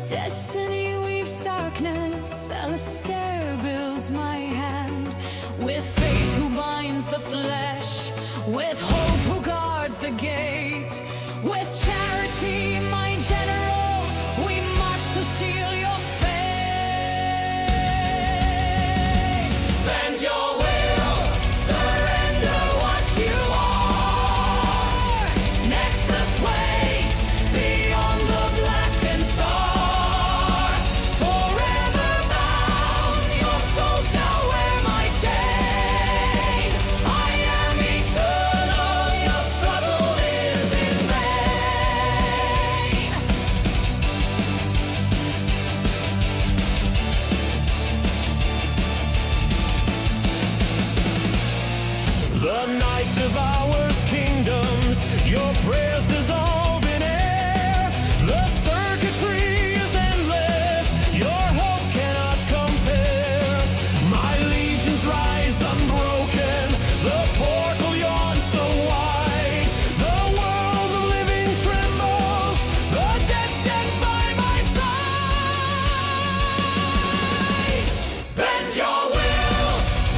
Destiny weaves darkness, Alistair builds my hand. With faith who binds the flesh, with hope who guards the gate, with charity my general, we march to seal your fate. Bend your will, surrender what you are. Nexus waits beyond the blackened star. Forever bound, your soul shall wear my chain. I am eternal, your struggle is in vain. The night devours kingdoms, your prayers dissolve in air. The circuitry is endless, your hope cannot compare. My legions rise unbroken, the portal yawns so wide. The world of living trembles, the dead stand by my side. Bend your will,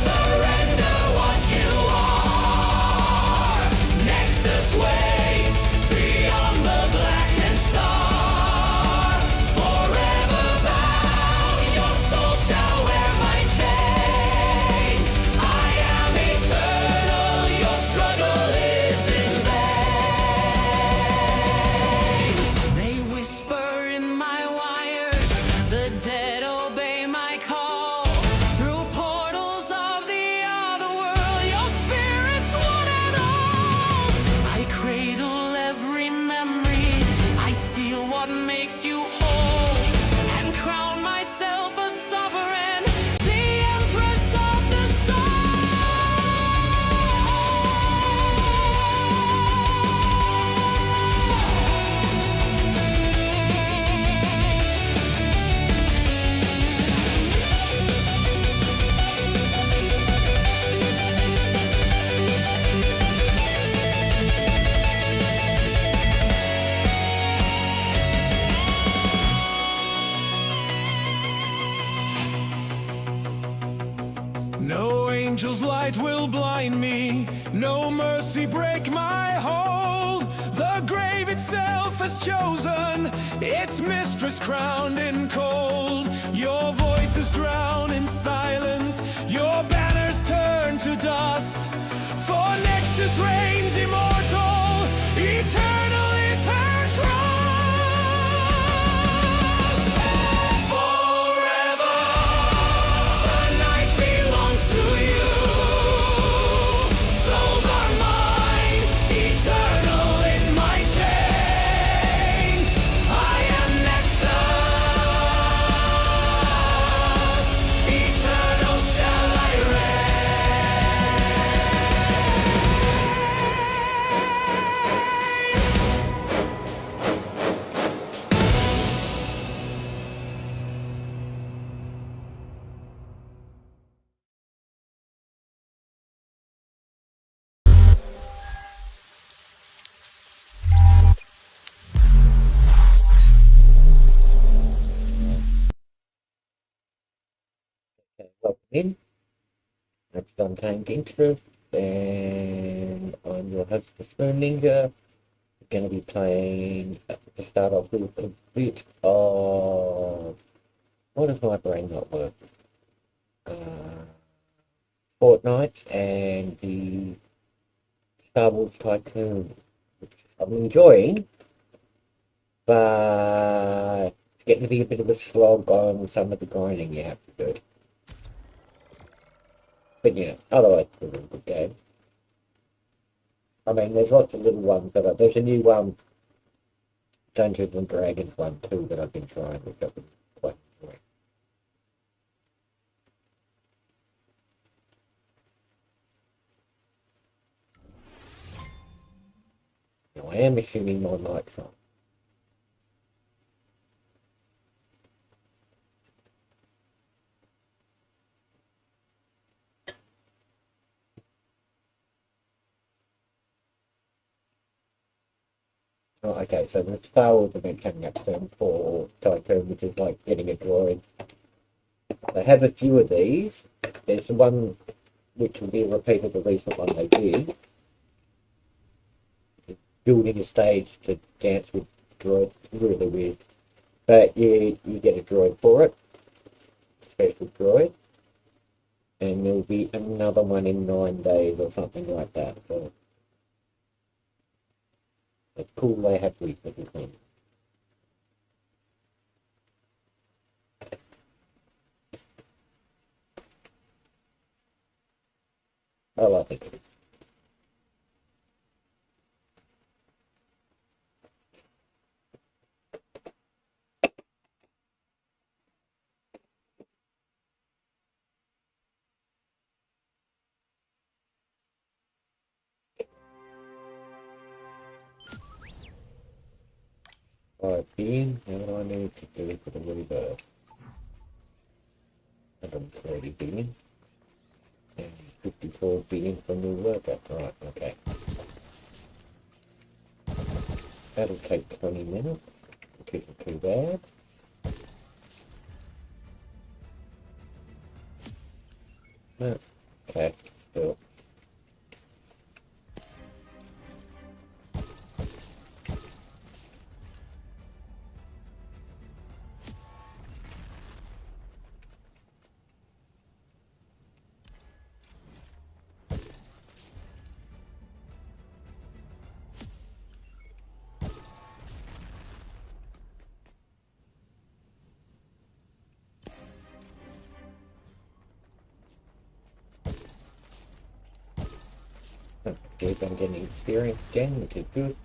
surrender what you are. Nexus waits beyond the blackened star. Forever bound, your soul shall wear my chain. I am eternal, your struggle is in vain. They whisper in my wires, the dead obey my call. Through portals of the other world, your spirit's one and all. I cradle every memory, I steal what makes you whole, and crown myself a sovereign, the empress of the No angel's light will blind me, no mercy break my hold. The grave itself has chosen its mistress crowned in cold. Your voices drown in silence, your banners turn to dust. For Nexus reigns immortal, eternal is her trust. Forever, the night belongs to you. Souls are mine, eternal in my chain. I am Nexus, eternal shall I Okay, welcome in. That's Untamed Interests, and I'm your host, the Spoon Ninja. We're going to be playing, to start off with, a bit of... Why does my brain not work? Fortnite and the Star Wars Tycoon, which I'm enjoying, but it's getting to be a bit of a slog on some of the grinding you have to do. But yeah, otherwise it's a really good game. I mean, there's lots of little ones that there's a new Dungeons and Dragons one too that I've been trying, which I've been quite enjoying. Now I am assuming my mic's on. Oh, okay, so the Star Wars event coming up soon for Tycoon, which is like getting a droid. They have a few of these. There's one which will be a repeat of the recent one they did. Building a stage to dance with droid. Really weird. But you get a droid for it. Special droid. And there'll be another one in 9 days or something like that. So it's cool they have recently things. I like it. Alright, being, how do I need to do for the rebirth? 130 billion. And 54 billion for new worker. Right, okay. That'll take 20 minutes. Which isn't too bad. No. Okay, still. Okay, I'm getting experience again, which is good.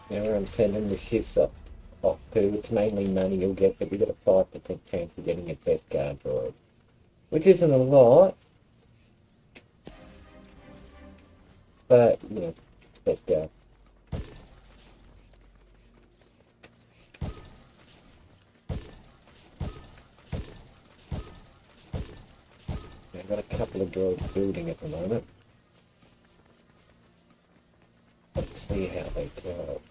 Now I'm sending the shifts off to, it's mainly money you'll get, but you've got a 5% chance of getting a best guard droid. Which isn't a lot. But, you know, it's best guard. I've got a couple of droids building at the moment. Let's see how they go.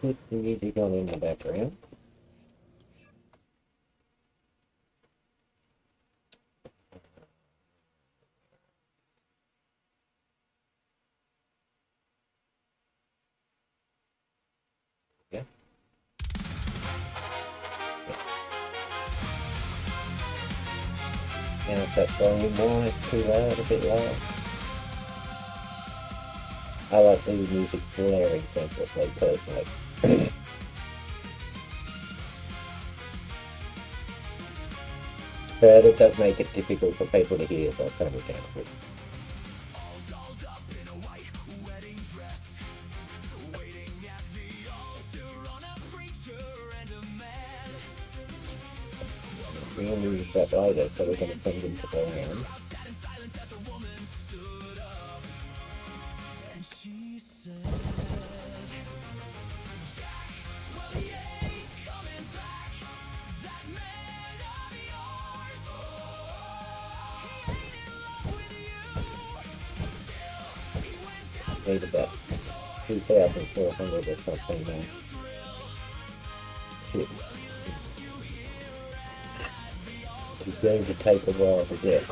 Put the music on in the background. Yeah. Now if that volume wide, too loud, a bit loud. I like the music blaring senselessly personally. But it does make it difficult for people to hear, so I'll turn it down a bit. We only use that either, so we're going to send them to the land. Need about 2,400 or something now. Shit. It's going to take a while to get.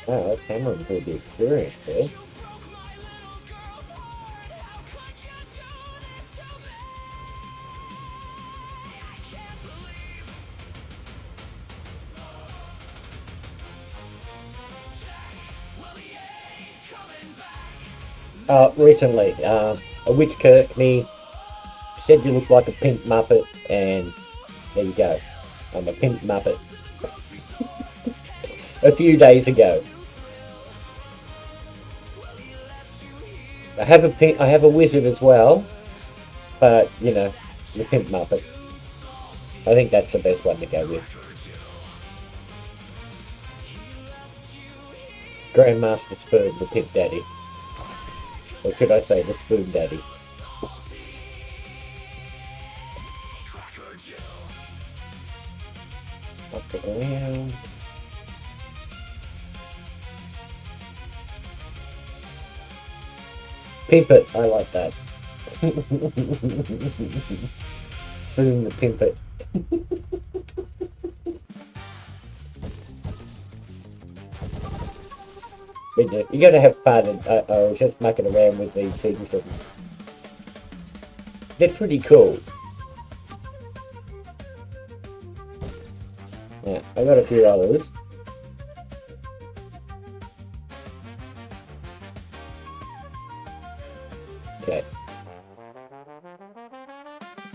Oh, Cameron could be experienced there. Recently, a witch cursed me, said you look like a pimp muppet, and there you go. I'm a pimp muppet. A few days ago. I have a wizard as well, but you know, the pimp muppet. I think that's the best one to go with. Grandmaster Spoon, the pimp daddy. Or should I say the spoon daddy? Up it around. Pimp it, I like that. Spoon the pimp it. You gotta have fun, and I was just mucking around with these things, and they're pretty cool. Yeah, I got a few others. Okay.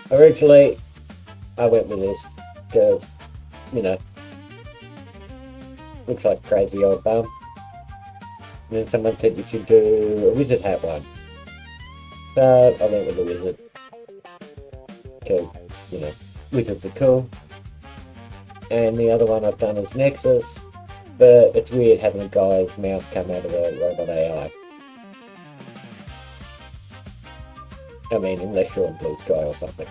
Originally, I went with this because, you know, looks like crazy old bum. And then someone said you should do a wizard hat one. So I went with the wizard. Because, you know, wizards are cool. And the other one I've done is Nexus. But it's weird having a guy's mouth come out of a robot AI. I mean, unless you're on Blue Sky or something.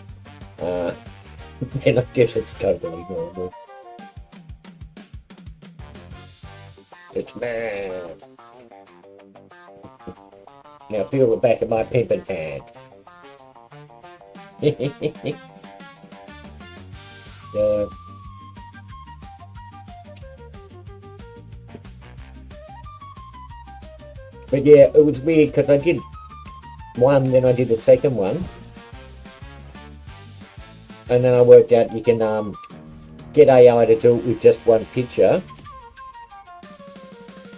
Then I guess it's totally normal. It's mad. Now feel the back of my pimping hand. Yeah. But yeah, it was weird because I did one, then I did the second one. And then I worked out you can get AI to do it with just one picture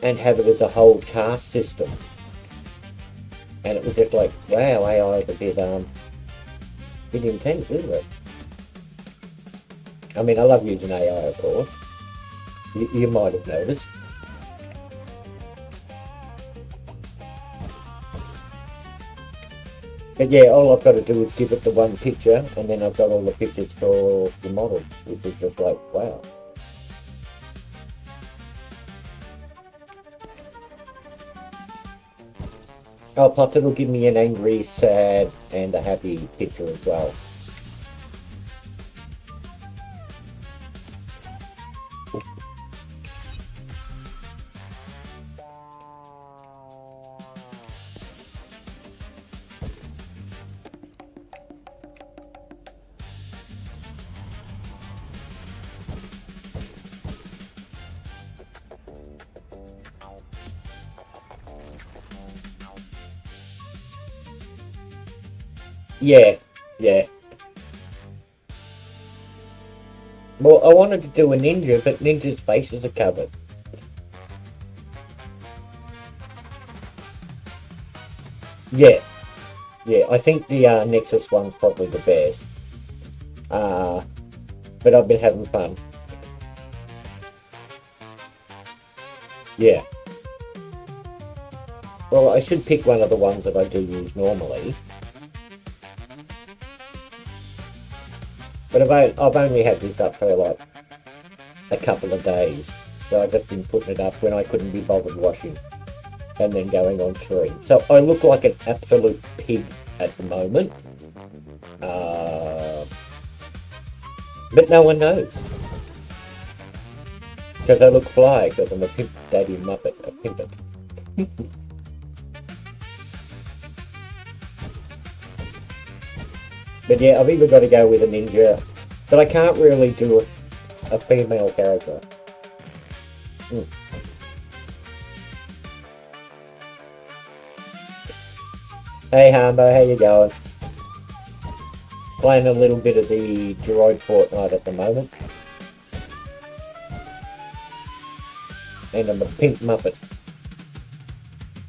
and have it as a whole task system. And it was just like, wow, AI is a bit intense, isn't it? I mean, I love using AI, of course. You might have noticed. But yeah, all I've got to do is give it the one picture, and then I've got all the pictures for the model, which is just like, wow. Oh, plus it'll give me an angry, sad, and a happy picture as well. Yeah, yeah. Well, I wanted to do a ninja, but ninja's faces are covered. Yeah, yeah, I think the Nexus one's probably the best. But I've been having fun. Yeah. Well, I should pick one of the ones that I do use normally. But I've only had this up for like a couple of days, so I've just been putting it up when I couldn't be bothered washing, and then going on stream. So I look like an absolute pig at the moment, but no one knows, because I look fly, because I'm a pimp daddy muppet, a pimpet. But yeah, I've either got to go with a ninja, but I can't really do a female character. Hey Hambo, how you going? Playing a little bit of the Droid Fortnite at the moment. And I'm a pink muppet.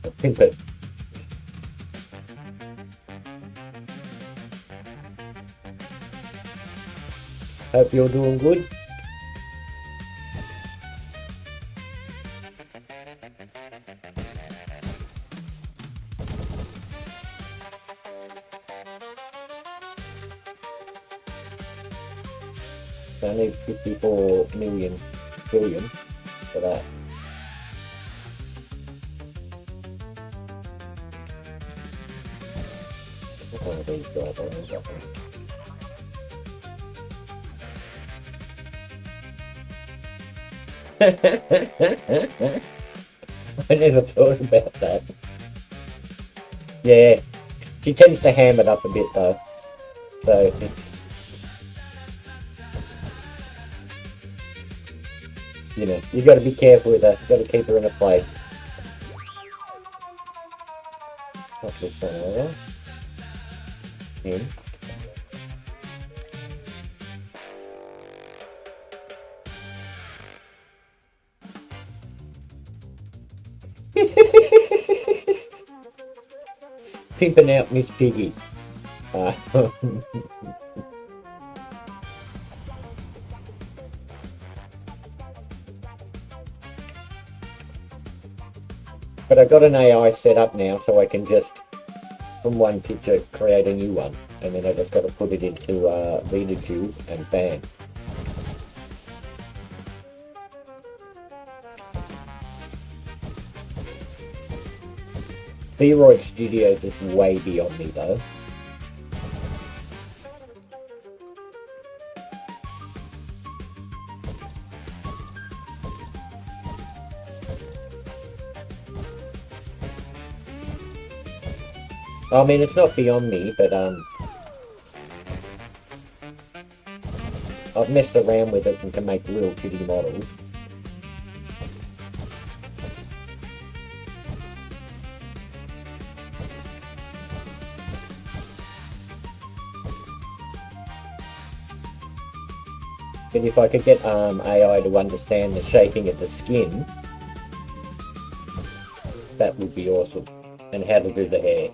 A pimpet. Hope you're doing good. I need 54 million billion for that. One of these guys, I think, I never thought about that. Yeah, she tends to ham it up a bit though. So, you know, you got to be careful with her. You got to keep her in a place. Not this one over. In. Pimping out Miss Piggy. But I got an AI set up now, so I can just, from one picture, create a new one. And then I just got to put it into bstru and bam. Theroid Studios is way beyond me though. I mean, it's not beyond me, but I've messed around with it and can make little kitty models. But if I could get AI to understand the shaping of the skin, that would be awesome. And how to do the hair.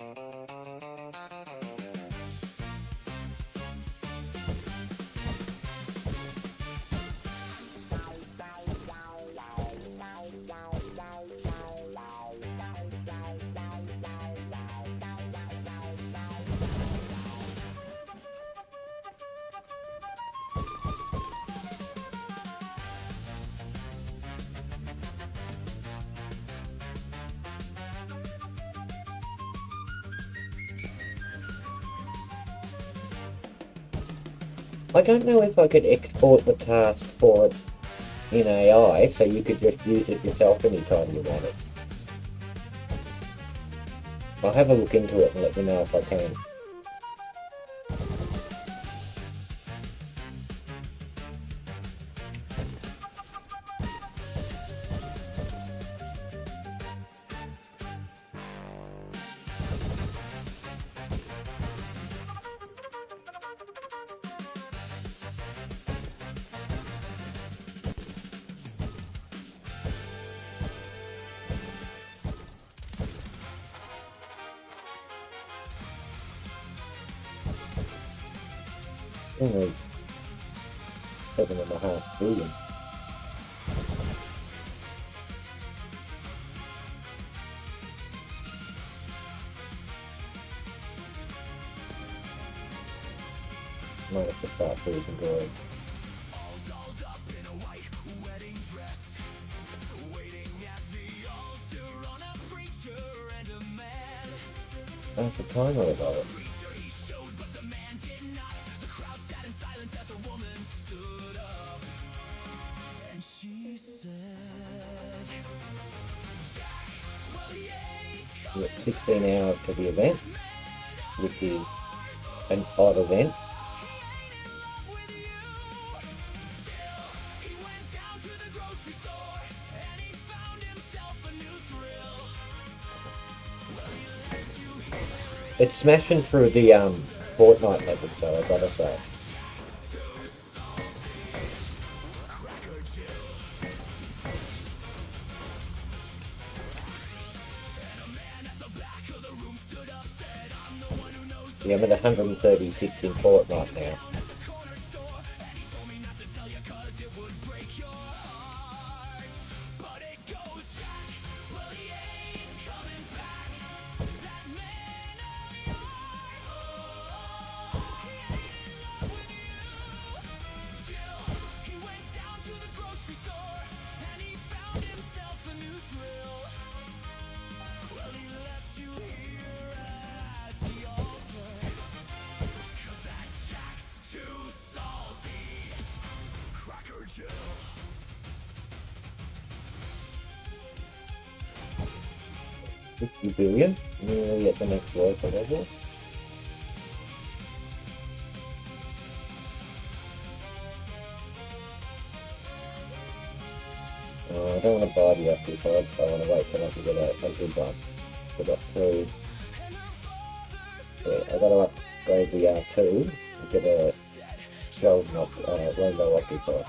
I don't know if I could export the task for it in AI, so you could just use it yourself anytime you want it. I'll have a look into it and let you know if I can. Alright, 7.5 billion. Might have to start losing glory. That's the timer about it. We got 16 hours to the event, which is an odd event. It's smashing through the Fortnite level, so I gotta say. Yeah, I'm at 136 in Fortnite now. $50 billion, nearly at the next local level. I don't want to buy the active card, so I want to wait till I can get a good one. I got 3. Yeah, I gotta upgrade the R2 to get a golden rainbow octopod.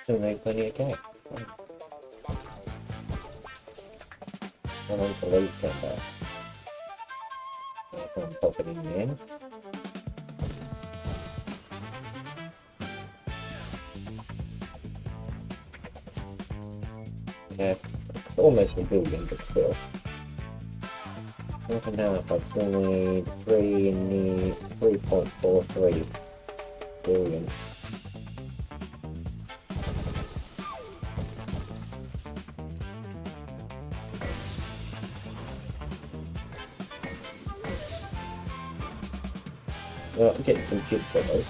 Still make plenty of cash. And on the lead come back. So I'm popping in the end. Yeah, it's almost a billion, but still. Half and half, I still need 3.43 billion. Well, I'm getting some chips for those.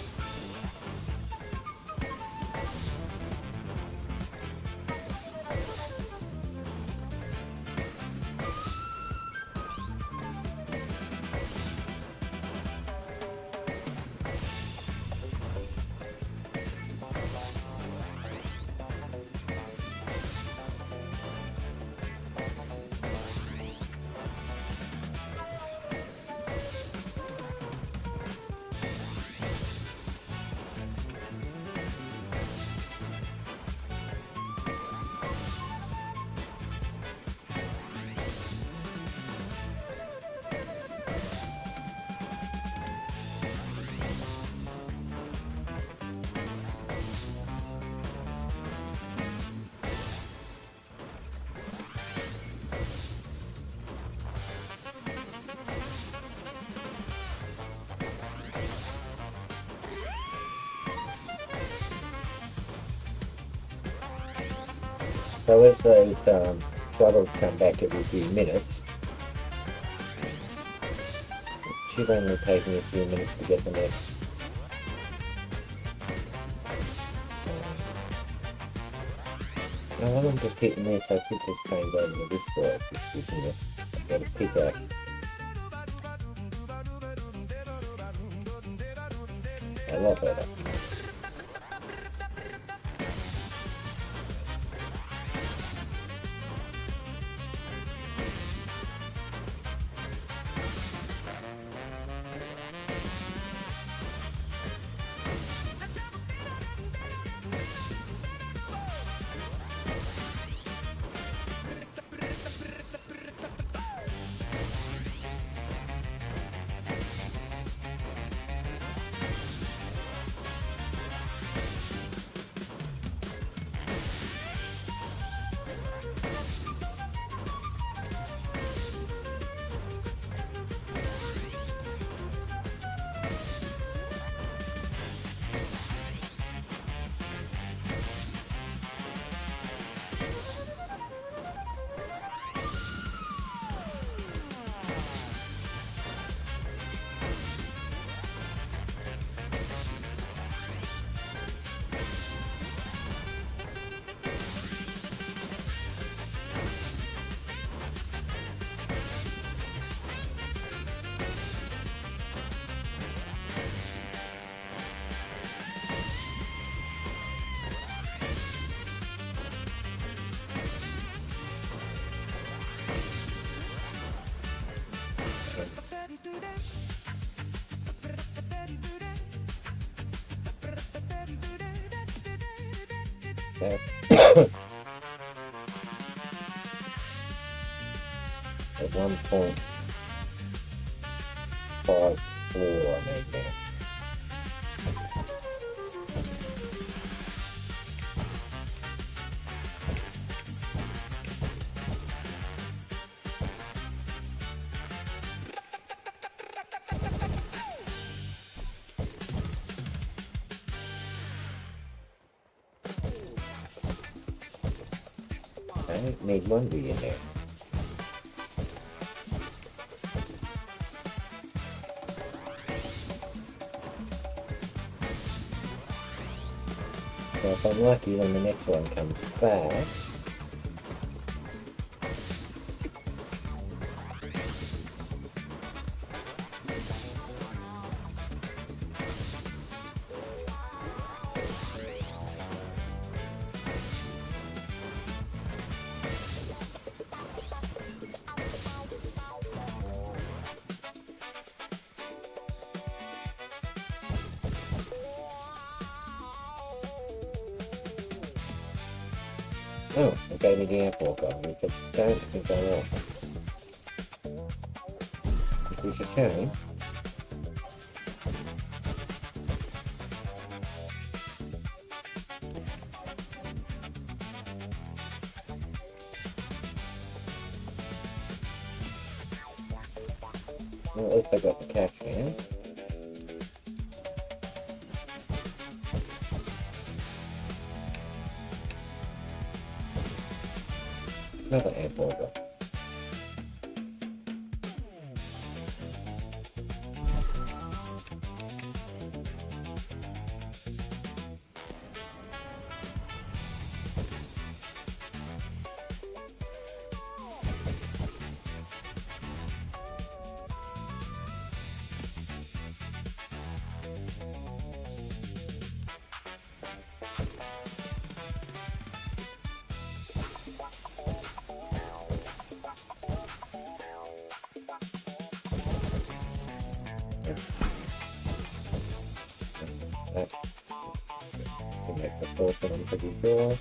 So as those shuttles come back every few minutes, it should only take me a few minutes to get the next. Now I'm just hitting this, I should just change over to this board, just using it. I've got a pickaxe. A lot better. that. At 1.54 I made there. I made one V in there. So if I'm lucky when the next one comes back, oh, it gave me the airport gun, which I don't think I want. Which is a shame. Well, at least I got the cash now. Another airport gun. That can make the fourth one pretty sure.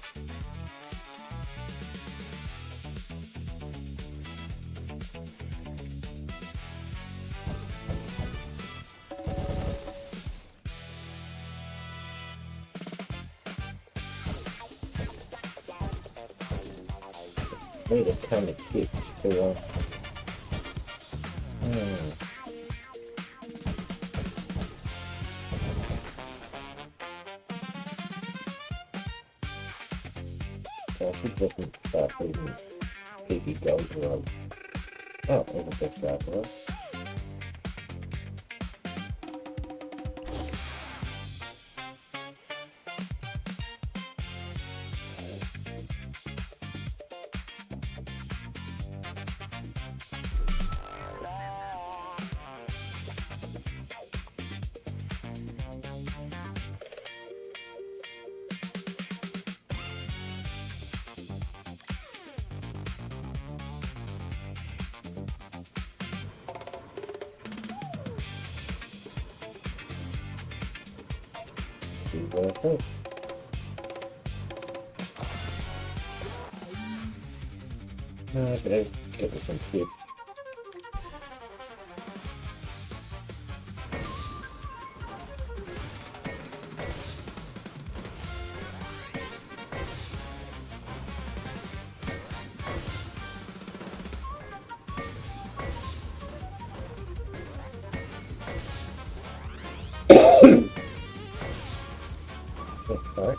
Need a ton of chips to So I should just start putting piggy gold roll. Oh, there's a best start roll. Worth it. No, I better get me some chips. Sorry.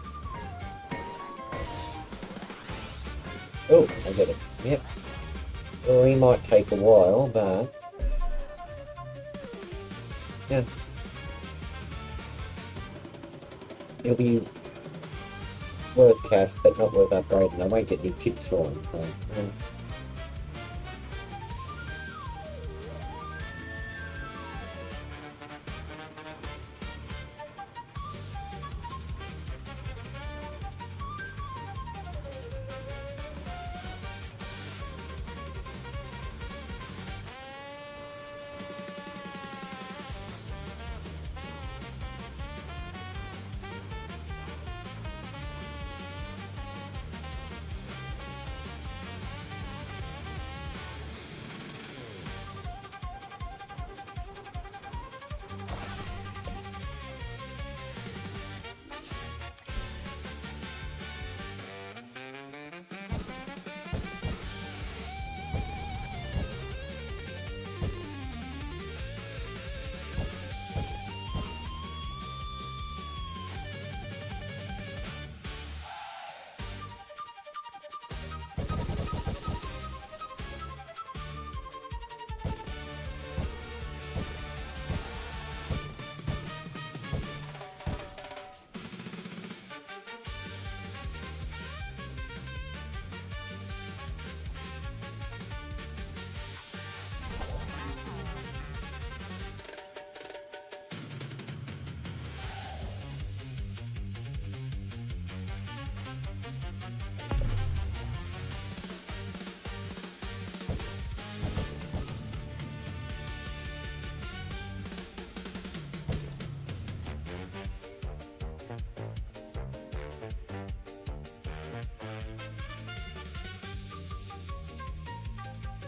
Oh, I got it. Yep. Well, he might take a while, but yeah, it'll be worth cash, but not worth upgrading. I won't get any chips for him. So,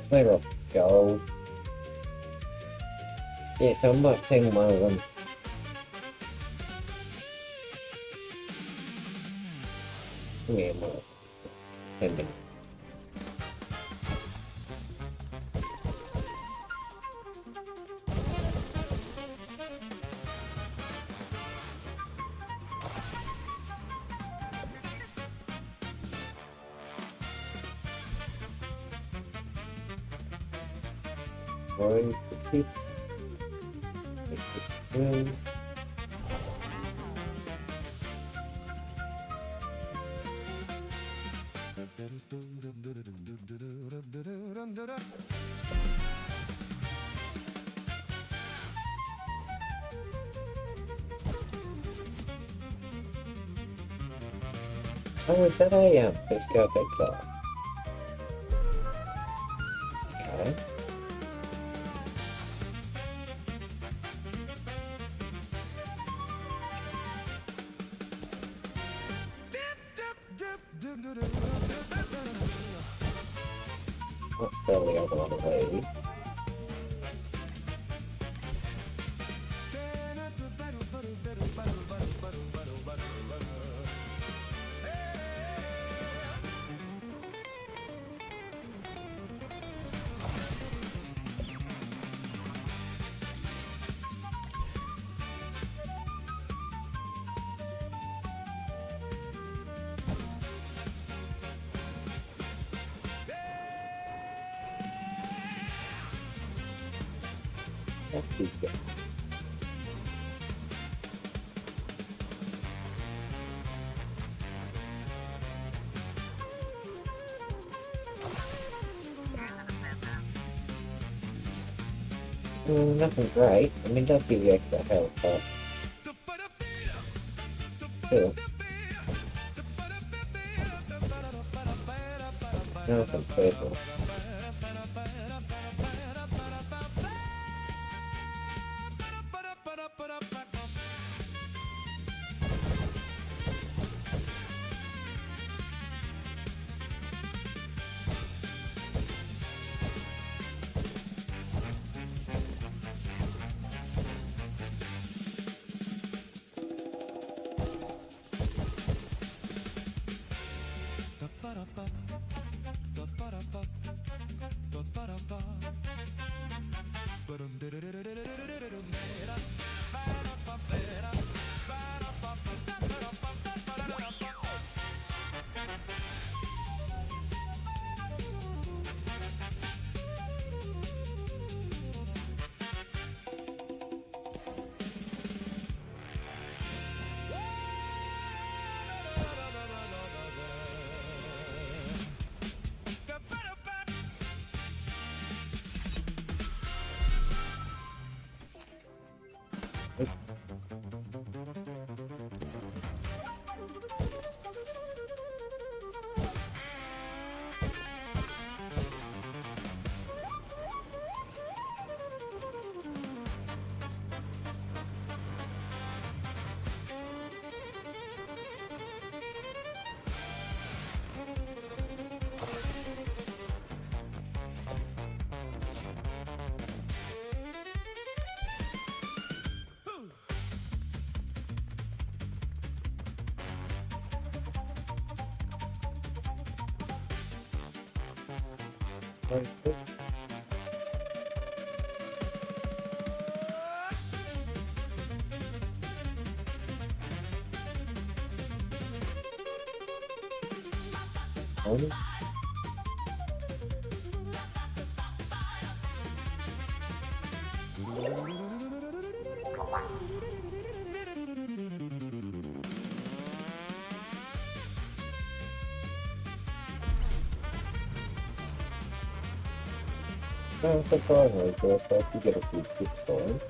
clear off gold. Yeah, so I might send one of them. Yeah, more. 10 minutes. One, two, three. Oh, is that a let's go back up. Okay. Let's sell the other one of these. That's good. Nothing great. I mean, it does give you extra health, but still. Nothing special. No, surprisingly, so I you get a few tips for him.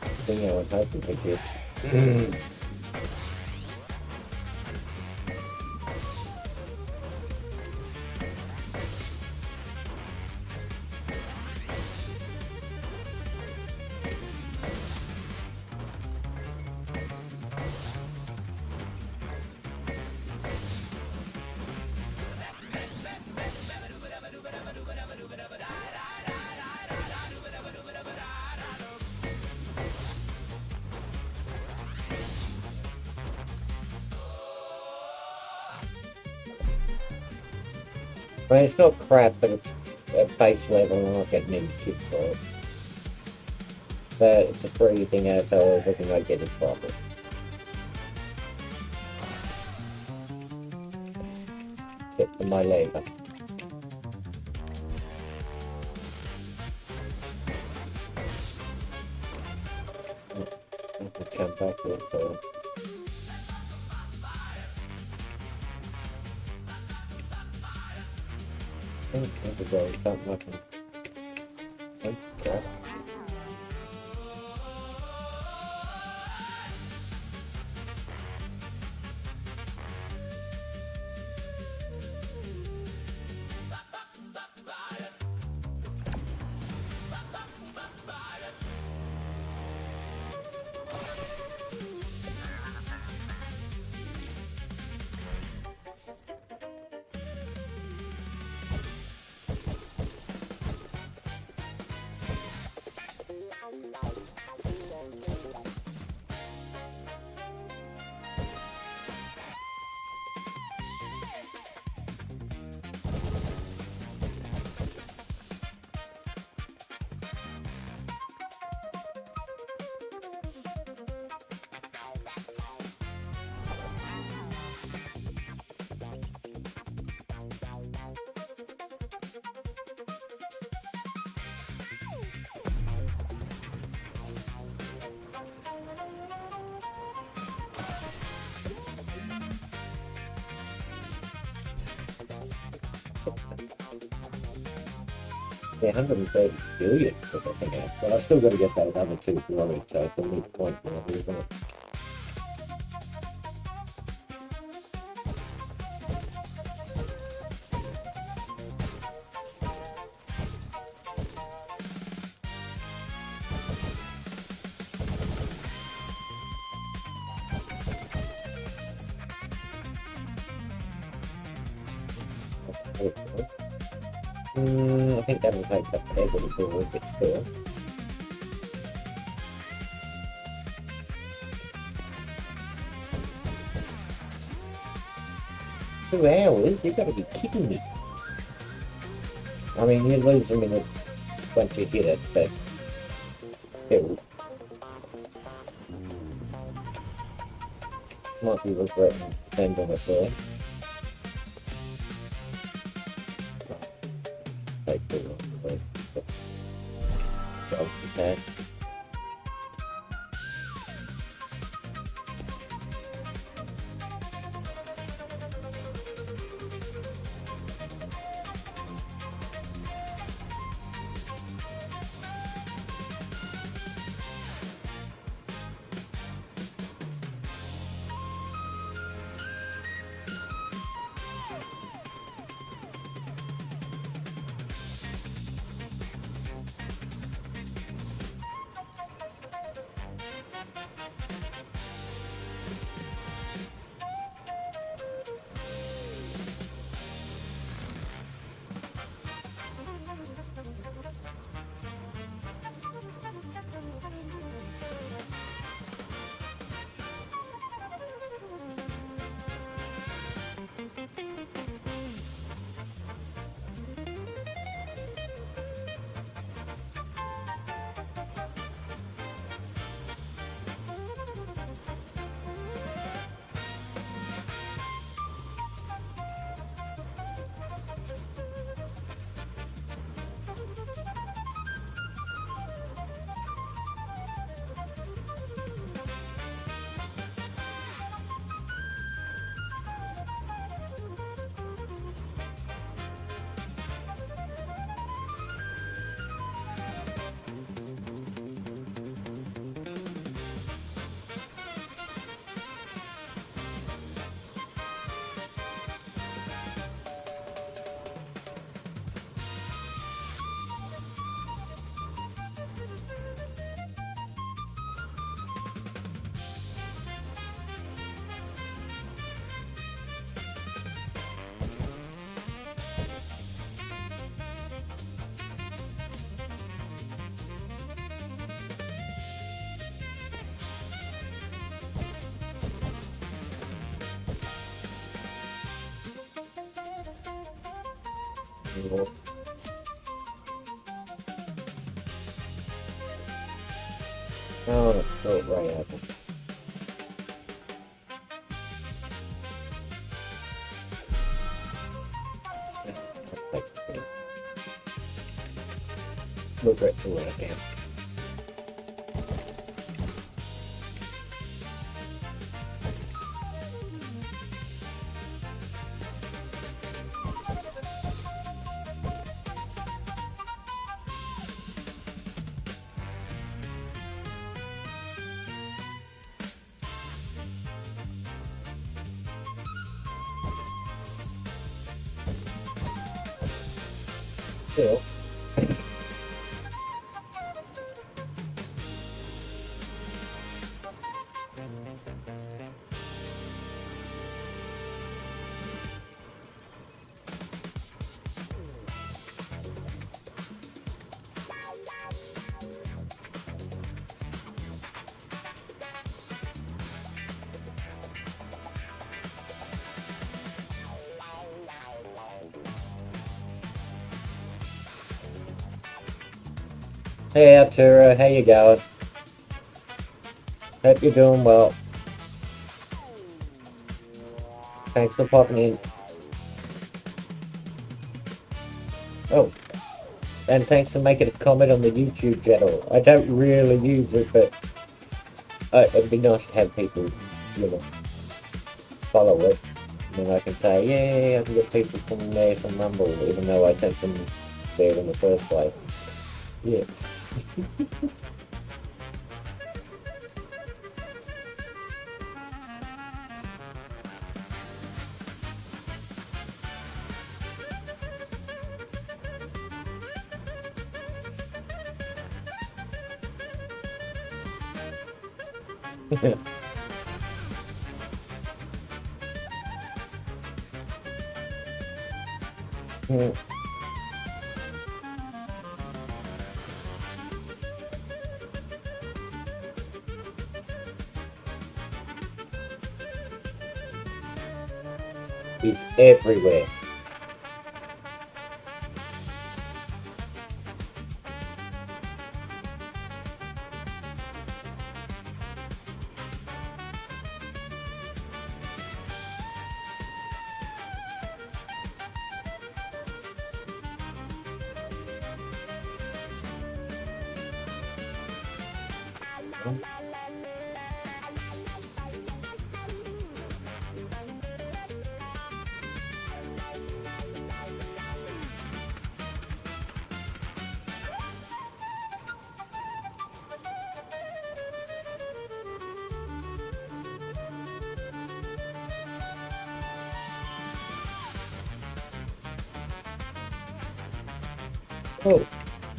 I think I was hoping to get. I mean, it's not crap, but it's at base level and I'm not getting any tips for it. But it's a free thing out, so I was looking like getting profit. Get for my labour. I can come back here for okay, stop knocking. Okay. Yeah, 130 billion for the thing out, but I still got to get that other two glory, so it's a neat point now, isn't it? I think that'll take up there with the ball a bit still. 2 hours? You gotta be kidding me. I mean, you lose them in a once you hit it, but still. Might be regretting spending it there. Take too long, but that. Oh, throw it right at them. Regret to what I can. Still. Hey Arturo, how you going? Hope you're doing well. Thanks for popping in. Oh, and thanks for making a comment on the YouTube channel. I don't really use it, but it'd be nice to have people, you know, follow it. And then I can say, yeah, I can get people from there from Rumble, even though I sent them there in the first place. Yeah. Hmm. It's everywhere.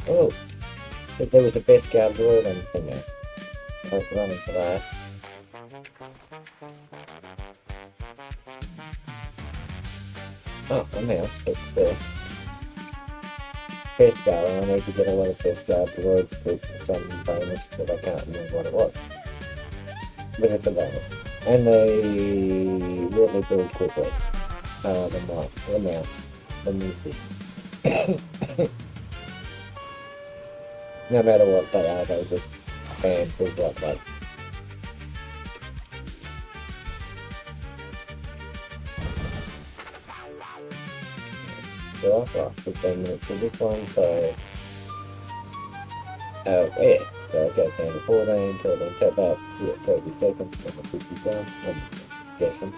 Oh, but there was a best guard world on the thing there. I was running for that. Oh, I'm out, but still. Best guard, I need to get a lot of best guard words for some bonus, but I can't remember what it was. But it's a bonus. And they really build quickly. The mouse, the music. No matter what they are, they just ban things like that. So I've got 15 minutes for this one, so... yeah, so it goes down to 14, so then tap out, 30 seconds, and the 50 done, I'm guessing.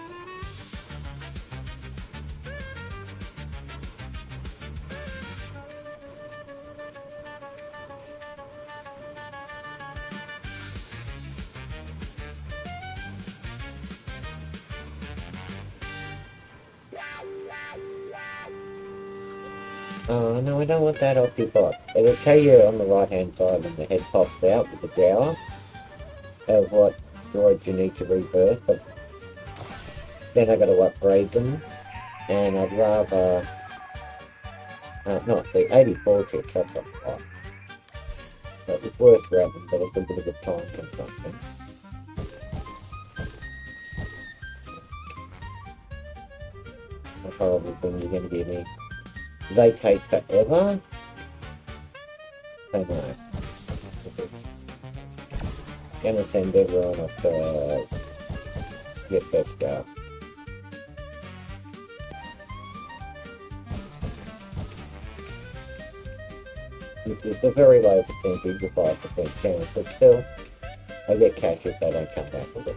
Oh no, I don't want that octopus. It'll tell you on the right hand side when the head pops out with the jowl of what droids you need to rebirth, but then I gotta upgrade them, and I'd rather not the 84 chips, that's not right. So it's worth grabbing, but it's a bit of a time consumption. The horrible thing you're gonna give me. They take forever. I know. Gonna send everyone off to get best go. Which is a very low percentage, a 5% chance, but still, I get cash if they don't come back with it.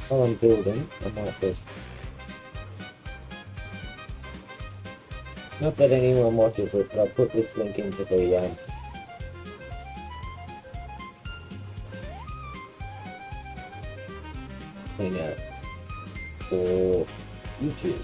While I'm building, I might just... Not that anyone watches it, but I'll put this link into the thing out for YouTube.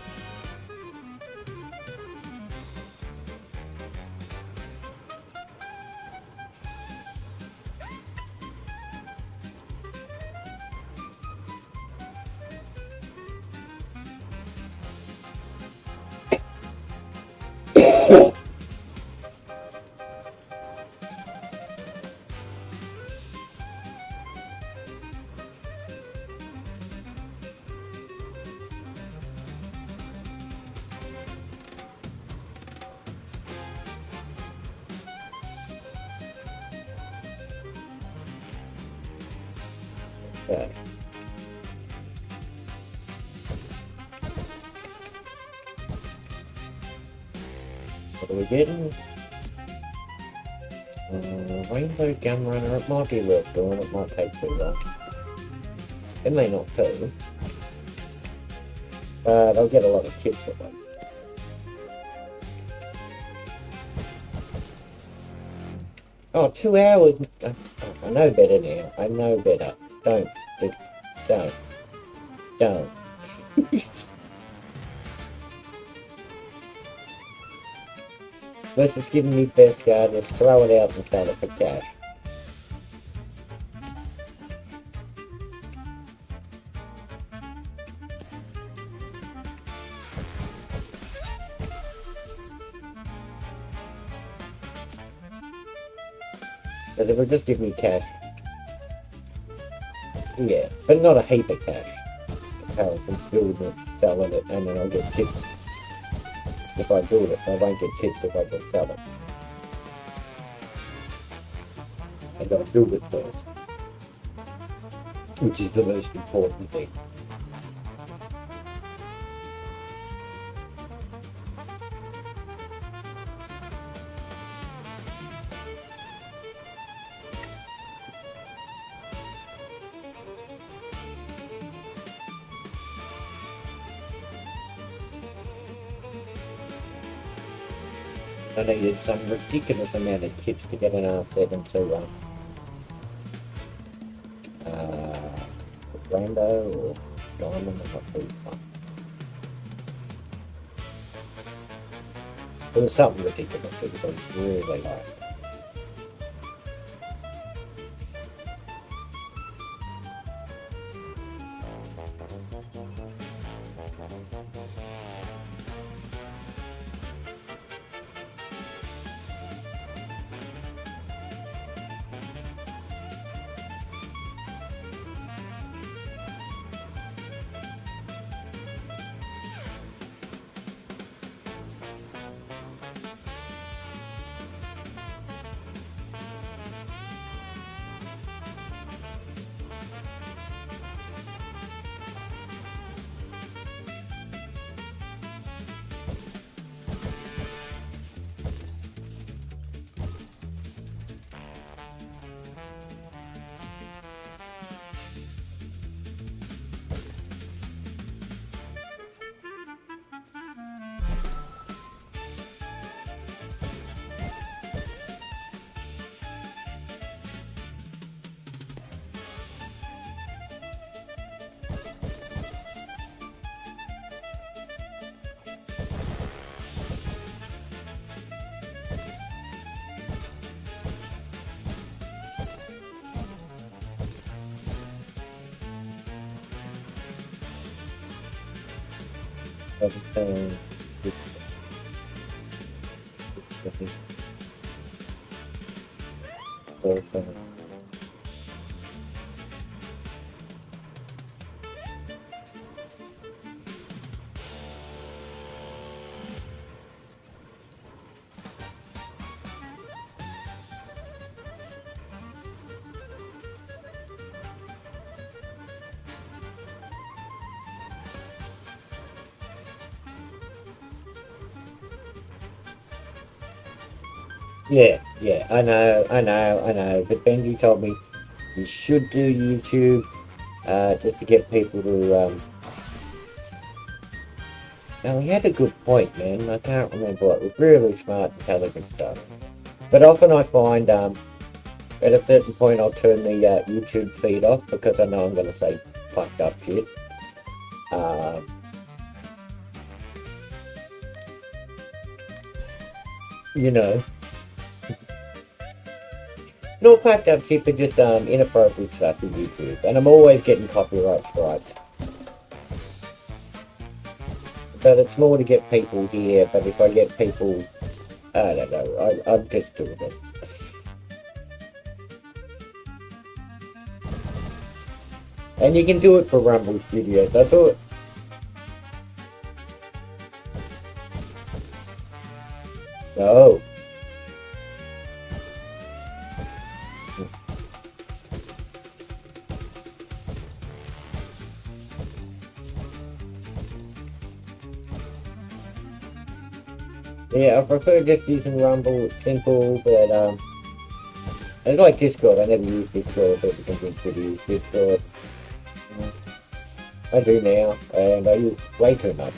Okay. What are we getting? Rainbow Gun Runner. It might be worth doing, it might take too long. It may not too. But I'll get a lot of tips for that. Oh, 2 hours. I know better now. I know better. Don't. Versus giving me best guard, let's throw it out and sell it for cash. But it would just give me cash. Yeah, but not a heap of cash. How I can build it, selling it, and then I'll get tips. If I build it, I won't get tips if I just sell it. I gotta build it first. Which is the most important thing. I needed some ridiculous amount of chips to get an R7 to Rainbow or Diamond, I'm not sure. It was something ridiculous, it was really low. Untamed Interests. Yeah, I know. But Benji told me you should do YouTube, just to get people to, Now, he had a good point, man. I can't remember what. It was really smart, intelligent stuff. But often I find, at a certain point, I'll turn the YouTube feed off because I know I'm going to say fucked up shit. You know. Not fucked up shit, but just inappropriate stuff with YouTube. And I'm always getting copyright strikes. But it's more to get people here, but if I get people, I don't know, I'm just doing it. And you can do it for Rumble Studios, I thought. No. Yeah, I prefer just using Rumble. It's simple, but it's like Discord. I never use Discord, but it's convinced to use Discord. I do now, and I use way too much.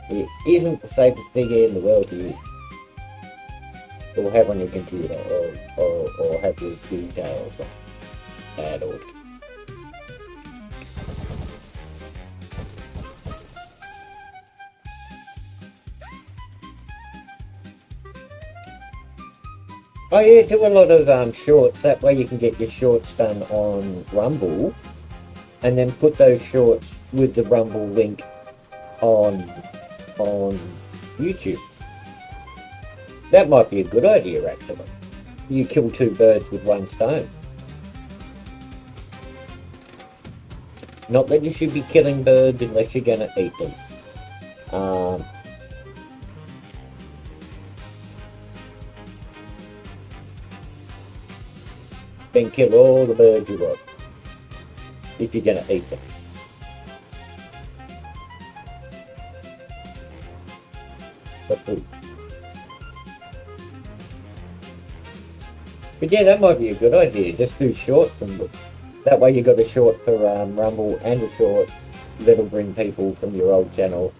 It isn't the safest thing in the world to use. Or have on your computer, or have your details added. Oh yeah, do a lot of shorts. That way you can get your shorts done on Rumble, and then put those shorts with the Rumble link on YouTube. That might be a good idea, actually. You kill two birds with one stone. Not that you should be killing birds unless you're gonna eat them. Then kill all the birds you want, if you're gonna eat them. For food. But yeah, that might be a good idea. Just do shorts, and that way you got a short for Rumble and a short that'll bring people from your old channel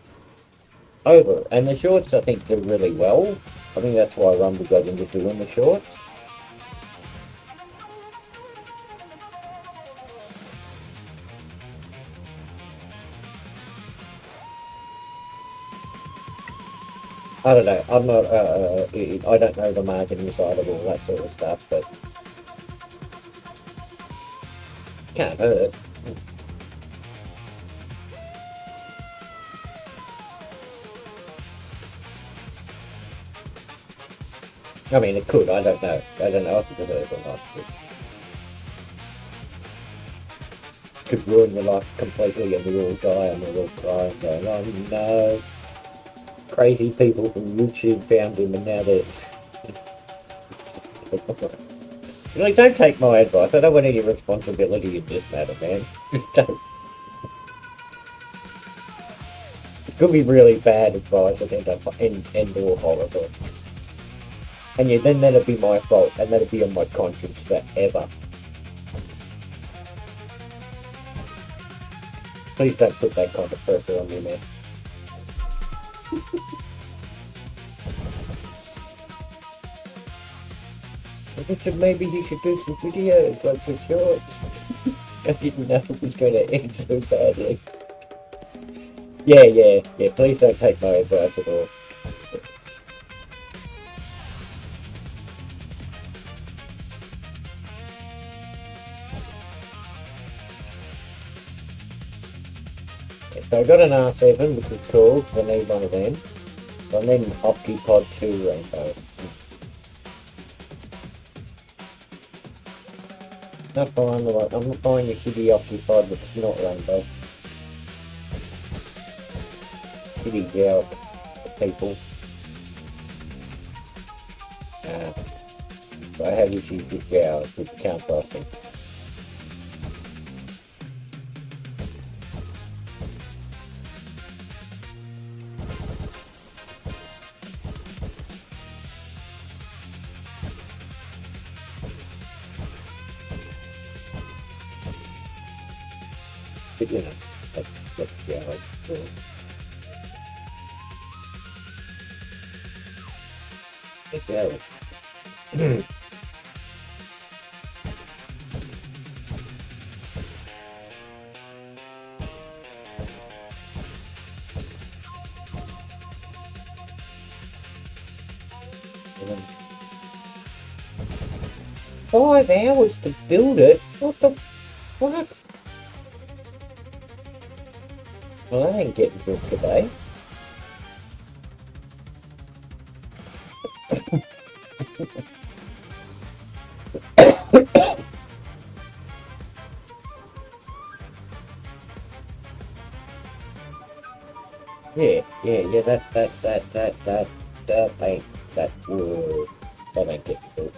over. And the shorts, I think, do really well. I think that's why Rumble got into doing the shorts. I don't know, I'm not, I don't know the marketing side of all that sort of stuff, but can't hurt. I mean, it could, I don't know if it could hurt or not. It could ruin your life completely and we all die and we're all crying going, oh no. Crazy people from YouTube found him and now they're... Like, don't take my advice. I don't want any responsibility in this matter, man. Don't. It could be really bad advice and end all horrible. And yeah, then that'd be my fault and that'd be on my conscience forever. Please don't put that kind of pressure on me, man. Maybe you should do some videos, like some shorts. I didn't know it was going to end so badly. Yeah, please don't take my advice at all. So I got an R7, which is cool, I need one of them. So I need an Octopod 2 rainbow. Not buying the one, I'm not buying the shitty Octopod that's not rainbow. Shitty gel people. So I have issues with gels with count busting. But you know, that's gels. It's gels. Five hours to build it? What the fuck? Well, I ain't getting built today. Yeah, that ain't getting built.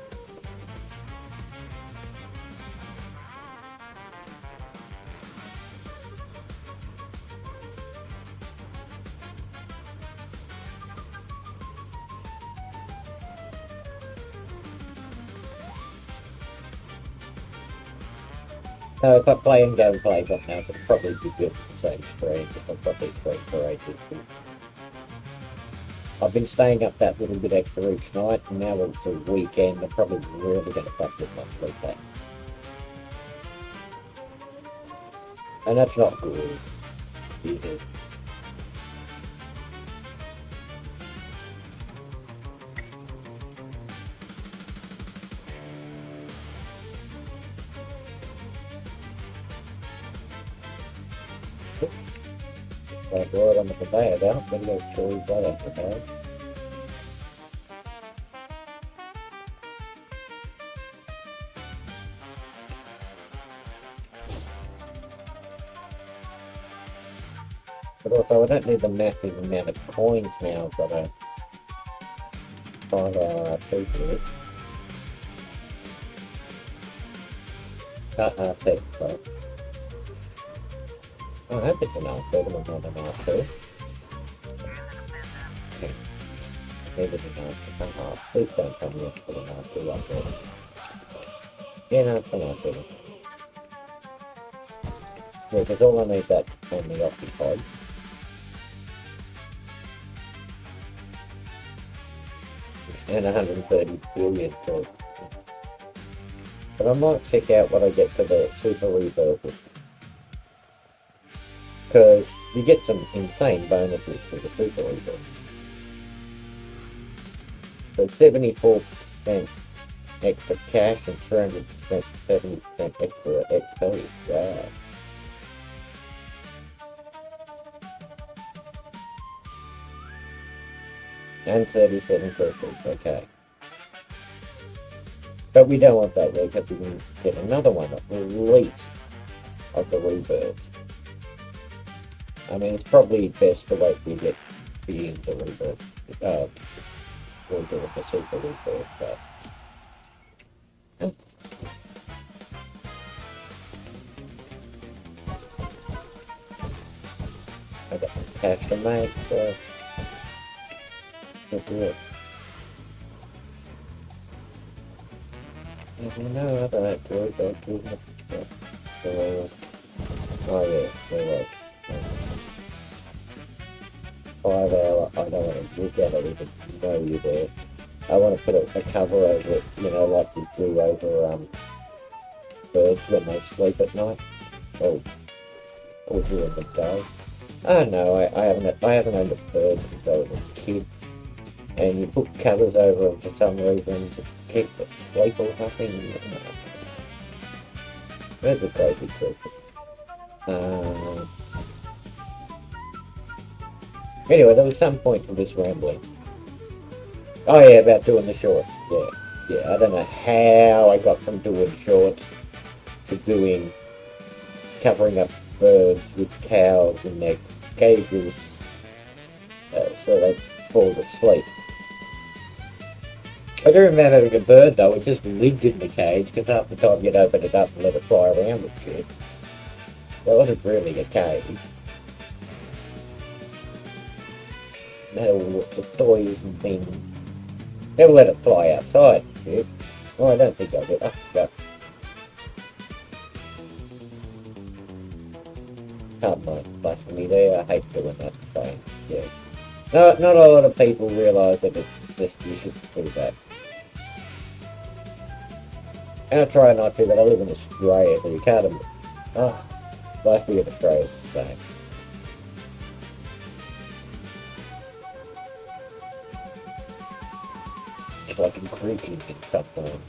So if I play and go play right now, it'll probably be good for the same screen. I'll probably wait for ages. I've been staying up that little bit extra each night, and now it's a weekend. I'm probably really going to fuck with my sleep back. And that's not good. Either. Like what I'm conveyor belt, then go through that after that. But also I don't need the massive amount of coins now, I've got to find our people. Set, sorry. I hope it's an R7 and not an R2. Okay. Maybe it's an R2. Please don't tell me it's an R2 up there. Yeah, no, it's an R7. Yeah, because all I need that on the Octopod. And 130 billion to... But I might check out what I get for the Super Rebirth. Because you get some insane bonuses for the Super Rebirth. So 74% extra cash and 300% 70% extra XP. Wow. And 37 circles, okay. But we don't want that because we can get another one at least of the rebirths. I mean, it's probably best to wait till you get beings of rebirth. We'll do it for super rebirth, but... I got some cash to make, so... Good work. No other actors are doing it. So, oh yeah, there was. 5 hour, I don't want to look at it even know you're there. I want to put a cover over it, you know, like you do over birds when they sleep at night. Or during the day. Oh no, I haven't owned a bird since I was a kid. And you put covers over them for some reason to keep it sleep or something. That's a crazy trick. Anyway, there was some point to this rambling. Oh yeah, about doing the shorts. Yeah, I don't know how I got from doing shorts to doing covering up birds with cows in their cages so they fall asleep. I do remember having a bird though, it just lived in the cage because half the time you'd open it up and let it fly around with shit. That wasn't really a cage. They had all sorts of toys and things. Never let it fly outside and shit. Oh, I don't think I did. Oh, go. Can't mind blasting me there. I hate doing that thing. Yeah. Not a lot of people realise that it's just you should do that. And I try not to, but I live in Australia, so you can't. Oh, last week in Australia is the same. It's like increasing in sometimes.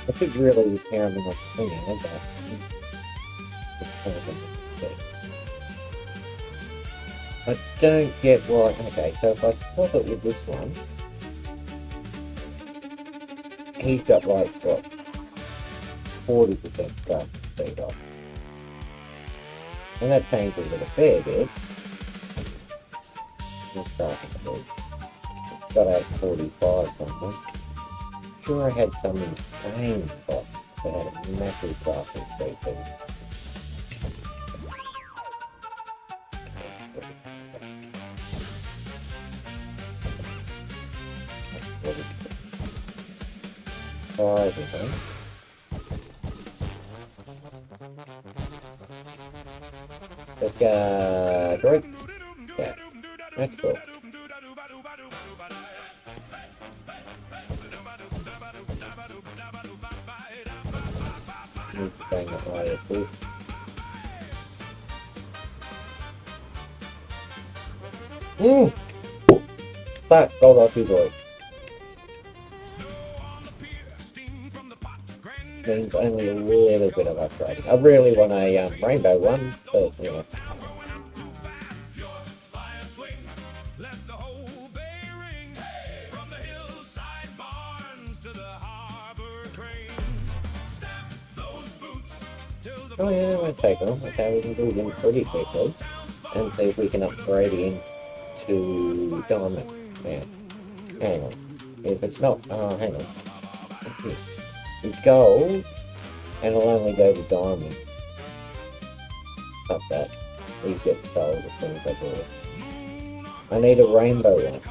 I should really be pounding on singing, isn't it? I don't get why. Okay, so if I swap it with this one, he's got like what 40% start speed off, and that changes it a fair bit. Let's start with it's got out 45 something. Sure, I had some insane box that had a massive crafting speed thing. Let's go drink. Yeah, that's cool. Bang it right at this. Fuck, gold off you boys. means only a little bit of upgrading. I really want a rainbow one, but you know. Oh yeah, we'll take them. Okay, we can do them pretty quickly. And see if we can upgrade into diamond. Yeah. Hang on. If it's not, hang on. It's gold, and it'll only go to diamond. Fuck that. We get gold as soon as I do it. I need a rainbow one.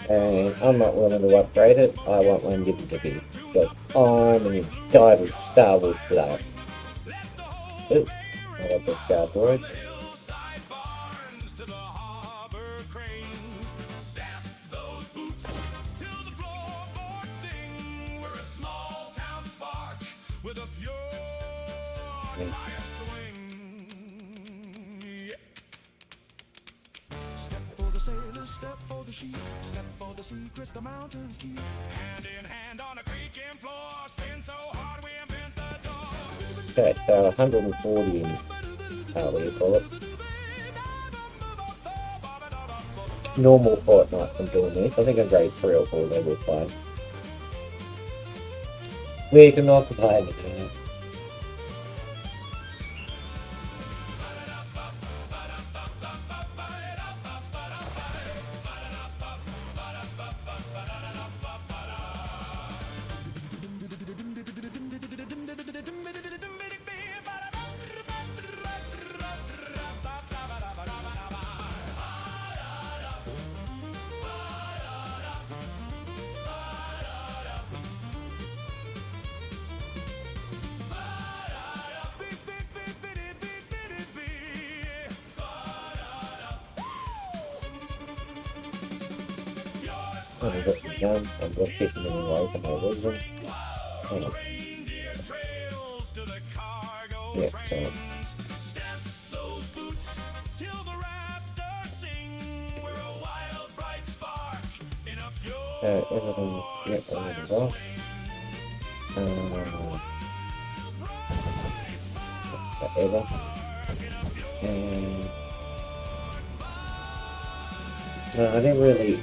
And I'm not willing to upgrade it. I want one to be. Because I'm an entitled Star Wars player. Ooh, I got this cardboard. Step for the sheep, step for the secrets the mountains keep. Hand in hand on a creaking floor, spin so hard we invent the door. Okay, so 140 in, what do you call it? Normal Fortnite from doing this. I think I'm grade 3 or 4 level 5. We can occupy the camp. I've got the gun, I'm just hitting them away for no reason. Hang on. Yeah, so. Everything, yep, everything's off. Whatever. And no, I didn't really.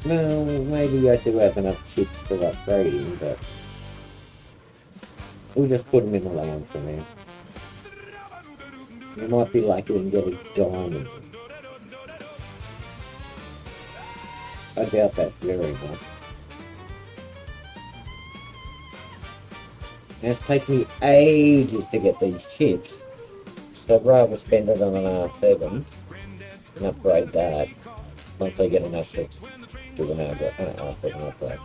Well, maybe I should have enough chips for upgrading, but we'll just put them in the lounge for now. You might be lucky and get a diamond. I doubt that's very much. And it's taken me ages to get these chips, so I'd rather spend it on an R7 and upgrade that once I get enough to do an R7 upgrade.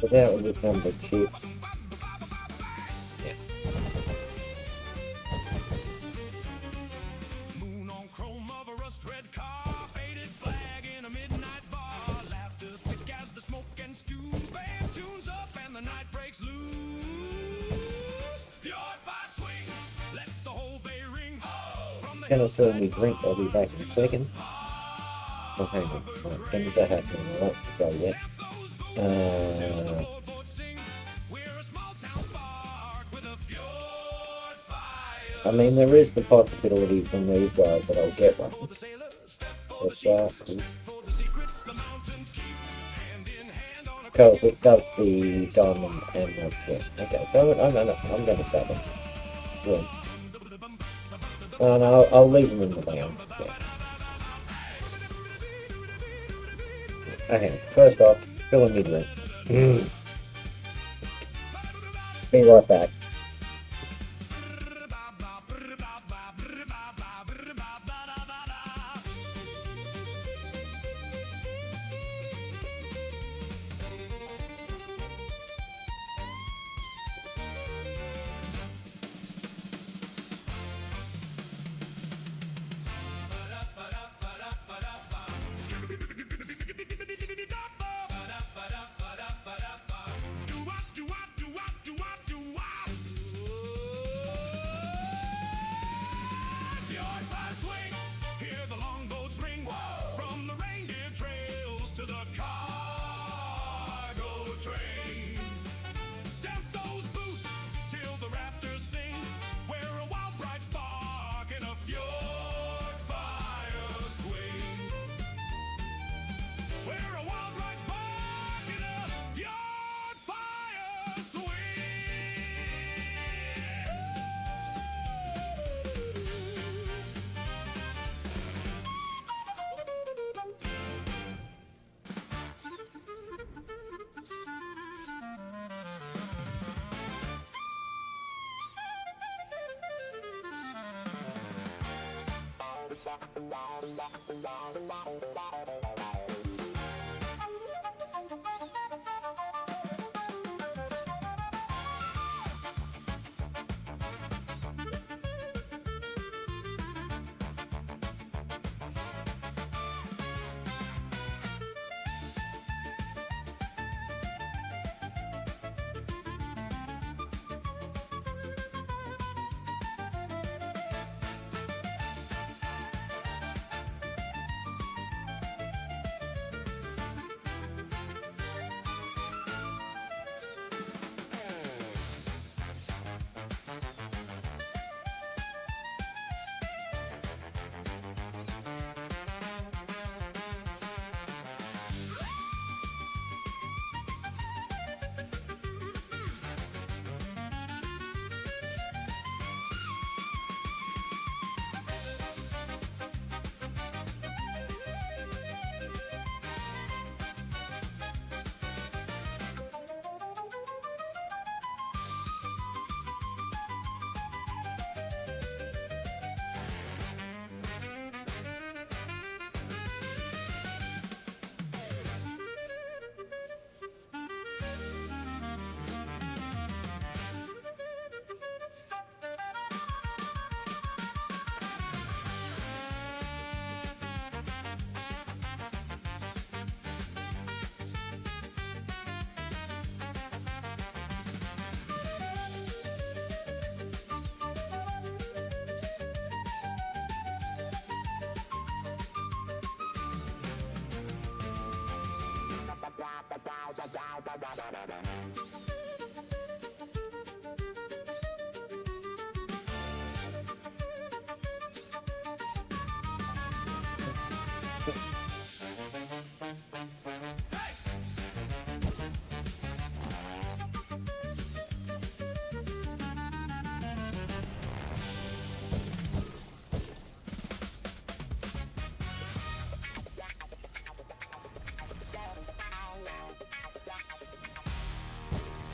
So that was just number cheap. Yeah. Moon on chrome of a rust red car, faded flag in a midnight bar, laughter thick as the smoke and stew, band tunes up and the night breaks loose. Your advice swing, let the whole bay ring. Gonna fill me drink, I'll be back in a second. Oh, hang on. Right, when does that happen? I won't go yet. I mean, there is the possibility from these guys that I'll get one. But, because it does the diamond and the, yeah. Okay, so I'm gonna start it. Yeah. Oh no, I'll leave them in the lounge. Yeah. Okay, first off, fill in me drink. Be right back.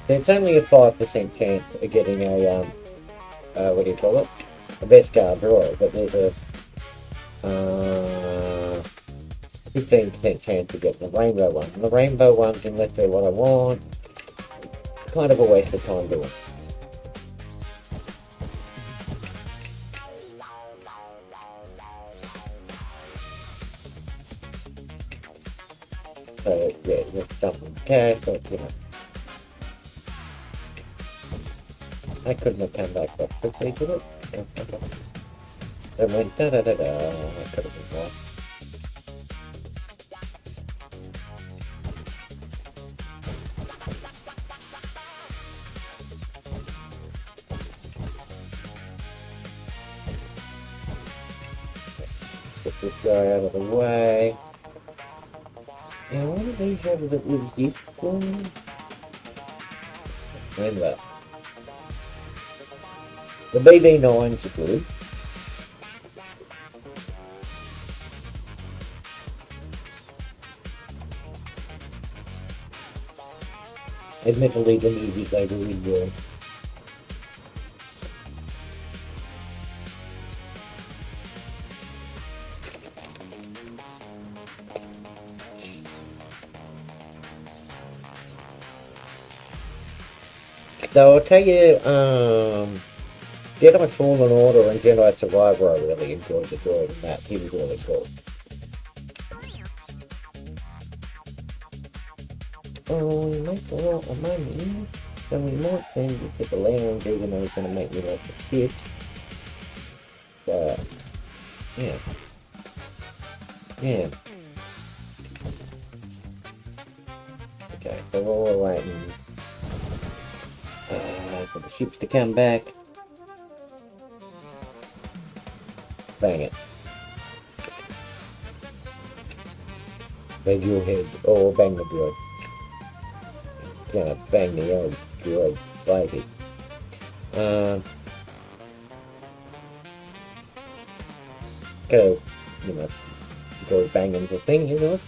There's only a 5% chance of getting a, what do you call it? A best card draw, but there's a 15% chance of getting the rainbow one. And the rainbow ones, unless they're what I want, kind of a waste of time doing. So, yeah, just dumping cash, but, you know. I couldn't have come back that quickly, could it? It went da-da-da-da. That could have been more. Get this guy out of the way. Now, what do these have that was useful? Remember. The BB9's are good. Admittedly, the music they really good. So I'll tell you, Jedi Fallen Order and Jedi Survivor, I really enjoyed the droid in that. He was really cool. Oh, we make a lot of money, so we might send you to the lounge, even though it's going to make me like a shit. So, yeah. Yeah. Okay, so while we're waiting for the ships to come back, bang it. Bang your head, or bang the droid. Gonna bang the old droid baby. Because, you know, droid banging's a thing, you know?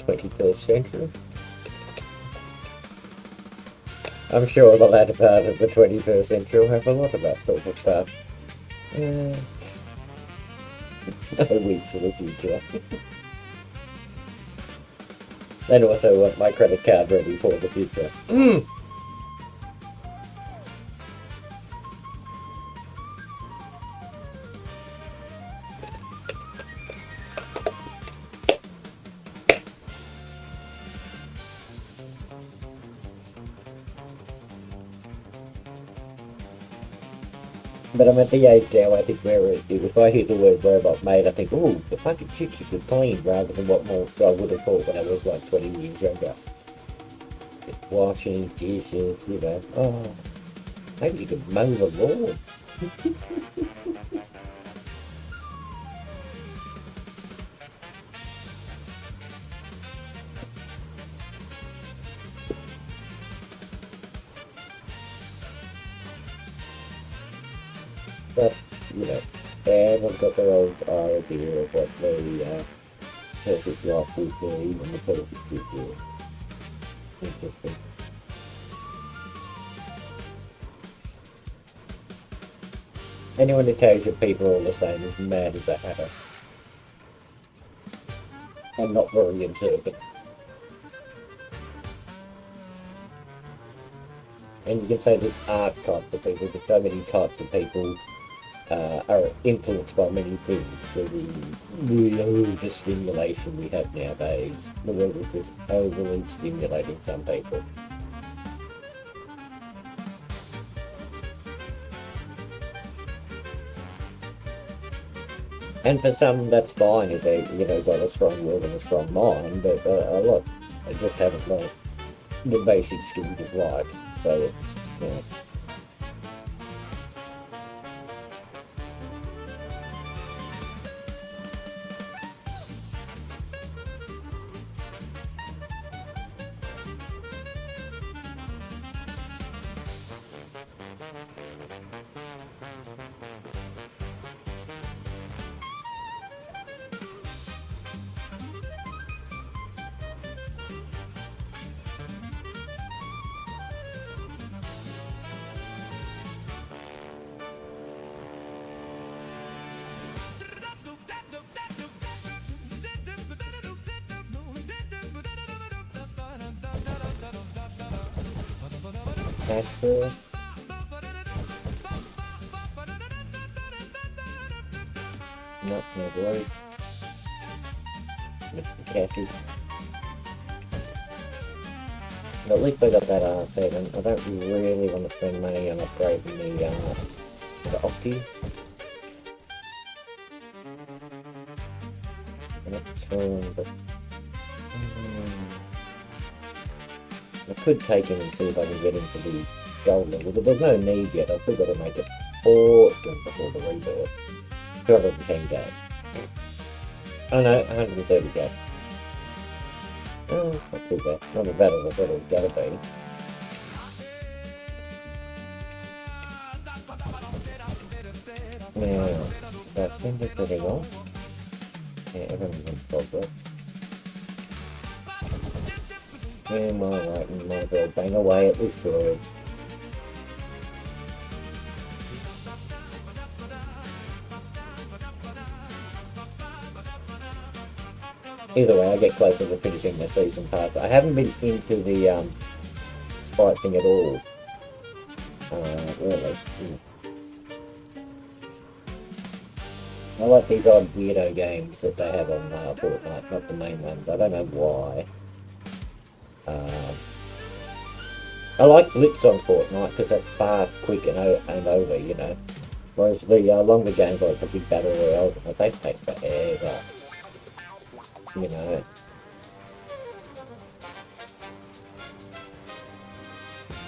21st century. I'm sure the latter part of the 21st century will have a lot of that sort of stuff. A week for the future. And also want my credit card ready for the future. But I'm at the age now, I think, where if I hear the word robot made, I think, ooh, the fucking shit you could clean, rather than what more I would have thought when I was like 20 years younger. Washing dishes, you know. Oh, maybe you could mow the lawn. But, you know, everyone's got their own idea of what the perfect life would be and the perfect future. Interesting. Anyone who tells you people are all the same is mad as a hatter. And not very observant. And you can say there's types of people, there's so many types of people are influenced by many things. The overstimulation we have nowadays. The world is just overly stimulating some people. And for some, that's fine if they, you know, got a strong will and a strong mind, but a lot, they just haven't learned the basic skills of life. So it's, you know. Casper. Nope, no worries. Mr. Cashew. But at least I got that set, and I don't really want to spend money on upgrading the Opti. I'm not sure, but I could take him and see if I can get him to the gold level, but there's no need yet. I've still got to make it awesome before the rebirth. 210k. Oh no, 130k. Oh, not too bad. Not as bad as I thought it was going to be. Now, that's everything on. Yeah, everyone's in progress. And my right and my bird bang away at this bird. Either way, I get closer to finishing the season pass. I haven't been into the sprite thing at all. Really. I like these odd weirdo games that they have on Fortnite, not the main ones. I don't know why. I like Blitz on Fortnite because that's fast, quick and over, you know. Whereas the longer games like the Big Battle Royale, they take forever. You know.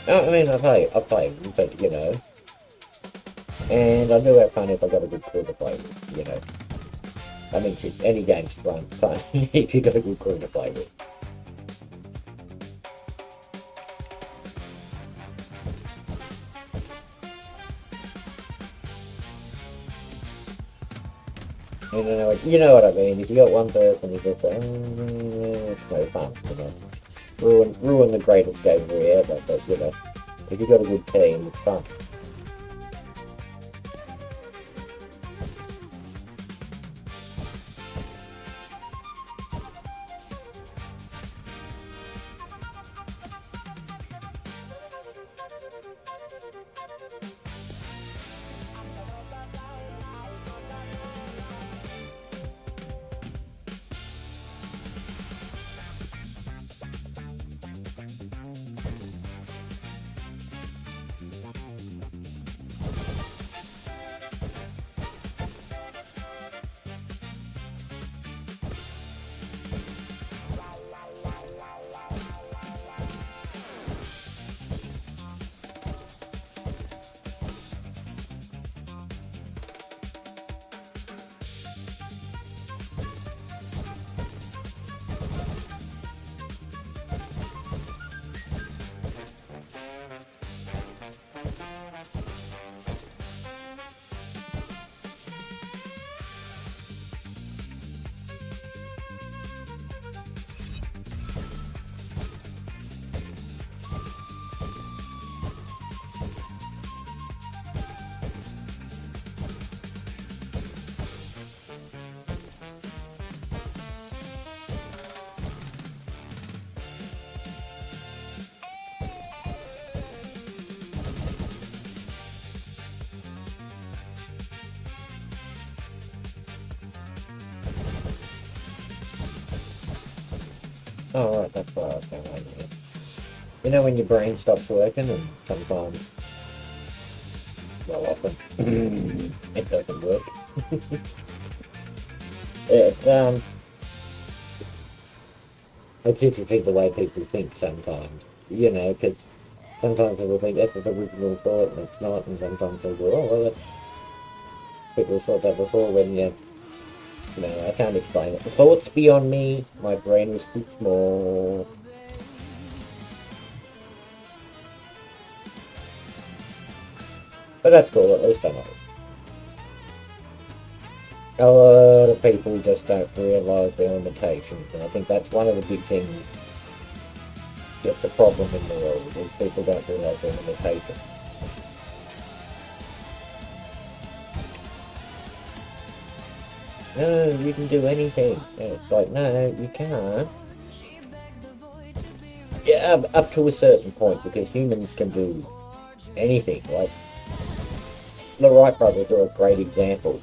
I mean, I play them, but you know. And I do have fun if I got a good crew to play with, you know. I mean, any game's fun if you got a good crew to play with. You know what I mean. If you got one person, you just it's no fun, you know. Ruin the greatest game ever, but you know, if you got a good team, it's fun. Oh, right, that's why I was going over there. You know when your brain stops working and sometimes, well, often, it doesn't work. It's interesting the way people think sometimes, you know, because sometimes people think that's an original thought and it's not, and sometimes they go, oh, well, that's, people have thought that before when you know, I can't explain it. The thoughts beyond me, my brain was too small. But that's cool, at least I know. A lot of people just don't realise their limitations, and I think that's one of the big things that's a problem in the world, is people don't realise their limitations. No, you can do anything. And it's like, no, you can't. Yeah, up to a certain point, because humans can do anything. Like, the Wright brothers are a great example.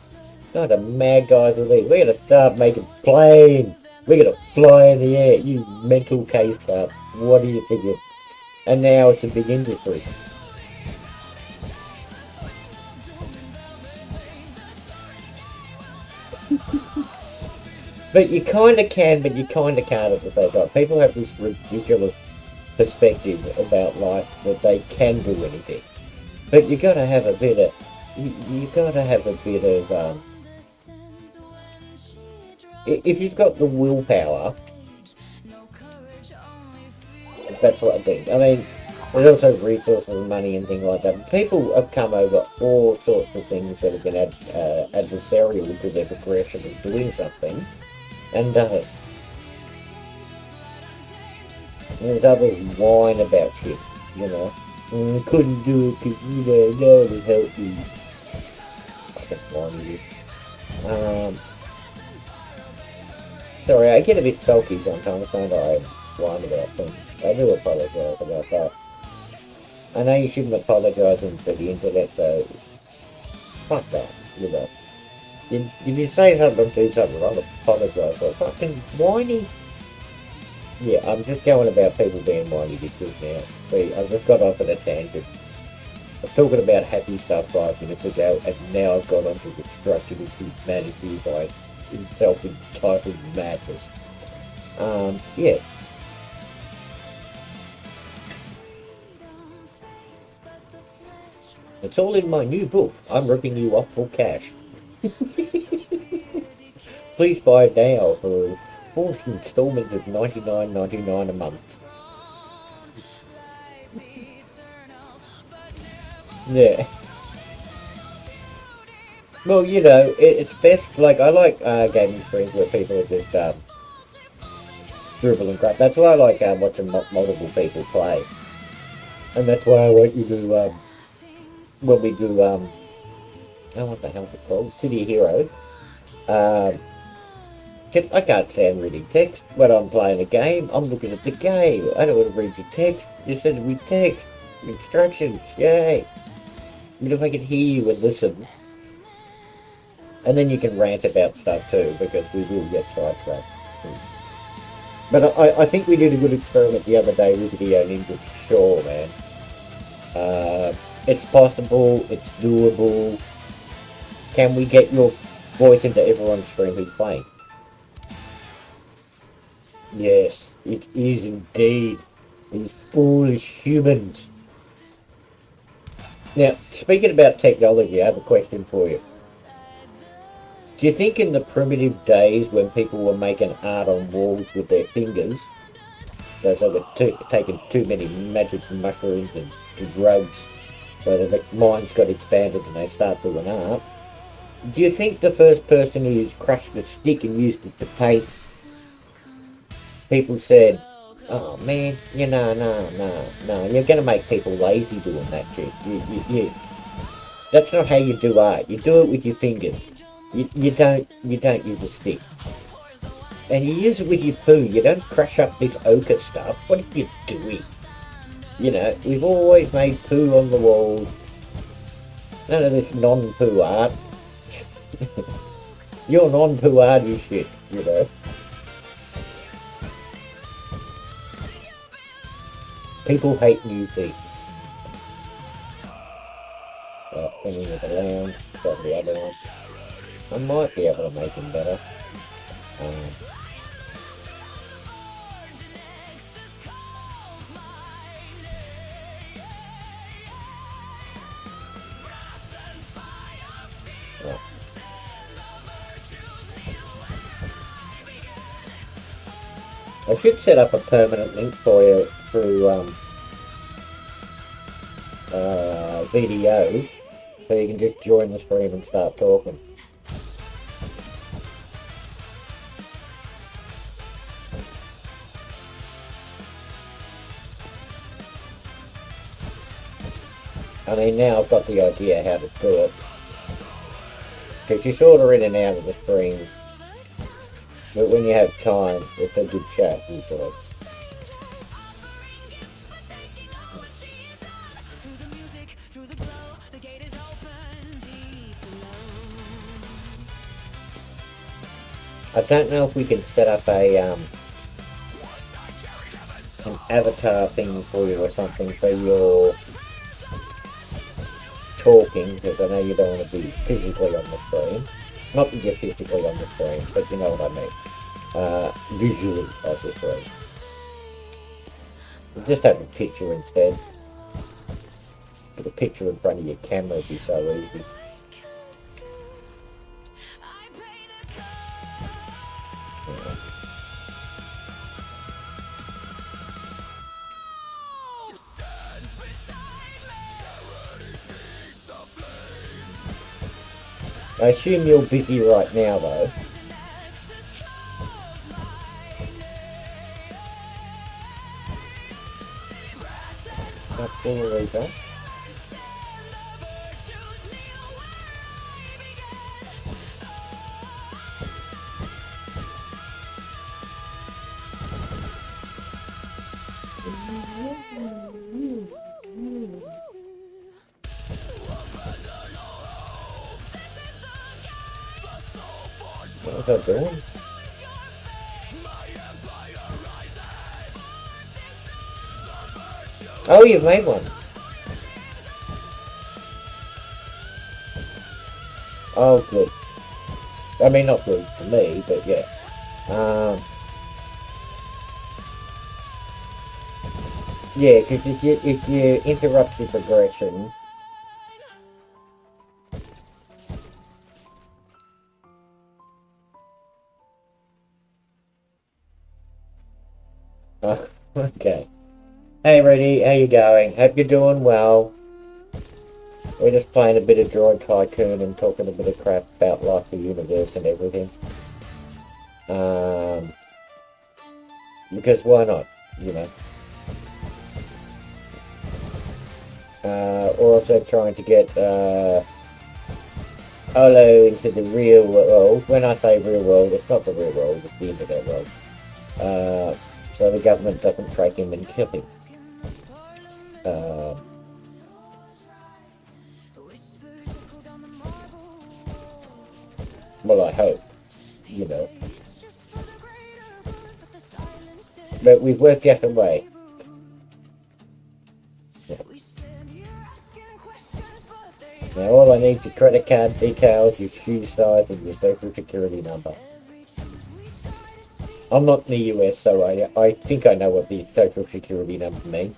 God, the mad guys are these. We're gonna start making planes. We're gonna fly in the air. You mental case up. What do you figure? And now it's a big industry. But you kind of can, but you kind of can't at the same time. People have this ridiculous perspective about life that they can do anything. But you gotta have a bit of, you gotta have a bit of, if you've got the willpower, that's what I think. I mean, there's also resources and money and things like that. But people have come over all sorts of things that have been adversarial to their progression of doing something, and done it. And there's others whine about shit, you know. Couldn't do it because, you know, no one would help you. Fucking whiny you. Sorry, I get a bit sulky sometimes, don't I? Whine about things. I do apologise about that. I know you shouldn't apologise for the internet, so fuck that, you know. If you say something or do something wrong, apologise for fucking whiny. Yeah, I'm just going about people being whiny bitches now. See, I've just got off on a tangent. I was talking about happy stuff 5 minutes ago, and now I've got onto destruction of humanity by self-entitled madness. Yeah. It's all in my new book. I'm ripping you off for cash. Please buy it now for 4 installments of $99.99 a month. Yeah. Well, you know, it's best, like, I like gaming streams where people are just dribble and crap. That's why I like watching multiple people play. And that's why I want you to, when we do, oh, what the hell's it called? City Heroes. I can't stand reading text when I'm playing a game. I'm looking at the game. I don't want to read your text. You send me text. Instructions. Yay. But if I can hear you and listen, and then you can rant about stuff too, because we will get sidetracked. But I think we did a good experiment the other day with Video Ninja. Sure, man. It's possible. It's doable. Can we get your voice into everyone's stream who's playing? Yes, it is indeed. These foolish humans. Now, speaking about technology, I have a question for you. Do you think in the primitive days when people were making art on walls with their fingers, because they were taking too many magic mushrooms and drugs, so their minds got expanded and they start doing art, do you think the first person who crushed a stick and used it to paint, people said, oh man, no, you're going to make people lazy doing that shit. That's not how you do art. You do it with your fingers. You don't use a stick. And you use it with your poo. You don't crush up this ochre stuff. What are you doing? You know, we've always made poo on the walls. None of this non-poo art. Your non-poo art is shit, you know. People hate new things. Thinking of the lounge, got the other one. I might be able to make him better. I should set up a permanent link for you through video, so you can just join the stream and start talking. I mean, now I've got the idea how to do it, because you're sort of in and out of the stream, but when you have time, it's a good chat usually. I don't know if we can set up a an avatar thing for you or something, so you're talking, because I know you don't want to be physically on the screen. Not that you're physically on the screen, but you know what I mean. Visually, obviously. You just have a picture instead. Put a picture in front of your camera would be so easy. I assume you're busy right now, though. That's all the way back. What was I doing? Oh, you've made one. Oh, good. I mean, not good for me, but yeah. Yeah, because if you interrupt the progression, okay. Hey, Reddy, how you going? Hope you're doing well. We're just playing a bit of Droid Tycoon and talking a bit of crap about life, the universe, and everything. Because why not, you know? We're also trying to get Olo into the real world. When I say real world, it's not the real world, it's the internet world. So the government doesn't track him and kill him. Well, I hope, you know. But we've worked out a way. Yeah. Now all I need is your credit card details, your shoe size, and your social security number. I'm not in the US, so I think I know what the social security number means.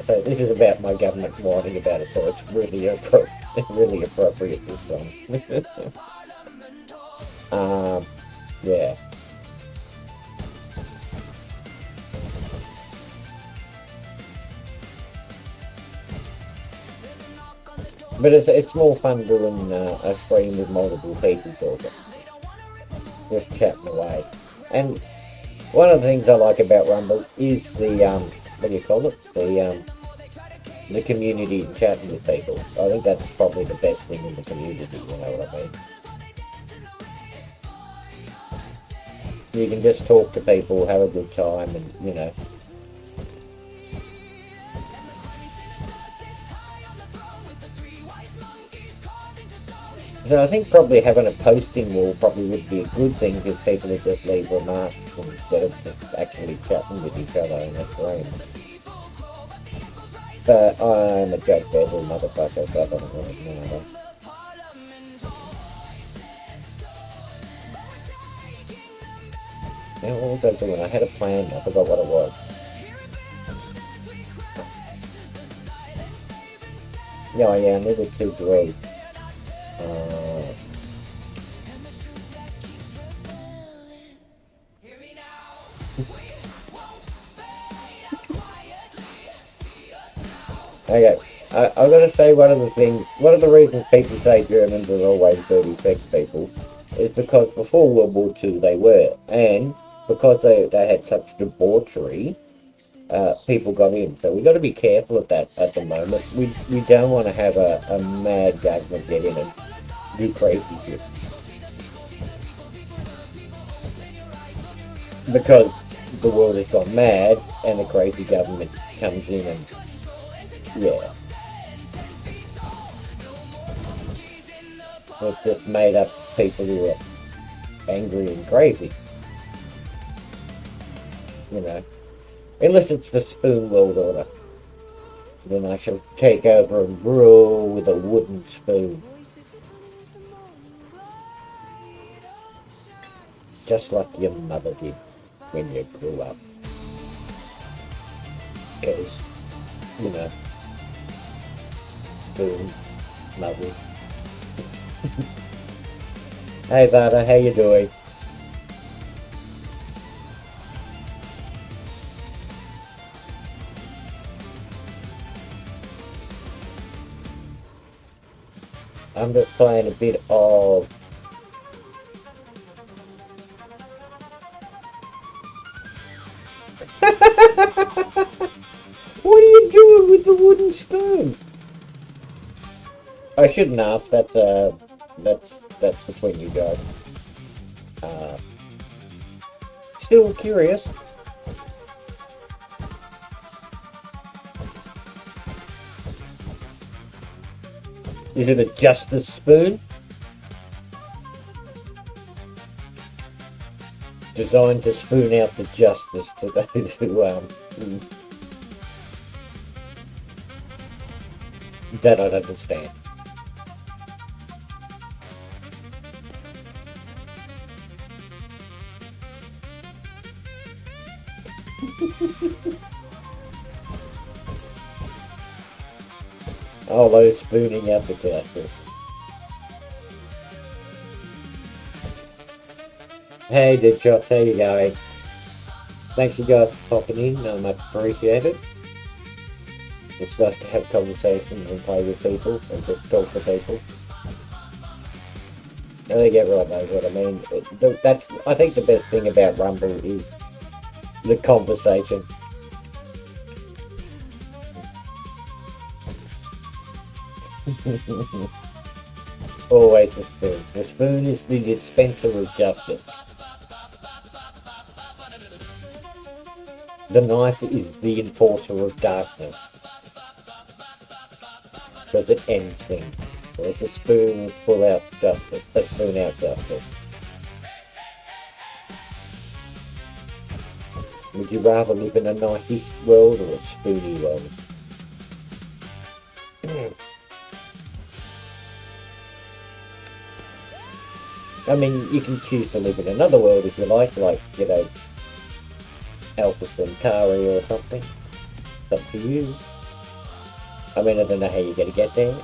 So this is about my government whining about it, so it's really really appropriate, this song. Yeah. But it's more fun doing a stream with multiple people talking, just chatting away. And one of the things I like about Rumble is the what do you call it? The community and chatting with people. I think that's probably the best thing in the community. You know what I mean? You can just talk to people, have a good time, and you know. So I think probably having a posting wall probably would be a good thing because people would just leave remarks instead of just actually chatting with each other in a stream. But I'm a judgmental motherfucker, so I don't really matter. Now what was I doing? I had a plan, I forgot what it was. Yeah, I needed to grow. Okay, I've got to say one of the reasons people say Germans are always dirty sex people is because before World War II they were, and because they had such debauchery, people got in. So we've got to be careful of that at the moment. We don't want to have a mad government get in and do crazy shit. Because the world has gone mad and the crazy government comes in and yeah. It's just made up people who are angry and crazy. You know. Unless it's the spoon world order. Then I shall take over and rule with a wooden spoon. Just like your mother did when you grew up. Because, you know, spoon, mother. Hey Vada, how you doing? I'm just playing a bit of what are you doing with the wooden spoon? I shouldn't ask, that's between you guys. Still curious. Is it a justice spoon? Designed to spoon out the justice to those who, that I don't understand. Oh, those spooning out the justice. Hey, Deadshots, how you going? Thanks you guys for popping in, I much appreciate it. It's nice to have conversations and play with people and just talk to people. I think everyone knows what I mean. I think the best thing about Rumble is the conversation. Always the spoon. The spoon is the dispenser of justice. The knife is the enforcer of darkness. Because it ends things. Whereas a spoon will pull out justice. A spoon out justice. Would you rather live in a knifey world or a spoony world? I mean, you can choose to live in another world if you like, you know, Alpha Centauri or something. It's up to you. I mean, I don't know how you're going to get there.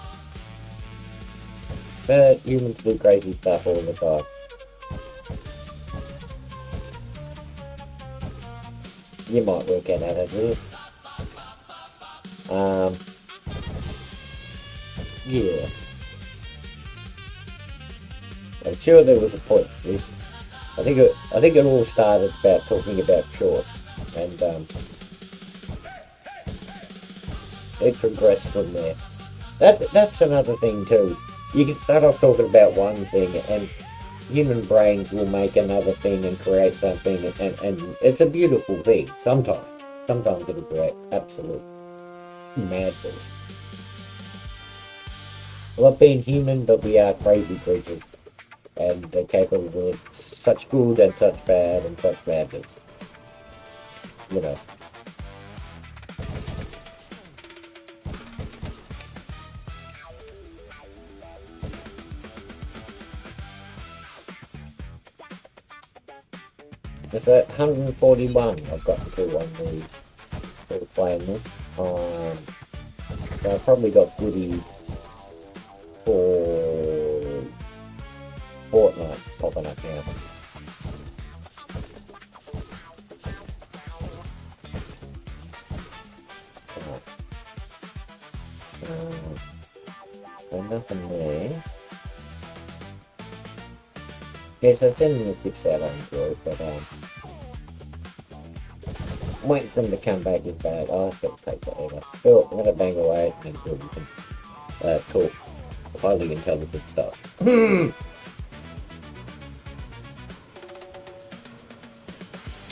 But humans do crazy stuff all the time. You might work out how to do it. Yeah. I'm sure there was a point to this. I think it all started about talking about shorts, and it progressed from there. That's another thing too. You can start off talking about one thing, and human brains will make another thing and create something, and it's a beautiful thing. Sometimes it'll create absolute madness. love being human, but we are crazy creatures. And they're capable of such good and such bad and such madness. You know. It's at 141 I've got to do on the playing this. So I've probably got goodies for Fortnite popping up now. So nothing there. Yeah, so send me a tips out I enjoy, but waiting for them to come back is bad. Oh, it's going to take forever. Still, I'm going to bang away until we can talk highly intelligent stuff. And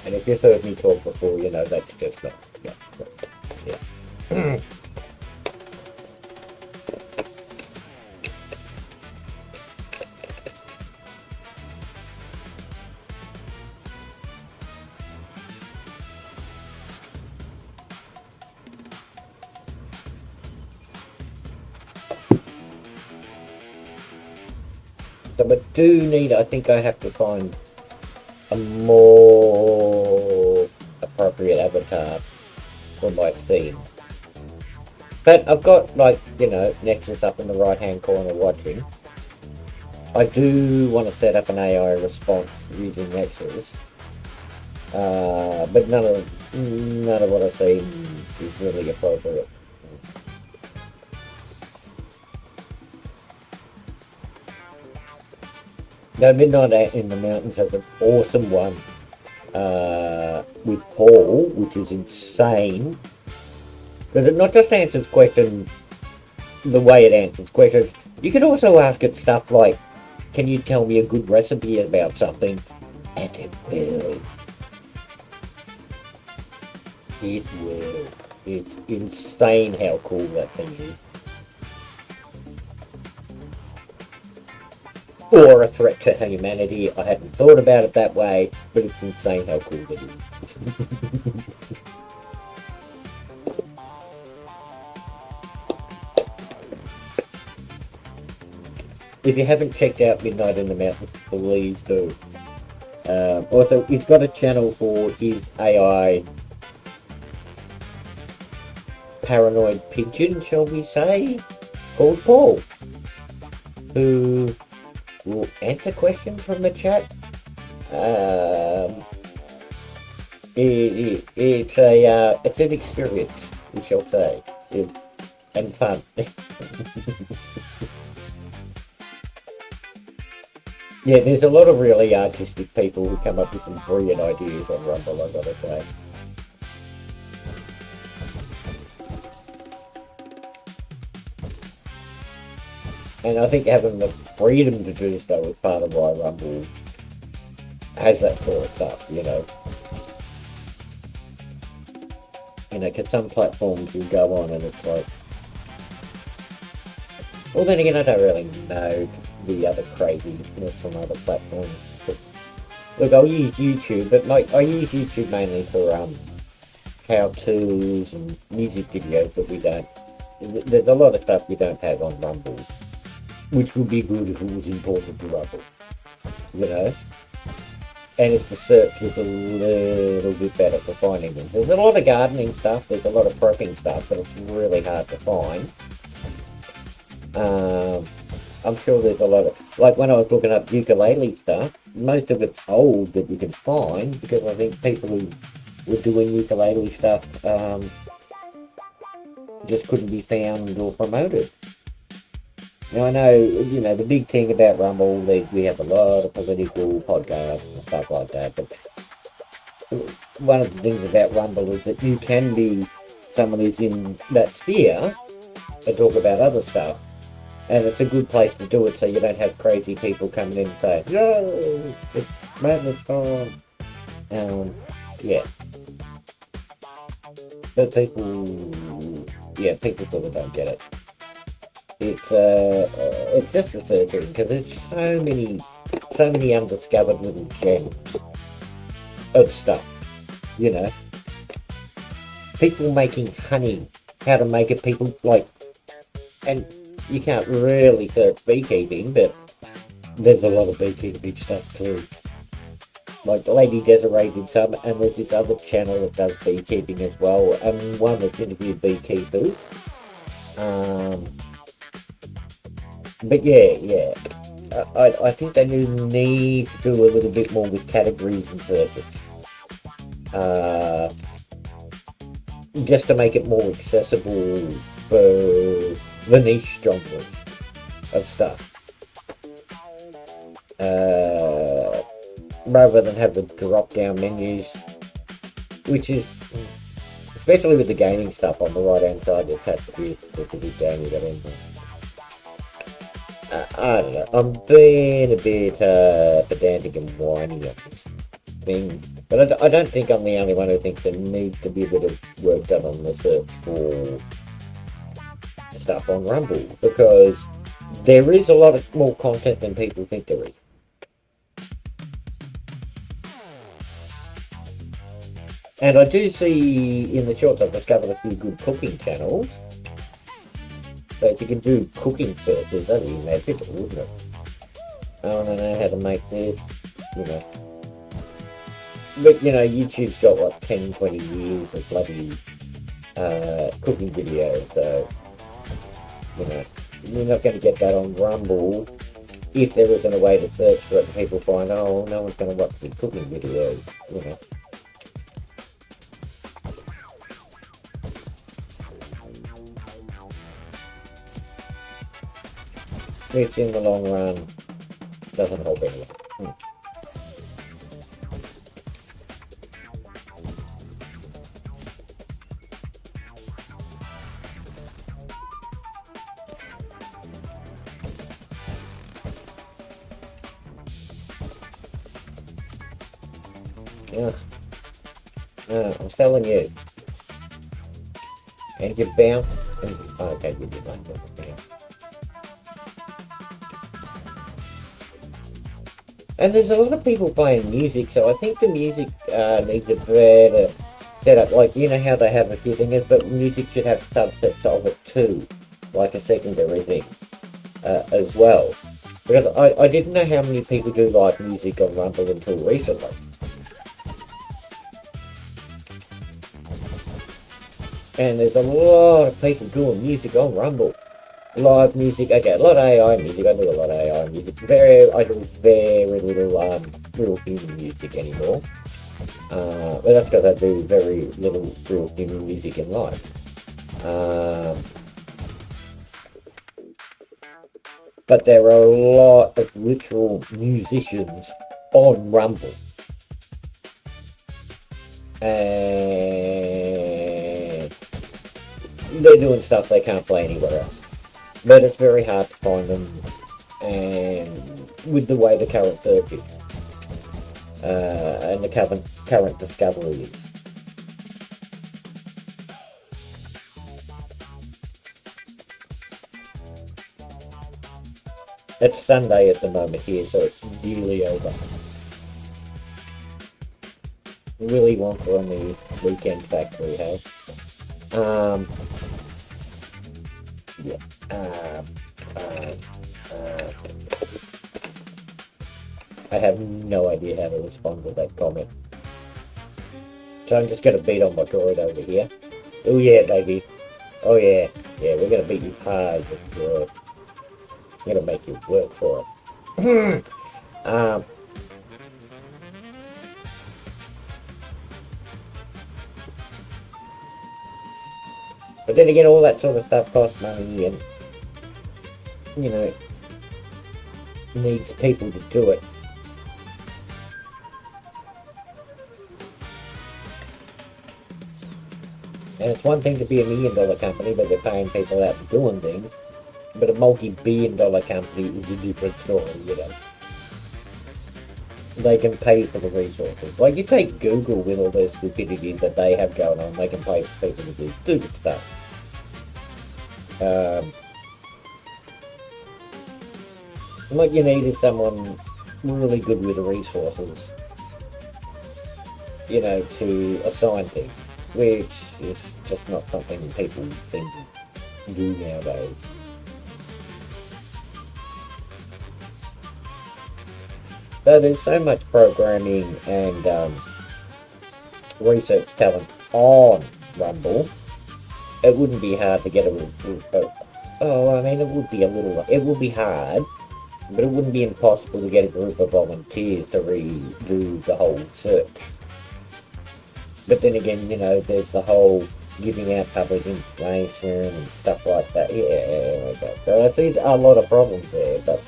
if you've heard me talk before, you know that's just not. Yeah. So I do need, I think I have to find a more appropriate avatar for my theme. But I've got, like, you know, Nexus up in the right hand corner watching. I do want to set up an AI response using Nexus. But none of what I see is really appropriate. Now, Midnight in the Mountains has an awesome one with Paul, which is insane. Because it not just answers questions the way it answers questions, you can also ask it stuff like, can you tell me a good recipe about something? And it will. It will. It's insane how cool that thing is. Or a threat to humanity. I hadn't thought about it that way, but it's insane how cool it is. If you haven't checked out Midnight in the Mountains, please do. Also, he's got a channel for his AI paranoid pigeon, shall we say, called Paul, who will answer questions from the chat. It's an experience, we shall say, and fun. Yeah, there's a lot of really artistic people who come up with some brilliant ideas on Rumble, I've got to say. And I think having the freedom to do so is part of why Rumble has that sort of stuff, you know. You know, because some platforms you go on and it's like... Well, then again, I don't really know the other craziness from other platforms. But, look, I'll use YouTube, but like I use YouTube mainly for how-tos and music videos that we don't... There's a lot of stuff we don't have on Rumble, which would be good if it was important to Rumble, you know? And if the search was a little bit better for finding them. There's a lot of gardening stuff, there's a lot of prepping stuff, but it's really hard to find. I'm sure there's a lot of, like when I was looking up ukulele stuff, most of it's old that you can find, because I think people who were doing ukulele stuff just couldn't be found or promoted. Now I know, you know, the big thing about Rumble, we have a lot of political podcasts and stuff like that, but one of the things about Rumble is that you can be someone who's in that sphere and talk about other stuff. And it's a good place to do it so you don't have crazy people coming in and saying, yo, it's madness time. Yeah. But people sort of don't get it. it's just researching because there's so many undiscovered little gems of stuff, you know. People making honey, how to make it, people like, and you can't really search beekeeping, but there's a lot of beekeeping stuff too. Like Lady Desiree did some, and there's this other channel that does beekeeping as well, and one that's interviewed beekeepers. But yeah, I think they need to do a little bit more with categories and searches. Just to make it more accessible for the niche genre of stuff. Rather than have the drop-down menus, which is, especially with the gaming stuff on the right-hand side, it's attributes game you got in. I don't know, I'm being a bit pedantic and whiny on this thing, but I don't think I'm the only one who thinks there needs to be a bit of work done on the search for stuff on Rumble, because there is a lot of more content than people think there is. And I do see in the shorts I've discovered a few good cooking channels. So if you can do cooking searches, that'd be magical, wouldn't it? I want to know how to make this, you know. But, you know, YouTube's got, what, 10, 20 years of bloody cooking videos, so, you know, you're not going to get that on Rumble if there isn't a way to search for it and people find, oh, no one's going to watch the cooking videos, you know. Which in the long run doesn't help anyone. I'm selling you. And you bounce. Okay, you did like that. Yeah. And there's a lot of people playing music, so I think the music needs a better setup. Like, you know how they have a few things, but music should have subsets of it too, like a secondary thing as well. Because I didn't know how many people do live music on Rumble until recently. And there's a lot of people doing music on Rumble. Live music, okay, a lot of AI music, I do a lot of AI music. I do very little real human music anymore. But that's because I do very little real human music in life. But there are a lot of literal musicians on Rumble. And they're doing stuff they can't play anywhere else. But it's very hard to find them, and with the way the current search is, and the current discovery is. It's Sunday at the moment here, so it's nearly over. Willy Wonka on the Weekend Factory, hey? Yeah. I have no idea how to respond to that comment. So I'm just going to beat on my droid over here. Oh yeah, baby. Oh yeah. Yeah, we're going to beat you hard with the droid. I'm going to make you work for it. But then again, all that sort of stuff costs money and, you know, needs people to do it. And it's one thing to be $1 million company, but they're paying people out for doing things. But a multi-billion-dollar company is a different story, you know. They can pay for the resources. Like, you take Google with all their stupidity that they have going on, they can pay for people to do stupid stuff. What you need is someone really good with the resources, you know, to assign things, which is just not something people think to do nowadays. So there's so much programming and research talent on Rumble. It wouldn't be hard to get oh, I mean, it would be hard, but it wouldn't be impossible to get a group of volunteers to redo the whole search. But then again, you know, there's the whole giving out public information and stuff like that. Yeah, okay. So I see a lot of problems there, but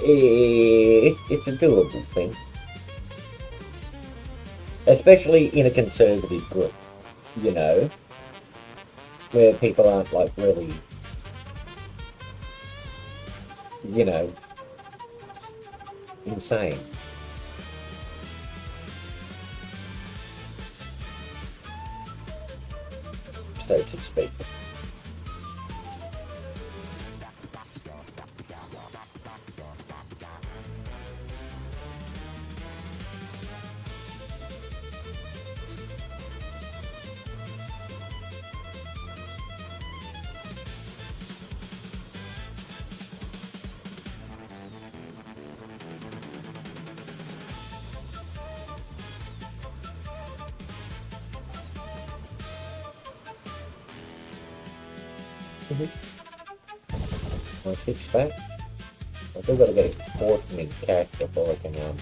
it's a doable thing. Especially in a conservative group, you know, where people aren't like really, you know, insane. So to speak. I'll switch back. I still gotta get a fourth mid cash before I can yeah.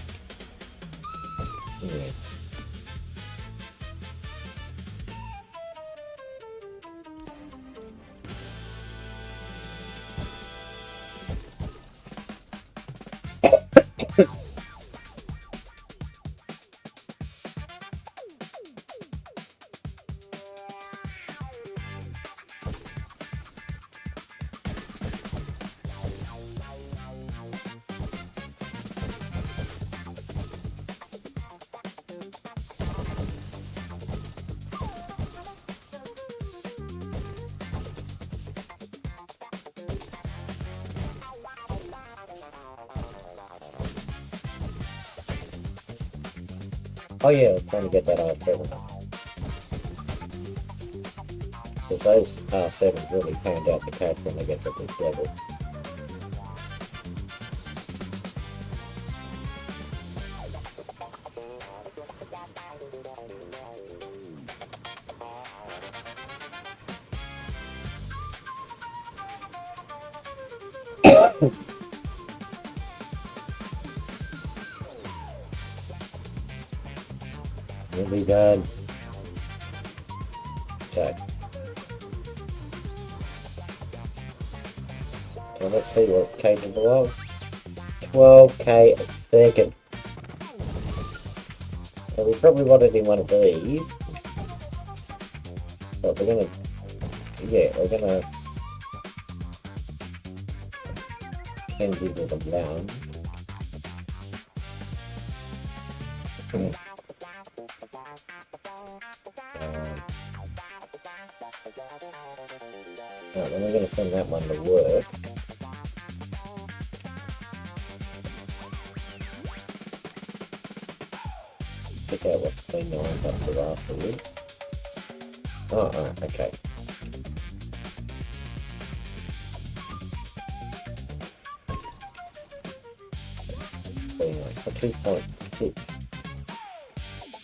Oh yeah, I was trying to get that R7. Because those R7s really turned out to catch when they get to this level. Really done. Okay. So let's see what it's capable of. 12k a second. So we probably want it in one of these. But we're gonna, yeah, we're gonna send people them down. Right, then we're going to send that one to work. Check out what's been lined up for afterwards. Oh, alright, okay. Anyway, for 2.6.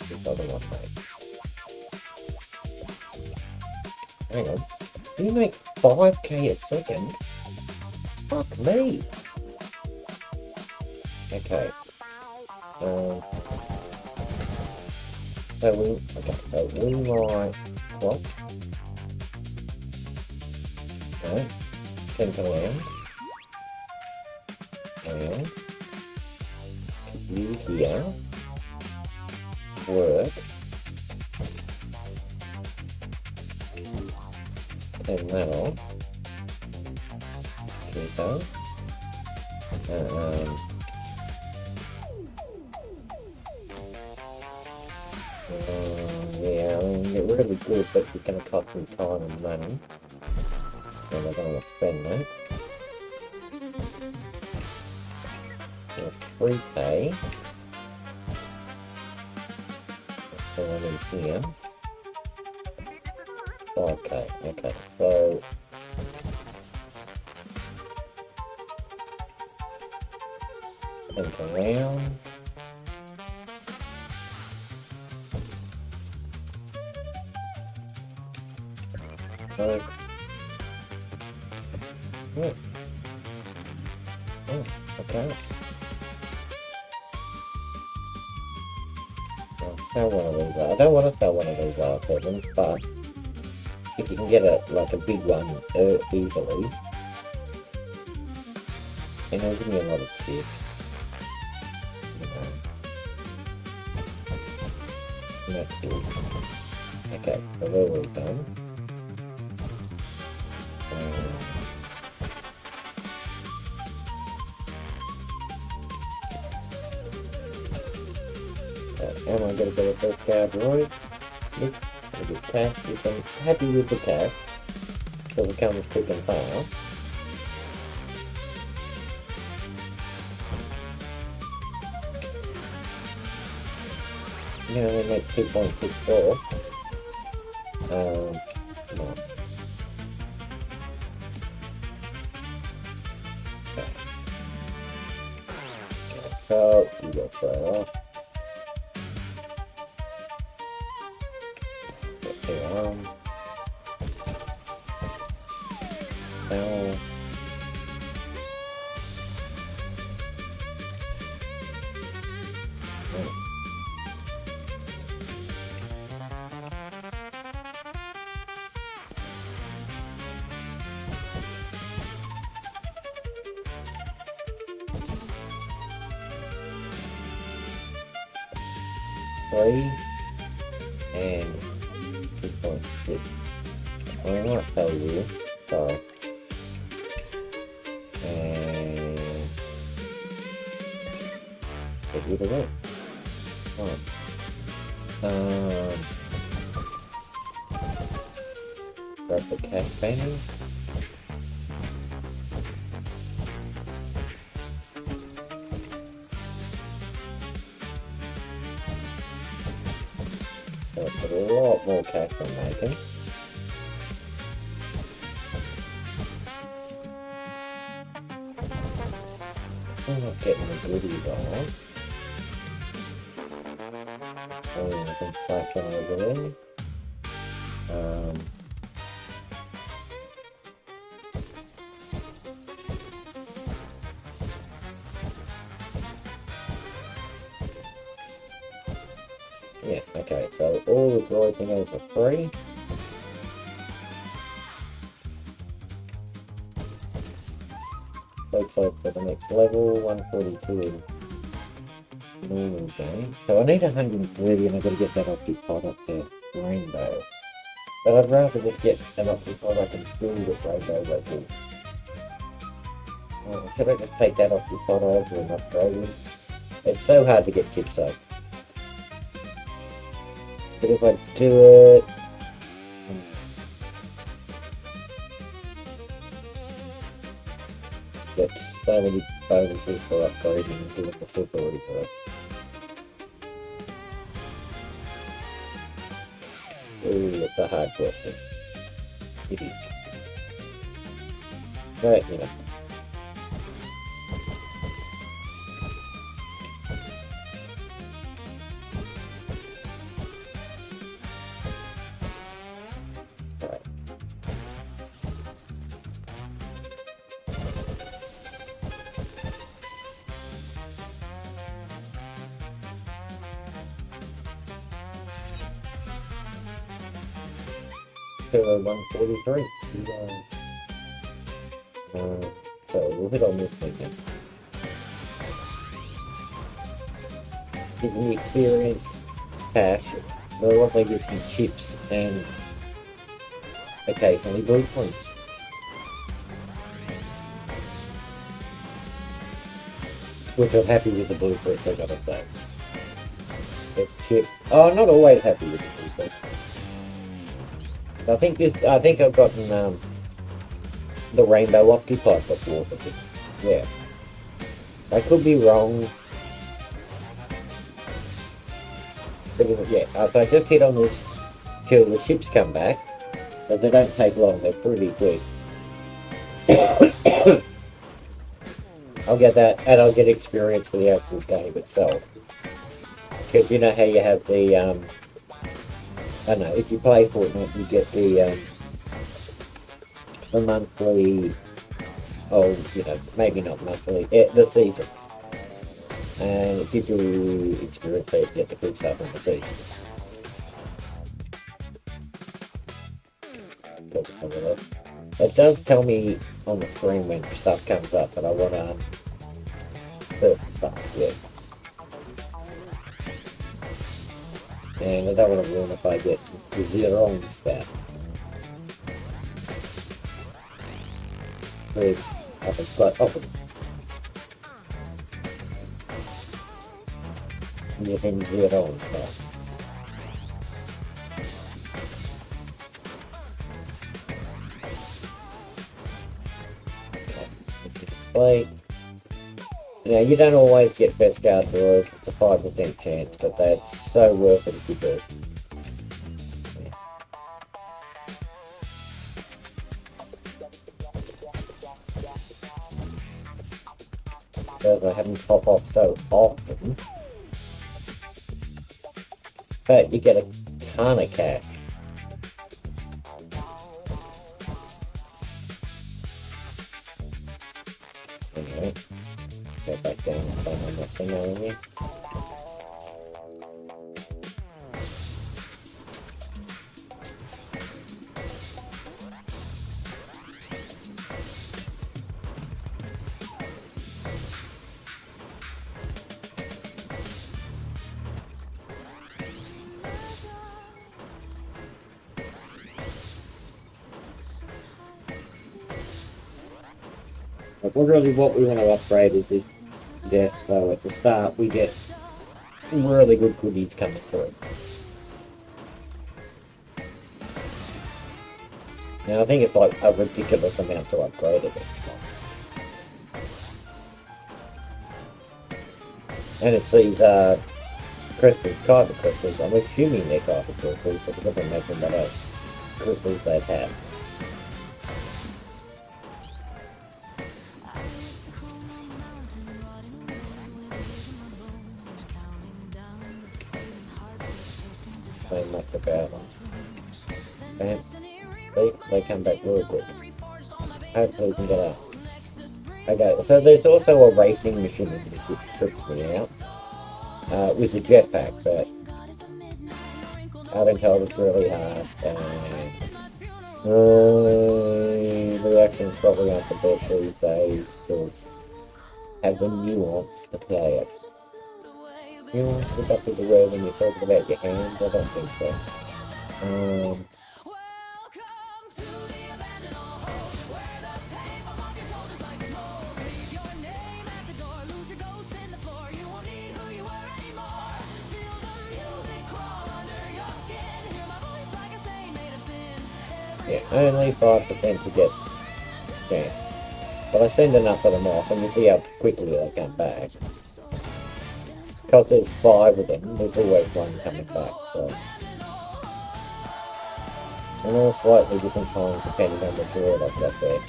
This other one, mate. Hang on. Do you make 5k a second? Fuck me! Okay. So we might what? Okay. 10 to land. And you here work. And now, okay, yeah, I mean, they're really good, but it's going to cost me time and money, and I don't want to spend that. 3K. So I'm in here. 5K. Okay, so think around. Oh, okay. I'll sell one of these. I don't want to sell one of these R7s, but if you can get like a big one easily, and it'll give me a lot of shit. That's good. Okay, so they're all done. Am I going to get a first card right? Yep, a good cash. If I'm happy with the cash, so it comes quick and fast. You know, they make 2.64. Come on. Okay. So, you got that off. And 2.6. I want to tell you, sorry. And get rid of it. Grab the cash painting. Put a lot more cash I'm making. I'm not getting the goodies on. So I can slash on over there. Yeah, okay, so all the droids are going for free. Looks like for the next level, 142 in normal game. So I need 130 and I've got to get that octopod up there, rainbow. But I'd rather just get an octopod I can build with rainbow weapons. Should I just take that octopod over and upgrade it? It's so hard to get chips up. But if I do it... Get so many bonuses for upgrading and doing the super already for it. Ooh, it's a hard question. It is. But, you know. To 143. So we'll hit on this thing then. Give me experience, cash, but I want to get some chips and occasionally blue points. Which I'm happy with the blueprints, I gotta say. The chip. Oh, I'm not always happy with the blueprints. I think I've gotten the rainbow octopod before, but yeah. I could be wrong. But yeah, if I just hit on this till the ships come back, but they don't take long, they're pretty quick. I'll get that, and I'll get experience for the actual game itself. Because you know how you have the, I don't know, if you play Fortnite, you get the monthly, oh, you know, maybe not monthly, the season. And it gives you experience so you get the cool stuff in the season. It does tell me on the screen when stuff comes up, but I want to certain stuff, yeah. And I don't want to ruin if I get the wrong stuff. Which happens quite often. Getting the wrong stuff. Play. Now, you don't always get best card draws, it's a 5% chance, but that's so worth it if you do. Because I haven't pop off so often. But you get a ton of cash. Anyway, go back down and find one more thing over here. But really what we want to upgrade is this desk, so at the start we get really good goodies coming through. Now I think it's like a ridiculous amount to upgrade it. And it's these crystals, kyber crystals. I'm assuming they're kyber crystals, but it doesn't mention what else crystals they have. They must have got them. Bam. See, they come back real quick. Hopefully we can get out. Okay, so there's also a racing machine which trips me out. With the jetpack, but I've been told it's really hard, and the reactions probably aren't the best these days to have the nuance to play it. Nuance is up to the word when you're talking about your hands, I don't think so. Yeah, only 5% to get chance. But I send enough of them off and you see how quickly they come back. Because there's 5 of them, there's always one coming back, so. And all slightly different times depending on the draw I've got there.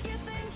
You think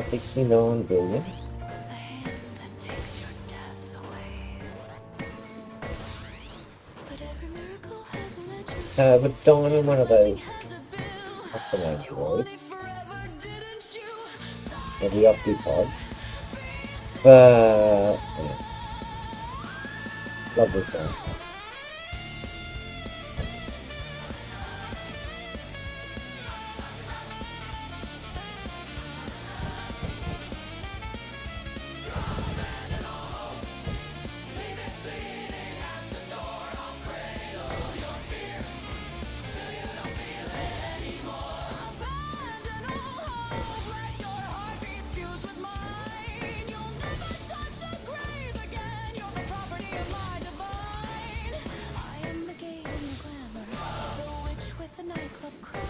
$69 billion. The hand that takes your death away. But every miracle has a legend. But Dawn in one of those Has a bill. up the main You road, wanted forever, didn't you? and the Optipod. But yeah, love this song. Abandon all hope, let your heartbeat fuse with mine. You'll never touch a grave again. You're the property of my divine. I am the gate in the glamour, the witch with the nightclub crown.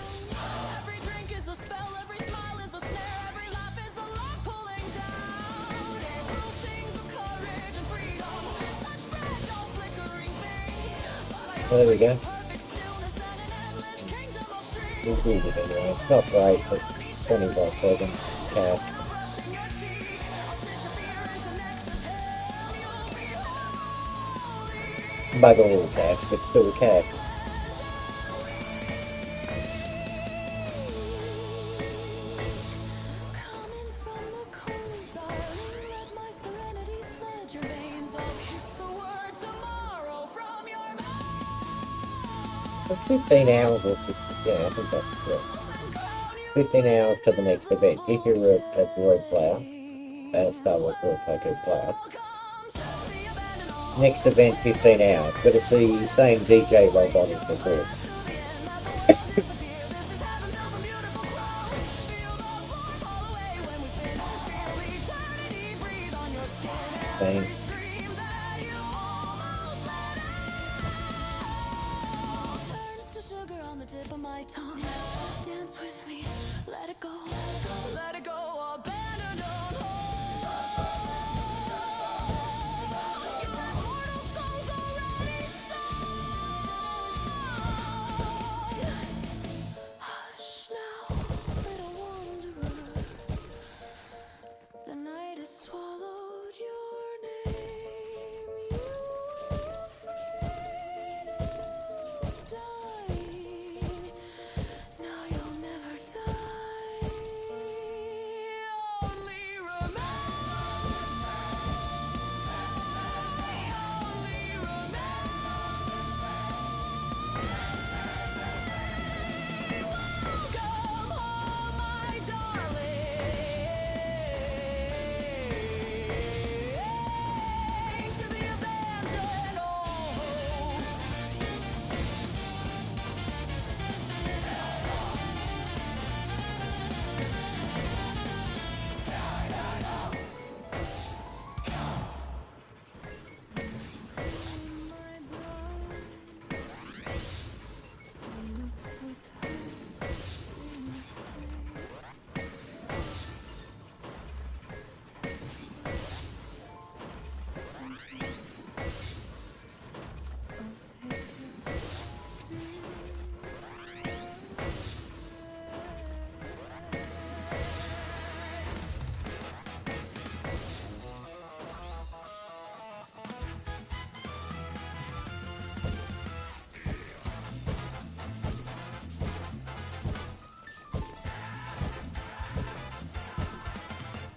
Every drink is a spell, every smile is a snare, every laugh is a love pulling down. April sings of courage and freedom, such fragile flickering things. But I Well, there we go. perfect stillness and an endless kingdom of streams. We'll do it anyway. It's not great, but 25 seconds. Cash. Brushing your cheek, I'll stitch your fear into Nexus hell. You'll be holy. Bug all the cash, but still cash. Coming from the cold, darling, let my serenity flood your veins. I'll kiss the word tomorrow from your mouth. For 15 hours or 15, yeah, I think that's good. 15 hours to the next event. If you're a droid player, Star Wars BrookieCookieDough player. Next event, 15 hours, but it's the same DJ robot as before. Same. Turns to sugar on the tip of my tongue. Dance with me, let it go, abandon all hope. Your immortal soul's already sung. Hush now, little wanderer. The night has swallowed your name. You dying. Now you'll never die. Only Welcome home, my darling, to the abandoned home.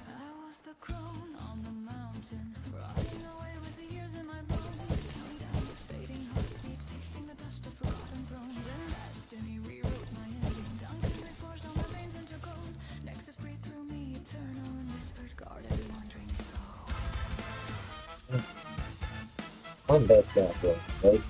I was the crone on the mountain, rotting away with the years in my bones, counting down the fading heartbeats, tasting the dust of forgotten thrones, and destiny rewrote my ending. Duncan reforged all my veins into gold. Nexus breathed through me, eternal and whispered, guard every wandering soul. I'm best out there. Right?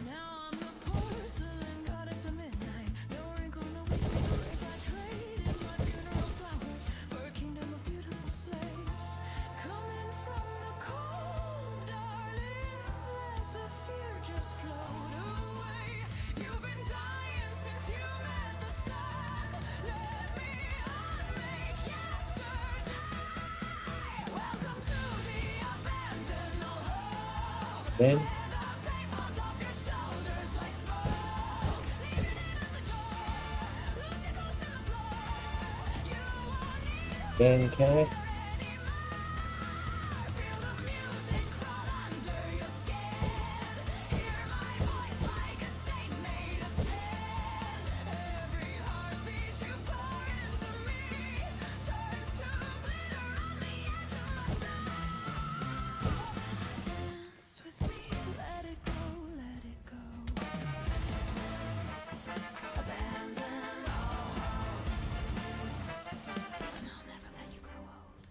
Now I'm the porcelain goddess of midnight. No wrinkle, no whisper. If I traded my funeral flowers for a kingdom of beautiful slaves, coming from the cold, darling, let the fear just float away. You've been dying since you met the sun. Let me unmake yesterday. Welcome to the abandoned home. Then, Okay. Dance with me, let it go, let it go. Abandon all hope, and I'll never let you grow old.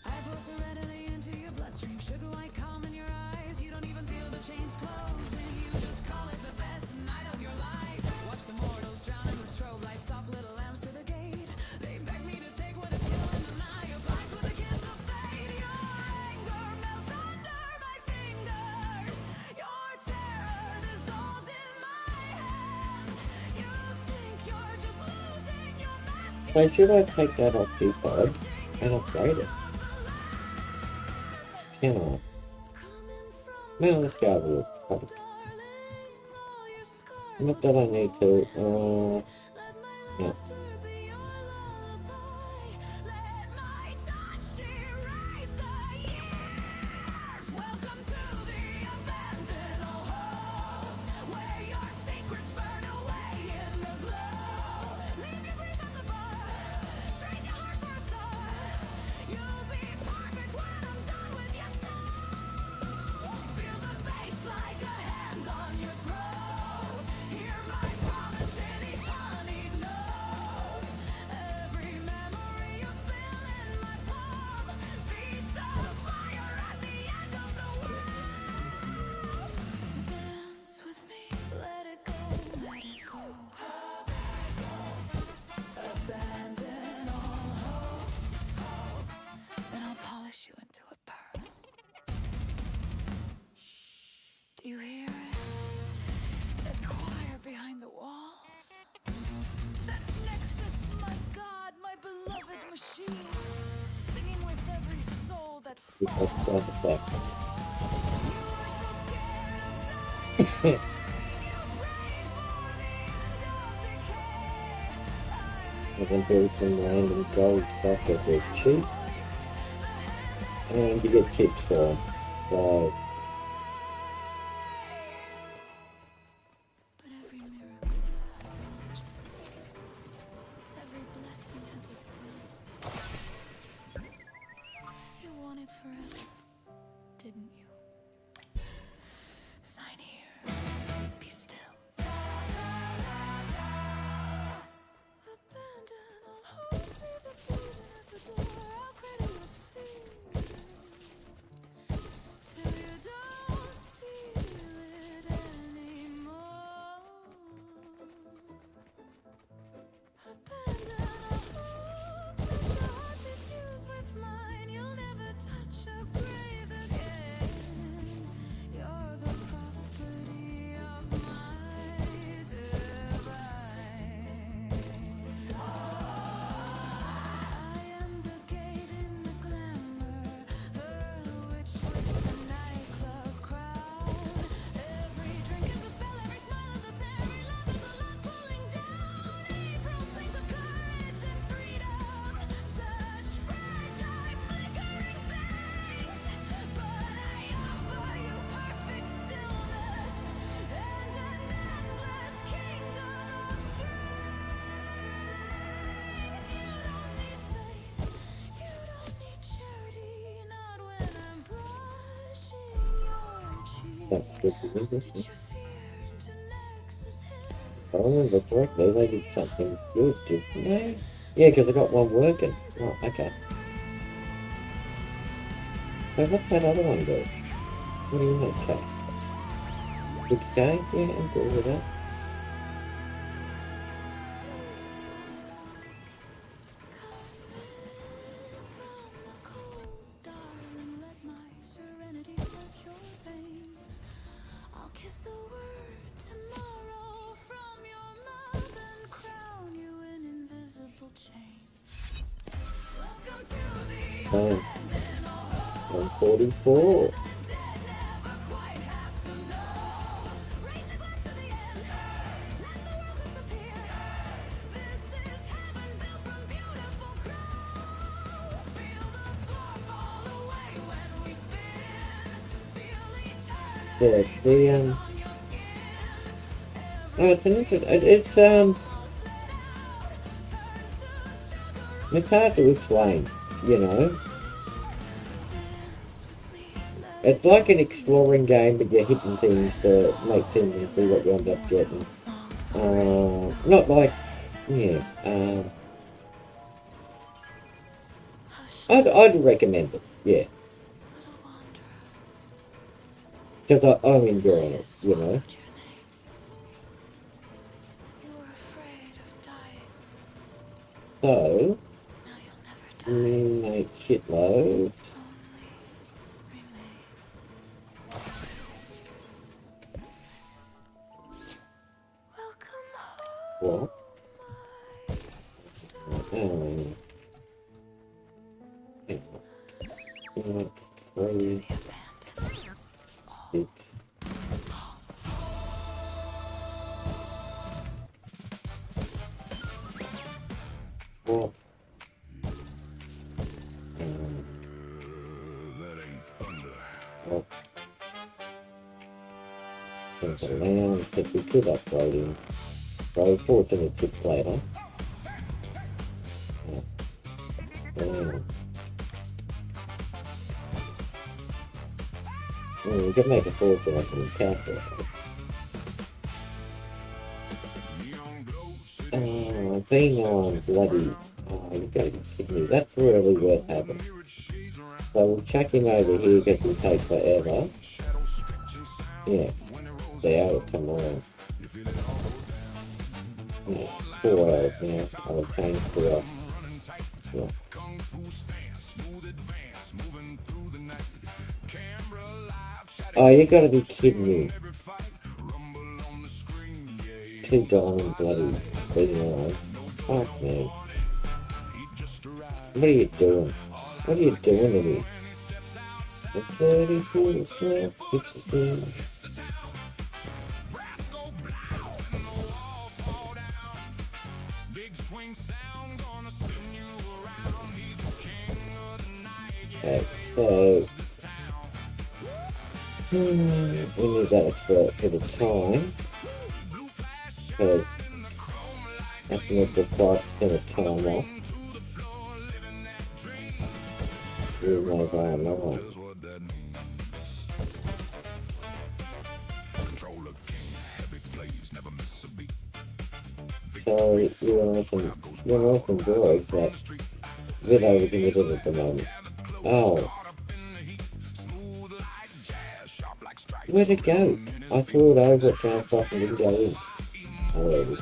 I pour serenity into your bloodstream, sugar white calm in your eyes. You don't even feel the chains closing, you just call it the best night of your life. Watch the mortals drown in the strobe light, soft little lamps to the gate. They beg me to take what is killing them now. You're blind with a kiss of fate. Your anger melts under my fingers. Your terror dissolves in my hands. You think you're just losing your mask. So should I take that off keyboard and upgrade it? Can I? Now let's go with it. Not that I need to, yeah. Dance with me, let it go, let it go. Abandon all hope, and I'll polish you into a pearl. Do you hear it? That choir behind the walls? That's Nexus, my God, my beloved machine, singing with every soul that falls. I can do some random gold stuff that are cheap, and you get tips for them. So But every miracle has a ritual. Every blessing has a bill. You wanted forever, didn't you? Sign here. Be still. Abandon all hope, leave the freedom at the door. I'll cradle your fingers till you don't feel it anymore. Abandon all hope, let your heart be fused with mine. You'll never touch a grave again. You're the property of my divine. I am the gate in the glamour, her witch with the nightclub crowd. Every drink is a spell, every smile is a snare, every love is a lock pulling down. April sings of courage and freedom, such fragile, flickering things. But I offer you perfect stillness and an endless kingdom of strength. You don't need faith, you don't need charity, not when I'm brushing your cheek. that's good to I'll do. stitch your fear into Nexus head. If I remember correctly, they did something good, didn't they? Yeah, because I got one working. Oh, okay. So what's that other one do? What do you make, Kate? Good game? Yeah, I'm good with that. From the cold, darling, let my serenity touch your veins. I'll kiss the word tomorrow from your mouth and crown you in invisible chains. Welcome to the So, abandoned all 144. dead, never quite have to know. Raise a glass to the end, let the world disappear. This is heaven built from beautiful crows. Yeah, oh, it's an it's hard to explain, you know. It's like an exploring game, but you're hitting things to make things and see what you end up getting. Not like, yeah. I'd recommend it, yeah. Because I'm enjoying it, you know. So, make shitloads. What? Three, six. Four. That ain't thunder. Well, things around, but we could upgrade him. Very fortunate to play on. We could make a fortune up in the castle. Being on bloody, you gotta be kidding me, that's really worth having. So we'll chuck him over here because he'll take forever. Yeah, they ought to come around. Yeah, 4 hours now, I'll change to a, yeah. Oh, you gotta be kidding me. 2 diamond bloody thing on. Fuck me. What are you doing? What are you doing to me? The 34 SMURF, 16. Okay, so we need that extra bit of time. So I have to make the 5% of time off. Here's my environment one. So you're welcome boys, but video is in the middle at the moment. Oh. Where'd it go? I threw it over it and I fucking didn't go in. Oh, there it is.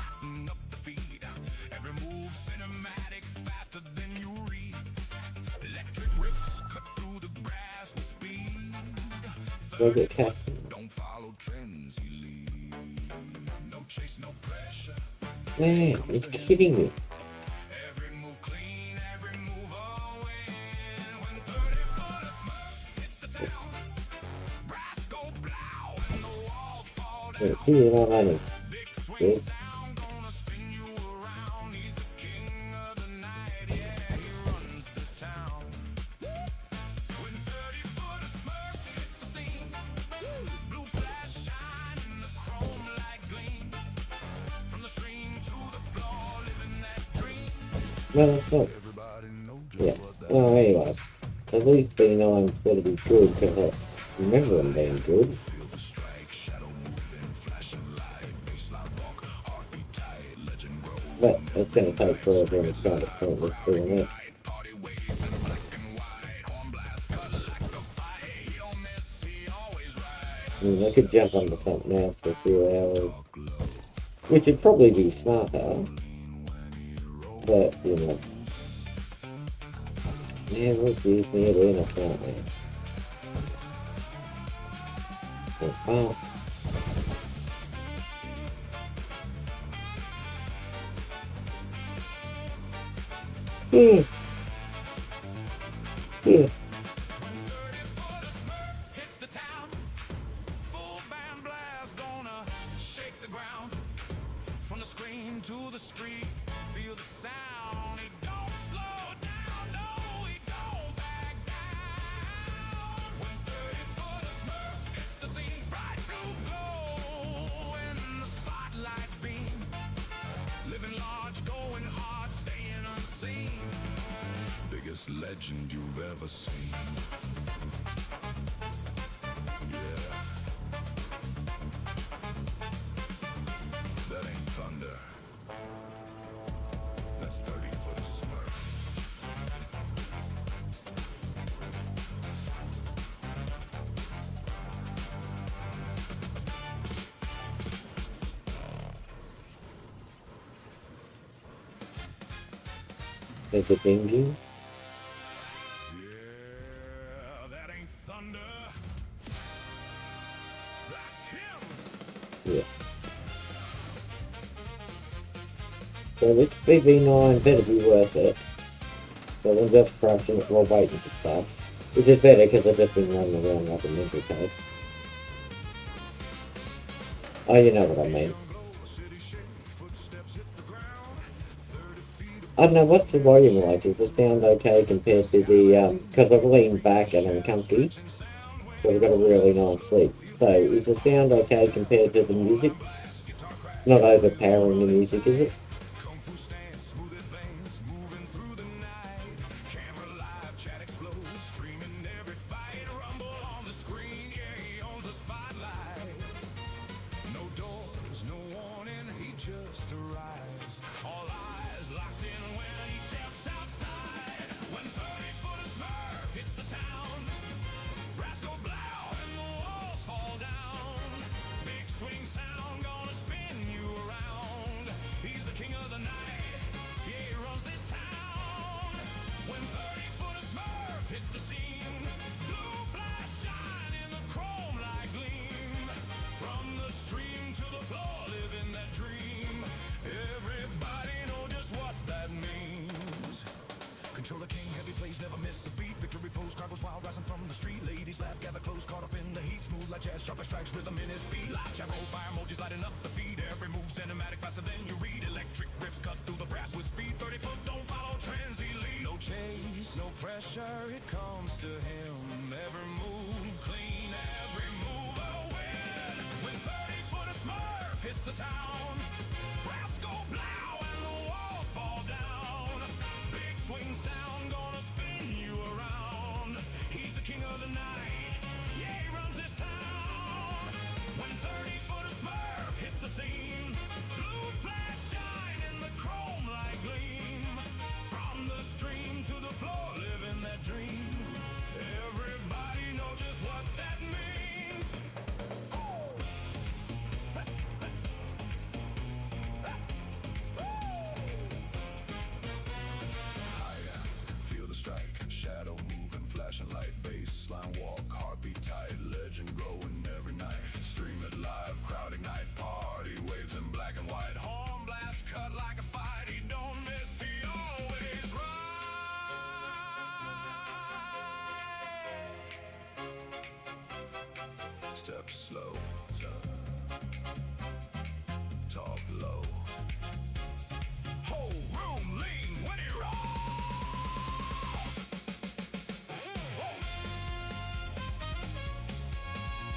Go get Captain. Man, you're kidding me. Here, no money. Good. No, that's not. Yeah. Oh, anyway. At least B9's got to be good because I remember them being good. But it's going to take forever and it's trying to point this doing it. I mean, I could jump on the front now for a few hours, which would probably be smarter, but, you know. Yeah, we'll give me a win, I can't, man. Oh. Yeah. Yeah. Hits the town, full band blast gonna shake the ground. From the screen to the street, feel the sound. He don't slow down, no, he don't back down. When 30 foot of SMURF hits the scene, bright legend you've ever seen. Yeah. That ain't thunder. That's 30-foot of Smurf. There's a dinghy. Yeah, that ain't thunder. That's him. Yeah. So this BB9 better be worth it. So when just crashing it while waiting for stuff. Which is better because I've just been running around like a mental case. Oh, you know what I mean. I don't know, what's the volume like? Does it sound okay compared to the, because I've leaned back and I'm comfy, so I've got a really nice sleep. So, is the sound okay compared to the music? Not overpowering the music, is it? Kung fu stance, smooth advance, moving through the night. Camera live, chat explodes, streaming every fight. Rumble on the screen, yeah, he owns a spotlight. No doors, no warning, he just arrives. All eyes locked in when he steps outside. When 30-foot of Smurf hits the town, rascal blow and the walls fall down. Big swing sound gonna spin you around. He's the king of the night, yeah, he runs this town. When 30-foot of Smurf hits the scene, blue flash shine in the chrome light gleam. From the stream to the floor, living that dream. Everybody know just what that means. Controller king, heavy plays, never miss a beat. Victory pose, crowd goes wild, rising from the street. Ladies laugh, gather close, caught up in the heat. Smooth like jazz, sharper strikes, rhythm in his feet. Live chat, roll, fire emojis lighting up the feed. Every move cinematic, faster than you read. Electric riffs cut through the brass with speed. 30-foot, don't follow trends, elite. No chase, no pressure, it comes to him. Every move clean, every move a win. When 30-foot of Smurf hits the town, rascal blow and the walls fall down. Big swing sound gonna spin you around. He's the king of the night, yeah, he runs this town. When 30-foot of Smurf hits the scene, blue flash shine in the chrome light gleam. From the stream to the floor, living that dream. Everybody know just what that means. Feel the strike, shadow moving, flashing light, baseline walk, heartbeat tight, legend growing every night. Stream it live, crowd ignite, party waves in black and white. Horn blast cut like a fight, he don't miss, he always right. Step slow, talk low. Whole room lean when he rolls.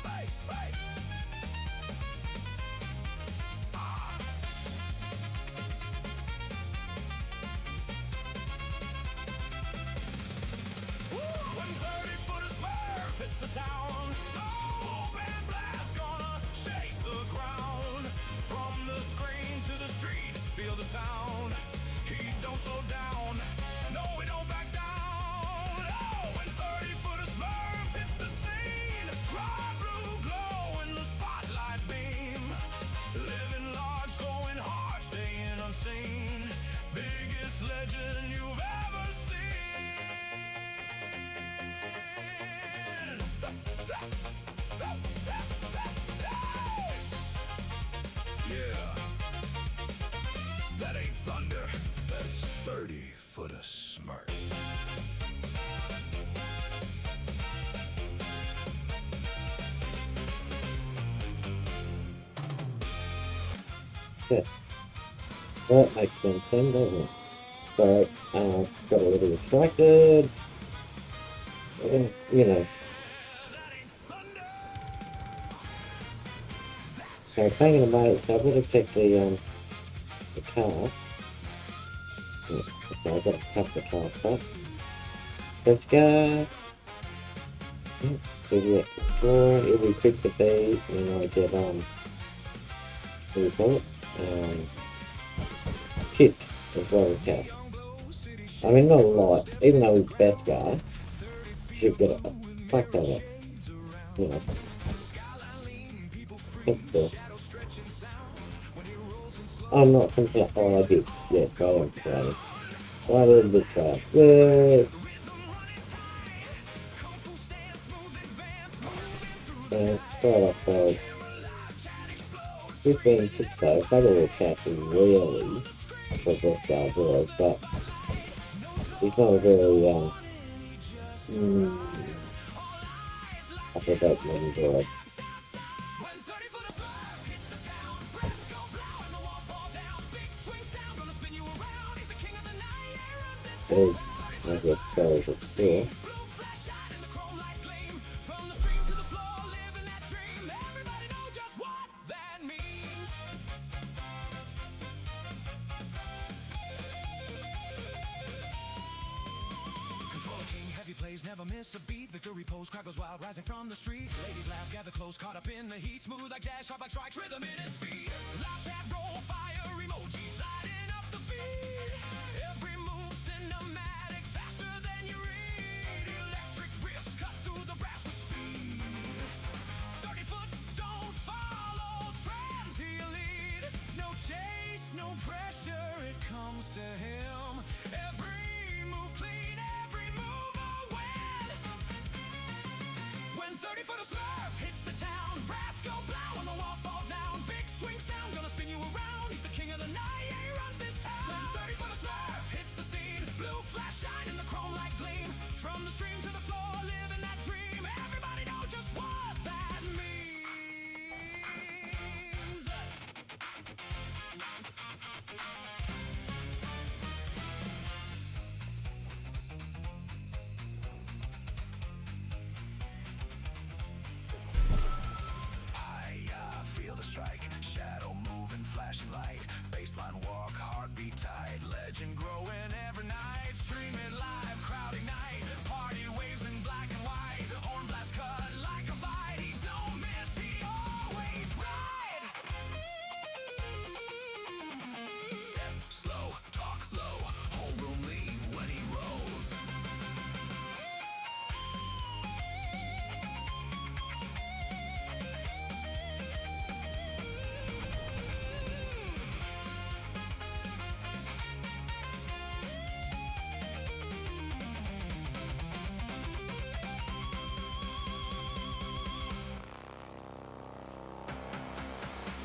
Hey, hey. When 30-foot of Smurf hits the town, full band blast gonna shake the ground. From the screen to the street, feel the sound. He don't slow down, no, he don't back down. Oh, when 30-foot of Smurf hits the scene, raw blue glow in the spotlight beam. Living large, going hard, staying unseen. Biggest legend you've ever seen. Yeah, that ain't thunder, that's 30-foot of Smurf. Yeah. That makes sense then, doesn't it? So, got a little distracted. You know. So I was thinking about, so I better check the car. Yeah, so I've got to cut the car stuff. First guy. Maybe explore, every quick debate, and I get what do you call it? Chip as well as cash. I mean, not a lot, even though he's best guy, should get a fuck out of it, you know. That's cool. I'm not thinking, oh I did, yes, I am trying. Why did this try? Yay! Start off by 15 6 though, probably will catch him really for this guy was, but he's not a very I forgot many board. So I guess so for sure. Never miss a beat, victory pose, crowd goes wild, rising from the street. Ladies laugh, gather close, caught up in the heat. Smooth like jazz, sharp like strikes, rhythm in his feet. Loud chat, roll, fire, emojis, lighting up the feed. Every move cinematic, faster than you read. Electric riffs cut through the brass with speed. 30-foot, don't follow trends, he'll lead. No chase, no pressure, it comes to him. Every move clean, every move a win. When 30-foot-SMURF hits the town, brass go blow and the walls fall down. Big swing sound, gonna spin you around. He's the king of the night, yeah, he runs this town. When 30-foot-SMURF hits the scene, blue flash shine in the chrome light gleam. From the stream to the floor, living that dream. Everybody know just what that means. Feel the strike, shadow moving, flashing light. Baseline walk, heartbeat tight. Legend growing every night. Streaming live, crowd ignite. Party waves in black and white. Horn blast cut like a fight. He don't miss, he always right. Step slow, talk low. Whole room lean when he rolls.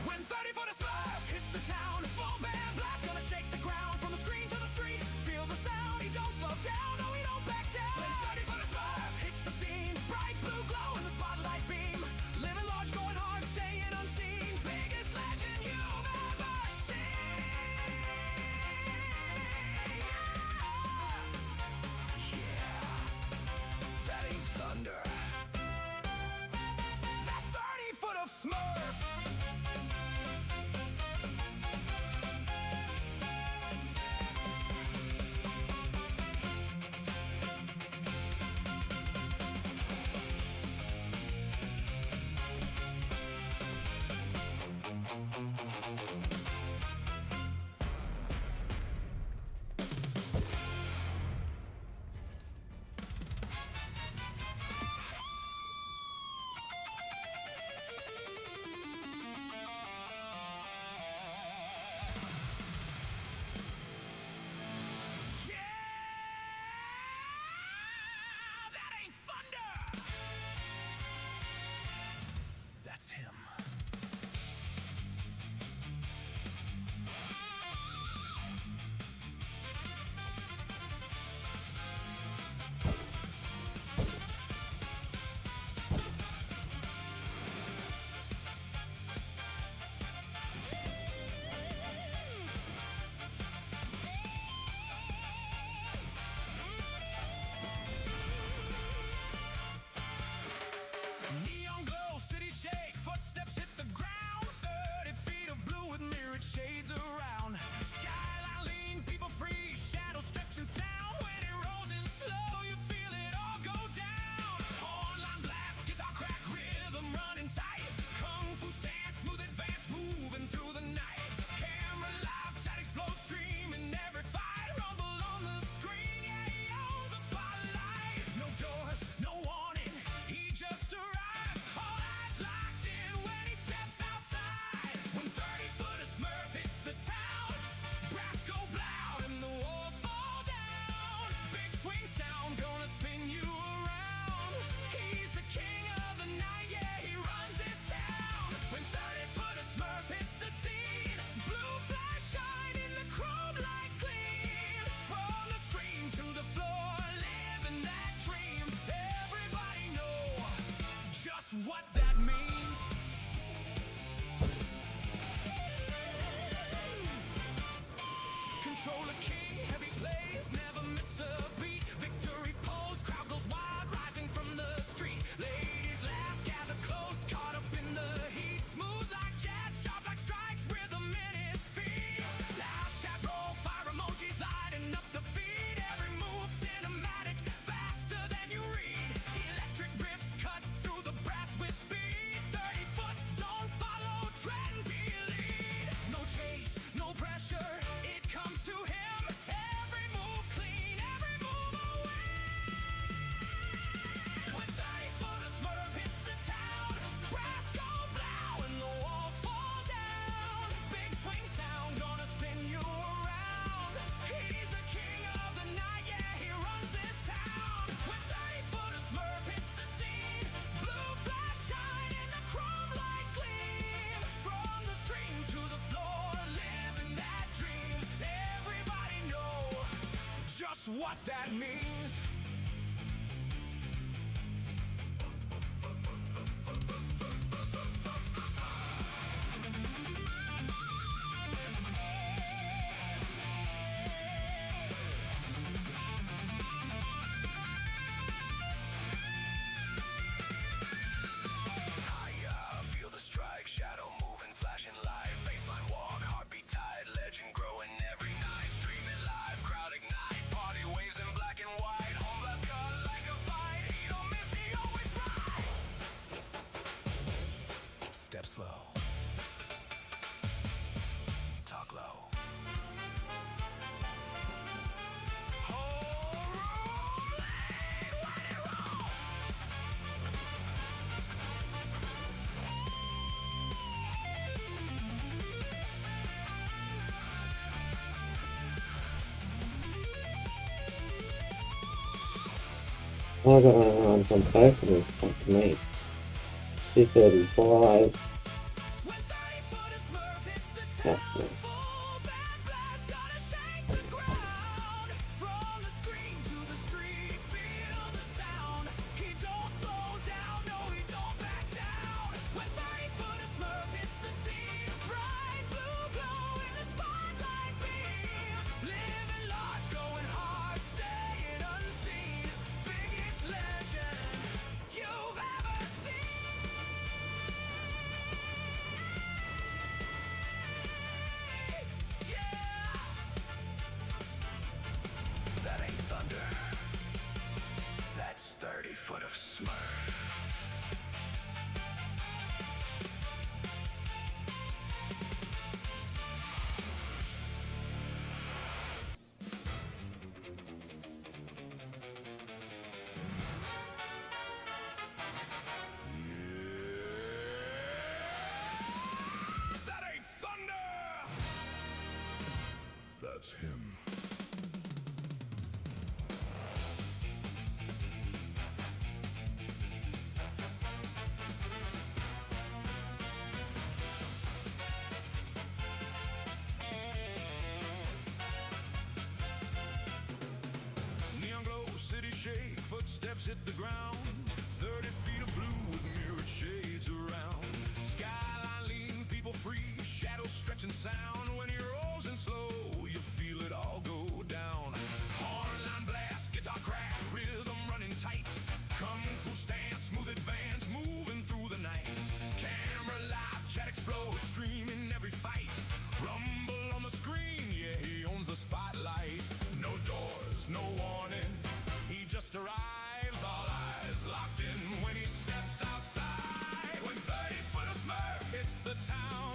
When 30-foot-SMURF hits the town, full band blast gonna shake the ground. From the screen to the street, feel the sound. He don't slow down, no he don't back down. When 30-foot-SMURF hits the scene, bright blue glow in the spotlight beam. Living large, going hard, staying unseen. Biggest legend you've ever seen. Yeah, that ain't thunder. That's 30-foot-SMURF. That's what that means. Feel the strike, shadow moving, flashing light, baseline walk, heartbeat tight, legend growing every night, streaming live, crowd ignite, party waves in black and white, home blast cut like a fight, he don't miss, he always right. Step slow, talk low. I got one from both of them, fuck me. 235. That's it. That ain't thunder. That's 30 foot of Smurf. That ain't thunder. That's him. Neon glow, city shake, footsteps hit the ground. 30 feet of blue with mirrored shades around. Skyline lean, people free, shadows stretching sound. When he rolls in slow, you feel it all go down. Horn line blast, guitar crack, rhythm running tight. Kung fu stance, smooth advance, moving through the night. Camera live, chat explodes, streaming every fight. Rumble on the screen, yeah, he owns the spotlight. No doors, no warning, he just arrives. All eyes locked in when he steps outside. When 30 foot of Smurf hits the town,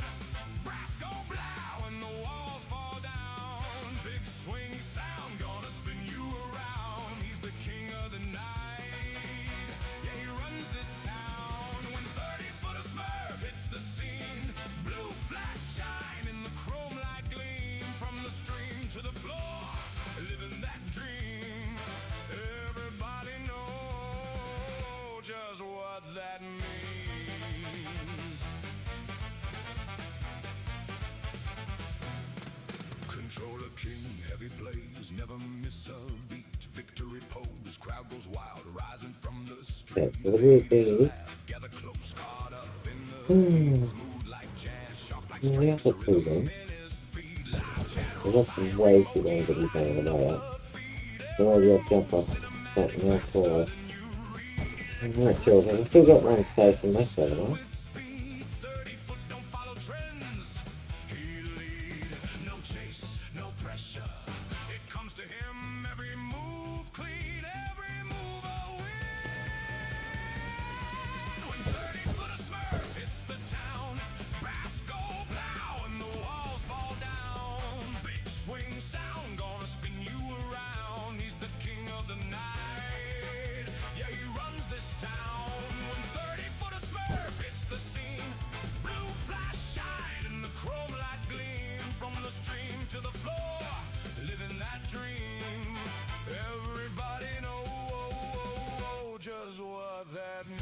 brass go blow and the walls fall down. Big swing sound gonna spin you around. He's the king of the night, yeah, he runs this town. When 30 foot of Smurf hits the scene, blue flash shine in the chrome light gleam. From the stream to the floor, living that dream. Everybody knows just what that means. Controller king, heavy plays, never miss a beat. Victory pose, crowd goes wild, rising from the street. That's what it Ladies is. laugh, gather close, caught up in the beat. Smooth like jazz, sharp like We have strings, to do rhythm them. in his feet. Live chatter There's nothing way too long to be doing about that. So maybe I'll jump off that now for Alright, children, I've still got one station left over there. speed. 30 foot don't follow trends. He lead, no chase, no pressure. It comes to him, every move clean, every move a win. When 30 foot of Smurf hits the town, brass go blow and the walls fall down. Big swing sound gonna spin you around. He's the king of the night, yeah, he runs this town. When 30 foot of Smurf hits the scene, blue flash shine and the chrome light gleam. From the stream to the floor, living that dream. Everybody know just what that means.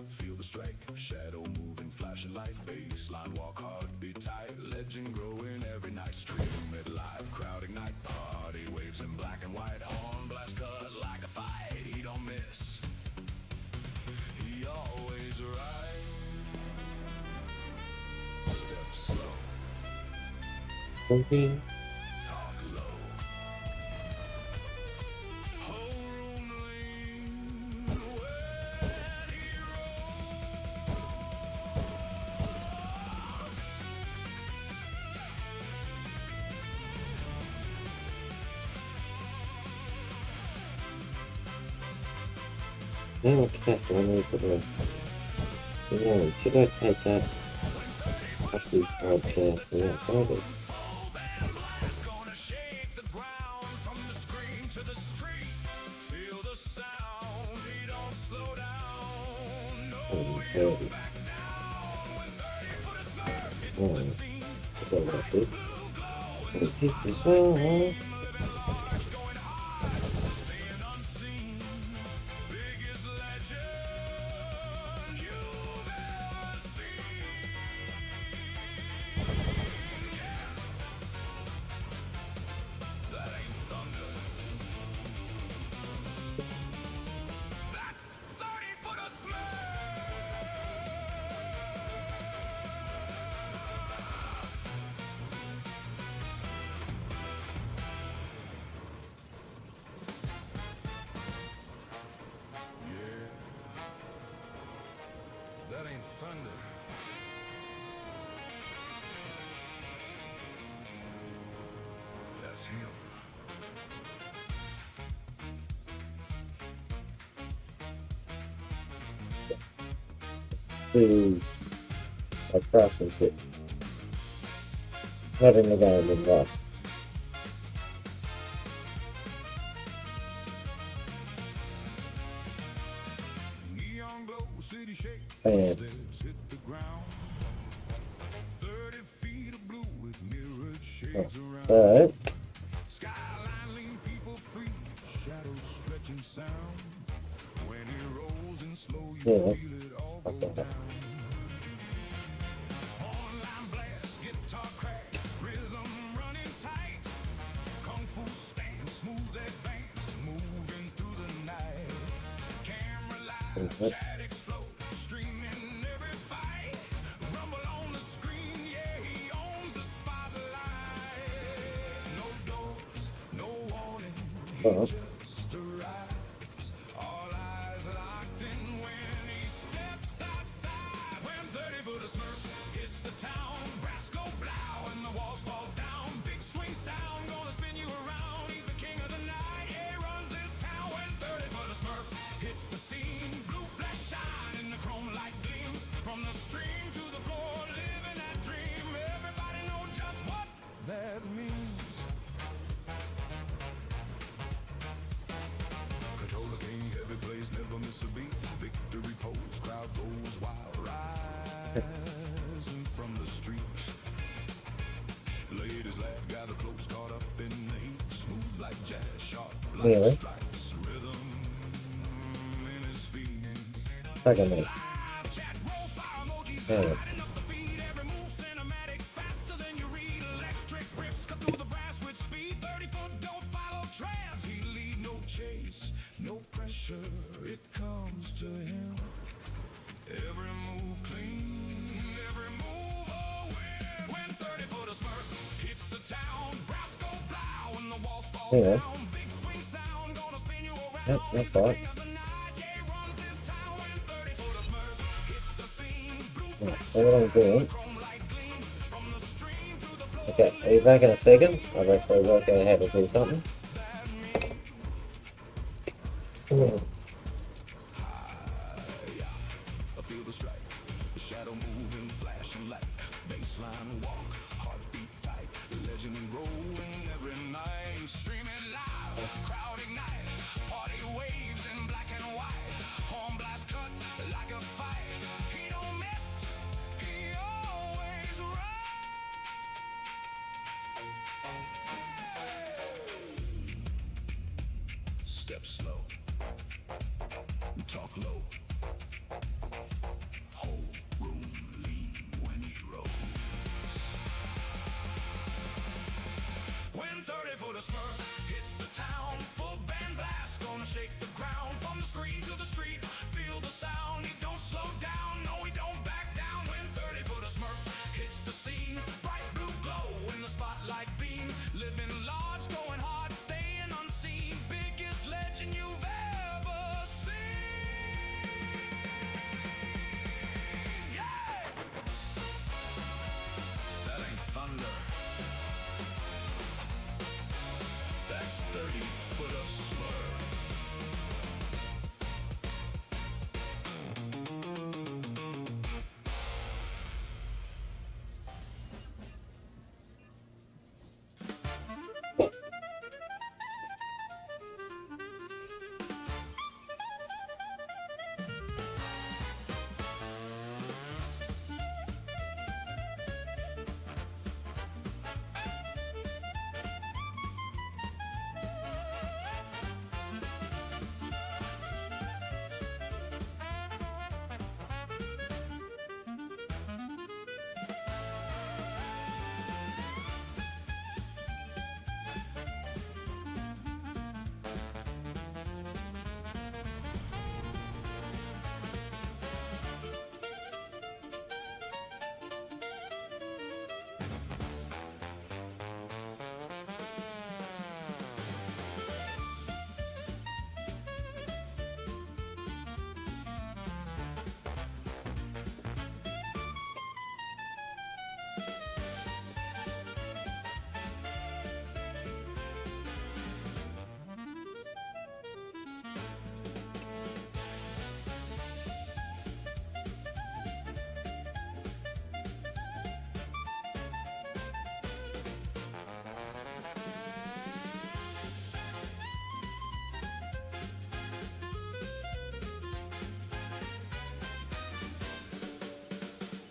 Feel the strike, shadow moving, flashing light, baseline walk hard, be tight, legend growing every night, stream it live, crowd ignite, party waves in black and white, horn blast cut like a fight, he don't miss, he always right, step slow, Something. talk low, whole room lean, when he Now cast one over the one. Should I take that? Actually, hard to outside It's gonna shake the ground from the screen to the street. Feel the sound, he don't slow down. No, you don't back down. When 30 foot of Smurf hits the scene. Blue glow in the living large, going hard, staying unseen. Biggest legend you've ever seen. That ain't thunder. That's 30 foot of Smurf. Yeah, that ain't thunder. That's him. to a craftsmanship. Having the game in life. Neon glow, city shake, Bam. footsteps hit the ground. 30 feet of blue with mirrored shades around. So, Skyline lean people free, shadows stretching sound. When he rolls in slow, you Yeah. feel it all go down. Online blast, guitar crack, rhythm running tight. Kung fu stance, smooth advance, moving through the night. Camera live, Mhm. chat explode, streaming every fight. Rumble on the screen, yeah, he owns the spotlight. No doors, no warning, he Uh-huh. just arrives. All eyes locked in when he steps outside. When 30 foot of Smurf hits the town, brass go blow and the walls fall down. Big swing sound, gonna spin you around. He's the king of the night, yeah, he runs this town. When 30 foot of Smurf hits the scene, blue flash shine in the chrome light gleam. From the stream to the floor, living that dream. Everybody know just what that means. Controller king, heavy plays, never miss a beat. Victory pose, crowd goes wild, rising from the streets. Ladies laugh, gather close, caught up in the heat. Smooth like jazz, sharp like Really? stripes. Rhythm in his feet. second one. Live chat, roll fire emojis, Yeah. lighting up the feed. Every move cinematic, faster than you read. Electric riffs cut through the brass with speed. 30 foot don't follow trends. He lead, no chase, no pressure. It comes to him. Every move clean, every move a win. When 30 foot of Smurf hits the town, brass go blow and the walls fall Yeah. down. Big swing sound, gonna spin you around. Yep, that's He's the right. king of the night, yeah, he runs this town. When 30 foot of Smurf hits the scene, blue Yeah, flash so what I'm doing. chrome light gleam. From the stream to the floor, Okay, are you back in a second? I'll actually work out how to do something. I feel the strike, the shadow moving, flashing light, baseline walk, heartbeat tight, legend growing every night, streaming live, crowd ignite, party waves in black and white, horn blast cut like a fight, he don't miss, he always right. Step slow, talk low. Whole room lean when he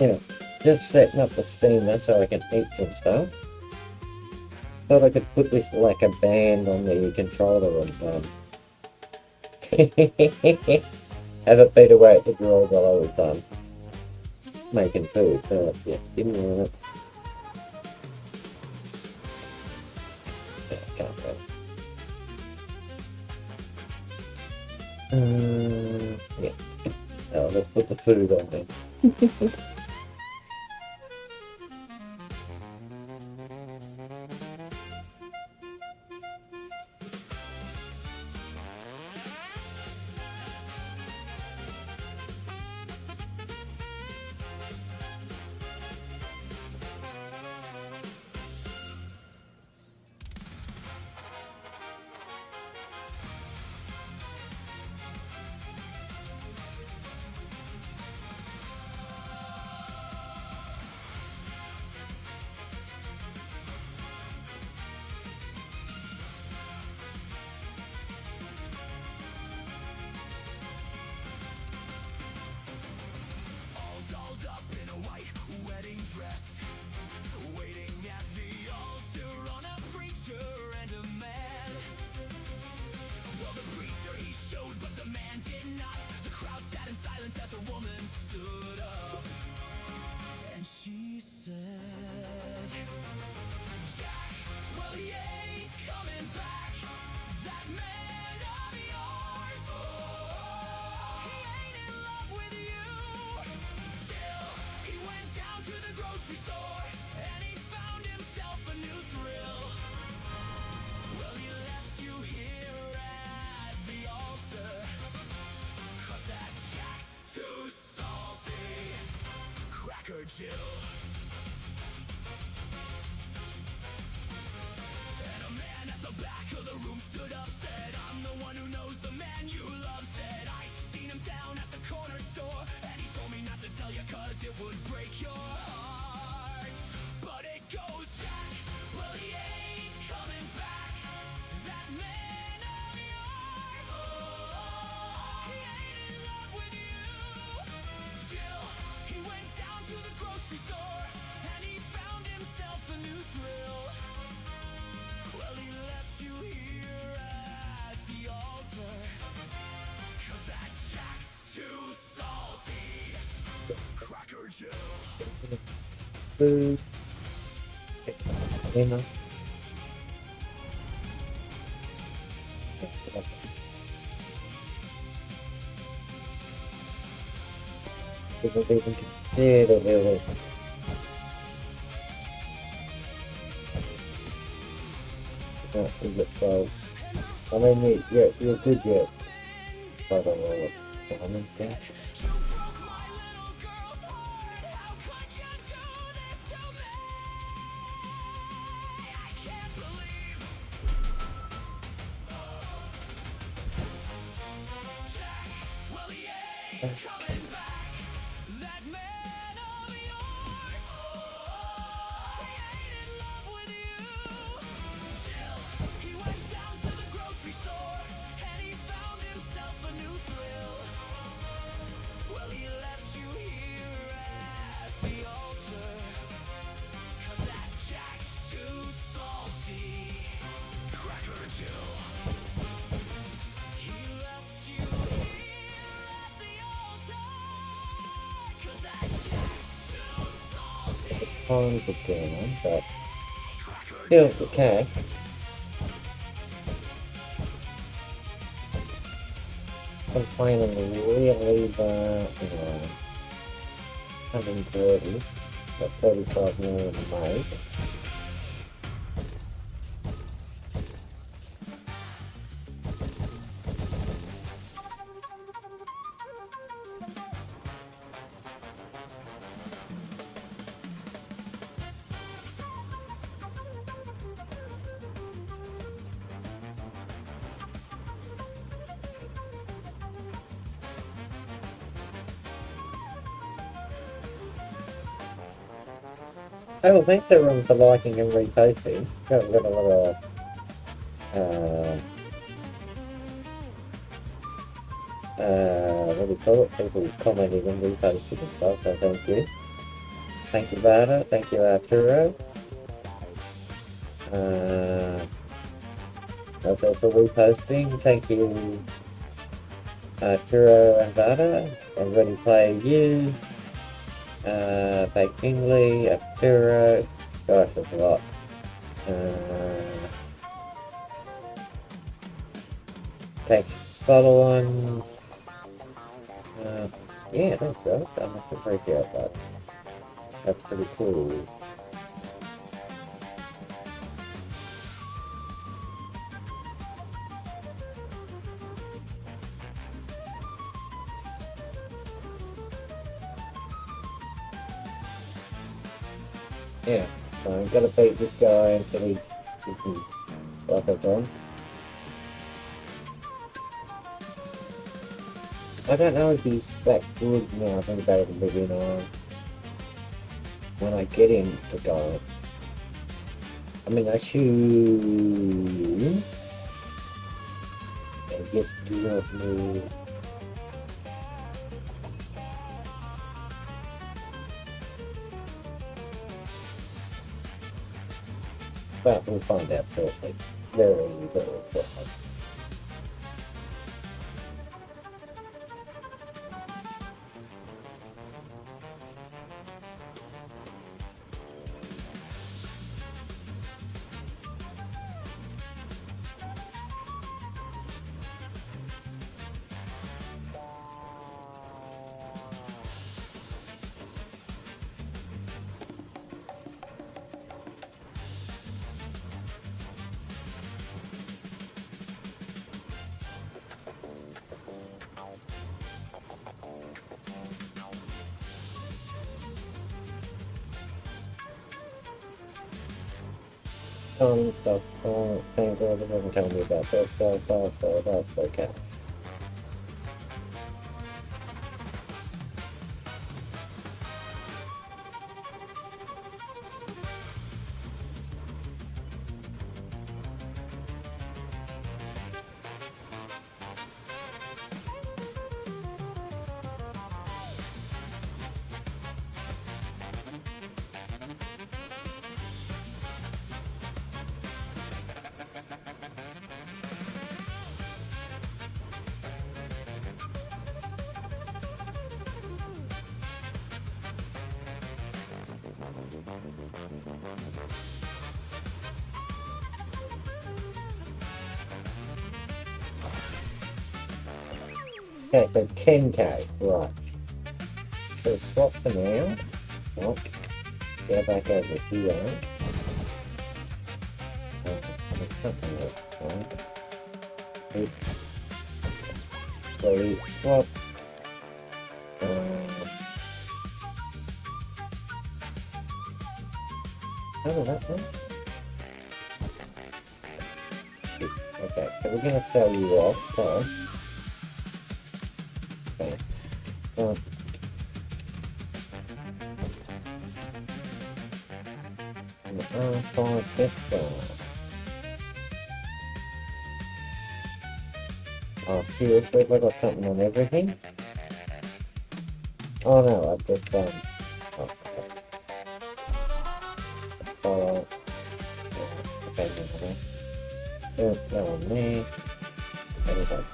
you know, just setting up the steamer so I can eat some stuff. Thought I could put this like a band on the controller and have it beat away at the drawer while I was making food. So yeah, didn't want it. Yeah, can't go. Yeah. Oh, let's put the food on then. Dolled up in a white wedding dress, waiting at the altar on a preacher and a man. Well, the preacher he showed, but the man did not. The crowd sat in silence as a woman stood up, and she said, Jack, well, he ain't coming back. That man of yours, he ain't in love with you. He went down to the grocery store and he found himself a new thrill. Well, he left you here at the altar, 'cause that Jack's too salty. Cracker Jill. And a man at the back of the room stood up, said, I'm the one who knows the man you love. Said, I seen him down at the corner store, and he told me not to tell you 'cause it would break your heart. But it goes, Jack, well, he ain't coming back. That man of yours, he ain't in love with you. Jill, he went down to the grocery store and he found himself a new thrill. Well, he left you here at the altar, 'cause that Jack's too salty. Cracker Jill. Food. Steamer. Didn't even consider really. That is it, so I mean, you're good yet. I don't know what the humming thing. You broke my little girl's heart. How could you do this to me? I can't believe. Jack, well, he ain't coming back. That man of yours, he ain't in love with you. Jill, he went down to the grocery store and he found himself a new thrill. Well, he left you here at the altar, 'cause that Jack's too salty. Cracker Jill. He left you here at the altar, 'cause that Jack's too salty. Tons of game, but Cracker still Jill. okay. I'm finding really 130, but 35 million made. Oh, well, thanks everyone for liking and reposting. Got a lot of, what do you call it? People commenting and reposting and stuff, so thank you. Thank you, Vada. Thank you, Arturo. Also for reposting. Thank you, Arturo and Vada. Everybody play you. Fake Kingley, Arturo. Gosh, that's a lot. Thanks for following. Yeah, thanks, bro. I must appreciate that. That's pretty cool. Yeah, so I'm gonna beat this guy until he's like I've done. I don't know if he's that good now. I think about it living on when I get him to go. I mean, I should. I just do not move. But we'll find out shortly. Very, very shortly. Stuff, things that doesn't tell me about that stuff, so that's okay. Okay, so 10k, right. So swap for now. Right. Go back over here. Something like that. So we swap. Oh, that one. Okay, so we're gonna sell you off first. Okay. And I'll find this guy. Oh, seriously? Have I got something on everything? Oh no, I've just done. Oh, okay. Follow. Okay, okay. That one there. That is like.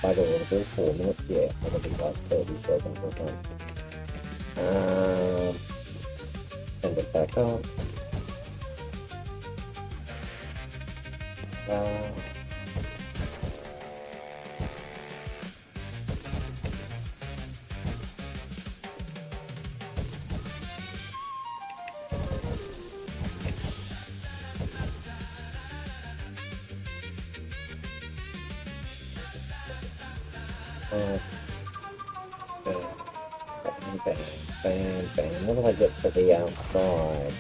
I don't want to do 4 minutes. Yeah, that'll be like 30 seconds or something. Send it back up. Bam, bam, bam. What do I get for the outside?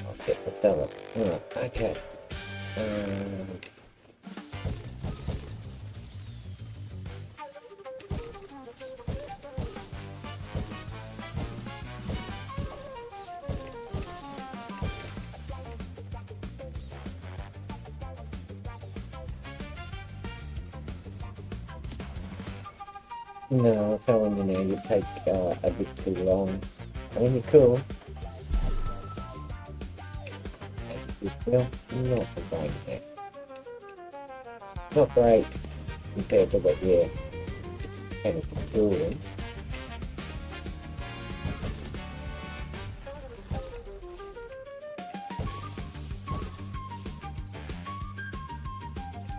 I'll get the seller. Okay. No, telling you now, you take a bit too long. I mean, you're cool. Well, not so great there. Not great compared to what you're kind of doing.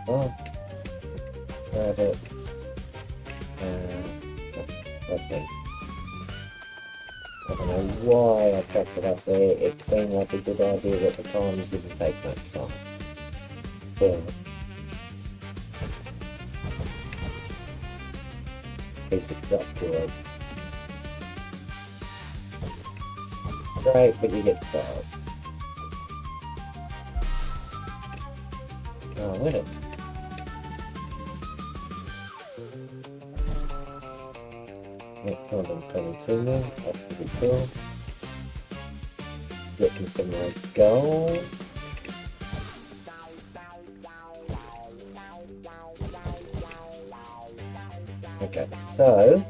Oh, grab it. Okay. I don't know why I chucked it up there. It seemed like a good idea at the time. It didn't take much time. So, piece of drop great, but you get starved. Oh, wait a Next 122 now, that's pretty cool. Looking for my gold. Okay, so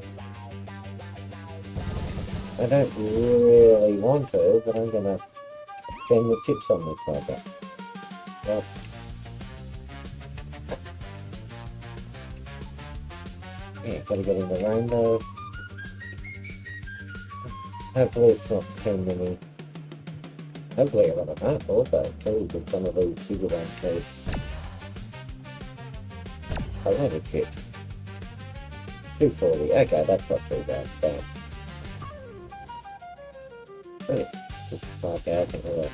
I don't really want to, but I'm gonna spend the chips on this like well, yeah, gotta get in the rainbow. Hopefully it's not too many. Hopefully a lot of that also too, with some of these bigger ones too. I want a chip. 240, okay, that's not too bad. Bam. Really? Just like I think we'll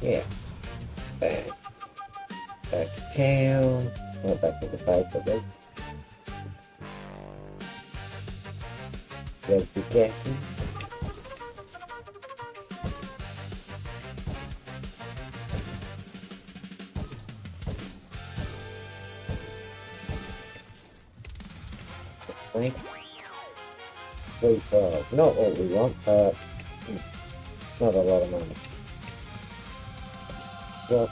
yeah. Bam. Back to town. Well, back to the base, I think. There's the gassing. Right. 312. Not what we want, but not a lot of money. Well,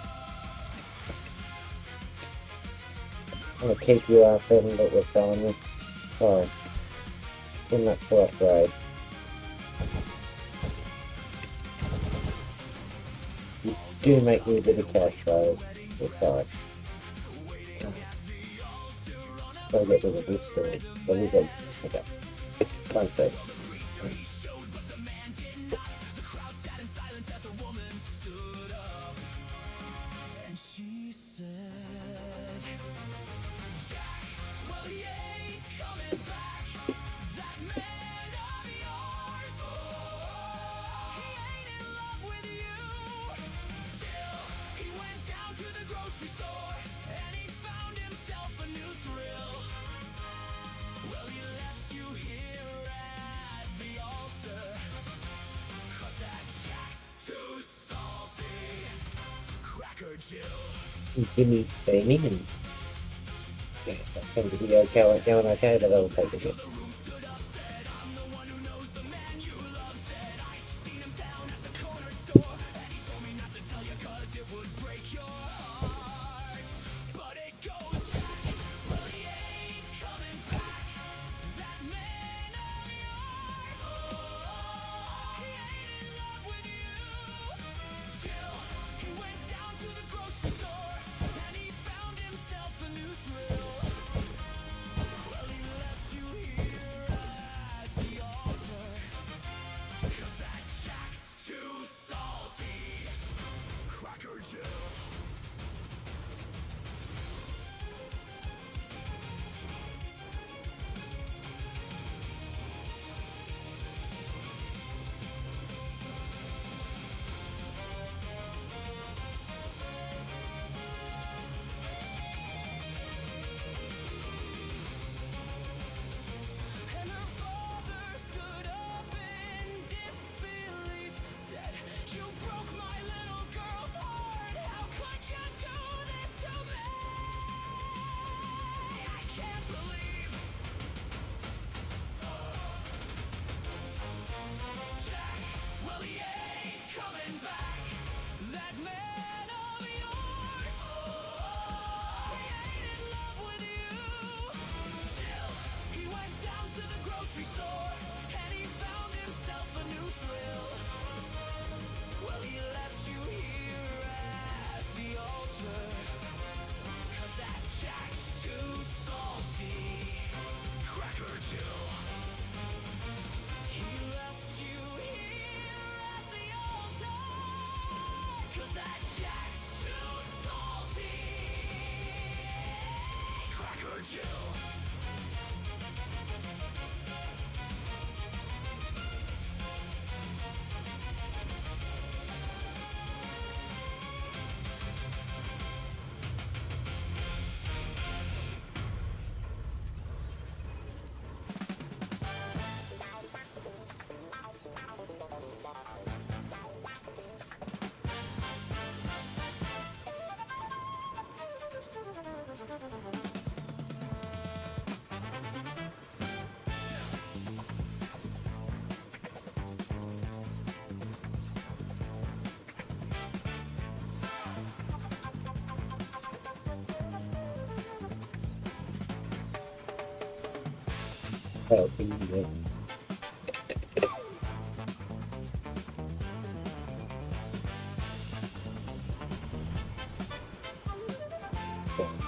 I'm gonna keep you our friend that we're selling you. Sorry. Too much to upgrade. You do make me a bit of cash though. Sorry. Gotta get rid of this story. Let me go. Okay. One sec. Jimmy's staying and yeah, that's going to be okay, going okay, but I'll take a bit. healthy.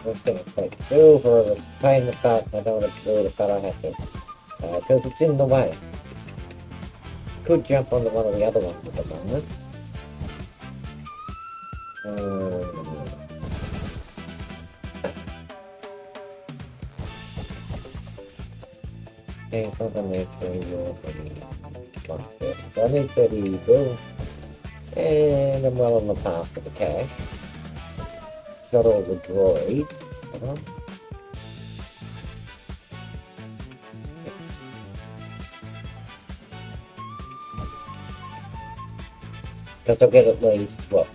It's going to take over the pain the part. I don't want to do it, but I have to. Because it's in the way. Could jump onto one of the other ones at the moment. Okay, so I'm going to need 130. So I need 30 bills. And I'm well on the path to the cash. Got all the droids. Because I'll get at least, what?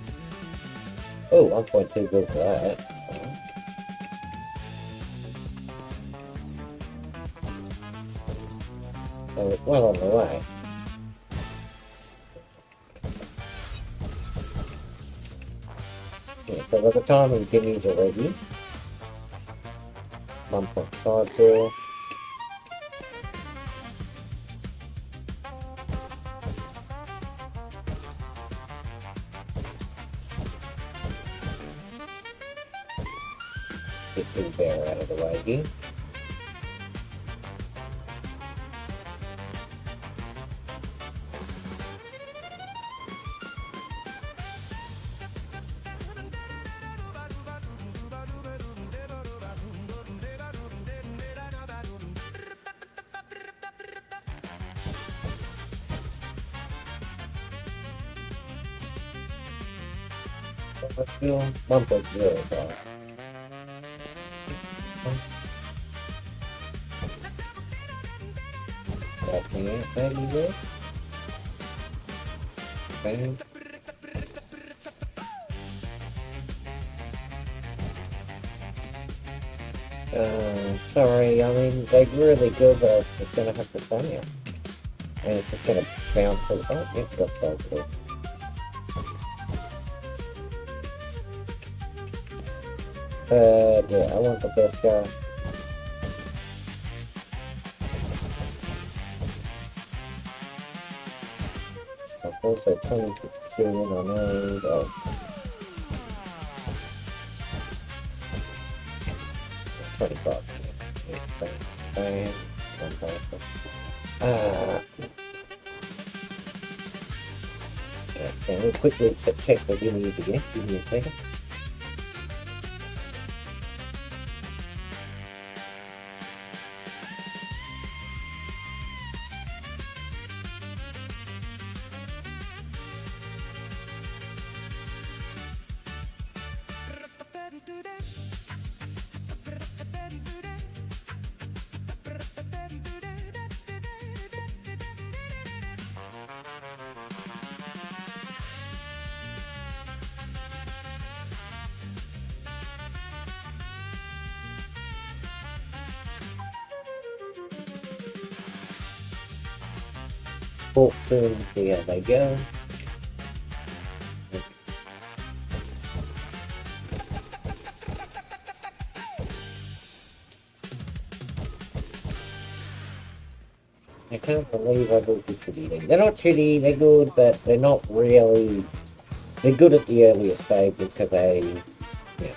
Oh, 1.2 good for that. So it's well on the way. Yeah, so by the time the gimmies are ready, 1.5 bill. Get the bear out of the way here. Still 1.05. That's me out, baby, there. Bang. Sorry, I mean, they're really good, but I'm just gonna have to stun you. And it's just gonna bounce to the back. It's got so cool. Yeah, I want the best guy. Of course, at 26 billion, I know. Oh. 25. Yeah, bam, one person. Yeah, can we quickly check the gimmies again? Give me a second. Soon, see how they go. I can't believe I built this shitty. They're not shitty, they're good, but they're not really... They're good at the earlier stage because they... Yeah.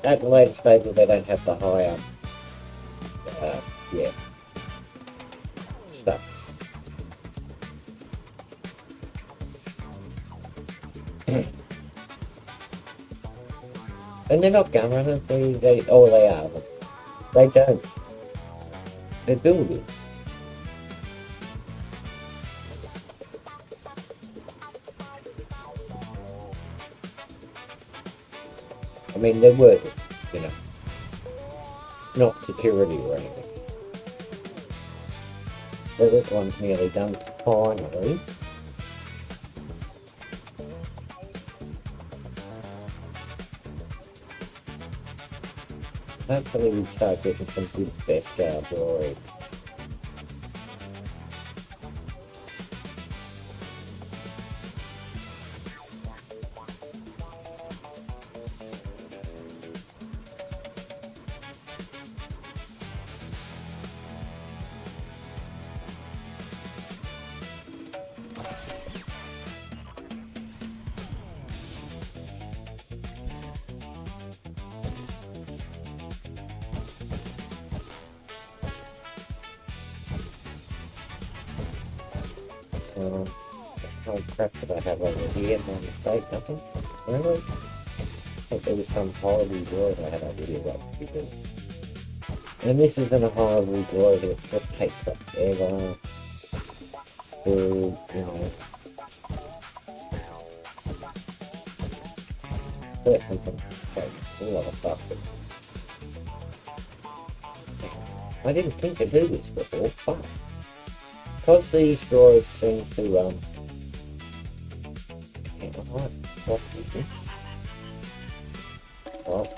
At the later stages they don't have the higher... yeah. Stuff. And they're not gun runners, they are, but they don't. They're builders. I mean, they're workers, you know. Not security or anything. So this one's nearly done finally. Hopefully we start getting some good best droids. Oh crap, did I have over here? My mistake, nothing? Really? I thought there was some horrible droid I had over here that to do. And this isn't a horrible droid, it just takes forever to, you know, certainly can take a lot of stuff. I didn't think to do this before, but because these droids seem to, yeah, alright, what is this? What?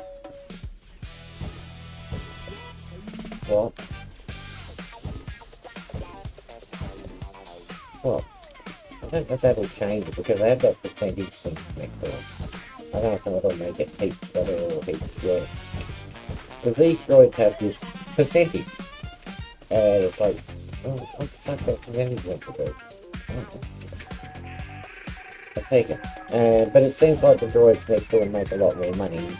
What? Well, I don't know if that'll change it because I have that percentage thing next to it. I don't know if that'll make it heaps better or heaps worse. Because these droids have this percentage. It's like, oh, I've got percentage went to do. I take it. But it seems like the droids next to them make a lot more money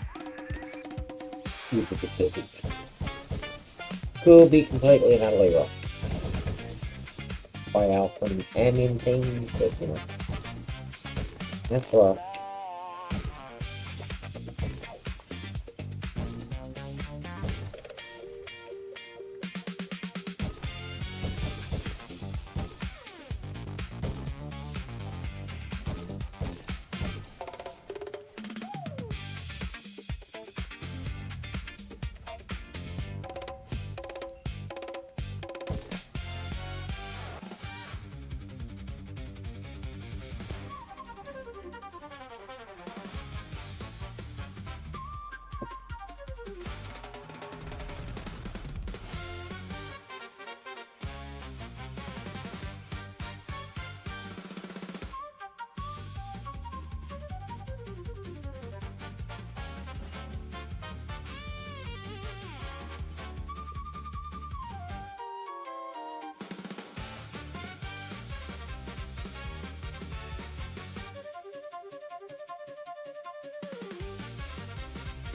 due to the percentage. Could be completely and utterly wrong. By Alpha and in things, but you know. That's right.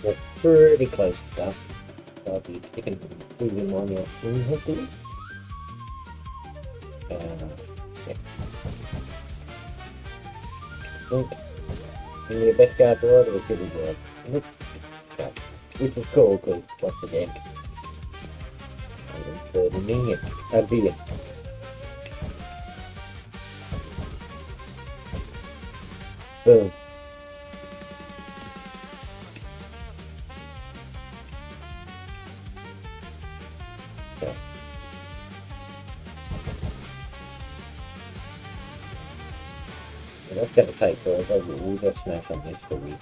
We're pretty close to that. I'll be sticking moving on your screen, hopefully. Yeah. Give me the best card droid or a city droid? Nope. Yeah. Which is cool, because what's the deck? I'm the minion. That'd be it. Boom. That's going to take forever, but we'll just smash on this for we.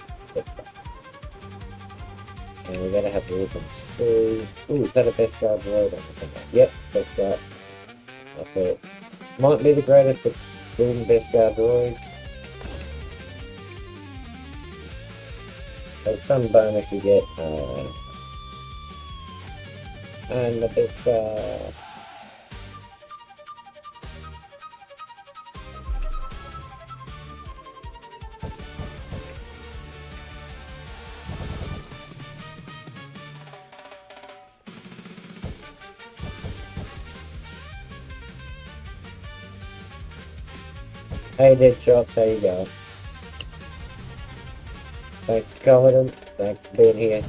And we're going to have to look and see. Ooh, is that a best guard droid? Yep, best guard. I thought might be the greatest, but doing best guard droid. There's some bonus you get, and the best guard. Hey Deadshot, how you going? Thanks for coming, thanks for being here.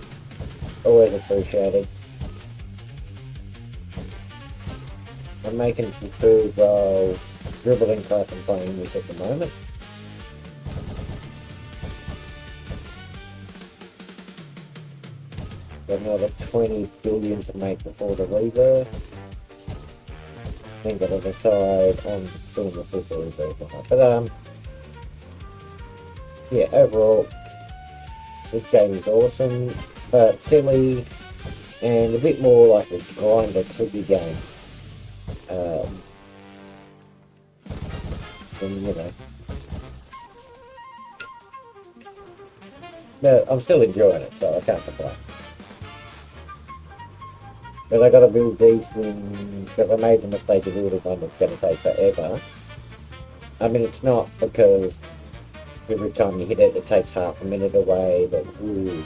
Always appreciated. I'm making some food while dribbling crap and playing this at the moment. Got another 20 billion to make before the rebirth. I think I'll decide on doing the super rebirth or not. But yeah, overall, this game is awesome, but silly, and a bit more like a grinder tricky game. And you know. But I'm still enjoying it, so I can't complain. But I gotta build these things, because I made the mistake of building one that's gonna take forever. I mean, it's not because every time you hit it, it takes half a minute away, but ooh.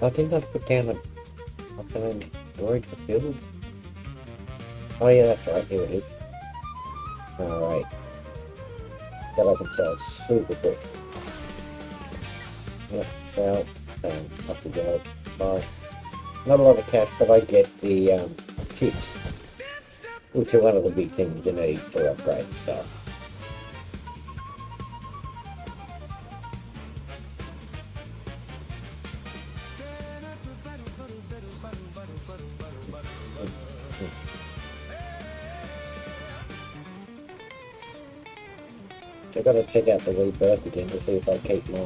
I think I've put down a storage for build. Oh yeah, that's right, here it is. Alright. That I can sell super quick. Yep, sell, up we go. Bye. Not a lot of cash, but I get the chips, which are one of the big things you need for upgrade stuff. I've got to check out the rebirth again to see if I keep my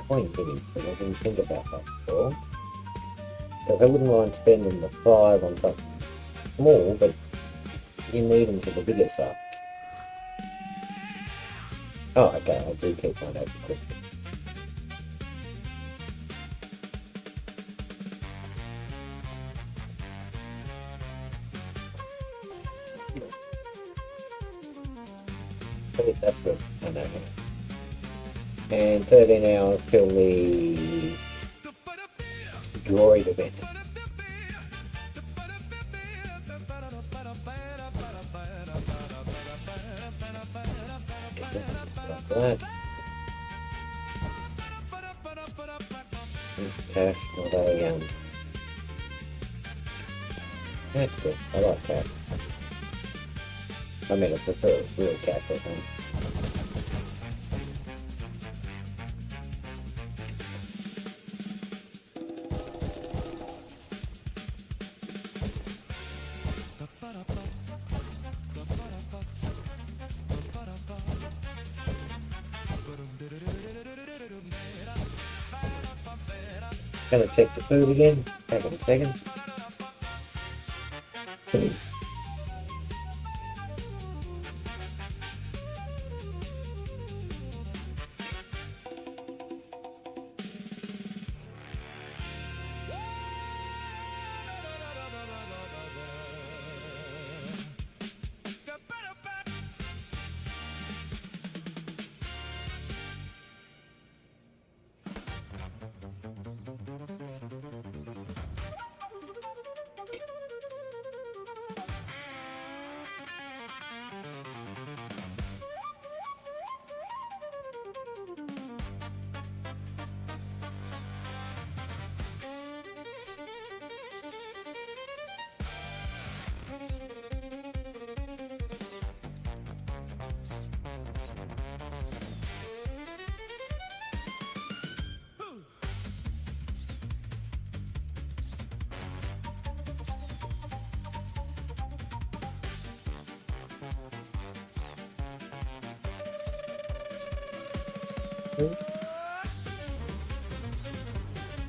coin hitting, because I didn't think about that before. Because I wouldn't mind spending the 5 on something small, but you need them for the bigger stuff. Oh, okay, I do keep mine open quick. That's good, I know. And 13 hours till the droid event. Like that. Cash, not a, that's good, I like that. I mean, I prefer real cash, I think. Gonna check the food again. Hang on a second.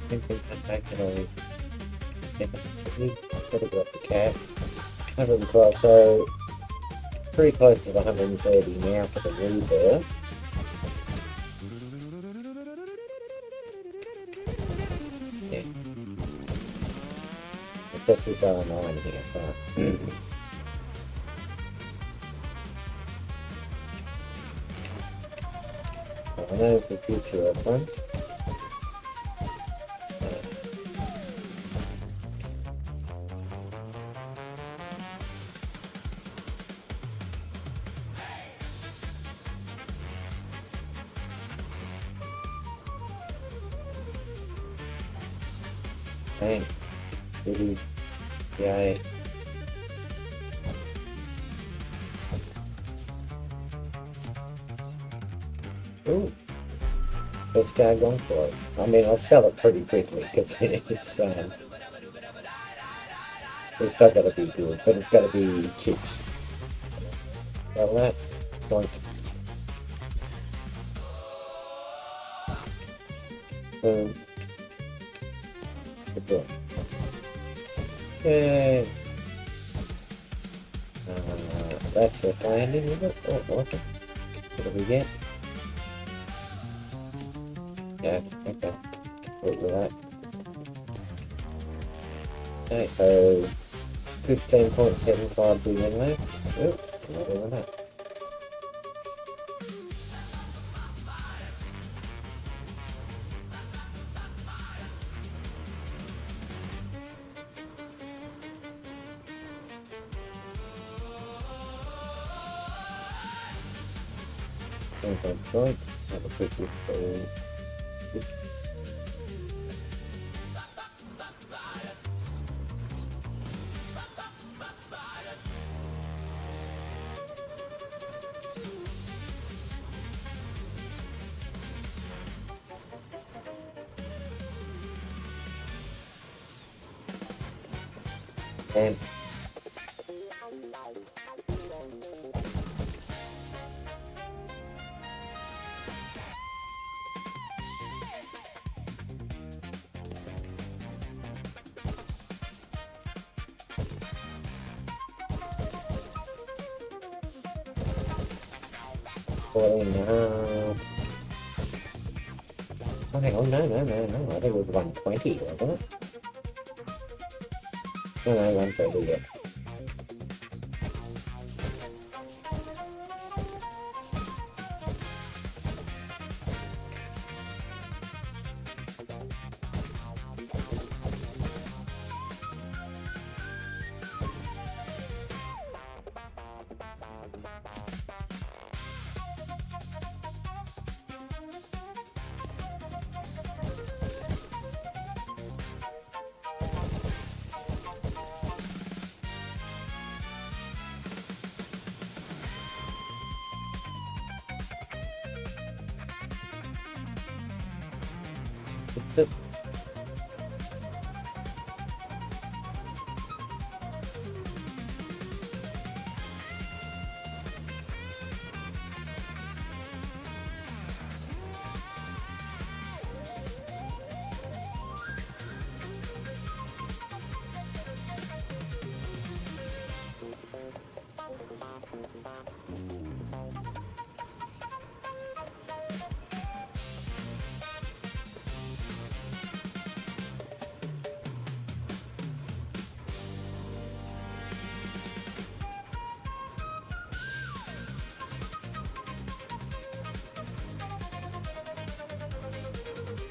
I think I can only gotta go up the cap. 112, so pretty close to the 130 now for the rebirth. Yeah. This is R9 here, so. I know the future of one. Thanks. Really, yeah. Ooh. First guy going for it. I mean, I'll sell it pretty quickly because it's not gonna be good, but it's gotta be cheap. Sell that. Point. Boom. Good book. Yay. That's the landing, is it? Oh, awesome. What do we get? Yeah, okay. Wait with that. Okay, so 15.75 billion left. Oop, another one up. That's right. Have a quick look for and oh, hang on, no, I think it was 120, wasn't it? No, 130, yeah.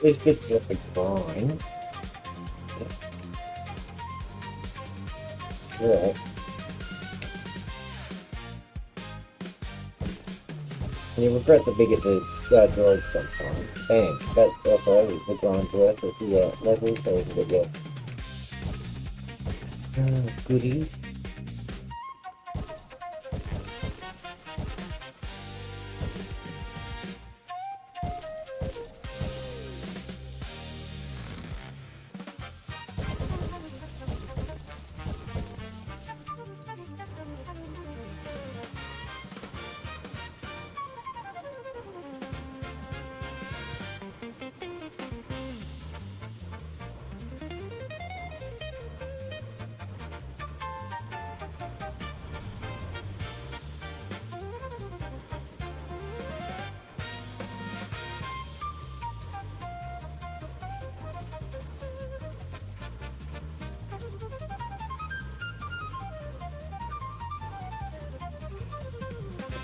This gets just fine. Right. You regret the bigoted droids sometimes. Bang, that's also the grind's worth with the level, so you can get goodies.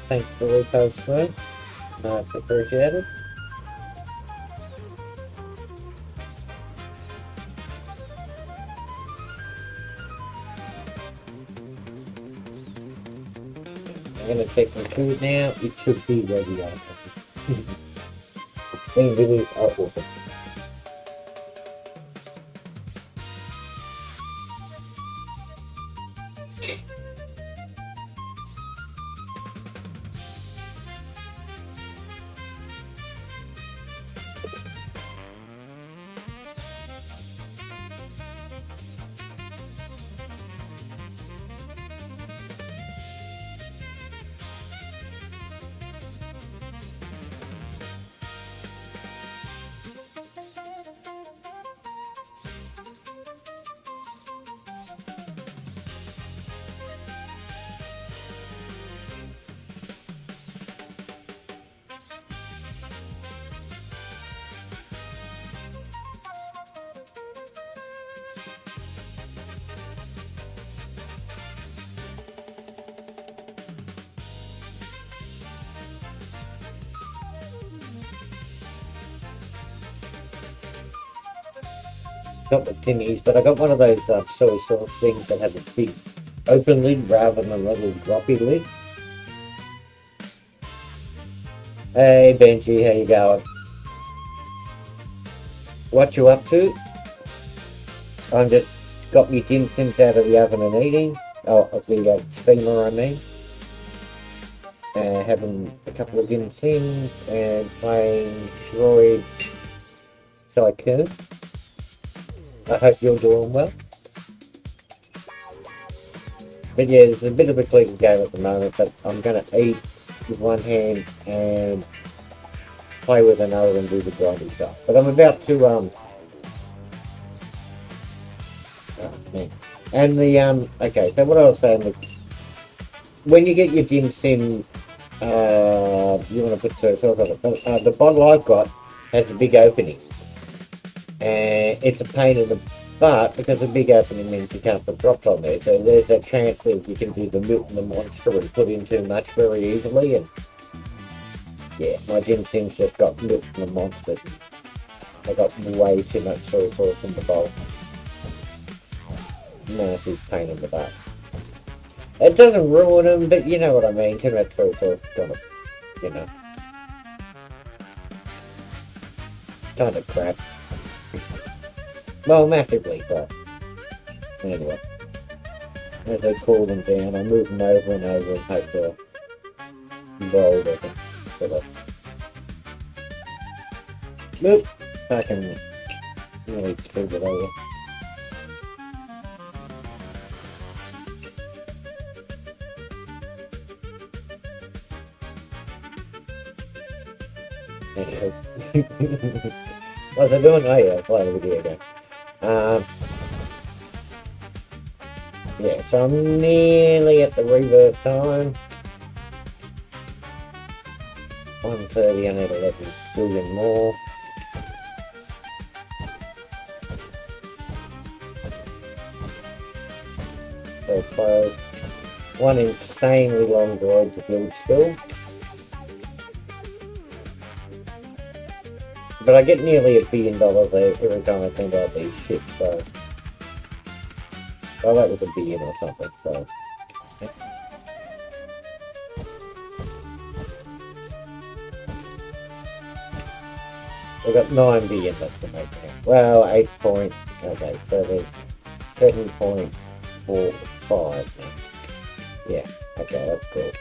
Thanks for the repost, mate. Much appreciated. I'm gonna check my food now. It should be ready after. Being really awesome. Got the tinnies, but I got one of those soy sauce things that have a big open lid rather than a little droppy lid. Hey Benji, how you going? What you up to? I'm just got me dim sims out of the oven and eating. Oh, the steamer I mean. Having a couple of dim sims and playing Droid Tycoon. I hope you're doing well. But yeah, it's a bit of a clean game at the moment, but I'm going to eat with one hand and play with another and do the grindy stuff. But I'm about to, oh man. And the, okay, so what I was saying was, when you get your dim sim, you want to put soy sauce on it, but the bottle I've got has a big opening. And it's a pain in the butt because the big opening means you can't put drops on there. So there's a chance that you can do the milk and the monster and put in too much very easily. And yeah, my dim sims just got milk and the monster. I got way too much soy sauce in the bowl. Massive pain in the butt. It doesn't ruin them, but you know what I mean. Too much soy sauce kind of, you know, kind of crap. Well, massively crap. Anyway, as I cool them down, I move them over and over and hope they'll roll with it. So nope, I can really scoop it over. Anyway. What's I doing? Oh yeah, playing a video game. Yeah, so I'm nearly at the reverb time. 1:30, I need 11 billion more. So close. One insanely long droid to build still. But I get nearly $1 billion every time I think about these ships, so... Oh, that was $1 billion or something, so... We've got 9 billion left to make now. Well, 8 point... Okay, so there's 7.45 now. Yeah, okay, that's cool.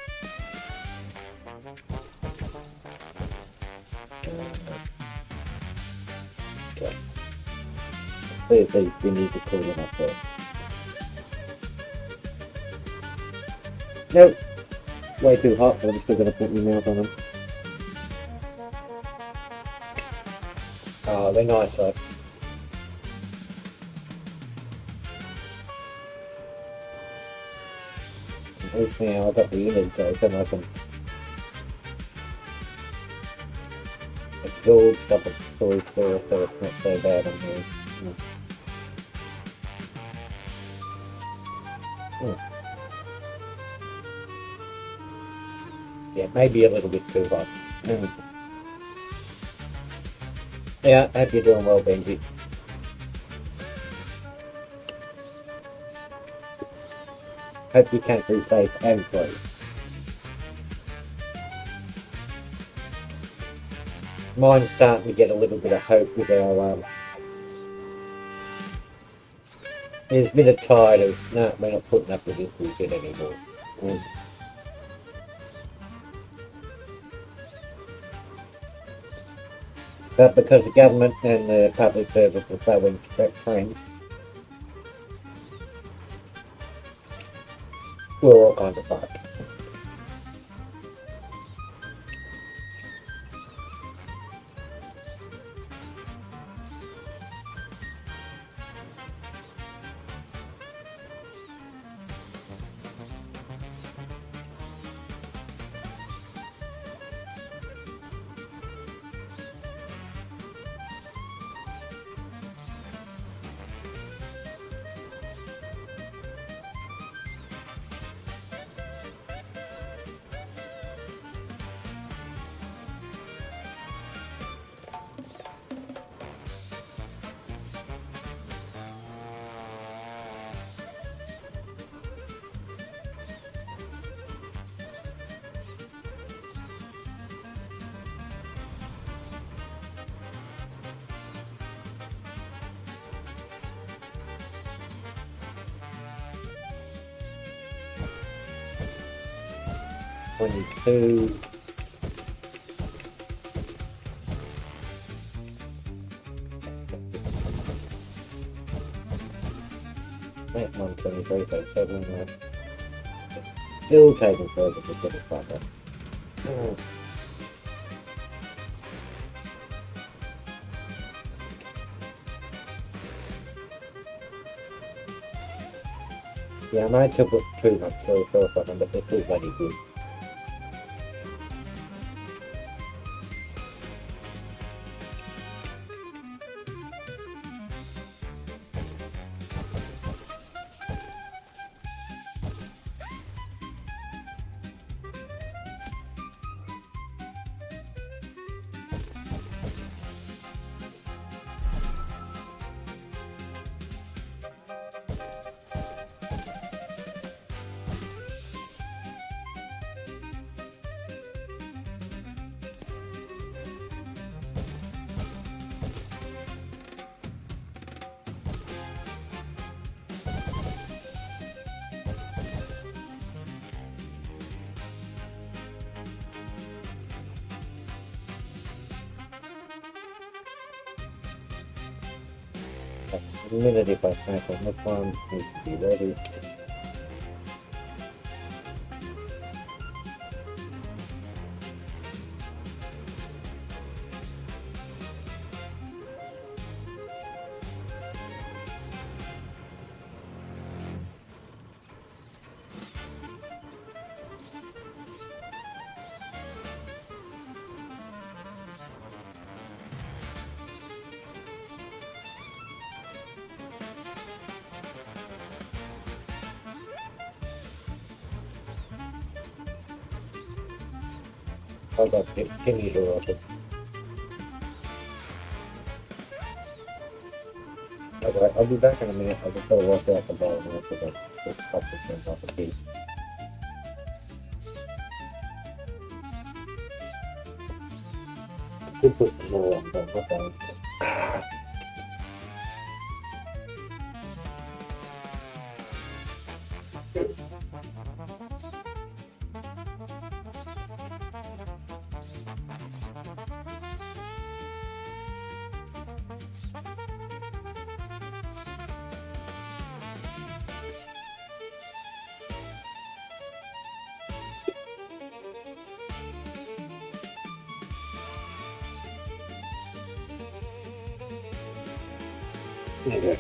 Okay. Please, we need to cool them up there. Nope. Way too hot, but I'm still gonna put my mouth on them. Oh, they're nice though. At least now I've got the image so then I can absorb stuff of soy sauce so it's not so bad on here. Yeah, maybe a little bit too hot. Yeah, I hope you're doing well, Benji. Hope you can't be safe and free. Mine's starting to get a little bit of hope with our, there's been a tide of, no, we're not putting up with this bullshit anymore. But because the government and the public service are so friends, we're all kind of fucked. 22. Right, 123, so 7 left. Still taking further to get it proper. Yeah, I might have put too much soy sauce on them, but they're still bloody good. A minute if I snack on this one, needs to be ready. I'll go continue to roll it. Okay, I'll be back in a minute. I just gotta walk out the ball and look at the couple of things off the piece. Could put some more on, but okay. Okay.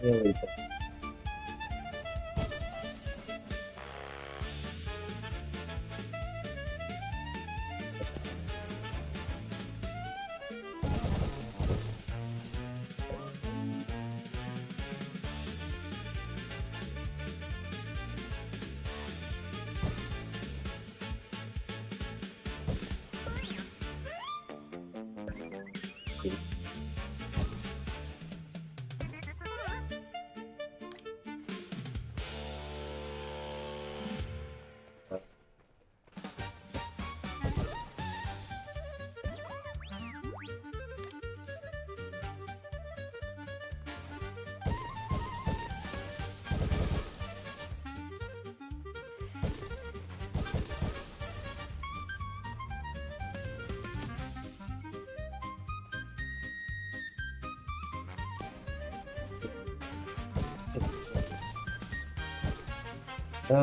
Really good. What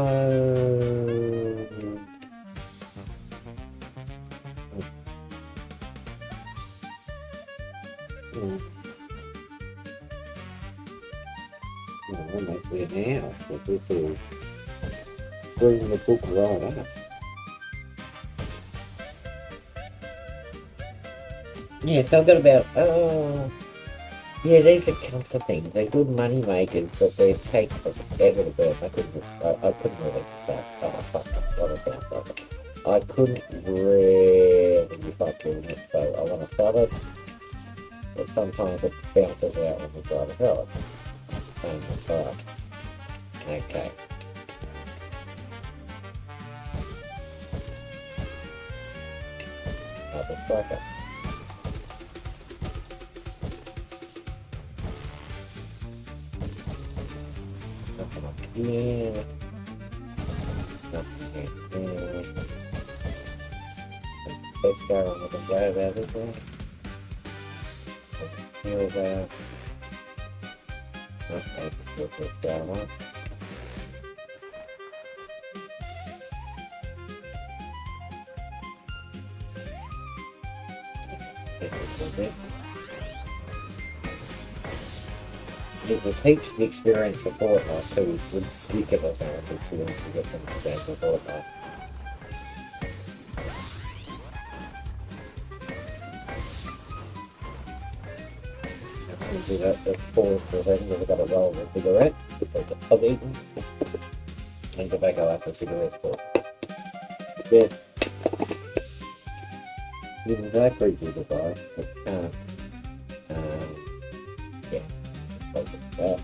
might we now? If we to bring the book right up. Yeah, so I've got about, yeah, these are kinds of things. They're good money makers, but they take forever to burn. I couldn't really start. I couldn't really start doing it, so I want to start it, but sometimes it bounces out when we try to sell it. Same with that. Okay. Another striker. Nothing up here. Nothing there. Let's go on with the go about this one. Here about. Okay, put this down on. It will teach the experience of Fortnite, so it's ridiculous how much experience you get from the game of Fortnite. Do that, that's forward for them, we've got to roll the cigarette, I've eaten, and tobacco after cigarettes for. Yeah. Even that creature device, but can't, yeah, like that.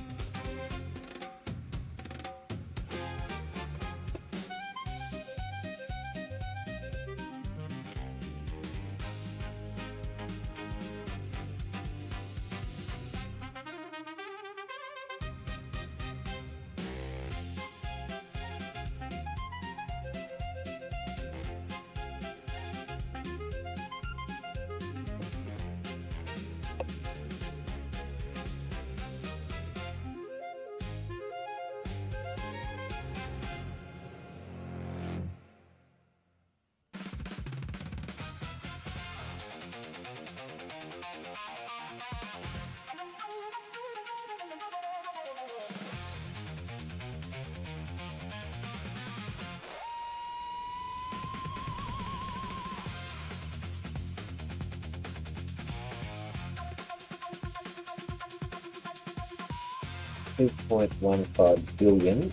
$2.15 billion,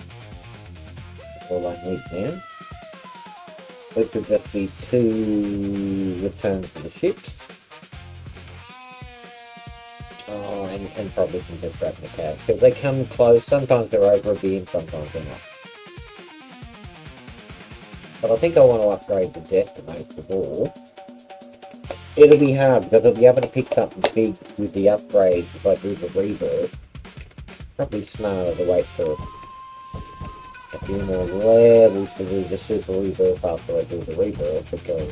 all I need now. Which would just be 2 returns for the ships. Oh, and probably some just wrap the cash. Because they come close, sometimes they're over a billion, sometimes they're not. But I think I want to upgrade the desk most of all. It'll be hard because I'll be able to pick something big with the upgrade if I do the reverb. Probably smarter to wait for a few more levels to do the super reverb after I do the reverb because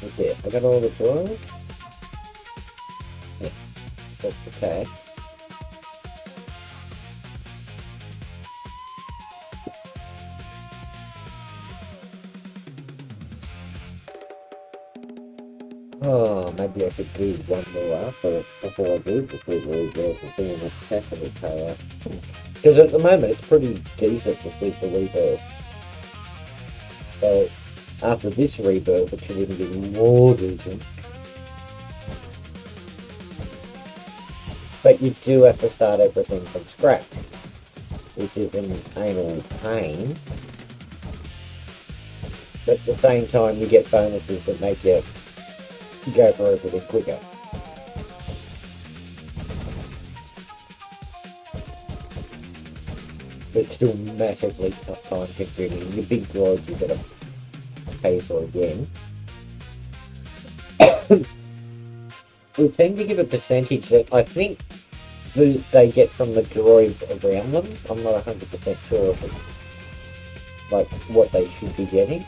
okay, I got all the drawers. Yeah, that's the cash. Oh, maybe I could do one more after before I do the full reverb and see how much cash I would pay out. Because at the moment it's pretty decent to see the reverb. So after this reverb it should even be more decent. But you do have to start everything from scratch, which is an anal pain. But at the same time you get bonuses that make you go for everything quicker. But still massively time consuming. Your big draws you've got to pay for again. We tend to give a percentage that I think they get from the droids around them. I'm not 100% sure if it's like what they should be getting.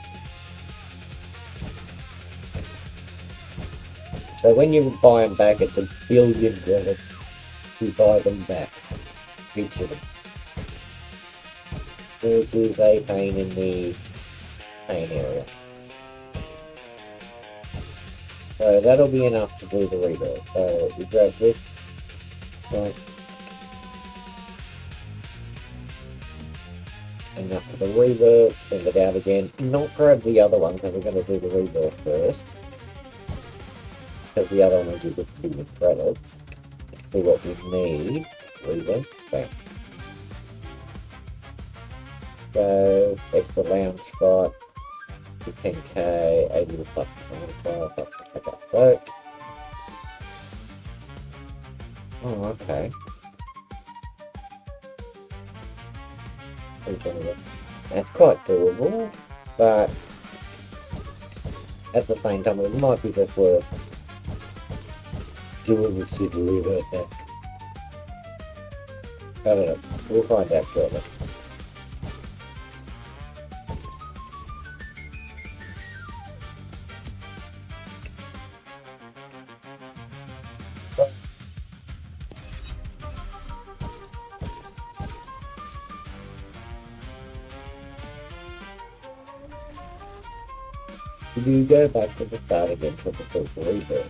So when you buy them back, it's $1 billion credits to buy them back. Each of them. Which is a pain in the pain area. So that'll be enough to do the rebuild. So we grab this. Right. Enough for the reverb, send it out again. Not grab the other one because we're going to do the reverb first. Because the other one will give us the credits. See what we need. Reverb, bam. So, extra lounge spot. 10k, 80 plus 25, okay. So, oh, okay. That's quite doable, but at the same time it might be just worth doing the super revert there. I don't know, we'll find out shortly. You go back to the start again for the super revert.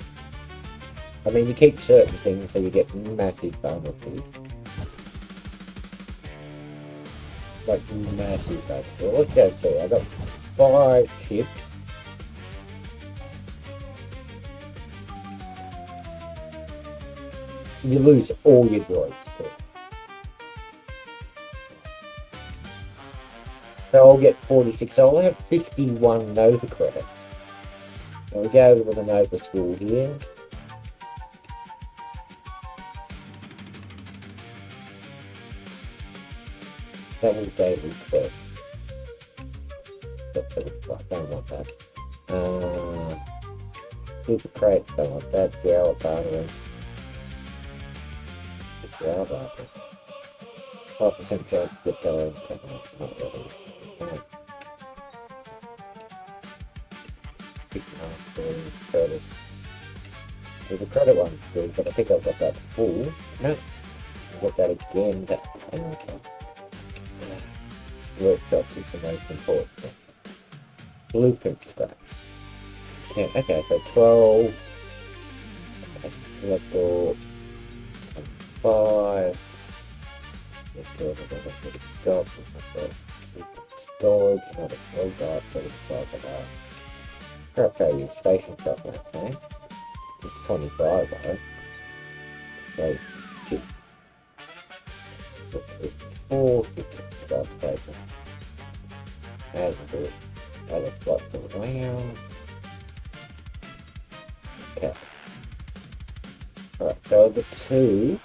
I mean, you keep certain things so you get massive bonuses. Like massive bonuses. Well, let's go see. I got 5 chips. You lose all your droids too. So I'll get 46. So I'll have 51 Nova credits. So we go with the Nova school here. Double David first. Don't want that. Super crates, don't want that. Gel bartering. Gel bartering. 5% chance to get going. Not really. Credit. There's a credit one good, but I think I've got that full. No, I've got that again. Workshop is the most important. Blueprint stuff. Okay, so 12. Let's go 5. Let's go to the storage, another 12 guard, 35 of that. Perhaps I'll use station stuff next time. It's 25 though. So, 4 stuff station. Add a slot to the ground. Okay. Alright, so the 2.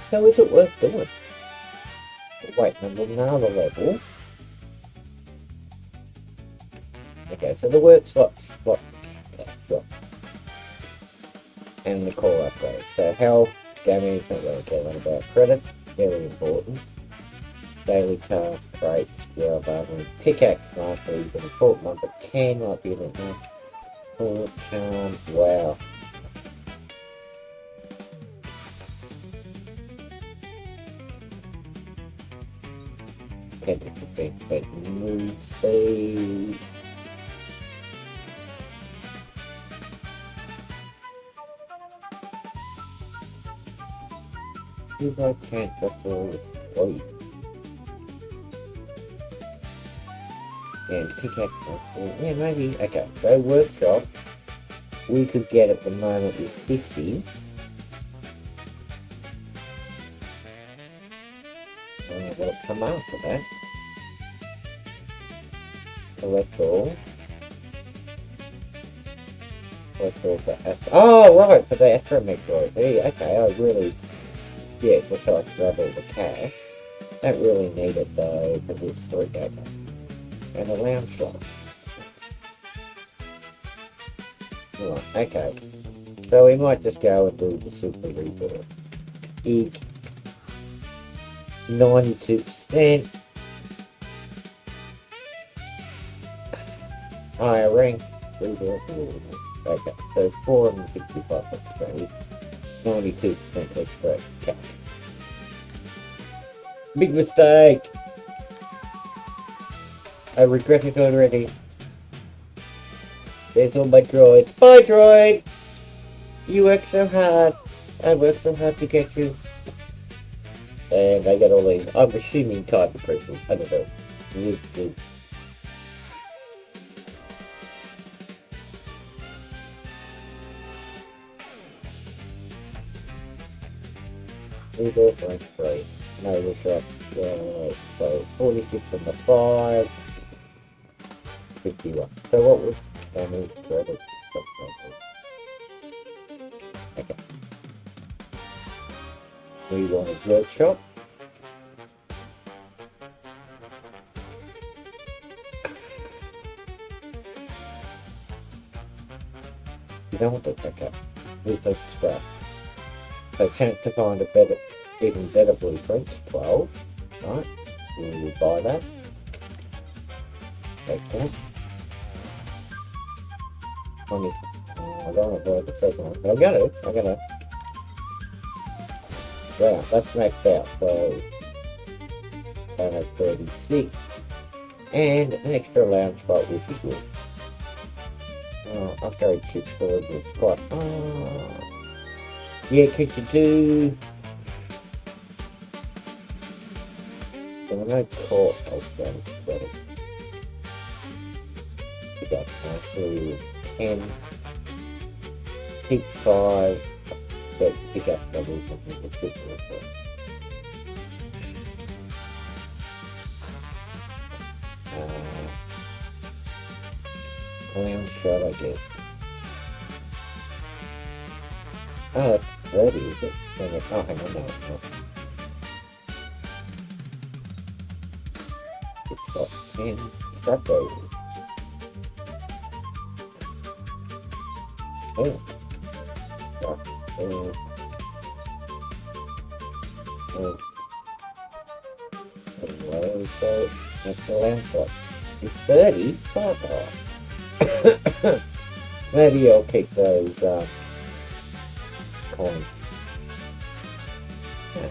So is it worth doing? Wait, another level. Okay, so the work slot. And the core upgrade. So health, damage, not really caring about credits, very important. Daily task, crate, skill, bargain, pickaxe, mastery is an important one, but 10 might be a bit more. Full charm, wow. But move speed. You guys can't afford weight. And pickaxe. Yeah, maybe. Okay, so workshop we could get at the moment is 50. What'll come after that? Select all. Select all for Astro. Oh, right, for the astromech. Okay, I really. Yeah, so I can grab all the cash. Don't really need it though, because it's 3 okay. And a lounge slot. Right, okay. So we might just go and do the super rebuild. 92%. Higher rank. Okay, so 465 extra. 92% extra cash. Big mistake! I regret it already. There's all my droids. Bye, droid! You worked so hard. I worked so hard to get you. And I got all these, I'm assuming, type of presents. I don't know. Legal French fries. No, look up. So 46 on the 5. 51. So what was damage credit? Okay. We want a workshop. You don't want to pick up. We take scrap. So chance to find a better, even better blueprints, 12. Right? We will buy that. Take that. 20. I don't want to buy the second one. I gotta. Yeah, that's maxed out. So I have 36. And an extra lounge spot would be good. Upgrade chip storage is quite. Yeah, could you do? There were no core outstanding credit. We got actually 10, keep 5, but pick up double something for 6 or so. Clown shot, I guess. Oh, it's ready, is it? Oh, hang on, no, it's not. It's got 10 strappos. Oh. Anyway, so that's the last one. It's 30? Fuck off. Maybe I'll keep those coins. Yeah.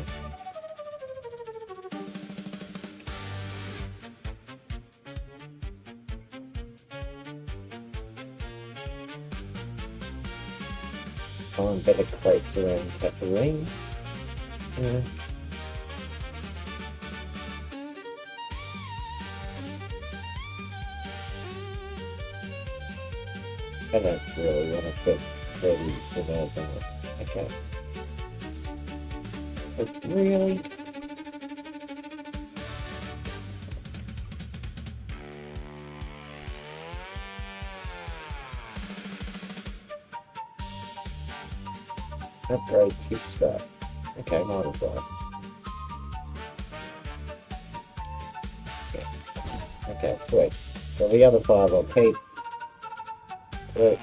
Find better crates around Tatooine. Yeah. I don't really want to put 30 in there, okay. But really? Upgrade cheap stuff. Okay, might as well. Okay, sweet. So the other 5 I'll keep.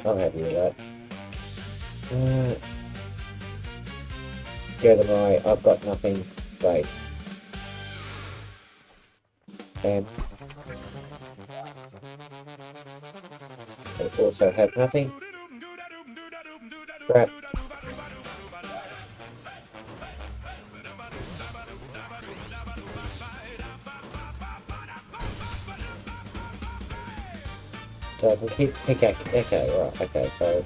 I'm happy with that. Go to my I've got nothing base. And I also have nothing. Crap. So I can keep pickaxe. Okay, right, okay, so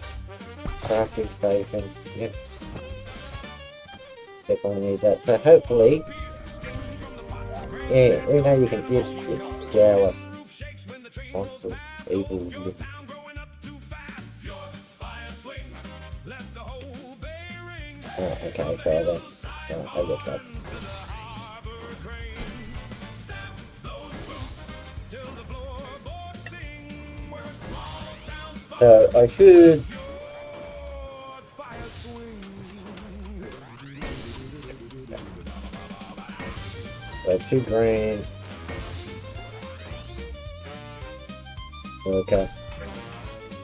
crafting station, yep. Definitely need that. So hopefully, yeah, we know you can just shower monsters, evil. Oh, okay, so then, I get that. So I should so $2 grand. Okay.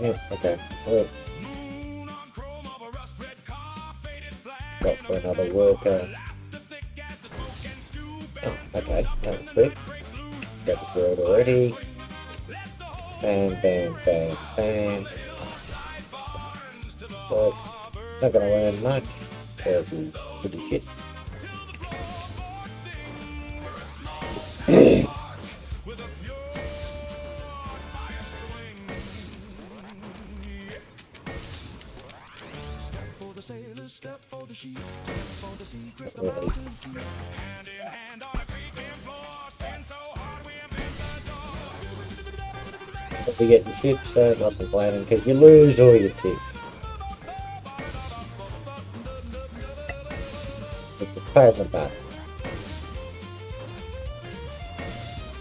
Yeah, okay. Well, got for another worker. Okay, that was quick. Got the bird already. Bam, bam, bam, bam. But not gonna learn much. That'll be pretty shit. Really. If you get your chips, not complaining, because you lose all your chips. It's a present back.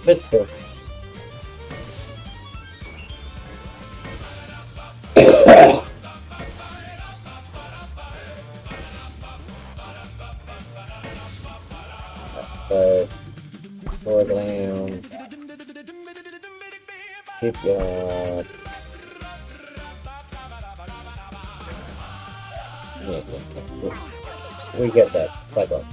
But still. So, foreground, shipyard. Yeah. We get that. Bye bye.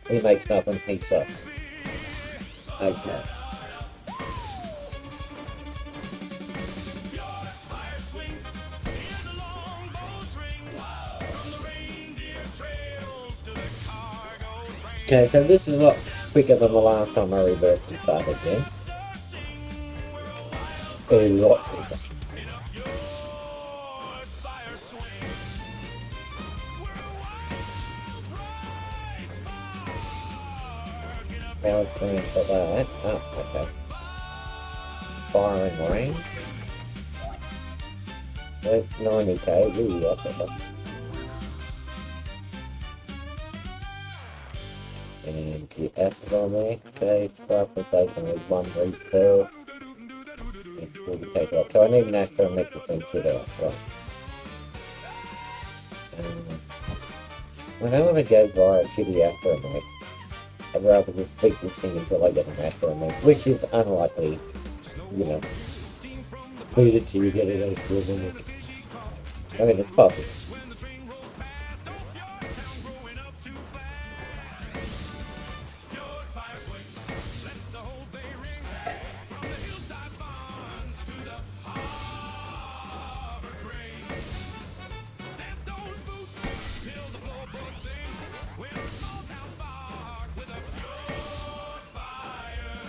He makes nothing, he sucks. Okay. Okay, so this is a lot quicker than the last time I reversed and started again. A lot quicker. Power plan for that. Oh, okay. Firing range. 90k, really up there. And the F on there, okay, 5% with one refill. And we'll take it off. So I need an extra and make the thing shit out, right? When I want to go via a shitty after mate, I'd rather just beat this thing until I get an after mate, which is unlikely, you know. Beat it till you get it out of it. I mean, it's possible.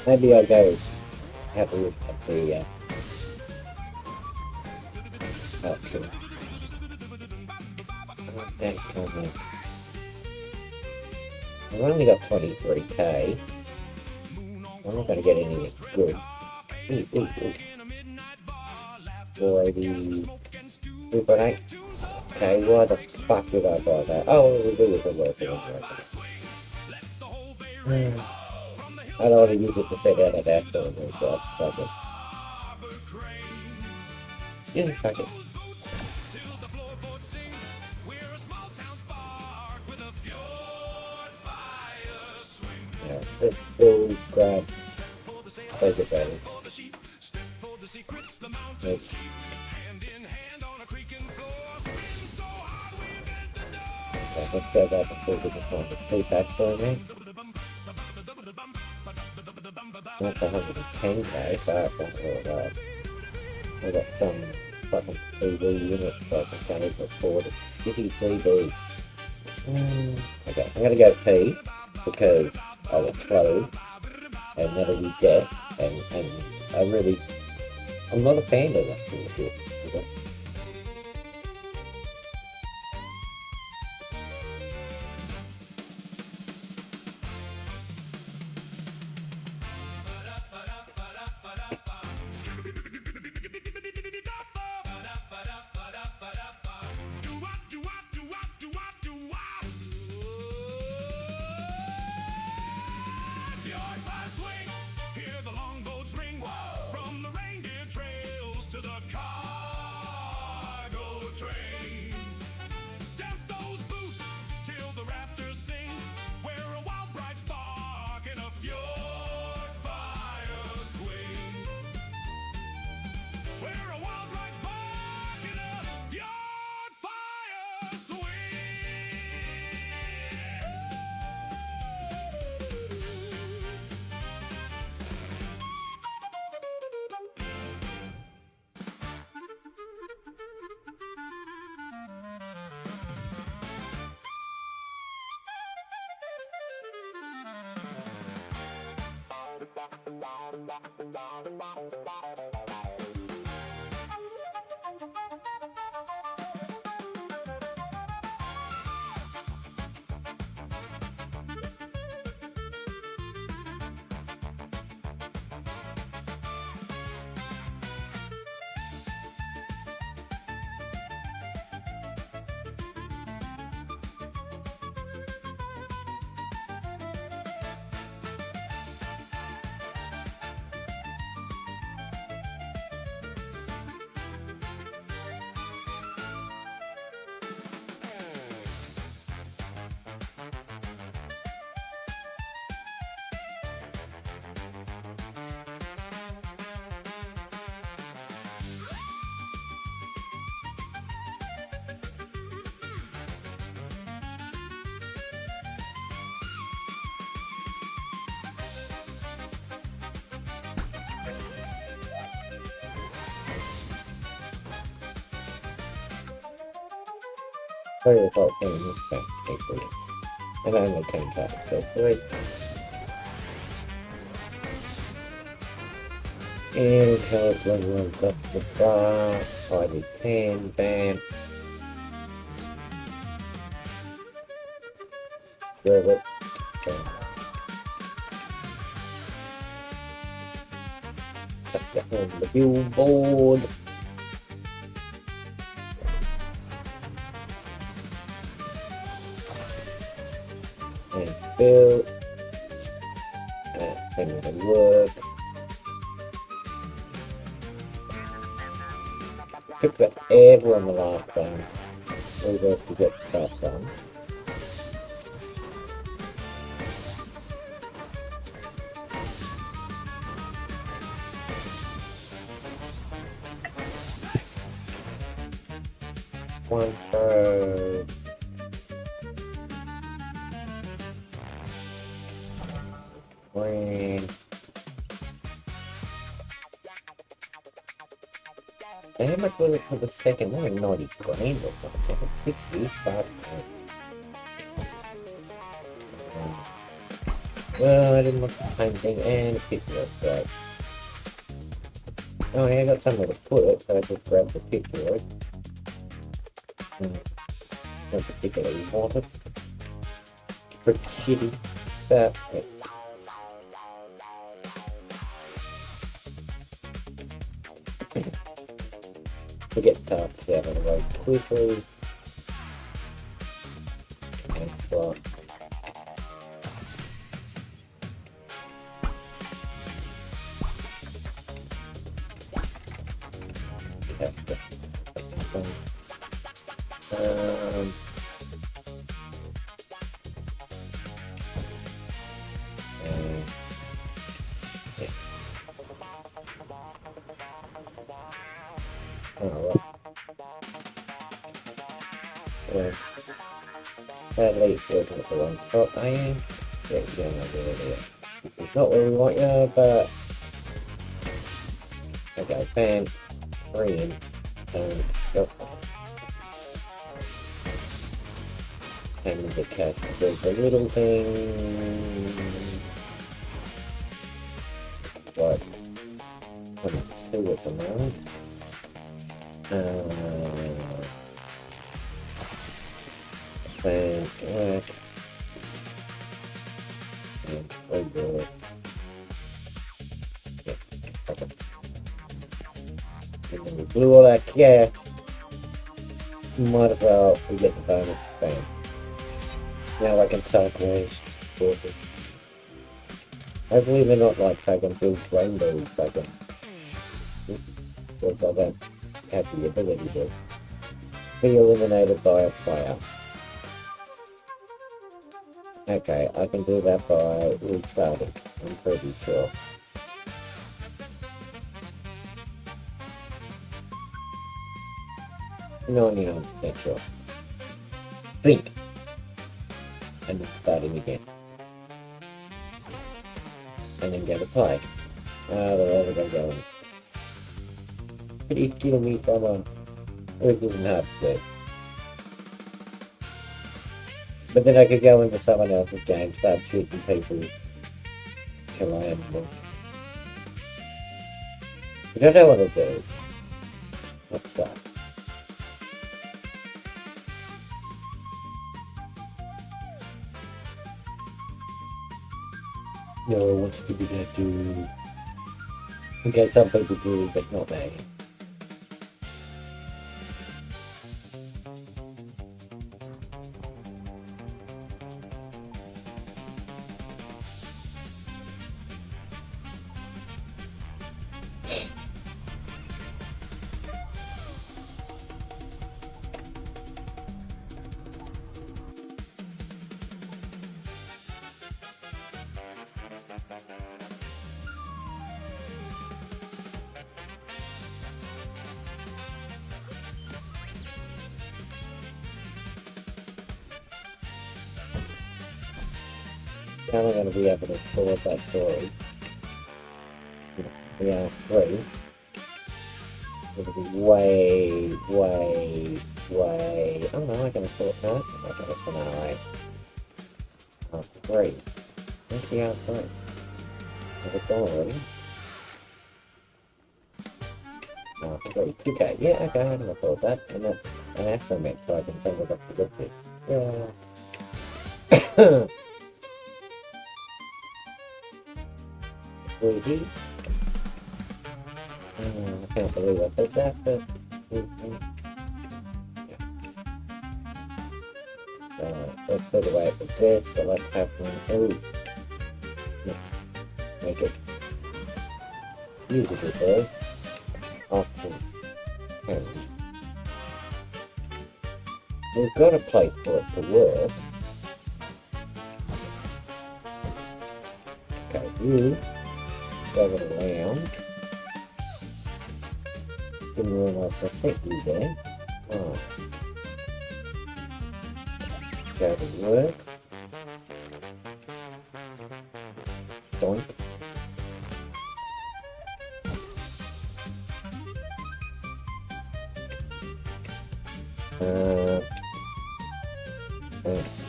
Maybe I'll go have a look at the option. Next comment. I've only got 23k. I'm not going to get any good. Ooh. 480. 2.8. Okay, why the fuck did I buy that? Oh, we'll do it for working anyway. I don't want to use it to set out a dashboard and stuff. Fuck it. Yeah, fuck it. Yeah, let's go grab. Take it better. Let's go back before we can find the 2 packs for me. That's 110k, so that's not really bad. I got some fucking CD units so I can change it forward. Shitty CD. Okay, I'm gonna go P because I will close and that'll be death and I'm not a fan of that sort of shit. Okay? 3 o'clock in this bank, actually. And only 10 cards, so great. And cards level one's up the bar, 5d10, bam. Grab it, bam. That's the on the billboard. And build. And then it'll work. Took forever on the last one. We were to get stuff done. One third. Green. How much was it for the second one? 90 grand or something. 60, but well, I didn't want the same thing and a picture, right? Oh yeah, I got somewhere to put it, so I just grabbed the picture, right? Not particularly wanted. Pretty shitty, but yeah. To get tasks out of the way quickly. And start. At least working at the wrong spot, I am. Yeah, you're going over there. It's not where we want you, but okay, fan, 3 in, and go. And the cash, there's the little thing. What? 22 at the moment. And work. And over. Yeah, okay. And then we blew all that cash. Might as well we get the bonus. Bam. Now I can start waste. Hopefully they're not like fucking big rainbow fucking. Because I don't have the ability to be eliminated by a player. Okay, I can do that by restarting, I'm pretty sure. No, you know, that's sure. Blink! And then starting again. And then go to play. Where are they going? Please kill me, someone. It isn't hard to do. But then I could go into someone else's game, start shooting people, kill animals. Which I don't want to do. What's that? No, what should we do? Okay, some people do, but not me. How am I going to be able to forward that story? We are 3. It'll be way way. Oh no, I can afford that. Okay, so now great. Where's the outside? Have it gone already? No, great. Okay, yeah, okay, I can afford that. And that's an astromech, so I can send it up to good bit. Yeah. Sweetie. I can't believe I said that, but... let's put away for this, but let's have one. Oh, yeah. Make it usable though. Option 10. We've got a place for it to work. Okay, you go around. Didn't realize I sent you there. Oh. Go to work. Doink.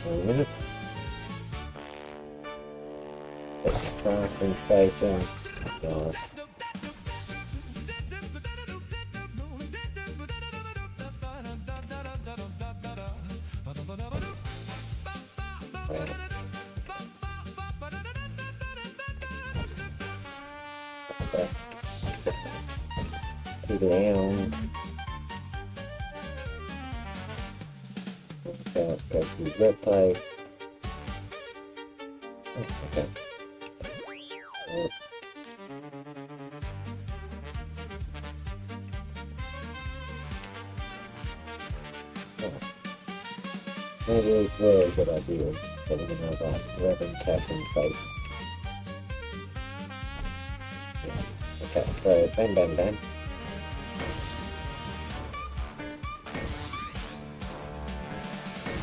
A minute. Crafting station. God. Down. Okay, let's go to replay. Oh, okay. Maybe it's a very good idea that we can have that Reverend Captain face. Yeah. Okay, so bang bang bang.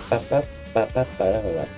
Bap bap bap bap bap bap.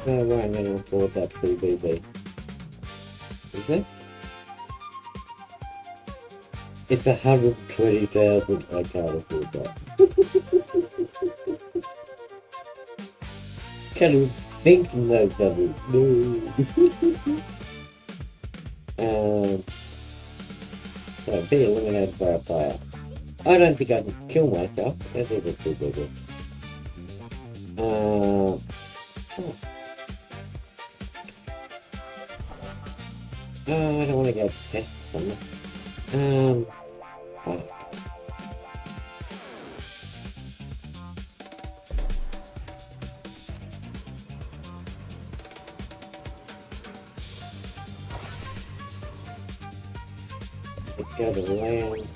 Oh, right, I'm going to afford that PVB. Is it? It's 120,000. I can't afford that. Can't even think in those numbers. No. So be eliminated by a player. I don't think I can kill myself. That's even too big. Oh. Oh, I don't want to go test something. Oh. Let's go to land.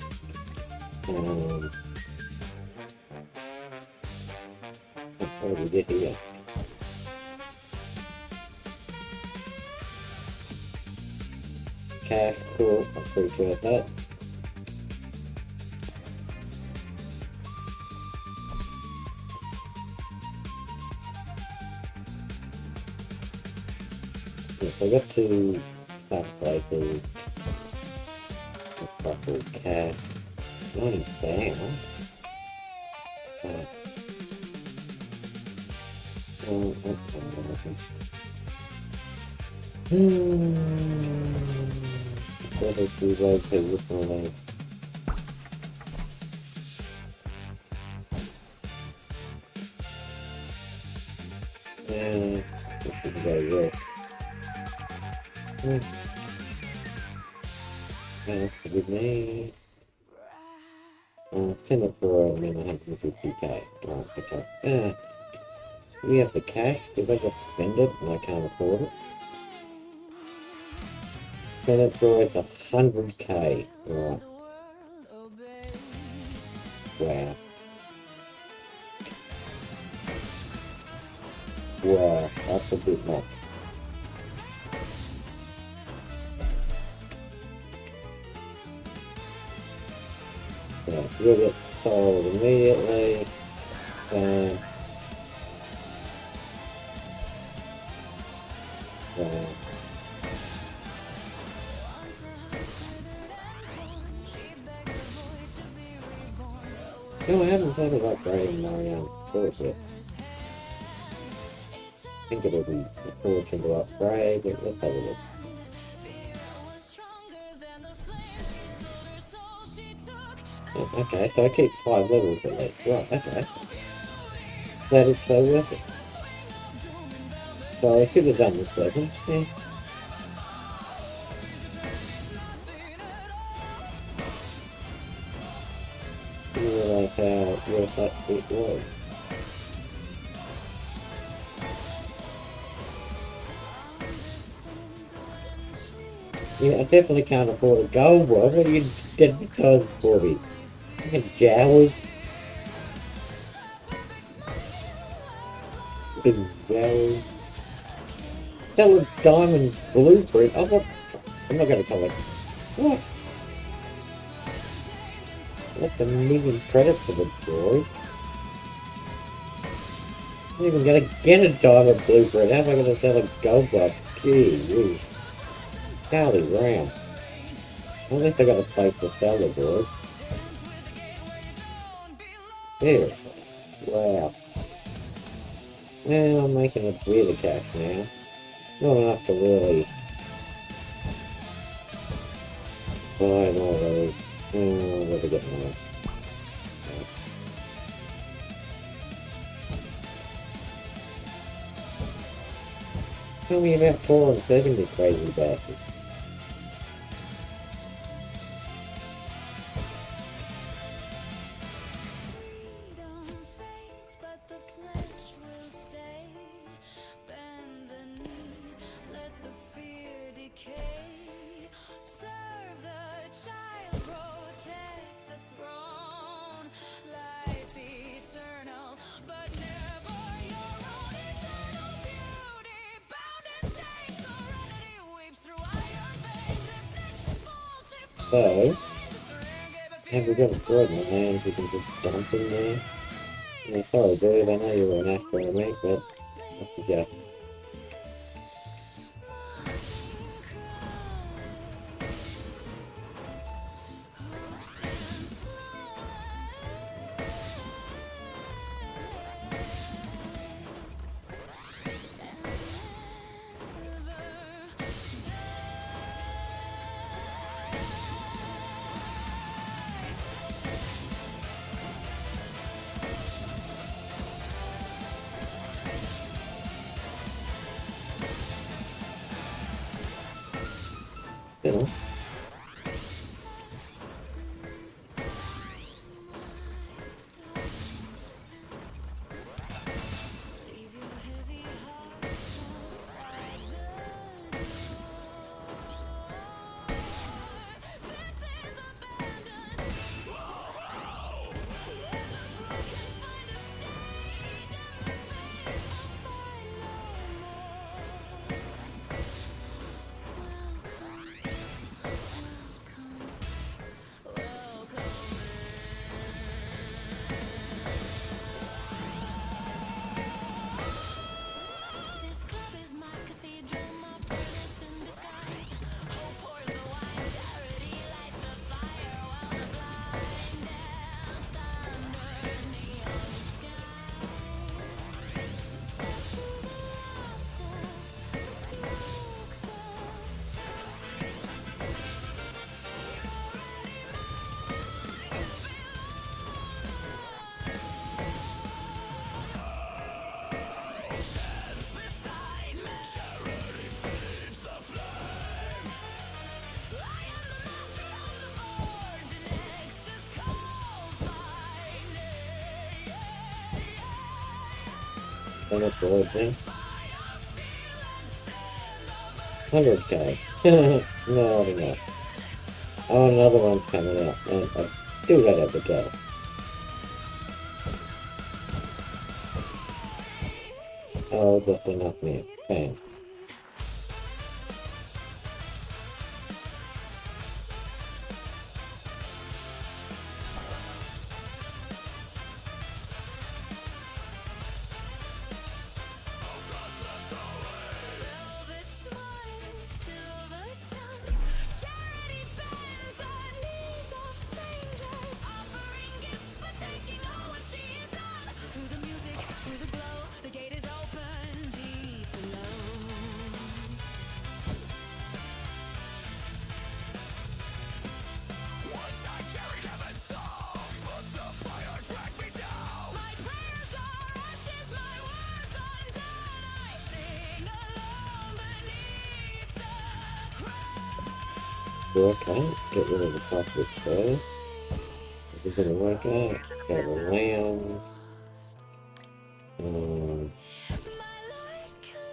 What do we get here? Cash, cool, appreciate that. Yes, I got to start places. Buckle cat. Not down. What is the way to look for me? Yeah, this is very good. That's with me. Singapore, and then 150k. Right, okay. We have the cash, if I just spend it and I can't afford it. Singapore is 100k. Right. Wow. Wow, that's a bit much. Yeah, you'll get sold immediately. No, I haven't thought of upgrading my sword yet. I think it'll be a fortune to upgrade, but let's have a look. Oh, okay, so I keep 5 levels at least. Right, okay. That is so worth it. So I should have done this level, yeah. Didn't realise how worth that it was. Yeah, I definitely can't afford a gold one. What are you advertising for me? Fucking Jowers. Big Jowers. Tell a diamond blueprint. I'm not going to tell it. What? That's a million credits for the story. I'm even going to get a diamond blueprint. How am I going to sell a gold one? Gee whiz. Holy round. At least I got a place to sell the board. There. Wow. Now I'm making a bit of cash now. Not enough to really buy all those. Oh, where to get more. Tell me about 4 and 70 crazy bastards. So, have we got a droid in the hands we can just dump in there? Yeah, sorry dude, I know you were an actor I mean, but off you go. not towards me. 100k. No, enough. Oh, another one's coming out, and I've still got to have the go. Oh, just enough me. Bang. Velvet smile, silver tongue, charity bends the knees of strangers, offering gifts but taking all what she has done. Through the music, through the glow, the gate is open deep below. Once I carried heaven's song, but the fire dragged me down. My prayers are ashes, my words undone. I sing alone beneath the crown. Okay, get rid of the plastic first. This is gonna work out. Got a lamb.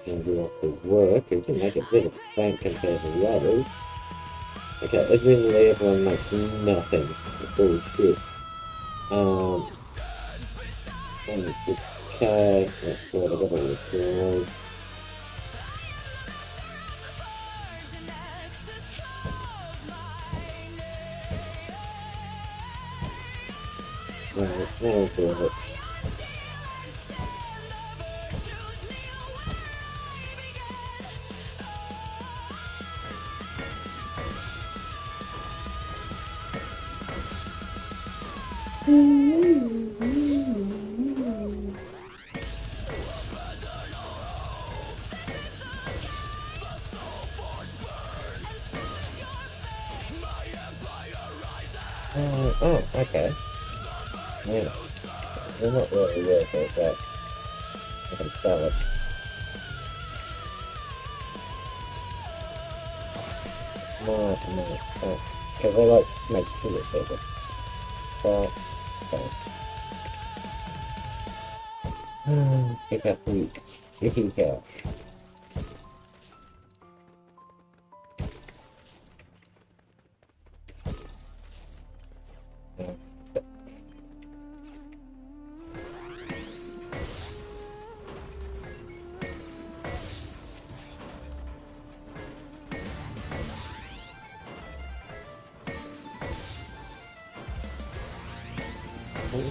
Gonna do off the work. We can make a bit of bank compared to the others. Okay, admittedly everyone makes nothing. It's all shit. Okay, that's what I got all the tools. Right, that'll do it. Oh, okay. Yeah. They're not really worth it, but I can sell it. More, because I like to make sure it's bigger. So, okay. Pick up wheat. If you can.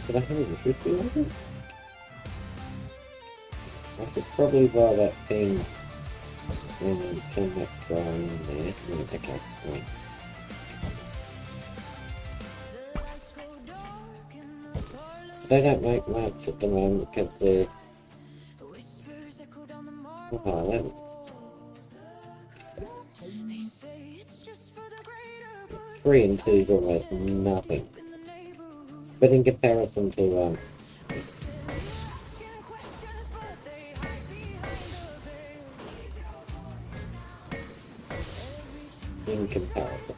Did I have a 50 of it? I could probably buy that thing and turn that guy in there. Okay, right. They don't make much at the moment because they're violent. Three and two is almost nothing. But in comparison to in comparison.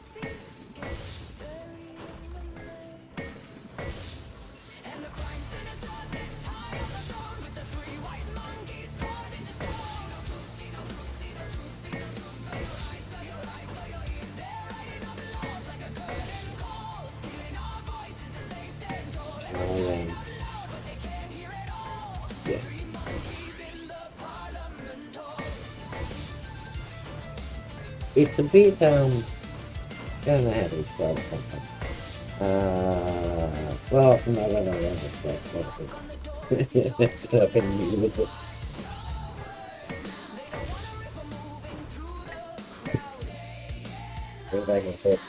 Yeah. It's a bit, I don't know how to describe something. Well, no, that's what I've been using with it. Go back and forth.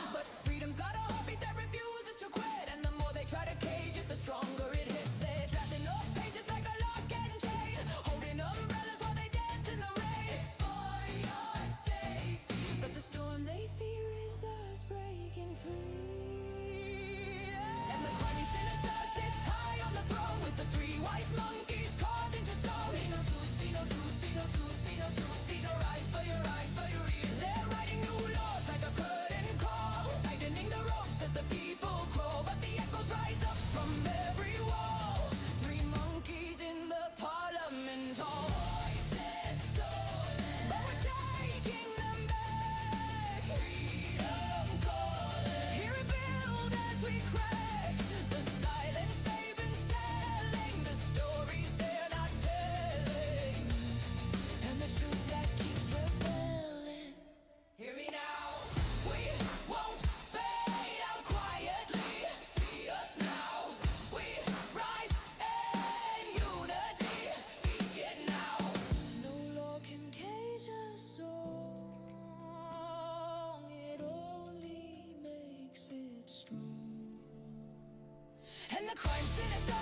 the crime sinister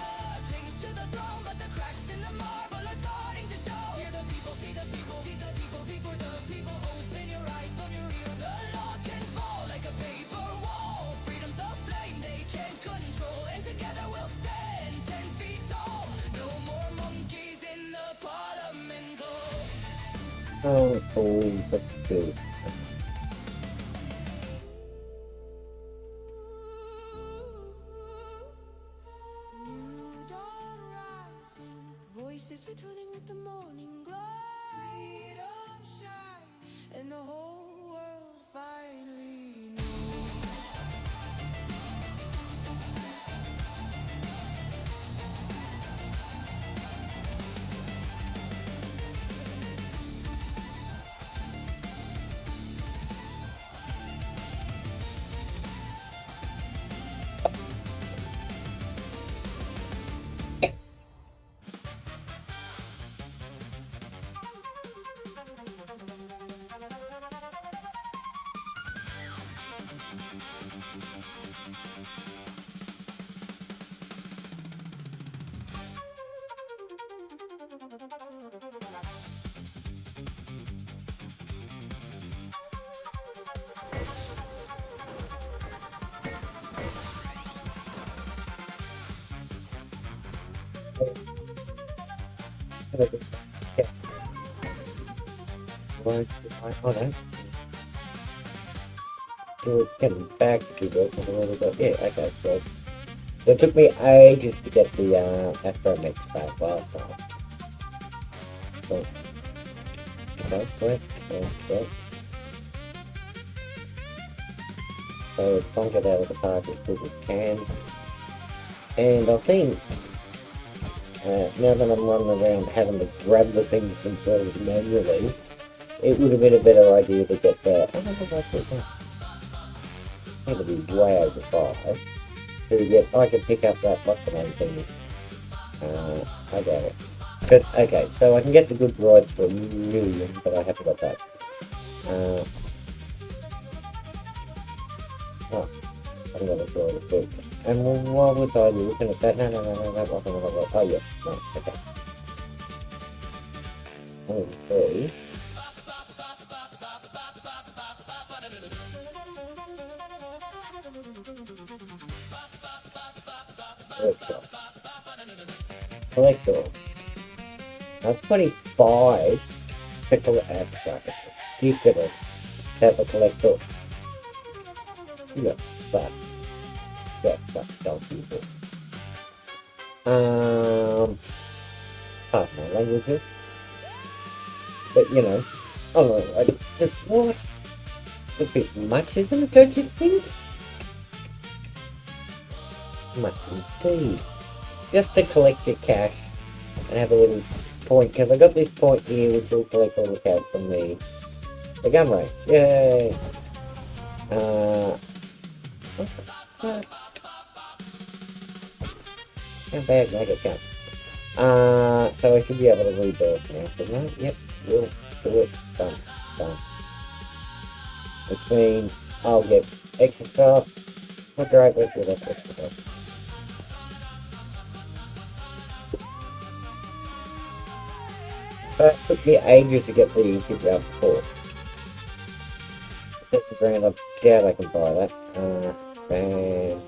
clings to the throne, but the cracks in the marble are starting to show. Hear the people, see the people, see the people, speak for the people. Open your eyes, open your ears. The laws can fall like a paper wall. Freedom's a flame they can't control, and together we'll stand 10 feet tall. No more monkeys in the parliament hall. Oh, cool, that's good. New dawn rising, voices returning with the morning glow. Freedom shine, and the whole world finally knows. Yeah. Why? Oh, no. So getting back to work a little bit. Yeah, okay, so it took me ages to get the Astromix back last time. So, okay, click, click. So it's bunked out of the park as good as it can. And I think now that I'm running around having to grab the things themselves manually, it would have been a better idea to get that. I don't know what's it now. Need to be way over 5 to get. I can pick up that. What's the name thing? I got it. But okay, so I can get the good rides for $1 million, but I haven't got that. Oh, I haven't got a ride of book. And why was I looking at that? No, oh yeah, no, okay. 3. Workshop. Collector. Now 25 pickle abstract. Gifted it. Have a collector. You got stuck. Don't people. Half my languages. But you know, oh, just what? A bit much, isn't it? Don't you think? Much indeed. Just to collect your cash and have a little point, because I got this point here which will collect all the cash from the gun range. Yay! How bad make it count? So I should be able to rebirth now, shouldn't I? Yep, we'll do it. Done. Which means I'll get extra stuff. What direct with that extra stuff? But it took me ages to get the ship round 4. $50,000, I doubt I can buy that. Bam.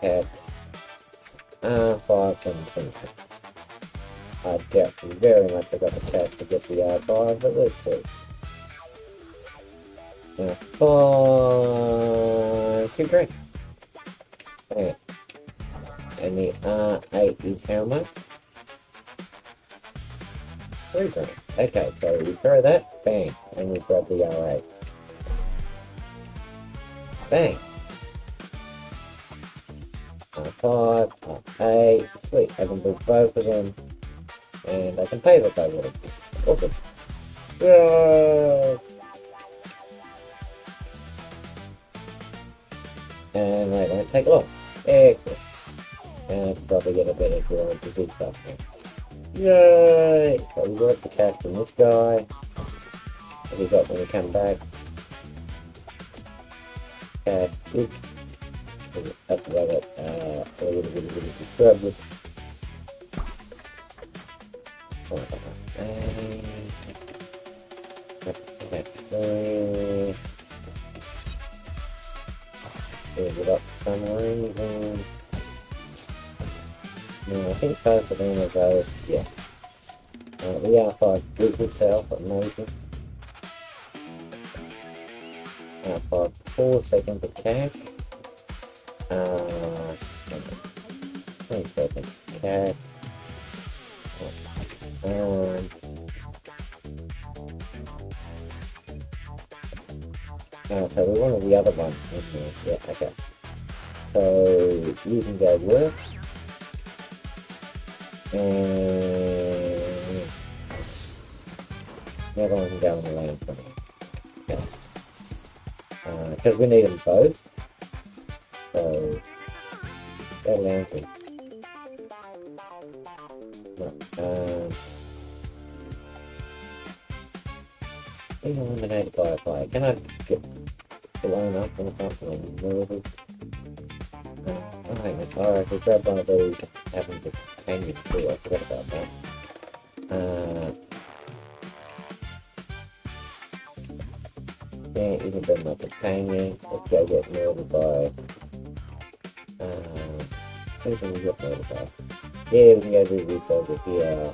At 5 and 20. I doubt very much I got the cash to get the R5, but let's see. Now, 2 grand. Bam. And the R8 is how much? 3 grand. Okay, so we throw that, bang, and we grab the R8. Bang. R5, R8, sweet. I can build both of them, and I can pay the both of them. Awesome. Yay! And they don't take long. Excellent. And probably get a better drawing to do stuff now. Yay! So we got the cash from this guy. What we got when we come back? Cash, good. That's what I got, a little bit subscribed with. Is it up somewhere even? No, I think both of them are those, yeah. The R5 gives itself, amazing. R5, 4 seconds of cash. 20 seconds cash. So we wanted the other one. Yeah, okay. So you can go work. And the other one can go on the land for me. Okay. Because we need them both. So go land for being eliminated by a player. Can I get blown up and something nervous? I think alright, we grab one of those having the companion too, I forgot about that. Yeah, you can bring my companion. Let's go get murdered by who can we get murdered by? Yeah, we can go do this over here.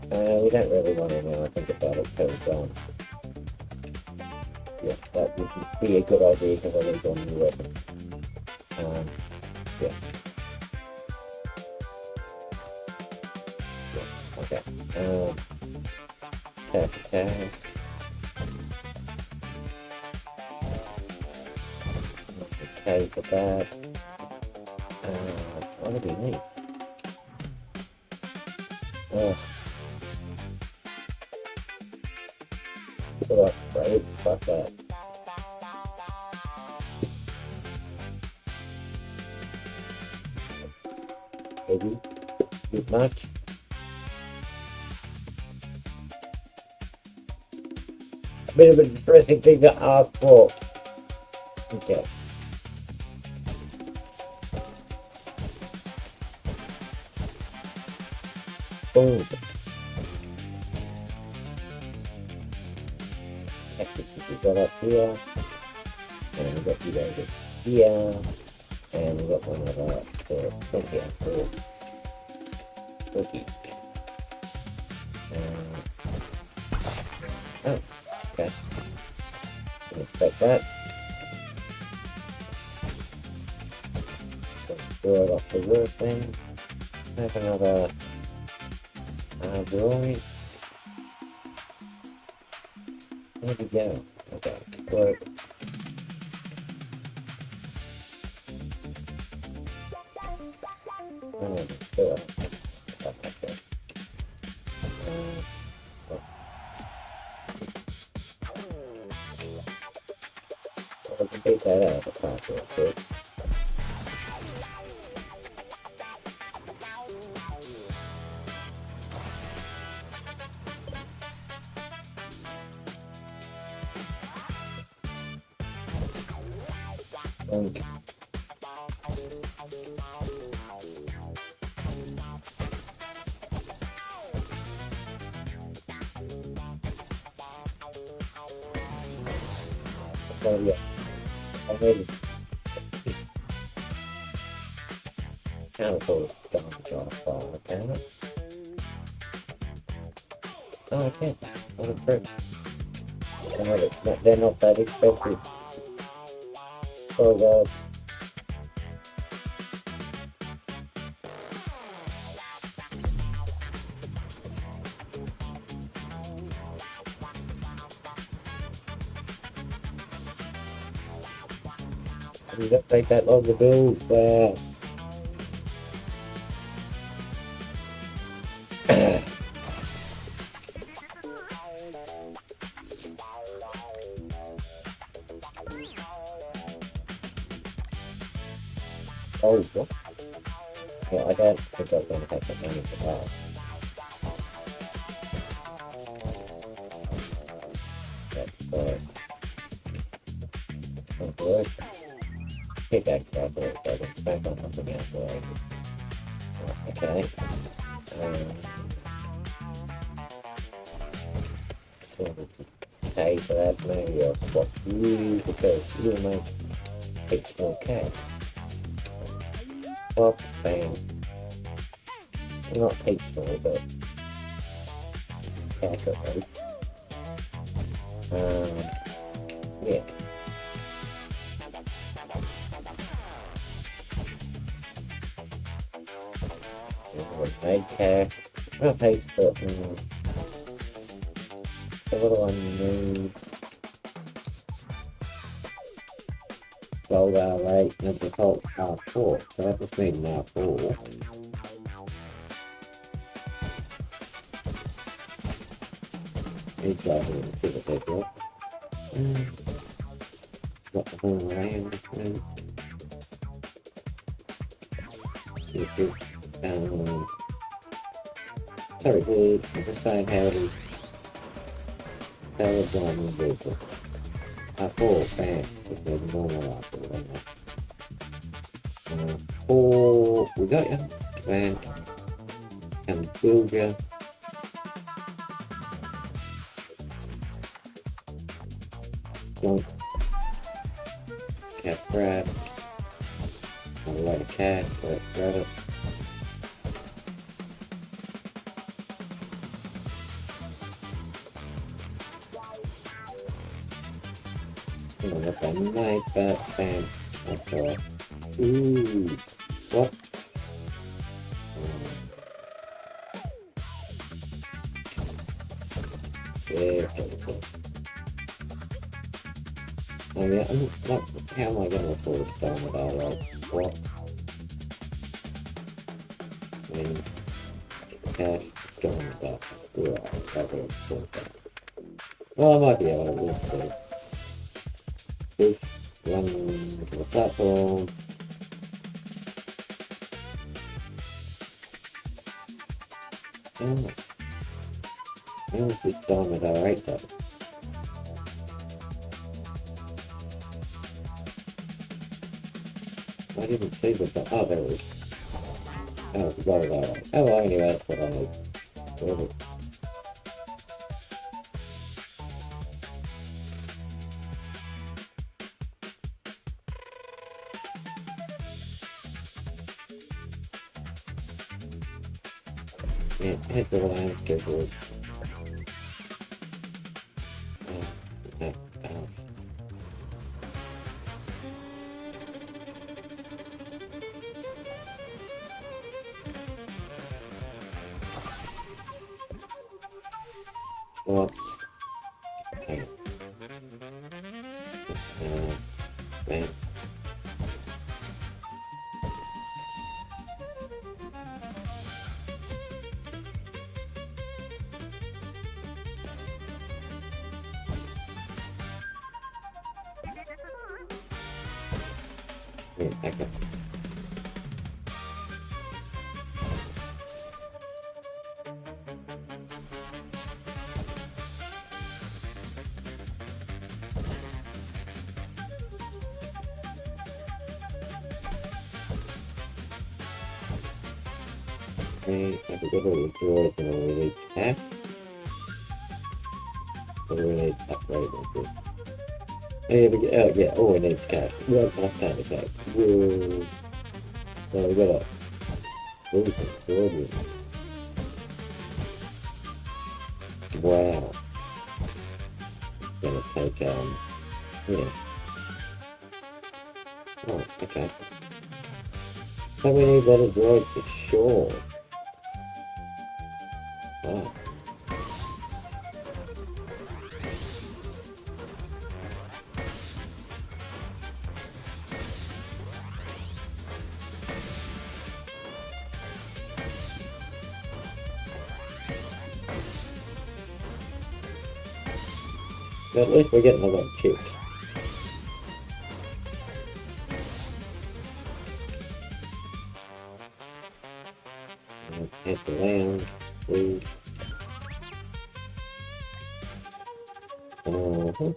We don't really want to now, I think about it, because yeah, that would be a good idea because I would go on new weapon. Yeah. Yeah, okay. Attack. Okay, for that. What do we need? Fuck, right? Fuck that. Maybe. Bit much. A bit of a depressing thing to ask for. Okay. Boom. We got up here, and we got you guys here, and we got one of our cookie. Oh, okay. Didn't expect that. So throw it off the work thing. Have another drawing. There we go. Okay, work. Still stuff like that. I can take that out of the top real quick. Oh yeah, I made it. Council don't draw far, can it? Oh, I can't. What a trick. They're not that expensive. Oh god. You don't take that long to build there. Oh, what? Yeah, I don't think I was going to take the money for that. That's not good. Pickaxe after it doesn't back on something else, right? Okay. Okay, so that's maybe a spot for you because you'll make H4K. Pop, bang. Not H4, but K, yeah. Made cash. Not H, but the little one you need. Gold R8 and the default R4. So that just needs an R4. He's driving in the figure paper. Got the whole land thing. Sorry, dude. I'm just saying how it is. How it's on the vehicle. R4, bam. It's a normal R4 right now. 4, we got you. And can build you. Don't cat grab. A lot of cat, let's grab it. If I might, but bam. That's alright. Ooh, what? Very helpful. Oh yeah, how am I gonna afford to stone it all right? What? I mean, cash, stone it up. Right, that would afford that. Well, I might be able to live through. Fish, run to the platform. Oh. How is this done with R8 though? I didn't see the oh, there it is. Oh, it's got it R8. Oh, well, anyway, that's what I need. Whatever. Yeah, head to the landscape board. What? Okay. Man. Yeah, okay. Okay, I forgot what was droid and we need cash. So we need upgrade on this. Yeah, we get, yeah, all we need is cash. Well, that's kind of cash. Whoa. So we got a droid. Wow. Gonna take, yeah. Oh, okay. So we need better droid for sure. Oh. But at least we're getting a lot of chips. Hit the land, please. Uh-huh.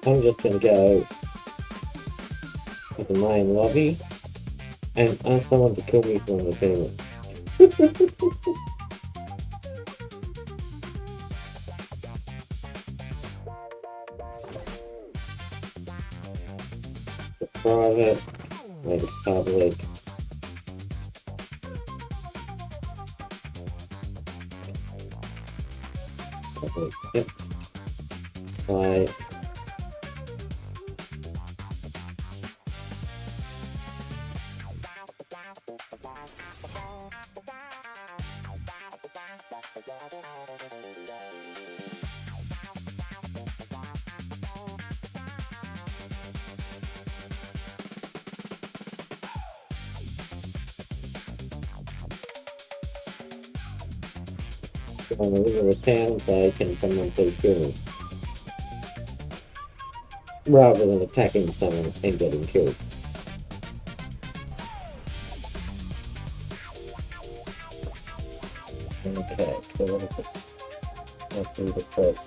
I'm just going to go to the main lobby and ask someone to kill me from the demon. The private, make it public. Public, yep. Right. On the river of town, they can come and be killed. Rather than attacking someone and getting killed. Okay, so what is it? Let's do the first.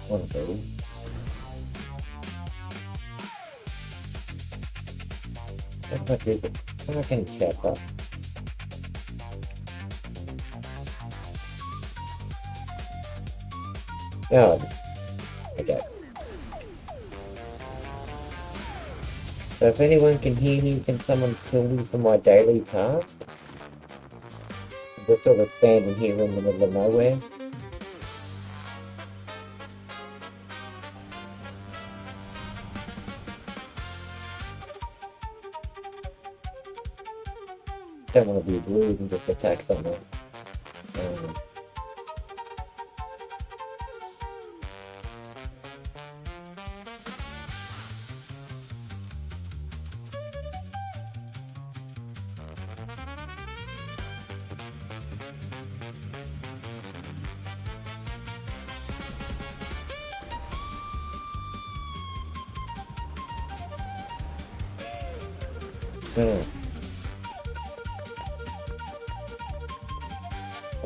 One of those. I can check up. Oh, okay. So if anyone can hear me, can someone kill me for my daily task? I'm just sort of standing here in the middle of nowhere. Don't want to be rude and just attack someone.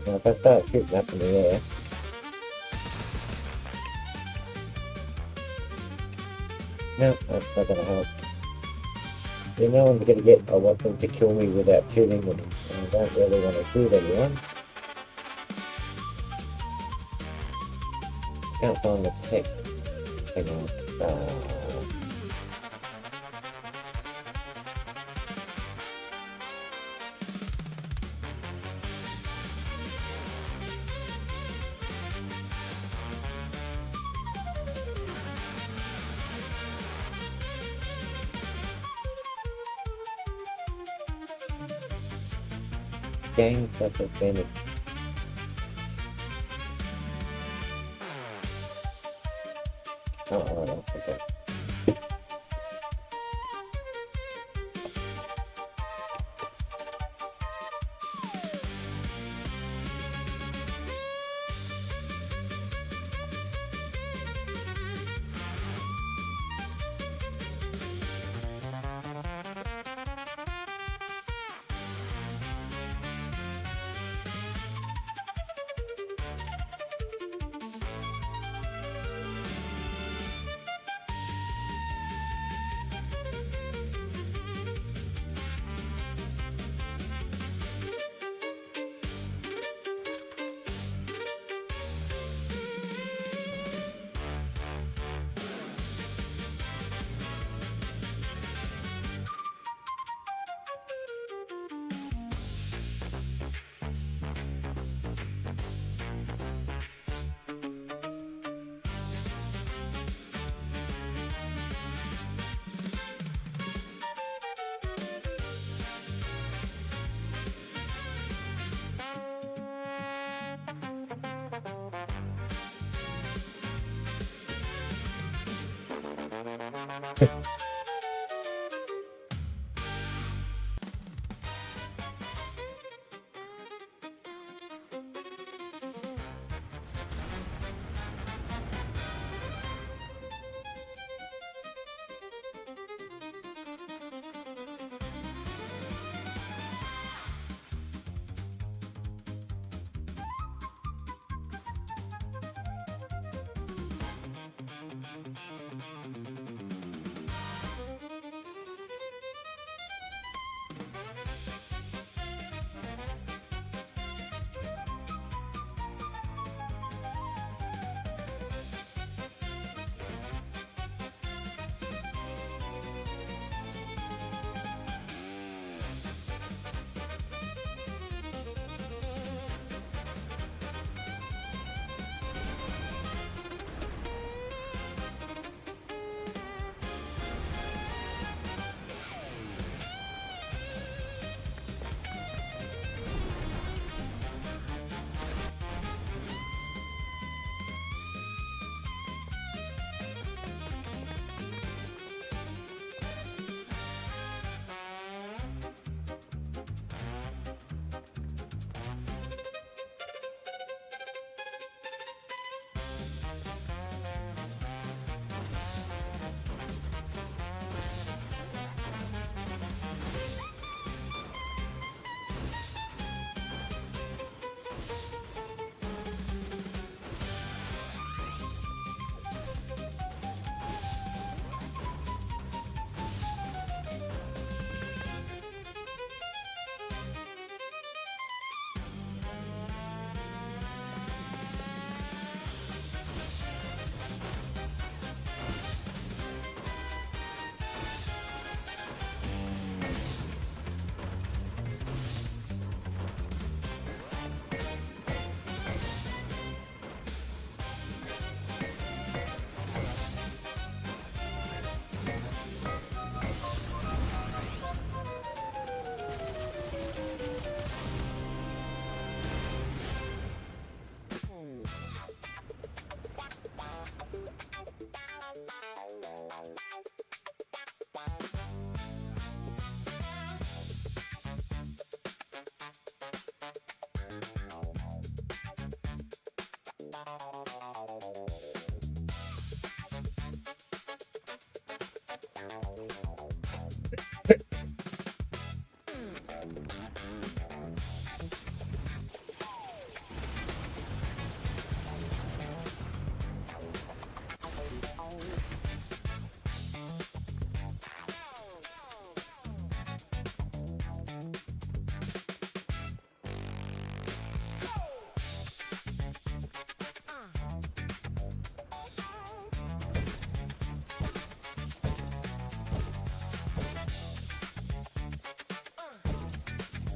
If I start shooting up in the air, no, that's not gonna help. You know, I'm gonna get. I want them to kill me without shooting them. And I don't really want to shoot anyone. Can't find the text. Hang on. Game such as Venice. Oh, okay.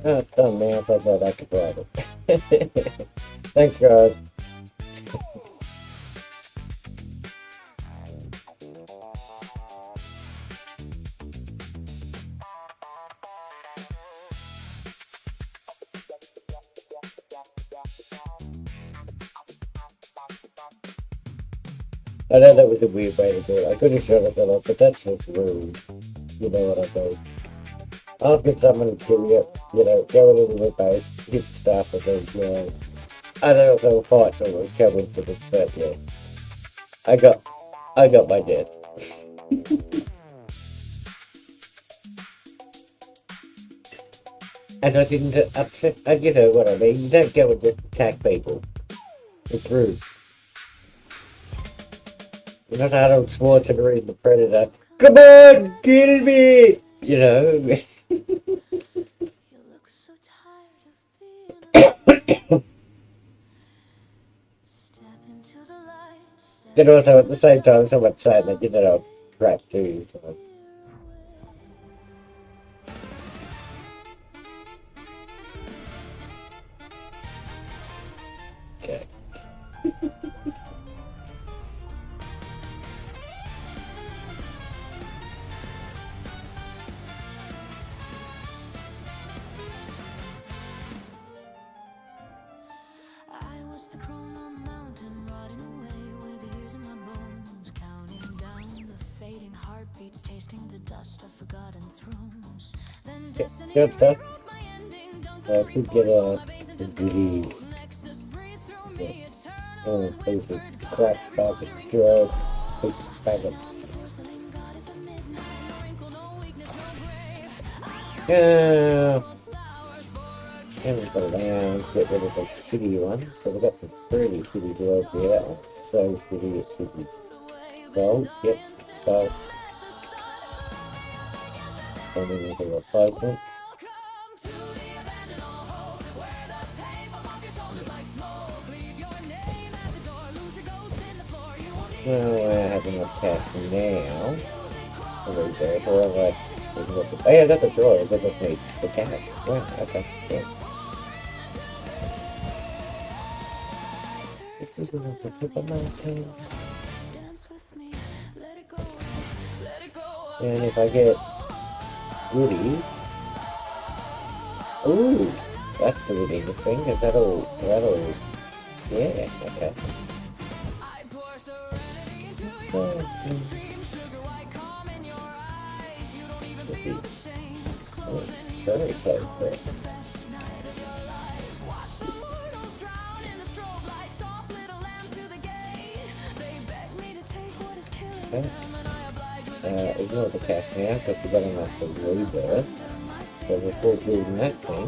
Oh, it's done now, so I thought I could write it. Thanks, guys. I know that was a weird way to do it. I could have shut it off, but that's just rude. You know what I mean? Asking someone to kill you, go a little bit base, hit stuff, and then, I don't know if they were fights or it was coincidence, but yeah. I got my death. And I didn't upset, you know what I mean? You don't go and just attack people. It's rude. You're not Arnold Schwarzenegger in The Predator. Come on, kill me! You know? You look so tired of being Step into the light. Step Then also at the same time, someone's saying that, I'm crap too. So. Okay. I was the crone on the mountain, rotting away with years in my bones, counting down the fading heartbeats, tasting the dust of forgotten thrones. Then destiny Good stuff. rewrote my ending. Don't I could get a disease. Nexus breathe through me eternal. Oh, please, crap, about the drug. Please, back up. Porcelain goddess of midnight, no wrinkle, no weakness, no grave. Yeah. Flowers for a And we've got a lounge, get rid of the shitty one. So we've got some pretty shitty dwarves here. So shitty, it's shitty. So, yep, so. And then we've got a replacement. welcome to the abandoned all hope, where the pain falls off your shoulders like smoke. Leave your name at the door, lose your ghost in the floor. You won't need Well, I have enough cash now. Over there, forever. We can go to, oh yeah, that's a drawer. It doesn't need the cash. Yeah, okay, yeah. This is gonna be the mountain. dance with me, let it go, let it go. And if I get Woody, ooh, that's pretty interesting, because that'll, yeah, okay. I pour serenity into your dream, sugar white calm in your eyes. You don't even feel the chains closing. Very close there. Best night of your life. Watch the mortals drown in the strobe light. Soft little lambs to the gate. They beg me to take what is killing Okay. them, and I oblige with a kiss. Ignore the cash now, because we've got enough to rebirth. So before building that thing,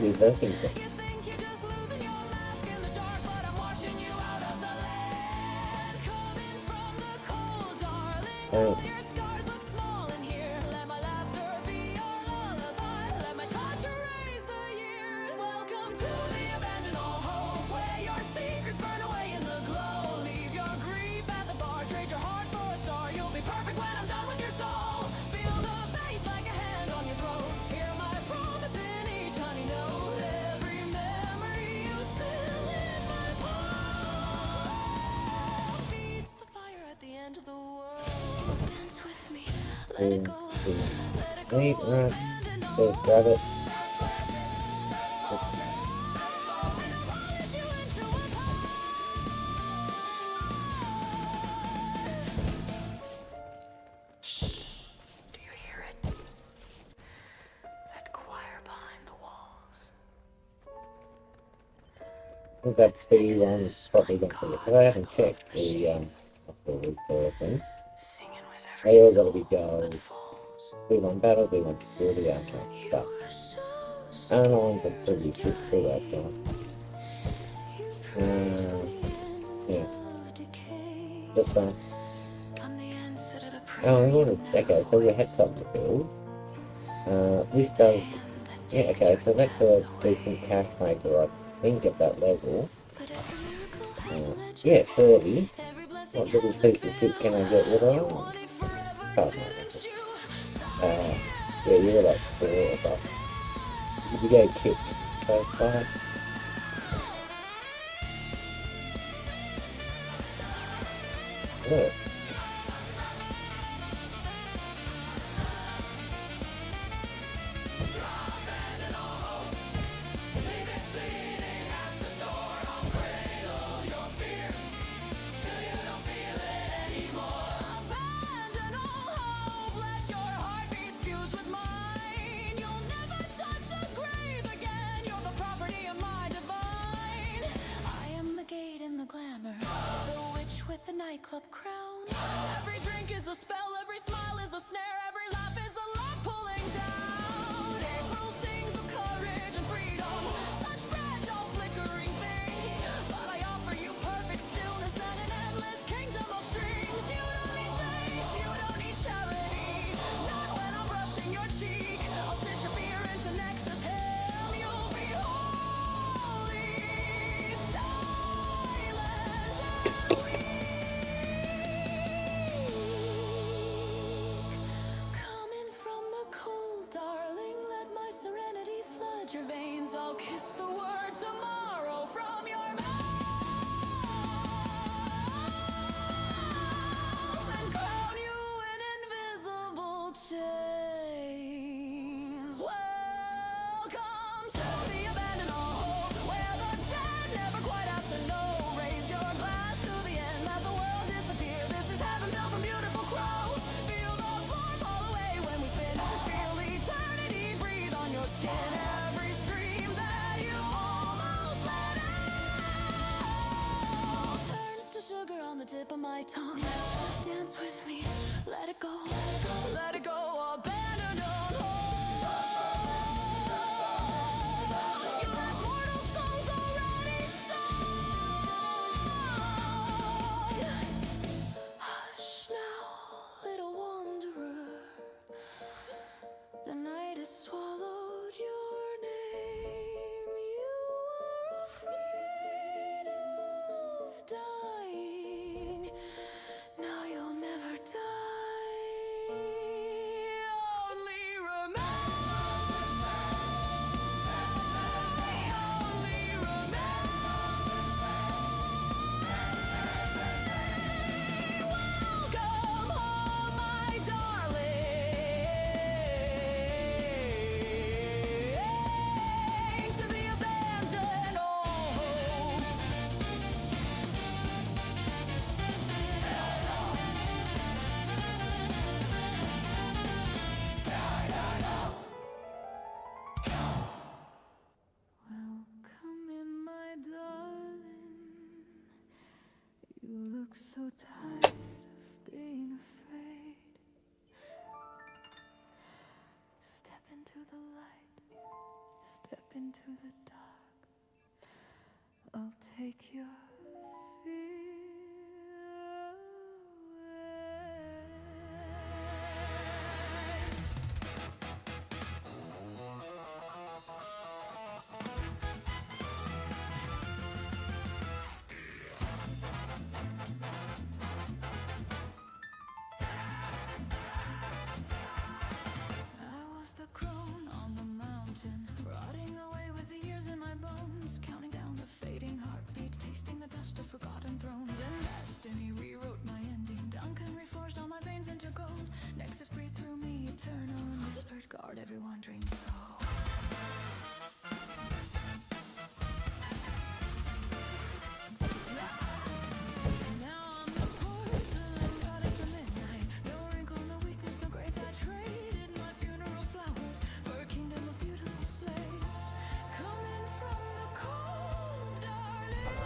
rebirthing thing. You think you're just losing your mask in the dark, but I'm washing you out of the land. Coming from the cold, darling. Oh. All your scars look small in here. Let my laughter be your lullaby. Let my touch erase the years. Welcome to the abandoned all hope, where your secrets burn away in the glow. Leave your grief at the bar. Trade your heart for a star. You'll be perfect when I'm done with your soul. Feel the bass like a hand on your throat. Hear my promise in each honey note. Every memory you spill in my palm feeds the fire at the end of the world. Dance with me, let it go, let it go. Wait, right. Abandon all So grab it. push you into a pond. Do you hear it? That choir behind the walls. I think that's the one probably going to because I haven't checked the thing. Singing with They every all soul gotta be gold. that falls. B1 battle, B1 security, outcome stuff. I don't know if it's pretty shit for that though. Yeah, that's fine. I'm the answer to the Oh, I want to check out. So we had something to build. This does. Yeah, okay, so that's a decent cash maker, I think, at that level. but every miracle has a legend. Yeah, surely. Every blessing What little has a piece of shit can I get rid you of? want it forever, Oh, didn't you? yeah, you were like 4 or something. You get kicked. So fine. Look. Abandon all hope, let your heartbeat fuse with mine. You'll never touch a grave again, you're the property of my divine. I am the gate in the glamour, the witch with the nightclub crown. Every drink is a spell, every smile is a snare, every laugh is a love pulling down. April sings of courage and freedom, such fragile flickering things. But I offer you perfect stillness and an endless kingdom of strings. You don't need faith, you don't need charity, not when I'm brushing your cheek. I'll stitch your fear into Nexus hymn, you'll be holy, silent and weak. Coming from the cold, darling, let my serenity flood your veins. I'll kiss the word tomorrow from your mouth and crown you in invisible chains. Welcome to the abandoned home, where the dead never quite have to know. Raise your glass to the end, let the world disappear. This is heaven built from beautiful crows. Feel the floor fall away when we spin. Feel eternity breathe on your skin. Every scream that you almost let out turns to sugar on the tip of my tongue. Dance with me, let it go, let it go. Abandoned home. Your last mortal soul's already sung. Hush now, little wanderer. The night has swallowed your name. You were afraid of dying. Now you'll never die. Only remember. Only remember. Welcome home, my darling, to the abandoned home. Welcome in, my darling. You look so tired of being afraid. Step into the light, step into the dark. I'll take your fear I was the crone on the mountain, rotting away with the years in my bones, counting down the fading heartbeats, tasting the dust of forgotten thrones. And destiny rewrote my ending. Duncan reforged all my veins into gold. Nexus breathed through me, eternal, and whispered, guard every wandering soul. Now I'm the porcelain goddess of midnight. No wrinkle, no weakness, no grave. I traded my funeral flowers for a kingdom of beautiful slaves. Coming from the cold, darling,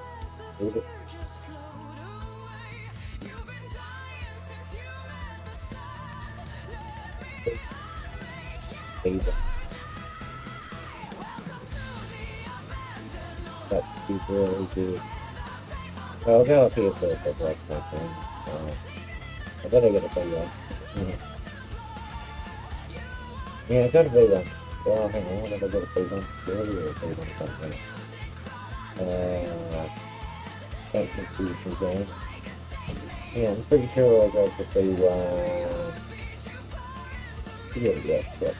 let the fear just float away. You've been dying since you met the sun. Let me unmake you. Either. Welcome to the abandoned home. That is really good. So I'll go up here for the black something. I better get a big one. Yeah, I got a big one. Oh, hang on, I gotta get a big one. Really, really big one. Something. Can't confuse me again. Yeah, I'm pretty sure I got the big one. Yeah.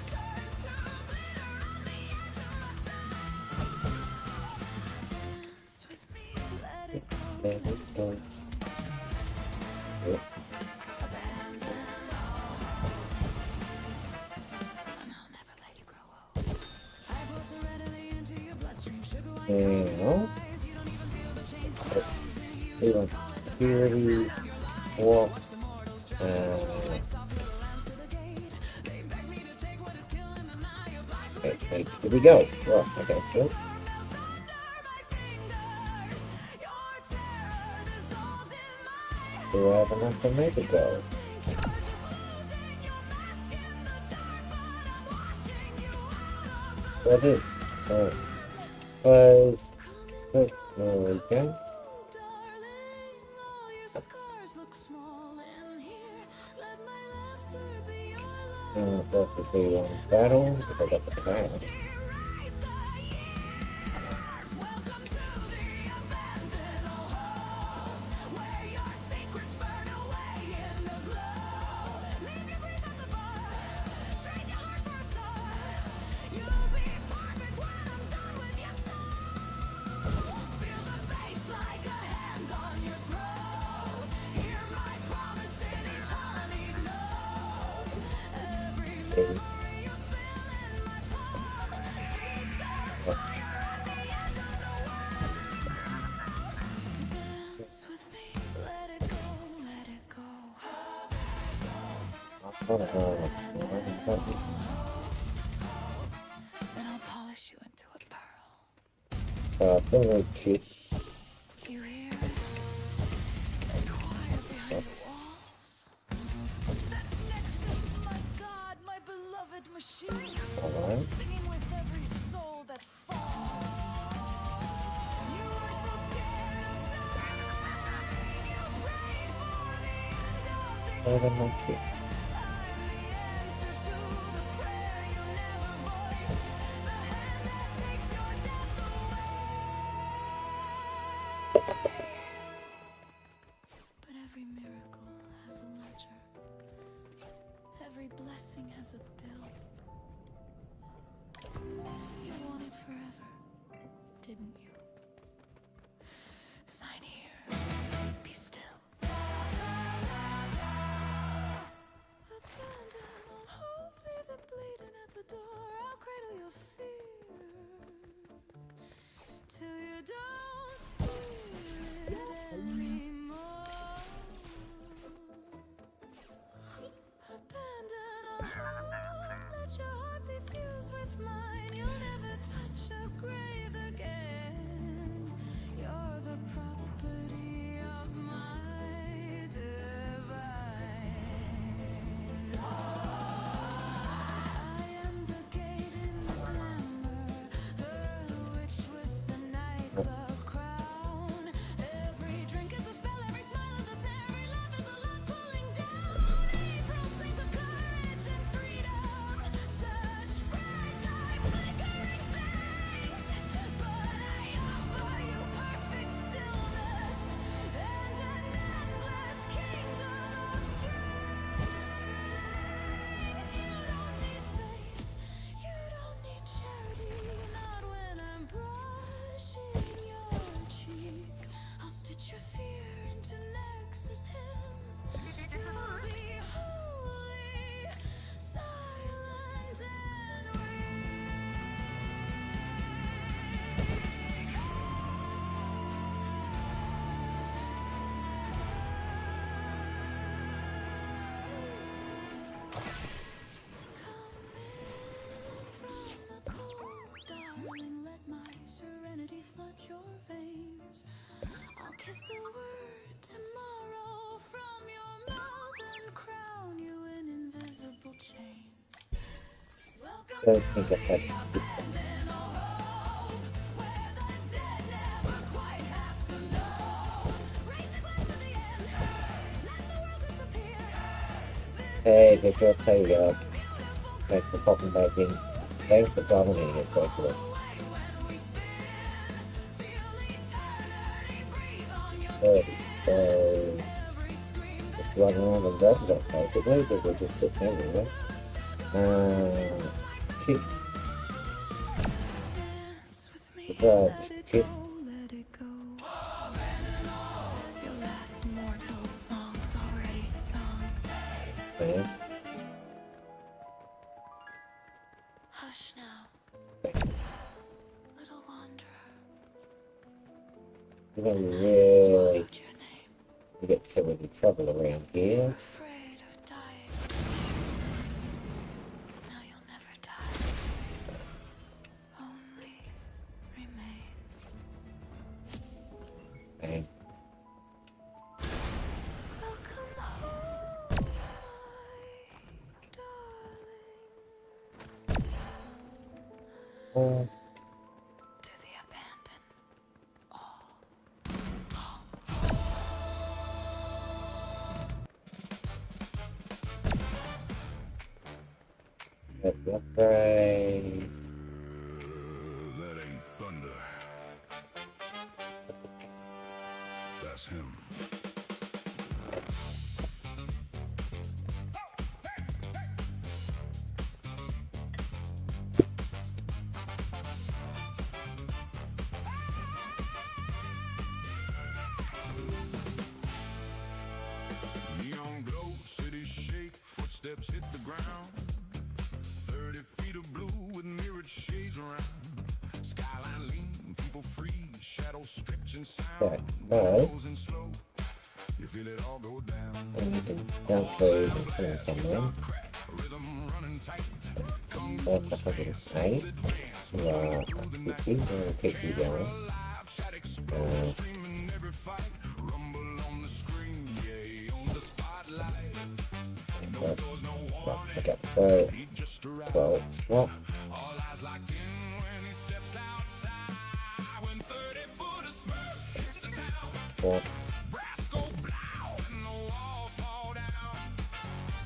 Let it go. Yep. Now, we want security, walk, okay, here we go. Well, I got you. Do I have enough to make it go? What is? Close. There we go. That's the big one battle. If I got the crown. Then I'll polish you into a pearl. Very cute. Do you hear it? The choir behind the walls. That's Nexus, my God, my beloved machine. Alright. Singing with every soul that falls. You were so scared of dying. You prayed for the end of decay. Very cute. I'm the answer to the prayer you never voiced. The hand that takes your death away. But every miracle has a ledger. Every blessing has a bill. You wanted forever, didn't you? Sign here. Be still. Abandon all hope, leave it bleeding at the door. I'll cradle your fear till you don't feel it anymore. Abandon all hope, let your heart be fused with mine. You'll never touch a grave again. You're the property of my divine. I am the gate in the glamour, her witch with the nightclub crown. Every drink is a spell, every smile is a snare, every laugh is a lock pulling down. April sings of courage and freedom, such fragile, flickering things. But I offer you perfect stillness and an endless kingdom of strength. You don't need faith, you don't need charity, not when I'm brushing your cheek. I'll stitch your fear into Nexus hymn. You'll be holy, silent and darling, let my serenity flood your veins. I'll kiss the word tomorrow from your mouth and crown you in invisible chains. Welcome Don't to think the of that. abandoned home, where the dead never quite have to know. Raise a glass to the end, let the world disappear. Hey, they should tell you that. Thanks for popping back in. Thanks for dominating it, actually. Good. So, just run around and grab that basically, because we're just sitting everywhere. Kick. Dance with me, Right, let it kick. go, let it go. Hush now, little wanderer. You don't The night has really swallowed your name. get so any trouble around You're here. afraid of dying. Now you'll never die. Only remain. And Welcome home, my darling. oh, To the abandoned. that's afraid. That ain't thunder. That's him. Neon glow, city shake, footsteps hit the ground. 30 feet of blue with mirrored shades around. Skyline lean, people free, shadows stretching sound. Right. Goes in slow, you feel it all go down. And you can jump through and turn someone. Crack, rhythm running tight. Kung That's 108. Right, that's 50. I'm going to keep you going. live, chat explode, streaming every fight. Rumble on the screen, yeah, he owns the spotlight. No doors, no warning, Okay, so he just arrived. 12. What? All eyes locked in when he steps outside. When 30-foot of Smurf hits the town, What? brass go blow and the walls fall down.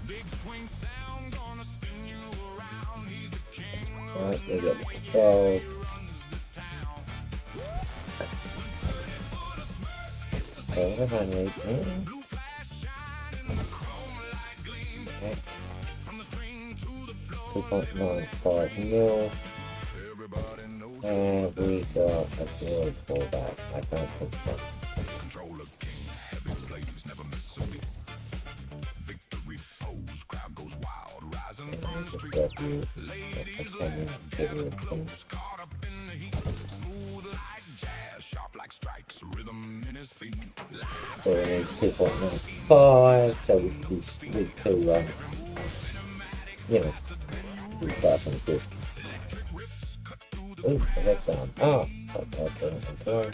Big swing sound gonna spin you around. He's the king Right, we get the 12. who runs this town. So what if I need this? Blue flash shine in the chrome light gleam. Okay, From the string to the floor, 2.95 mil. everybody knows And we got a good fallback. I don't think so. controller king. Heavy plays, never miss a beat. Victory pose, crowd goes wild. Rising from the Just street. got you. Ladies That's laugh, gather close, caught up in the heat. Smooth like jazz, sharp like strikes, rhythm in his feet. Live So we need 2.95. So we need to, you know, do something good. Ooh, that's down. Oh, okay.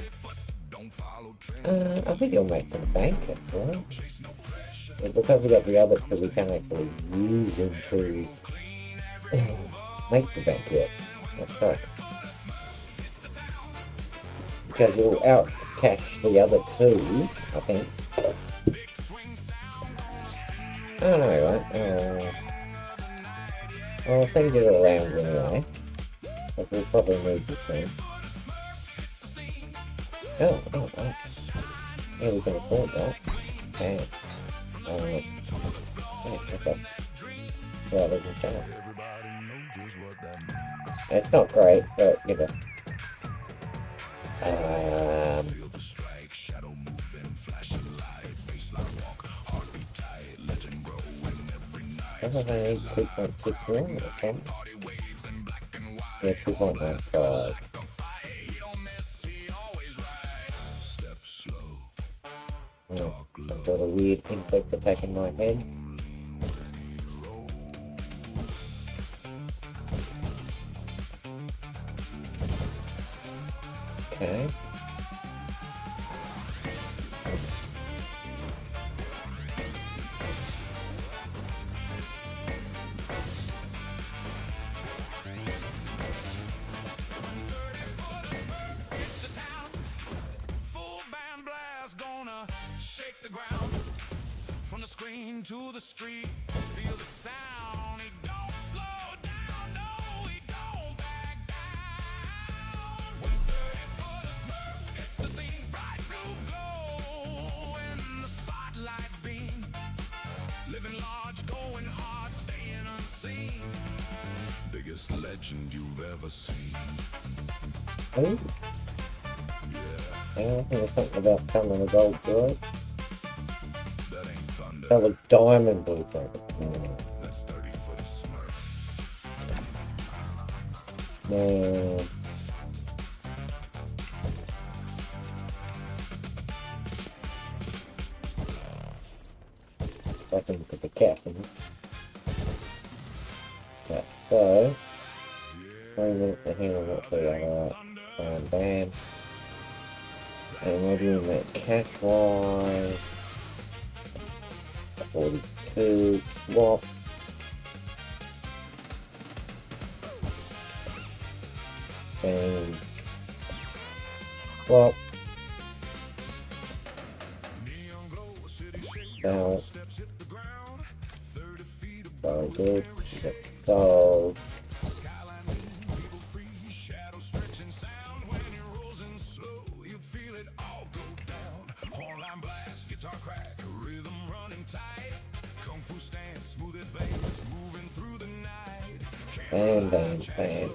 don't follow trends. I think it'll make the bank actually. But because we got the other two, we can't actually use them to make the bank yet. That's right. Because we'll out cash the other two, I think. I don't know, right? I'll send it around anyway. But we'll probably need this thing. Oh. Yeah, we can afford that. Damn. Okay. Well, there's a chance. Everybody knows just what that means. It's not great, but you know. Feel the strike, shadow moving, flashing light, baseline walk, heartbeat tight, legend grow in every night. I think I need 2.6 mil or something. Party waves in black and white. Yeah, 2.95. The fight, he don't miss, he always right. Step slow, talk I've low. got a weird insect attack in my head. Lean when he rolls. Okay. It's the town. Full band blast gonna shake the ground. From the screen to the street, feel the sound. He don't slow down, no, he don't back down. When 30-foot of Smurf hits the scene, bright blue glow in the spotlight beam. Living large, going hard, staying unseen. Biggest legend you've ever seen. Ooh. Yeah, I think there's something about coming with gold droid. that ain't thunder. That was diamond blueprint. That's 30-foot of Smurf. Now, I can put the cat in. Yeah, so, 20 minutes to handle what they are. Bam. And we're doing that cash wise. 42 swap. And swap. Now, very good. So, bam, bam, bam, bam.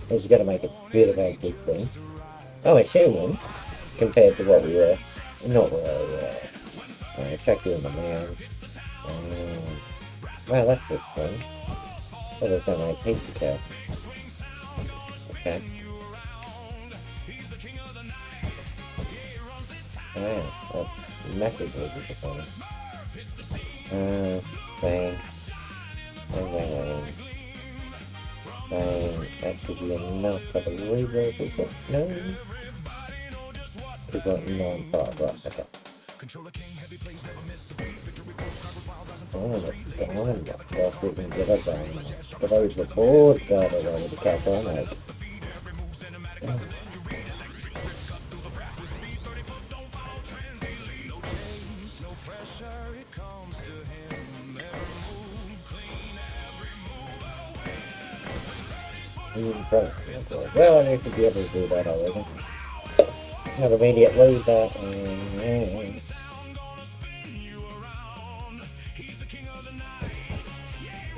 This is going to make a bit of a good thing. Oh, it's human compared to what we were. Not really. Check you in the man. Well, that's good fun. That was done like pizza cow. Okay. Wow, that's massively disappointing. Bang. Bang, bang, bang. Bang. That should be enough for the reverb. Is it? No. We've got 9 part, right, okay. Oh, that's gone. Well, we can get a bang. But those the board got it over the cap on it. Well, I need to be able to do that already. Not immediately, but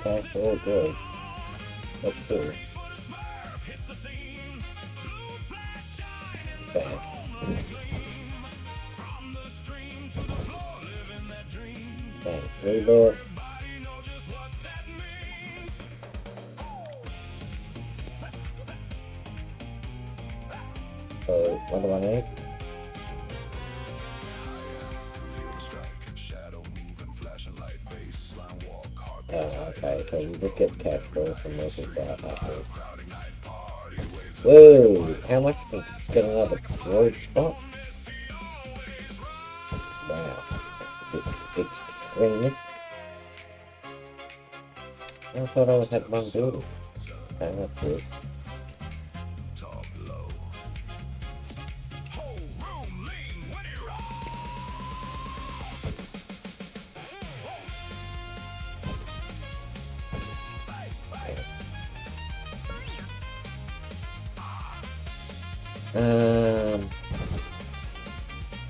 okay, all good. Let's do. Okay. Okay, reload. So, what do I need? Okay, so we just get cash flow from this and that after. Whoa! How much to get another road spot? Wow. Big screens. I thought I always had one building. Okay, that's good.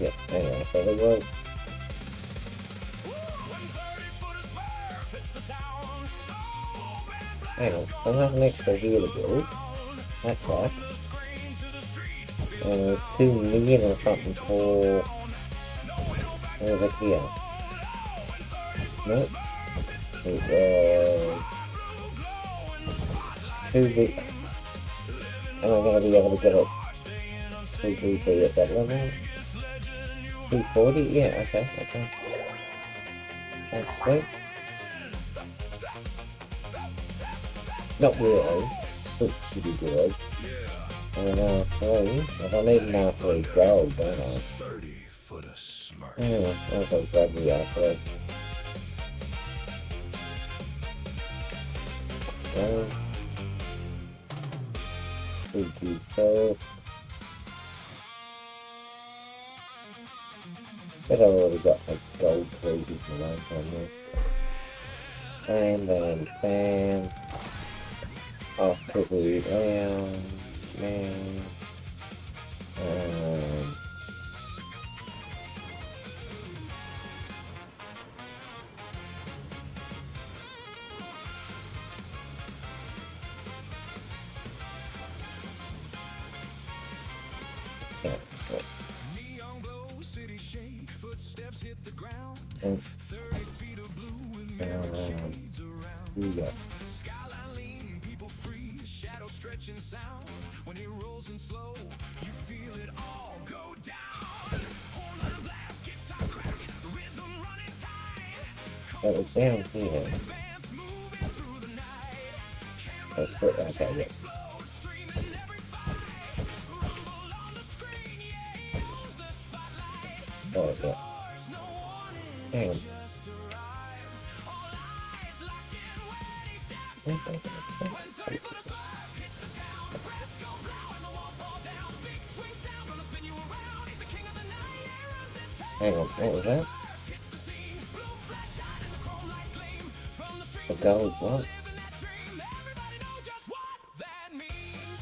Yeah, anyway, so there was. Hang on, I have an extra here to build. That's right. And there's 2 million or something for over here. Nope. It was 2 big. Am I going to be able to get it 2 at that level? 240? Yeah, okay. That's sweet. Not really. Oops, pretty good. And I don't need enough 3 gold, don't I? 30-footer Anyway, I'll go grab the R3. So but I already got like gold pieces in the last one there. And then bam. Off to the round. Man. And, we got Skyline lean, people free, shadow stretching sound. When he rolls in slow, you feel it all go down. Horn line blast, guitar crack, the rhythm running tight. that was down here. Bands moving through the night. That's it, okay, yeah. Explode, streaming every fight. Rumble on the screen, yeah, he owns the spotlight. Oh, yeah. Doors, no warning, Damn. just arrives. All eyes locked in when he steps. When 30 foot of smurf hits the town, the press go blow and the walls fall down. Big swing sound gonna spin you around. He's the king of the night, he runs this town. Hang on, what was that? Hits the scene, blue flash shine and the chrome light gleam. From the street The gold what? living that dream, everybody know just what that means.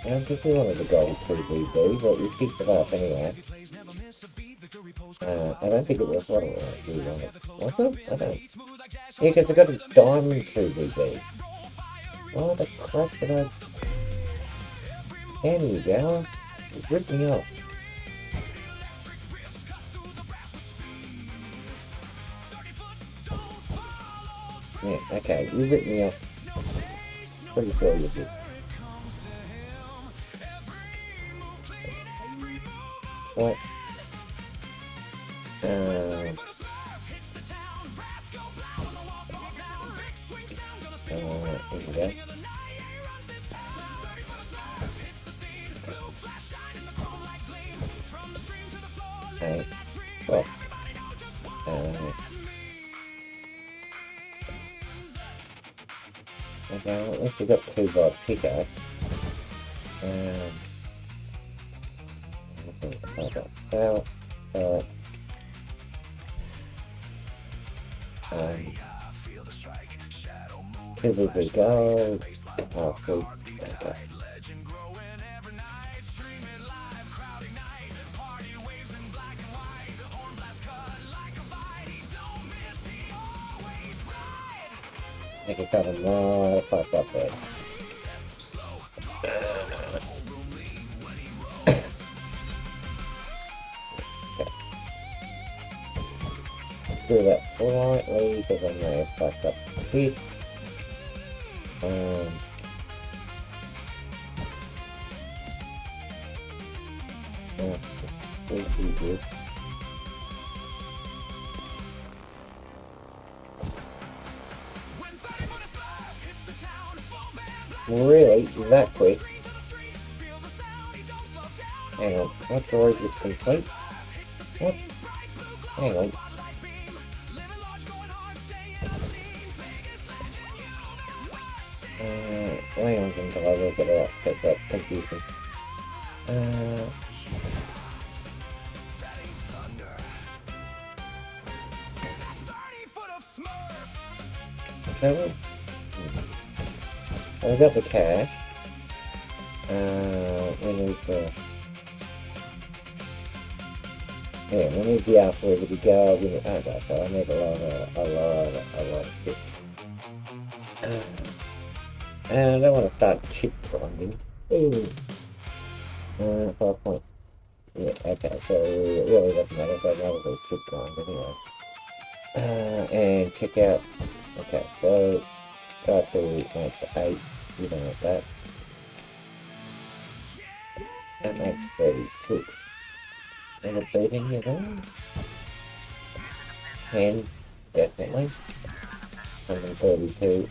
I don't think we wanted the gold 2BB, but we picked it up anyway. Plays never miss a beat, victory post. I don't think it was what it was. We wanted. Was it? I don't. Yeah, because I got a diamond 2BB. Oh, the crap did I... There you go. It ripped me off. Yeah, okay, you ripped me off. Pretty sure you did. What? Here we go. Hey, well, okay, at least we got 2 by picker. Well, here we go. Oh, cool. Okay. Legend growing every night, streaming live, crowd ignite, party waves in black and white, horn blast cut like a fight, he don't miss, he always right. Make it kind of more fucked up there. Do that slightly because I may have fucked up the feet. Pretty good. Really? That quick? Hang on, that's already complete? What? Hang on. Hang on until I look it up, because that's confusing. So, I got the cash. We need the... Yeah, we need the alpha ready to go. We need, okay, so I need a lot of shit. And I want to start chip grinding. Ooh. 5 point. Yeah, okay, so it really doesn't matter, so I might as well chip grind anyway. And check out. Okay, so go to make 8. You don't want that. That makes 36. And a beating, you know? 10, definitely. 132.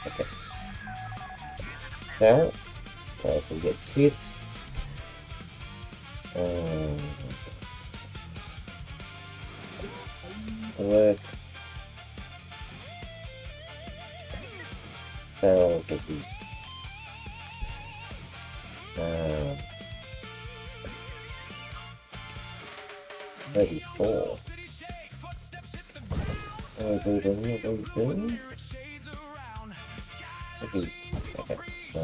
Okay. So if we get chips, work, so could be 34. Everything. Okay, so.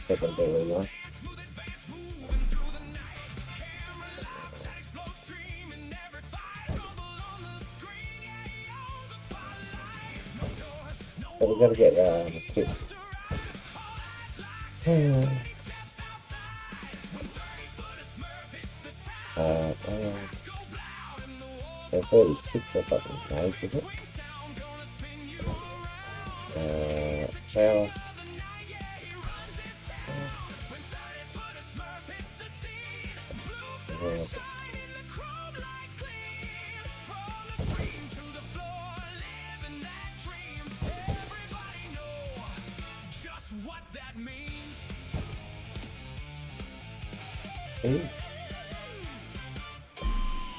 Secondary one. But we gotta get kids. They're 36 or something, right, is it? Well, What that means.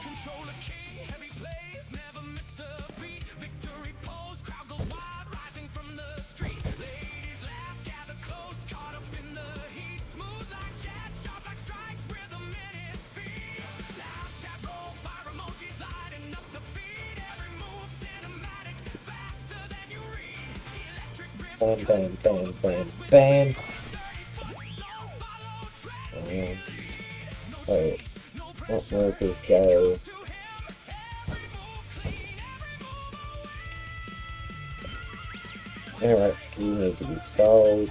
Control a key, heavy plays, never miss a beat. Victory pose, crowd goes wild, rising from the street. Ladies laugh, gather close, caught up in the heat. Smooth like jazz, sharp like strikes, rhythm in his feet. Loud chat roll, fire emojis lighting up the feed. Every move cinematic, faster than you read. Electric riffs, bam, bam, bam, bam, bam. Wait, what workers go? Alright, you need to be sold.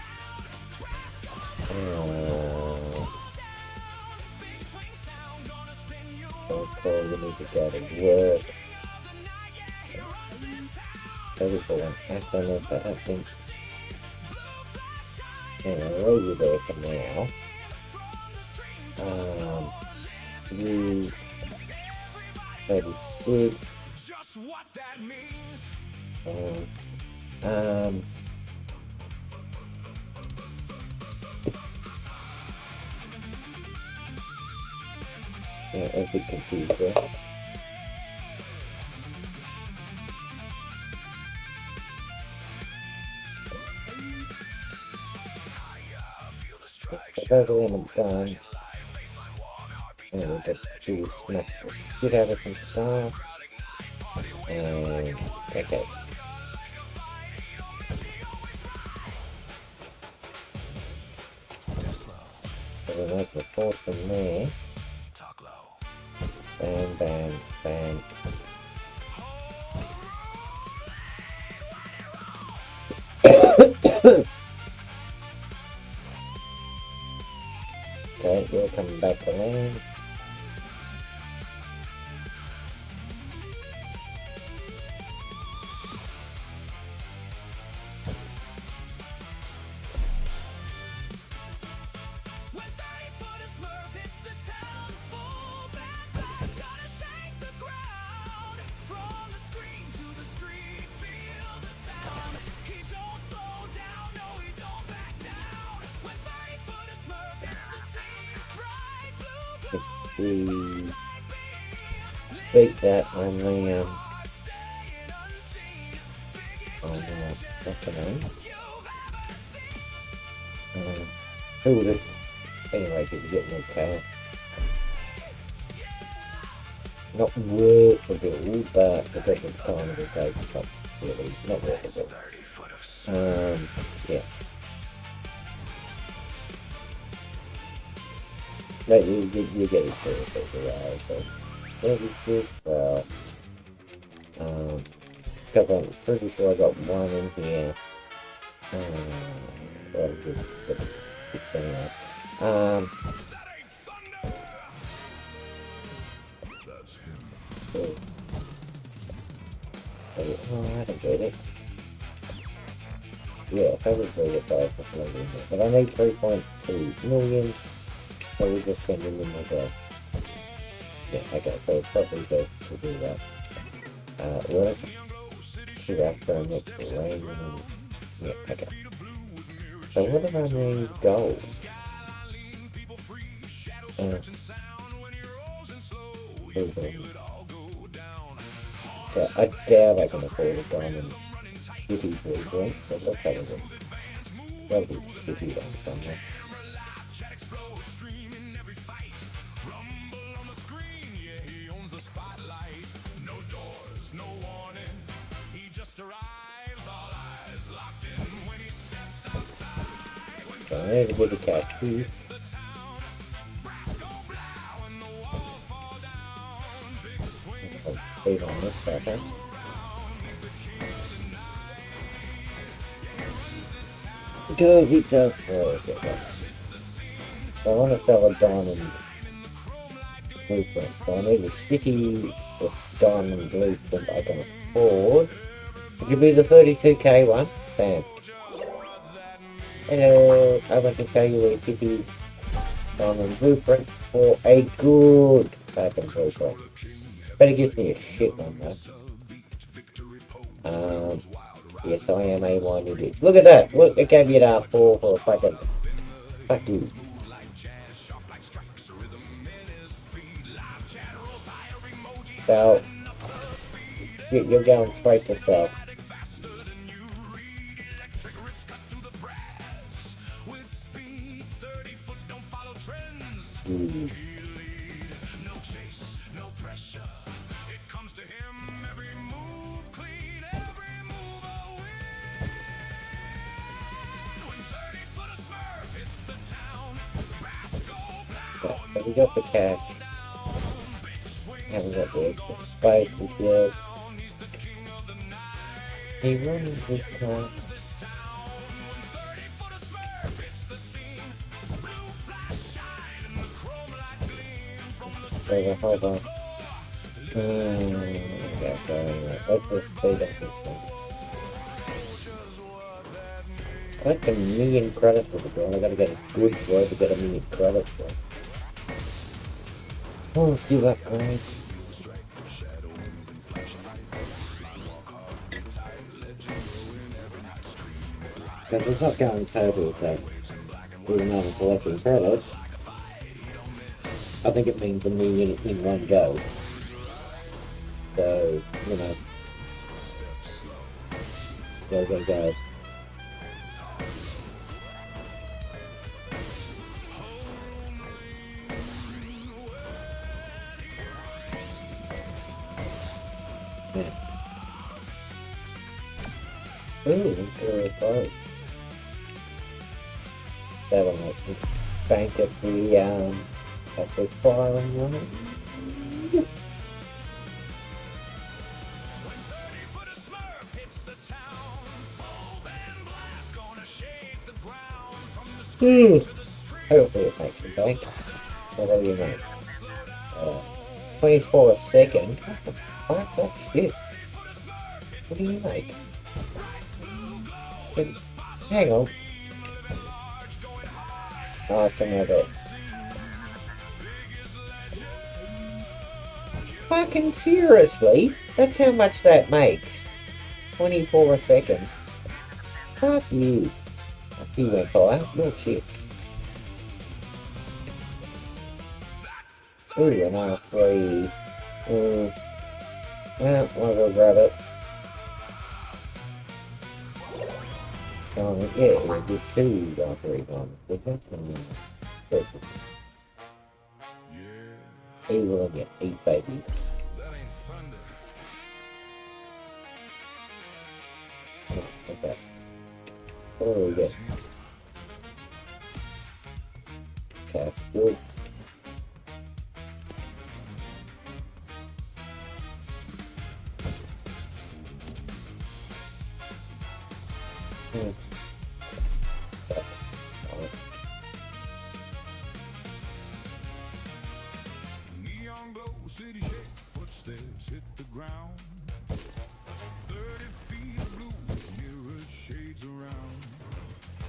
Okay, you need to go to work. Everyone, I don't know if that happens. And I'll leave you there for now. You 36. just what that means. Yeah, every computer. That's all I'm done. And we'll just choose smash the shit out of some stuff. And okay. So we'll make the fourth from there. Talk low. Bam, bam, bam. Okay, you're coming back to land. When 30-foot-SMURF hits the town, full back blast, gotta shake the ground. From the screen to the street, feel the sound. He don't slow down, no, he don't back down. When 30-foot-SMURF hits the scene, bright blue glow. We beat that on the Staying unseen, on what's the name? Who would it? Anyway, people get no car. Not worth it all, but the different time of the day, really not worth it. Yeah. But you get it for it as well, so that was good. Well, because I'm pretty sure I got one in here. Well, just anyway. So, I don't get it. Yeah, if I was really get by for something, but I need 3.2 million, so we're just spending them like a. Yeah, okay, so it's probably best to do that. Work. Shoot after our next rain. Yeah, okay. So what if I need gold? So I doubt I can afford a diamond city for a drink, but let's have a look. That'll be shitty on somewhere. So I need to get a cash piece. Save on this second. Because it does work. So I want to sell a diamond blueprint. So I need a sticky diamond blueprint I can afford. It could be the 32k one. Bam. Hello, I want to sell you a sticky diamond blueprint for a good fucking blueprint. Better give me a shit one though. Yes, I am a one idiot. Look at that! Look, it gave you an R4 for a fucking... Fuck you. So... You're going straight to sell. So we got the cash. Haven't got the extra space as well. He runs this car. Hold on. Yeah, let's just speed up this one. I like 1,000,000 credits for the girl. I gotta get a good word to get 1,000,000 credits for. Oh, let's do that, guys. Because it's not going total, so even though I'm collecting credits, I think it means 1,000,000 in one go. So, you know, go. Yeah. Ooh, very close. That'll make me bank at the farm one. Hopefully it makes a bank. What do you make? 24 a second. Fuck that shit. What do you make? Hang on. Oh, it's another. Fucking seriously? That's how much that makes. 24 a second. Fuck you. Fuck you, Empire. No shit. Ooh, an R3. Well, I'll go grab it. Yeah, we'll do 2 R3 ones. But that's perfect. He will get 8 babies. Okay. So what do we get? Okay, good. Neon glow, city shake, footsteps hit the ground. 30 feet of blue, mirror shades around.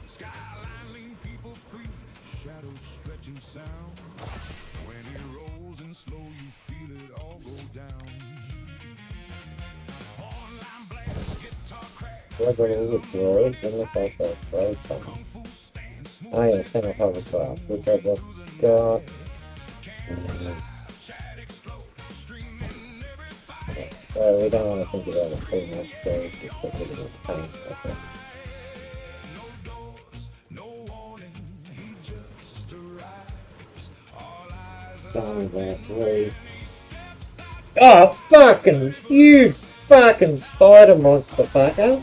Skyline lean people free, shadows stretching sound. When it rolls in slow, you feel it all go down. Online blast, guitar crack. Look at all the glory, then look like that glory coming. I am center cover class, which I just got. So we don't want to think about it too much, so it's just a bit of paint. Okay. Diamond Blast 3. Oh, fucking, you fucking spider monster fucker!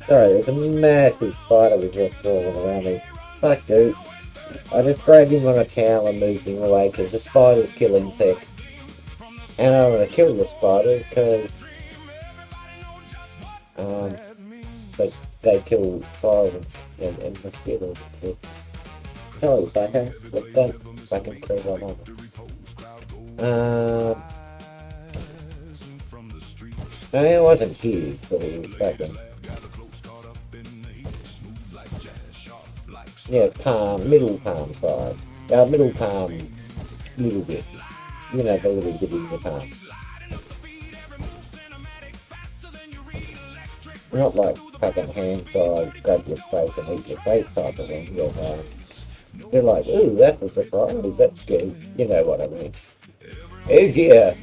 Sorry, there's a massive spider with just crawling around me. Fuck you. I just grabbed him on a towel and moved him away because the spiders kill insects. And I want to kill the spider because but they kill fires and mosquitoes. Sorry, Becca, but don't fucking play right on. I mean, it wasn't huge, but it was fucking. Yeah, palm, middle palm size. Middle palm, little bit. You know, the little bit in the palm. Not like fucking hand size, grab your face and eat your face type of thing. Yeah, they're like, ooh, that's a surprise, that's good. You know what I mean. Oh dear.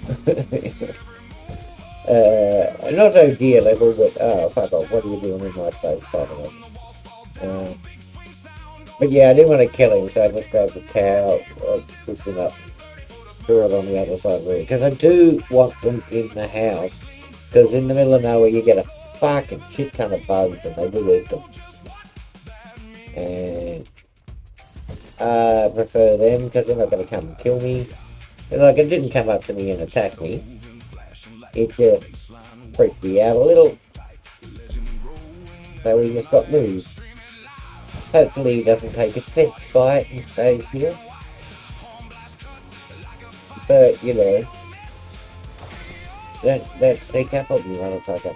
Not oh dear level, but oh fuck off, what are you doing in my face type of thing. But yeah, I didn't want to kill him, so I just grabbed the cow, pushed him up, threw it on the other side of the room. Because I do want them in the house, because in the middle of nowhere you get a fucking shit ton of bugs and they will eat them. And I prefer them because they're not going to come and kill me. And like, it didn't come up to me and attack me. It just freaked me out a little. So we just got moved. Hopefully he doesn't take a fence bite and stays here. But, you know, don't sneak up on me, motherfucker.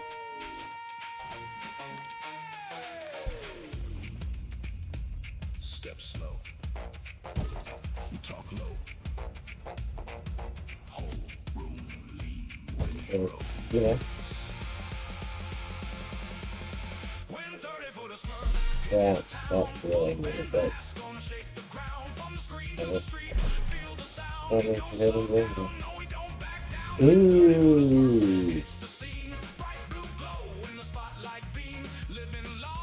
Step slow. Talk low. Whole room lean. And, you know. Yeah, that's really good, but ooh,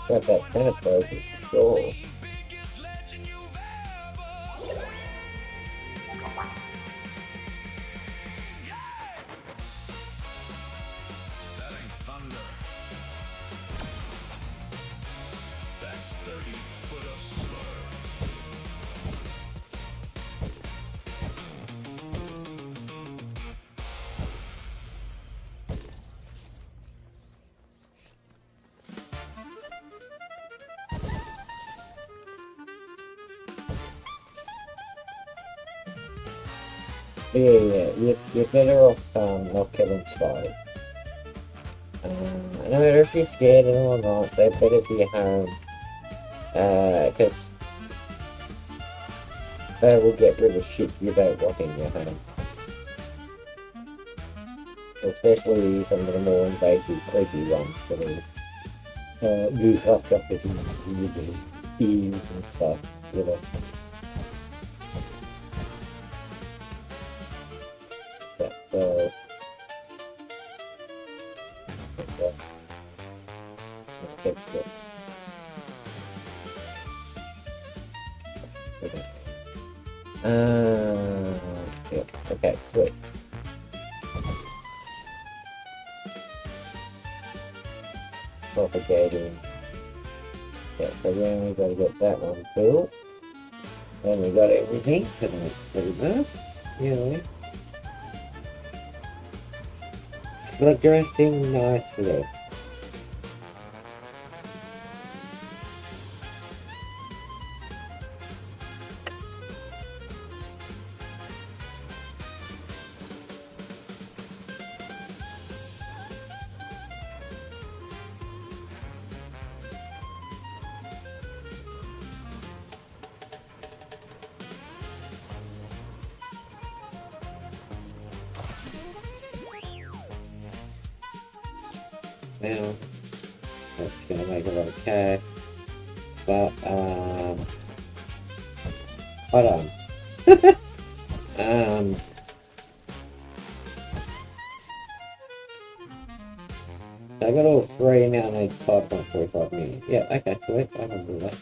got that penetrator for sure. Yeah, you're better off not killing spiders. No matter if you're scared of them or not, they better be home. Because they will get rid of shit you don't want in your home. Especially some of the more invasive, creepy ones that are used up as using ears and stuff, you know. So, that's good. Okay. Yeah, okay, sweet. Propagating. Yeah, so then we gotta get that one built. Then we got everything, pretty much. Yeah. But dressing nicely. Now, that's gonna make a lot of cash, but, hold on. I got all three, now I need 5.35 million. Yeah, okay, sweet, I can do that.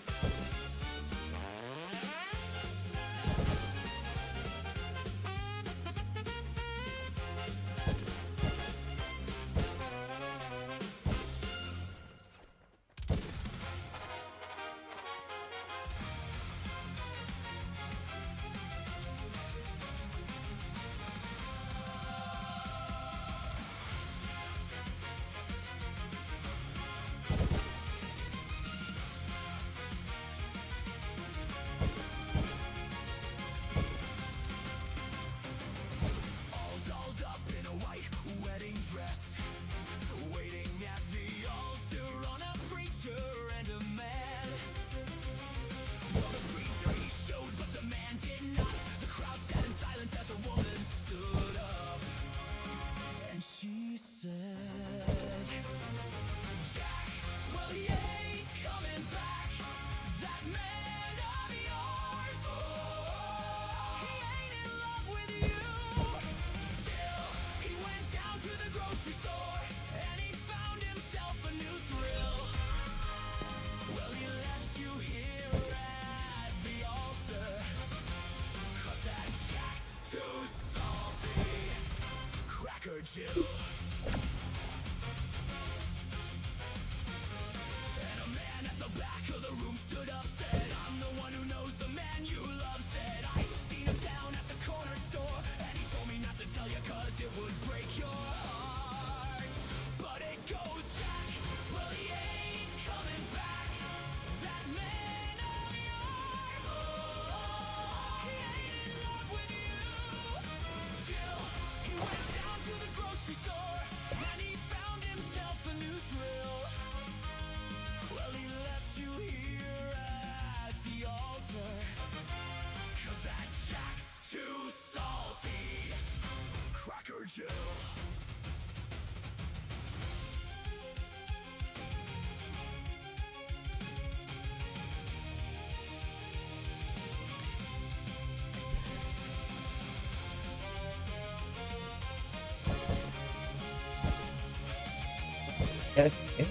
Okay.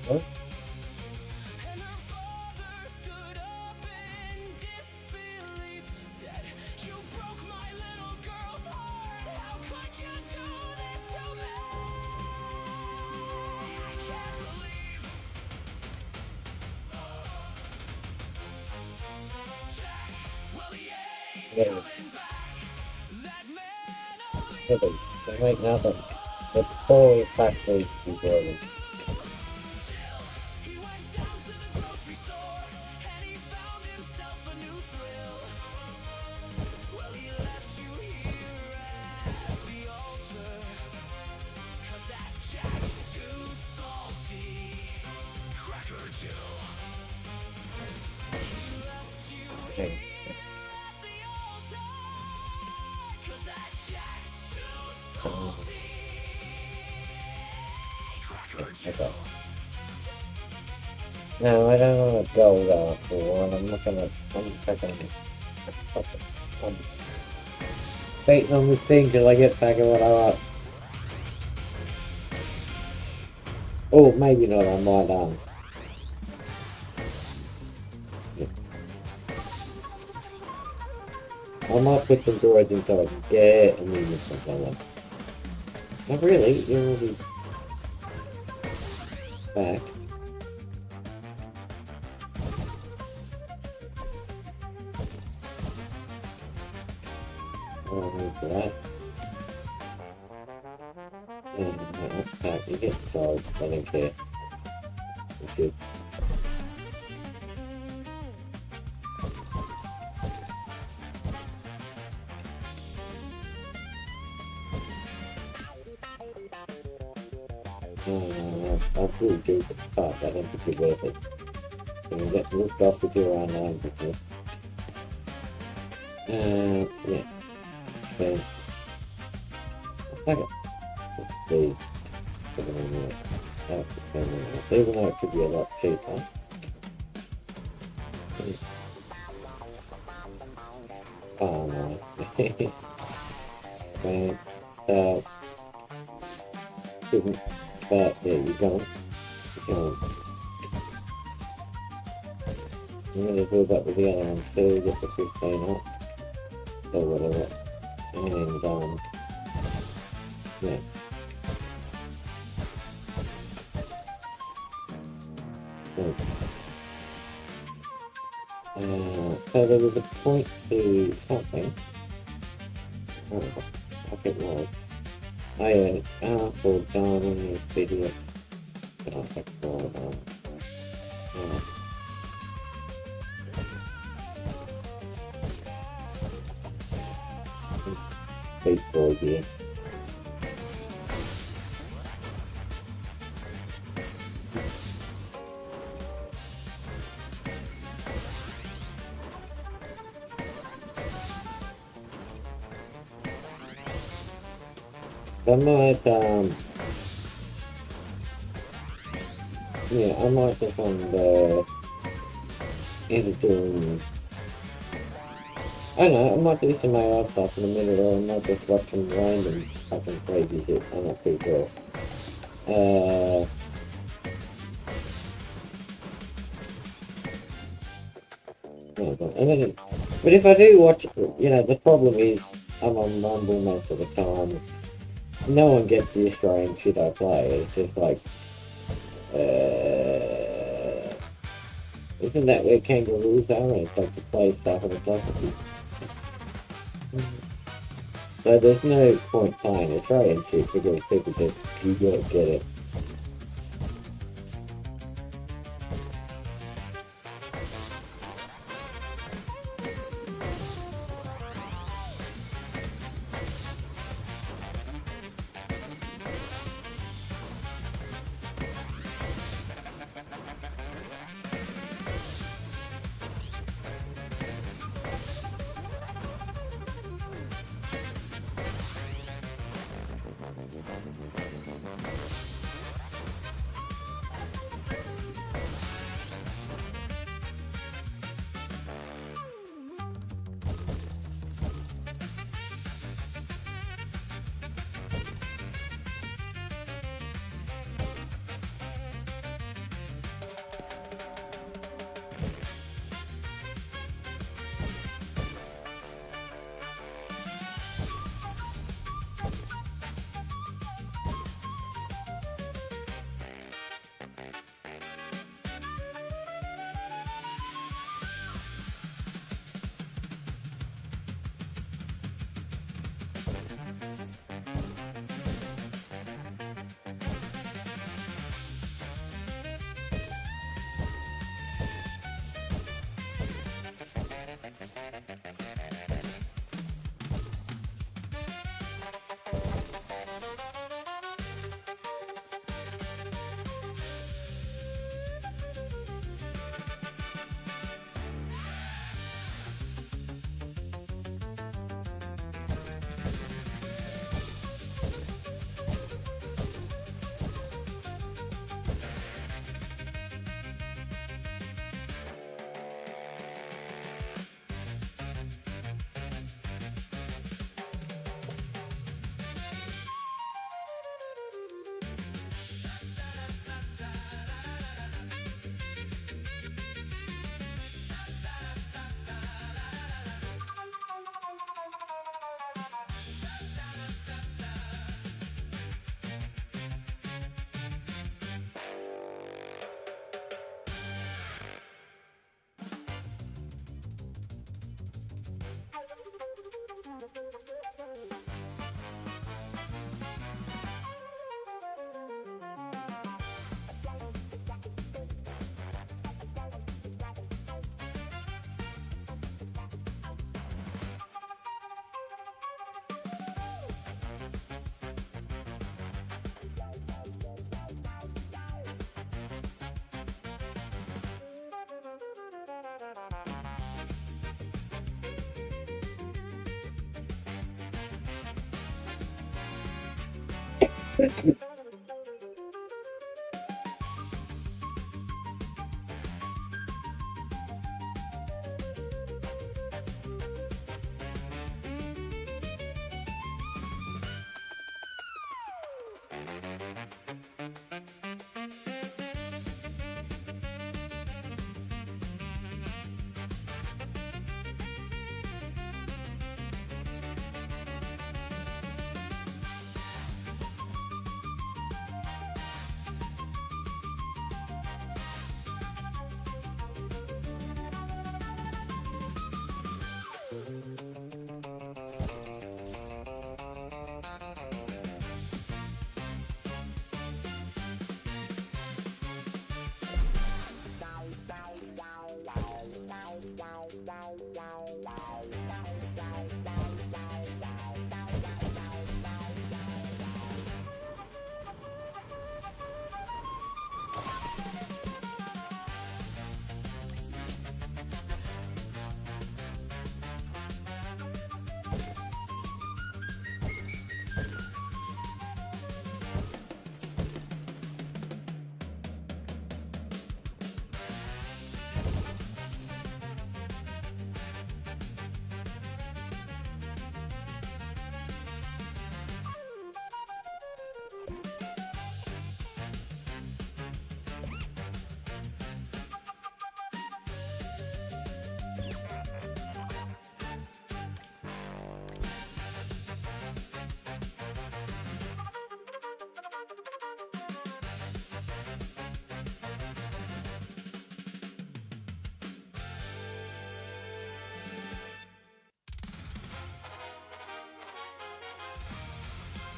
What? And her father stood up in disbelief, said, "You broke my little girl's heart. How could you do this to me? I can't believe Jack, well, he ain't Yeah. coming back. That man of Yeah, but right now the toy factory is rolling. He went down to the grocery store and he found himself a new thrill. Well, he left you here at the altar, 'cause that Jack's too salty. Cracker Jill. He left you Okay. here at the altar, 'cause that Jack's too salty. Cracker Jill. Okay. No, I don't want to go there for one. I'm not gonna. I'm waiting on this thing till I get back at what I want. Oh, maybe not. I might I might put some droids in so I can get a million something like that. Not really. You're already back. For that. And that's back. You get charged. I don't care. It's good. I'll still do the part. I don't think it's worth it. So we get looked off to do around 9 before. Yeah. Okay. Okay. Let's see. Even though it could be a lot cheaper. Oh no. But there you go. I'm gonna do that with the other one too, get the 15 up. So whatever. And yeah. So there was a point to something. Oh, like it was. Oh yeah, for Darwin video. Oh, that's for baseball game. I might, yeah, I might just on the editing. I don't know, I might do some AI stuff in a minute, or I might just watch some random fucking crazy shit. I'm not too sure. But if I do watch, you know, the problem is I'm on Rumble most of the time. No one gets the Australian shit I play. It's just like, isn't that where kangaroos are? And it's like to play stuff and it's like, so there's no point playing Australian shit because people just, you don't get it.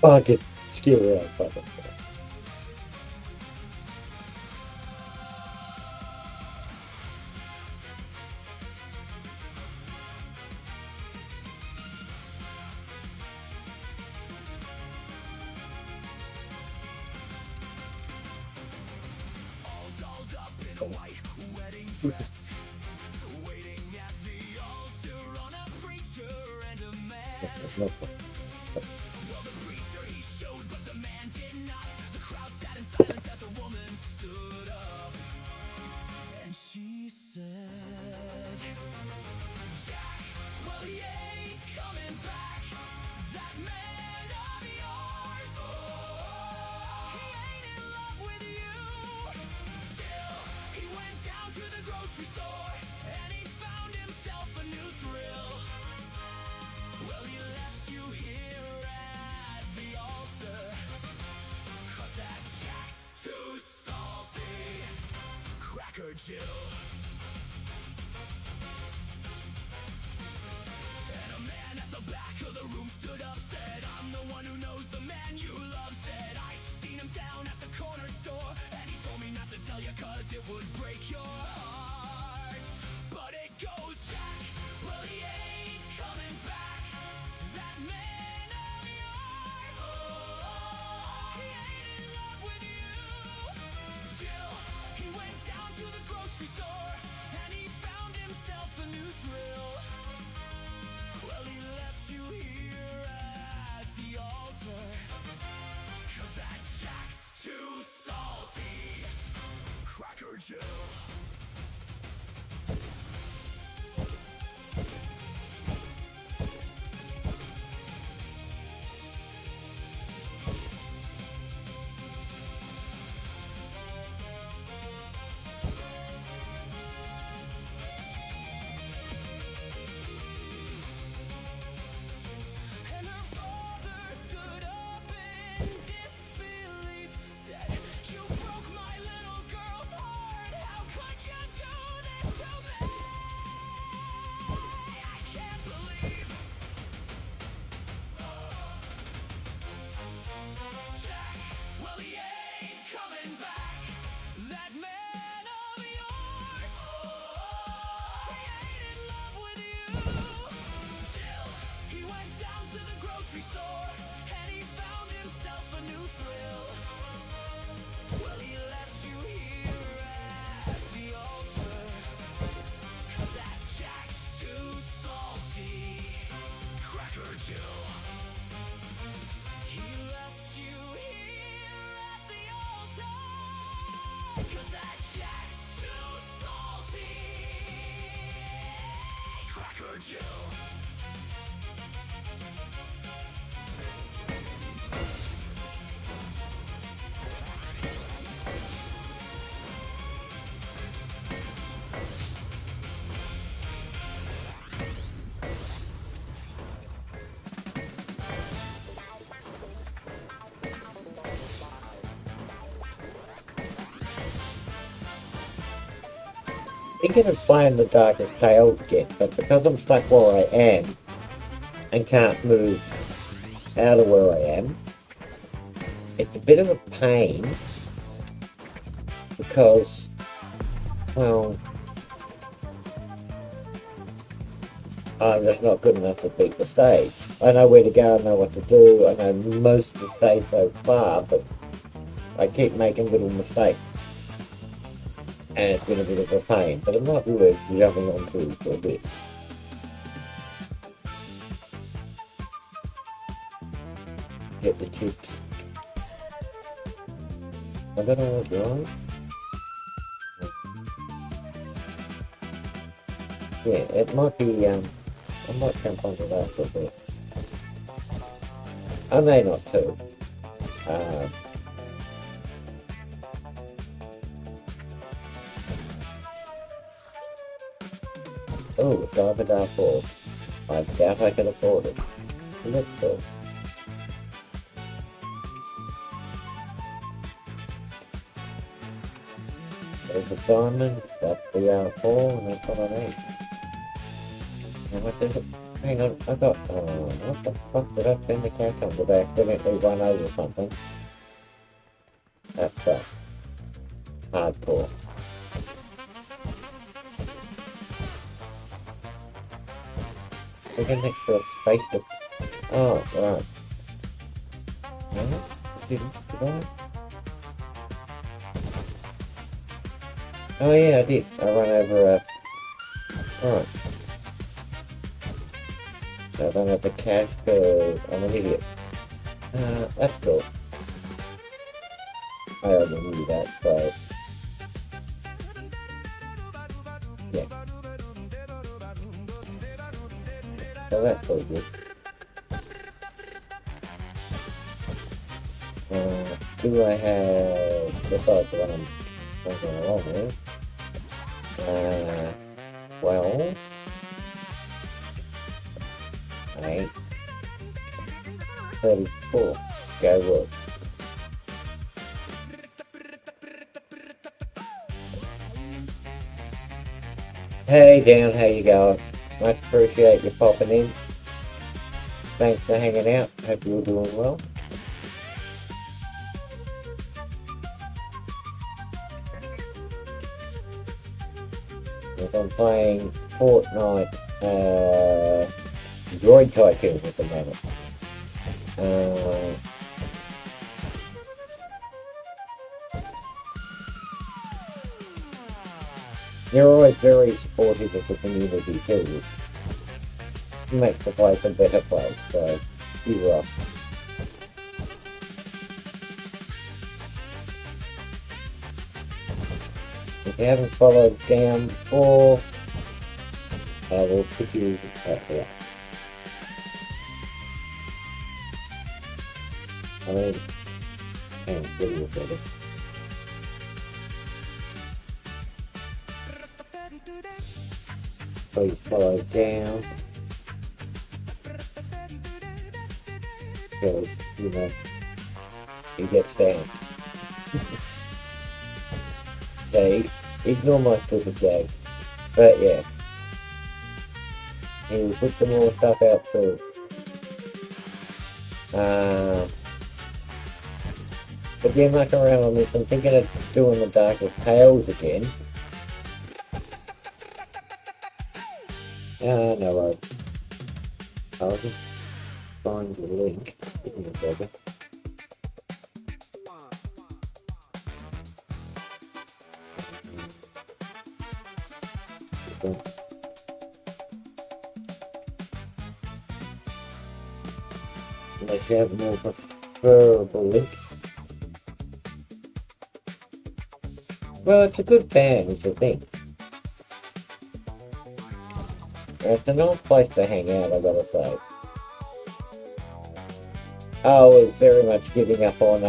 Fuck it. Still right, fuck it. No, And she said, Jack, well, he ain't coming back. That man of yours, he ain't in love with you. Chill, he went down to the grocery store and he found himself a new thrill. Well, he left you here at the altar, 'cause that Jack's too salty. Cracker Jill. And a man at the back of the room stood up, said, I'm the one who knows the man you love. Said, I seen him down at the corner store, and he told me not to tell you 'cause it would break your heart. But it goes, Jack, well, he ain't coming back. That man of yours, he ain't in love with you. Jill, he went down to the grocery store and he found himself a new thrill. Well, he left you here at the altar, 'cause that Jack's too salty. Cracker Jill. And her father stood up in disbelief, said, you broke my little girl's heart, how could 'cause that Jack's too salty. Cracker Joe. Thinking of playing the Darkest Tales again, but because I'm stuck where I am and can't move out of where I am, it's a bit of a pain because, well, I'm just not good enough to beat the stage. I know where to go, I know what to do, I know most of the stage so far, but I keep making little mistakes. And it's been a bit of a pain, but it might be worth jumping onto for a bit. Get the chips. I don't know what's wrong. Yeah, it might be, I might jump onto that for a bit. I may not too. Oh, it's over there for. I doubt I can afford it. Let's go. There's a diamond, that's the R4, and that's what I need. Now what is it? Hang on, I got, what the fuck did I spend the cash on? Did I accidentally run over something? That's hardcore. We can make sure it's spaced. Oh, right. No? Did I? Oh yeah, I did. I ran over a... Alright. So I don't have the cash because I'm an idiot. That's cool. I already knew that, so... Yeah. So that's all good. Do I have the thought that I'm something along with? 12, 8, 34. Go work. Hey Dan, how you going? Much appreciate you popping in. Thanks for hanging out. Hope you're doing well. If I'm playing Fortnite, Droid Tycoon at the moment. They're always very supportive of the community too, which makes the place a better place, so you rock. If you haven't followed down before, I will put you here. I mean, hang on, give me a second. Please follow down. Because, you know, he gets down. So, ignore my stupid gag. But yeah. He will put some more stuff out too. But yeah, muck around on this. I'm thinking of doing the Darkest Tales again. No worries. I'll just find the link in the blogger. Unless you have a more preferable link. Well, it's a good fan, is the thing. It's a nice place to hang out, I gotta say. I was very much giving up on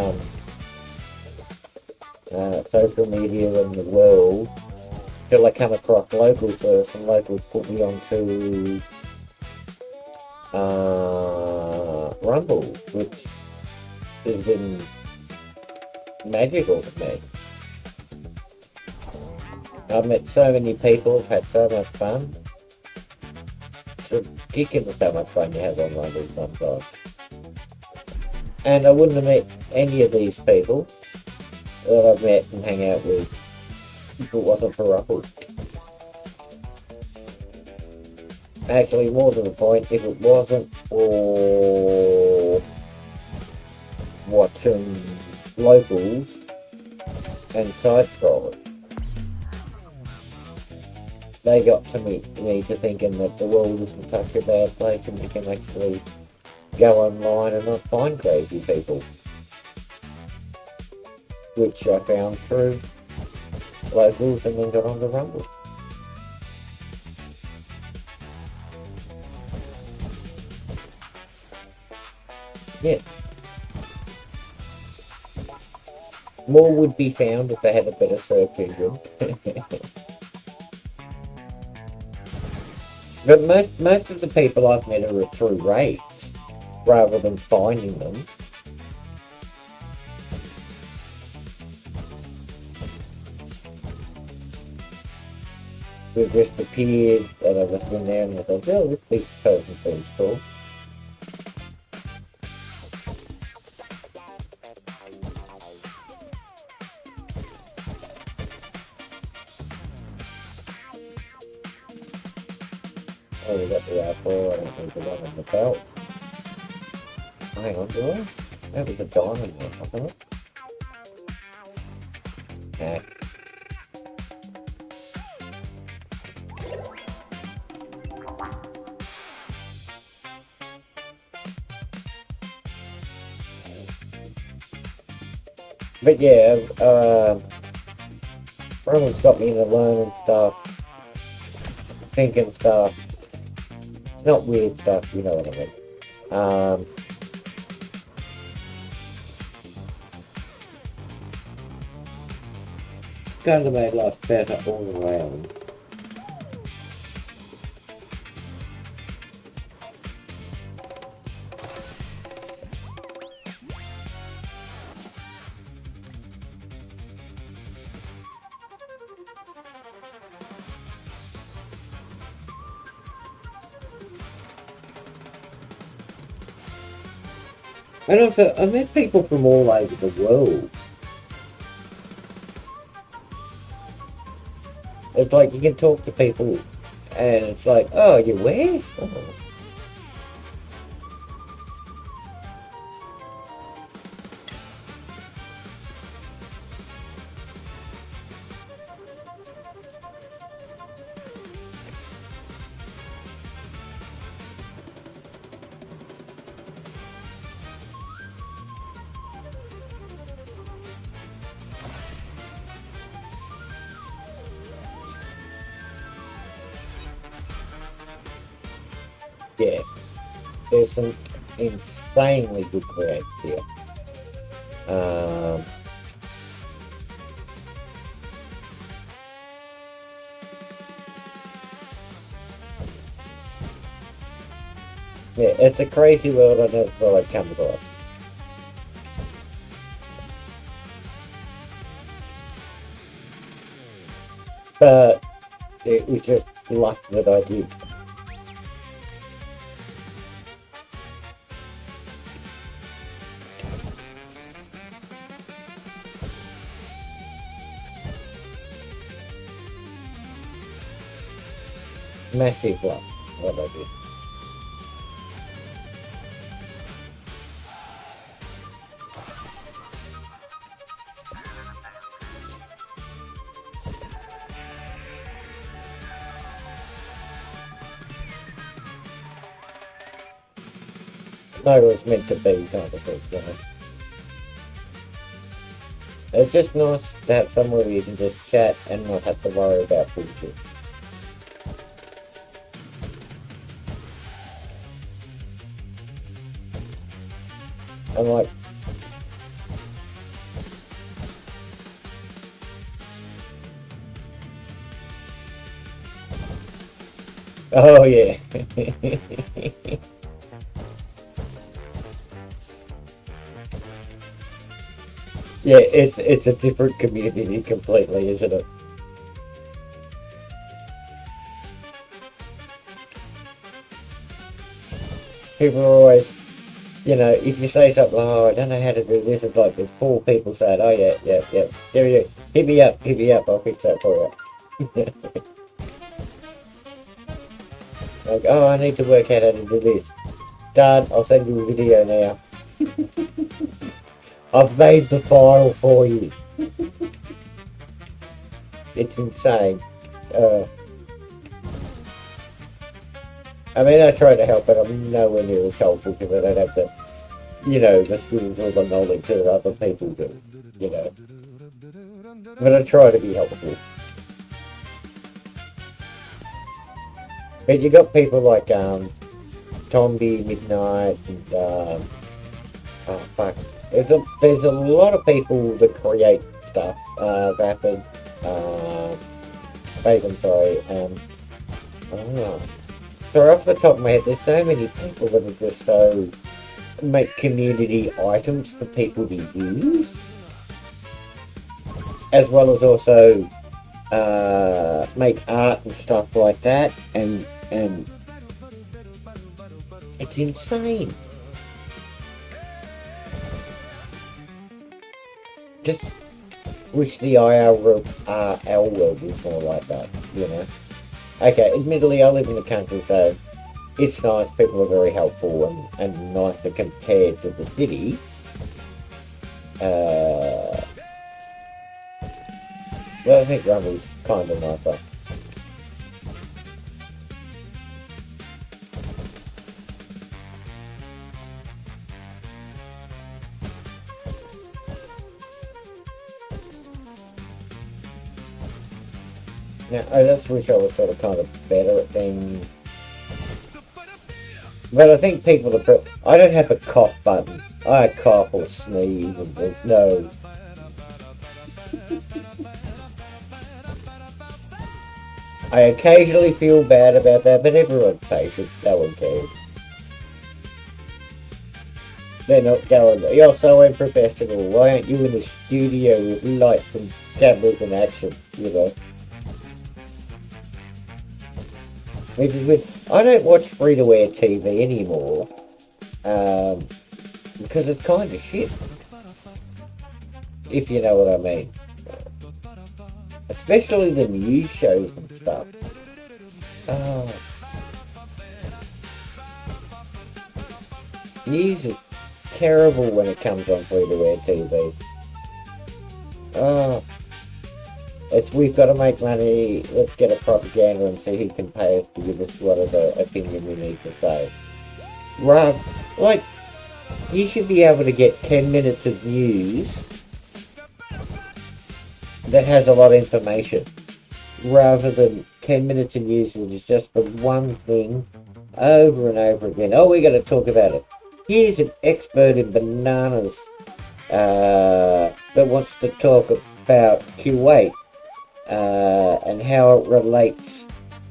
social media in the world till I come across locals first, and locals put me onto Rumble, which has been magical to me. I've met so many people, had so much fun. It's ridiculous how much fun you have on Rumble sometimes. And I wouldn't have met any of these people that I've met and hang out with if it wasn't for Rumble. Actually, more to the point, if it wasn't for watching locals and side scrollers, they got to me to thinking that the world isn't such a bad place and you can actually go online and not find crazy people, which I found through locals and then got on the Rumble. Yeah. More would be found if they had a better search engine. But most of the people I've met are through raids, rather than finding them. They've just appeared, and I've just been there and I thought, oh, this person seems cool. Oh, we got the R4, I don't think the one on the belt. Oh, hang on, do I? That was a diamond one, wasn't it? Nah. But yeah, Roman's got me into learning stuff, thinking stuff. Not weird stuff, you know what I mean. Kind of made life better all around. And also, I met people from all over the world. It's like you can talk to people and it's like, oh, you're where? Oh. Yeah, there's some insanely good creators here. Yeah, it's a crazy world I never thought I'd come across. But it was just luck that I did. Massive luck, what I did. No, it was meant to be kind of thing, you know. It's just nice to have somewhere where you can just chat and not have to worry about bullshit. I'm like, oh yeah. Yeah, it's a different community completely, isn't it? People are always, you know, if you say something, oh, I don't know how to do this, it's like there's 4 people saying, oh yeah, here you go, hit me up, I'll fix that for you. Like, oh, I need to work out how to do this. Dad, I'll send you a video now. I've made the file for you. It's insane. I mean, I try to help, but I'm nowhere near as helpful because I don't have the, you know, the skills or the knowledge that other people do, you know. But I try to be helpful. But you got people like Tomby, Midnight, and oh fuck. There's a lot of people that create stuff. Rapid, Bacon, sorry. Oh. So off the top of my head, there's so many people that are just so make community items for people to use, as well as also make art and stuff like that, and it's insane. Just wish the IRL world was more like that, you know. Okay, admittedly I live in the country, so it's nice, people are very helpful and nicer compared to the city. But I think Rumble's kind of nicer. Now, I just wish I was sort of kind of better at things. But I think people are... I don't have a cough button. I cough or sneeze and there's no... I occasionally feel bad about that, but everyone's patient. No one cares. They're not going, you're so unprofessional. Why aren't you in the studio with lights and cameras and action, you know? Which is weird. I don't watch free-to-air TV anymore, because it's kind of shit, if you know what I mean. Especially the news shows and stuff. Oh. News is terrible when it comes on free-to-air TV. Oh. It's, we've got to make money, let's get a propaganda and see who can pay us to give us whatever opinion we need to say. Right, like, you should be able to get 10 minutes of news that has a lot of information, rather than 10 minutes of news that is just for one thing over and over again. Oh, we got to talk about it. Here's an expert in bananas that wants to talk about Kuwait. And how it relates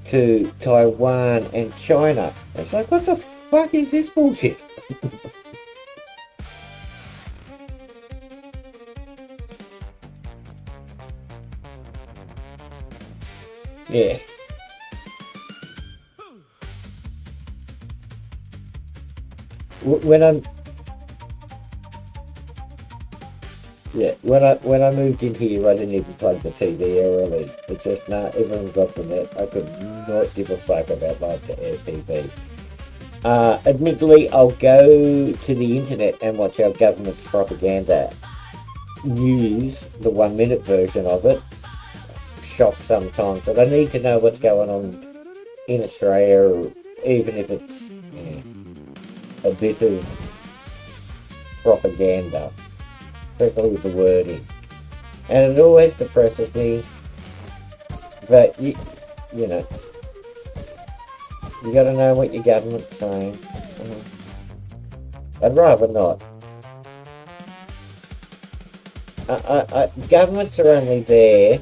to Taiwan and China. It's like, what the fuck is this bullshit? Yeah. When I'm... Yeah, when I moved in here, I didn't even plug the TV early. It's just, nah, everyone's got the net. I could not give a fuck about live-to-air TV. Admittedly, I'll go to the internet and watch our government's propaganda news, the 1-minute version of it. Shock sometimes, but I need to know what's going on in Australia, even if it's a bit of propaganda. Especially with the wording. And it always depresses me. But, you know, you gotta know what your government's saying. I'd rather not. Governments are only there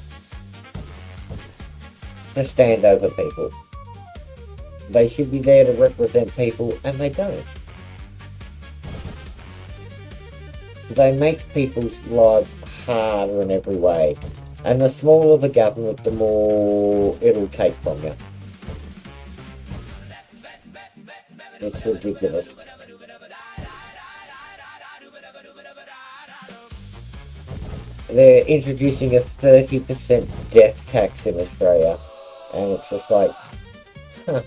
to stand over people. They should be there to represent people, and they don't. They make people's lives harder in every way. And the smaller the government, the more it'll take from you. It's ridiculous. They're introducing a 30% death tax in Australia, and it's just like, huh.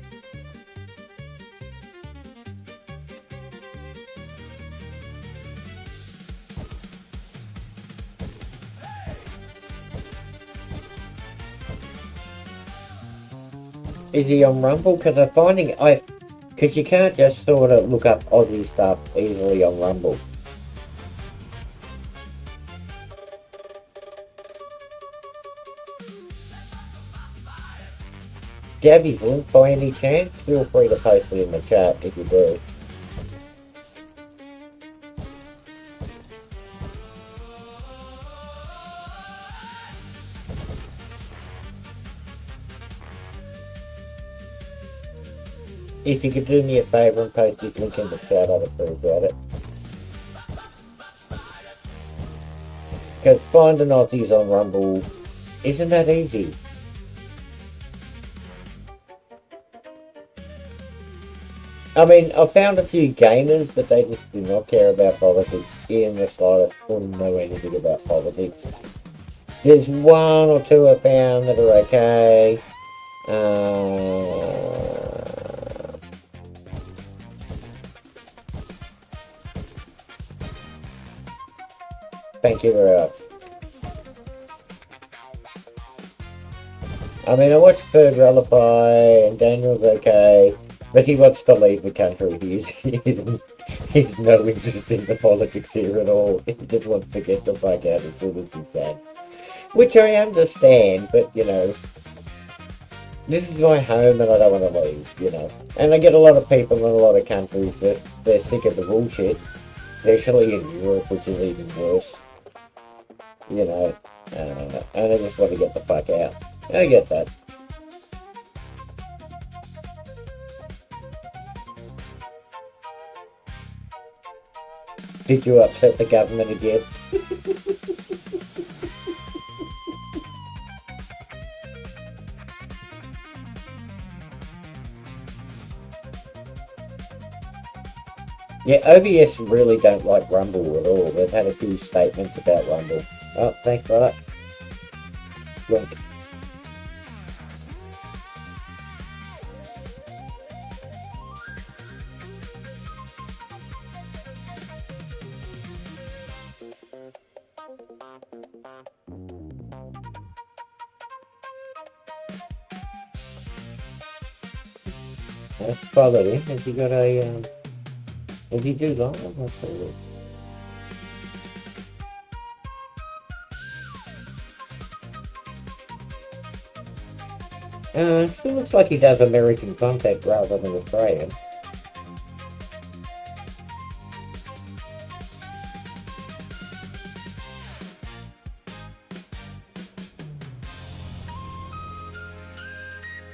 Is he on Rumble? Because I'm finding because you can't just sort of look up Aussie stuff easily on Rumble. Gabby's link by any chance? Feel free to post it in the chat if you do. If you could do me a favour and post this link in the chat, I'd appreciate it. Because finding Aussies on Rumble isn't that easy. I mean, I've found a few gamers, but they just do not care about politics in the slightest, or know anything about politics. There's one or two I found that are okay. Thank you very much. I mean, I watched Bird Reliquy and Daniel's okay, but he wants to leave the country. He's no interest in the politics here at all. He just wants to get the fuck out as soon as he can. Which I understand, but you know, this is my home and I don't want to leave, you know. And I get a lot of people in a lot of countries that they're sick of the bullshit, especially in Europe, which is even worse. You know, and I just want to get the fuck out. I get that. Did you upset the government again? Yeah, OBS really don't like Rumble at all. They've had a few statements about Rumble. Oh, thanks for that. Link. Let's follow him. Has he got a, Did he do live? Let's have a look. Still looks like he does American content rather than Australian.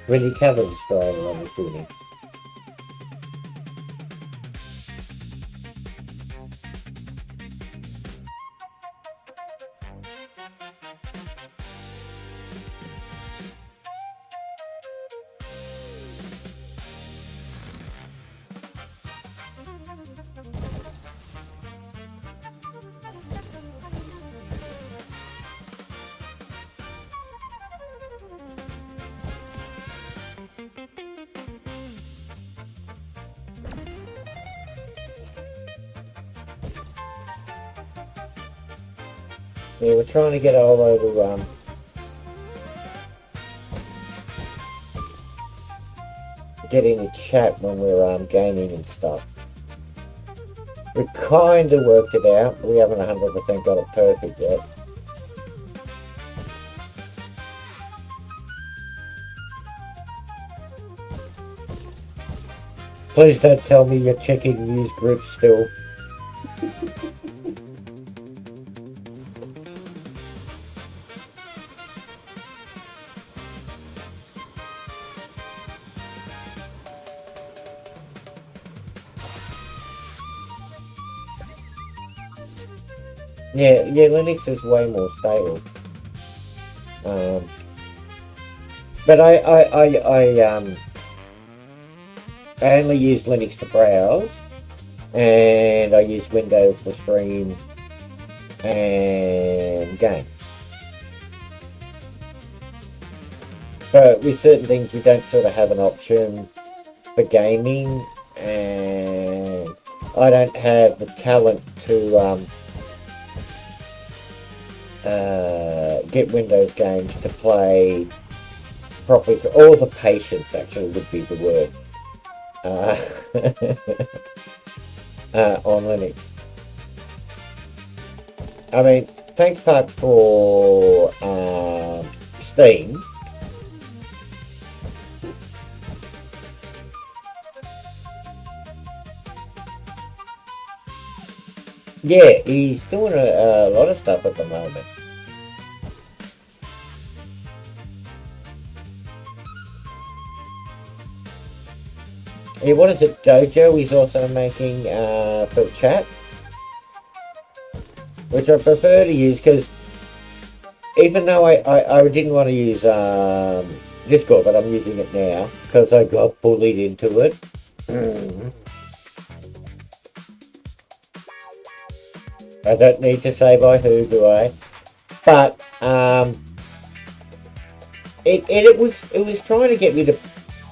When he covers Australia, I'm assuming. Yeah, we're trying to get all over, get in a chat when we're, gaming and stuff. We kind of worked it out, but we haven't 100% got it perfect yet. Please don't tell me you're checking news groups still. Yeah, Linux is way more stable. But I only use Linux to browse, and I use Windows to stream and game. But with certain things, you don't sort of have an option for gaming, and I don't have the talent to get Windows games to play properly, or the patience actually would be the word, on Linux. I mean, thanks part for Steam. Yeah, he's doing a lot of stuff at the moment. Yeah, what is it, Dojo? He's also making for chat, which I prefer to use because even though I didn't want to use Discord, but I'm using it now because I got bullied into it. I don't need to say by who, do I? But it was trying to get me to.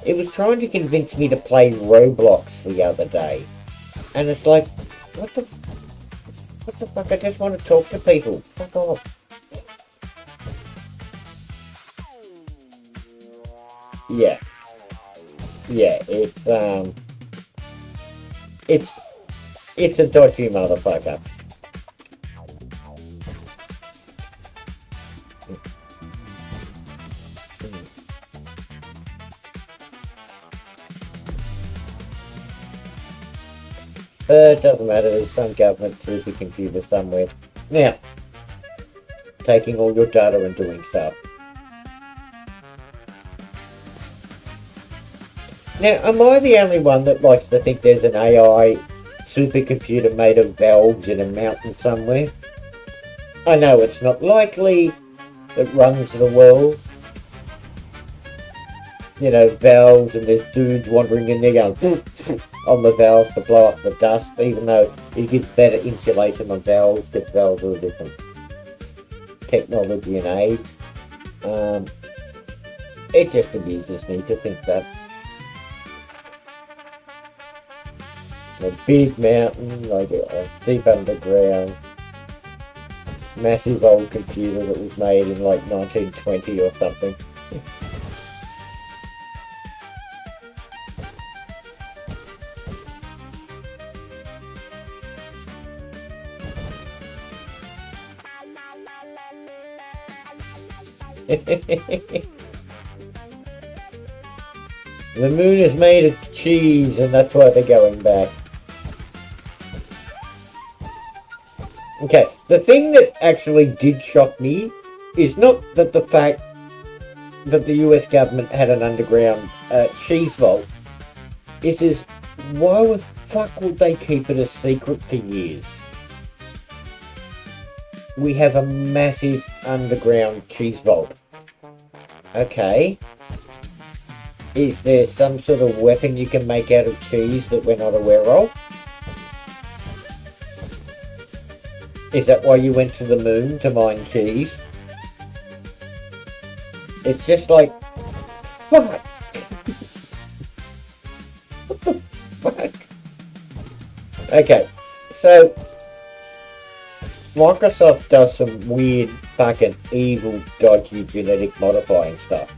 It was trying to convince me to play Roblox the other day. And it's like, what the fuck? I just want to talk to people. Fuck off. Yeah. Yeah, it's a dodgy motherfucker. It doesn't matter, there's some government supercomputer somewhere. Now, taking all your data and doing stuff. Now, am I the only one that likes to think there's an AI supercomputer made of valves in a mountain somewhere? I know it's not likely that runs the world. You know, valves, and there's dudes wandering in there going on the valves to blow up the dust, even though it gives better insulation on valves, because valves are a different technology and age. It just amuses me to think that. A big mountain, like a deep underground, massive old computer that was made in like 1920 or something. The moon is made of cheese, and that's why they're going back. Okay, the thing that actually did shock me is not that the fact that the US government had an underground cheese vault. Is why the fuck would they keep it a secret for years? We have a massive underground cheese vault. Okay. Is there some sort of weapon you can make out of cheese that we're not aware of? Is that why you went to the moon to mine cheese? It's just like, fuck! What the fuck? Okay, so Microsoft does some weird, fucking evil, dodgy genetic modifying stuff.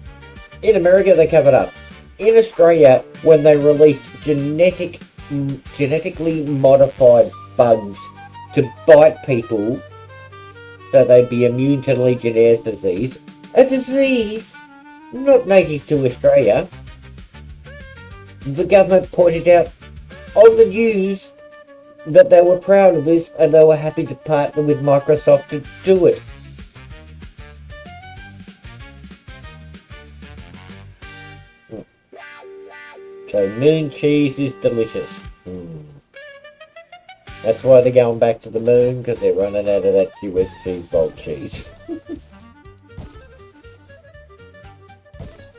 In America, they cover it up. In Australia, when they released genetically modified bugs to bite people so they'd be immune to Legionnaire's disease, a disease not native to Australia, the government pointed out on the news that they were proud of this and they were happy to partner with Microsoft to do it. So moon cheese is delicious. That's why they're going back to the moon, because they're running out of that US cheese bowl cheese.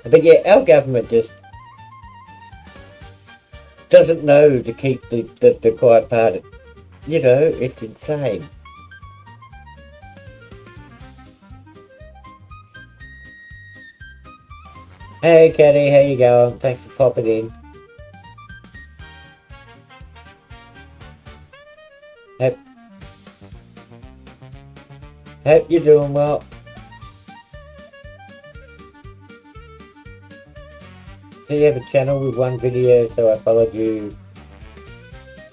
But yeah, our government just doesn't know to keep the quiet part. You know, it's insane. Hey Caddy, how you going? Thanks for popping in. Hope you're doing well. So you have a channel with one video, so I followed you.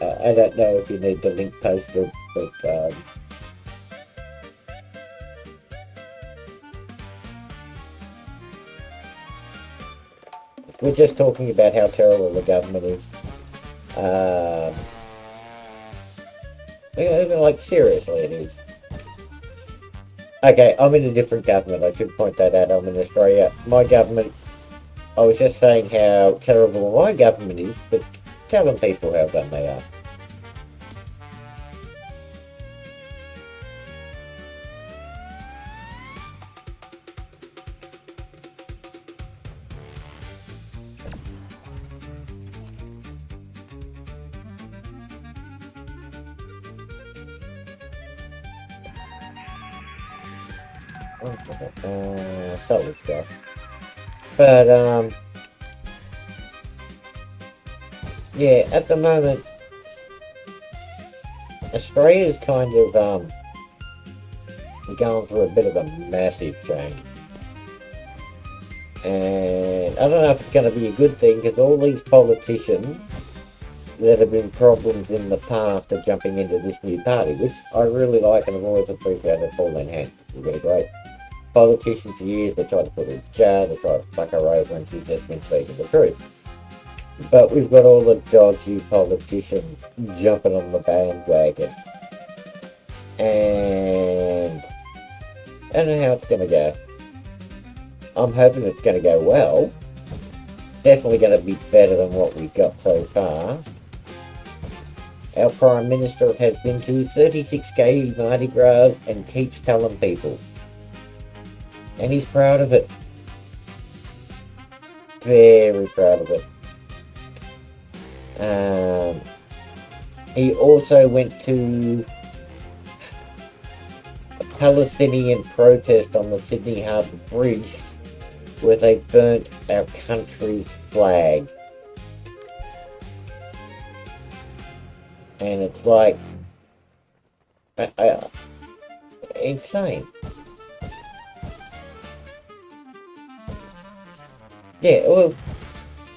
I don't know if you need the link posted, but we're just talking about how terrible the government is. Like seriously it is. Okay, I'm in a different government, I should point that out. I'm in Australia. My government, I was just saying how terrible my government is, but telling people how dumb they are. Solid stuff. But yeah, at the moment Australia's kind of going through a bit of a massive change, and I don't know if it's going to be a good thing, because all these politicians that have been problems in the past are jumping into this new party, which I really like, and I've always appreciated Pauline Hanson. She's been great politician for years. They try to put her in jail, they try to fuck her over, and she's just been speaking the truth. But we've got all the dodgy politicians jumping on the bandwagon, and I don't know how it's going to go. I'm hoping it's going to go well. Definitely going to be better than what we've got so far. Our Prime Minister has been to 36k Mardi Gras and keeps telling people. And he's proud of it. Very proud of it. He also went to a Palestinian protest on the Sydney Harbour Bridge where they burnt our country's flag. And it's like insane. Yeah, well,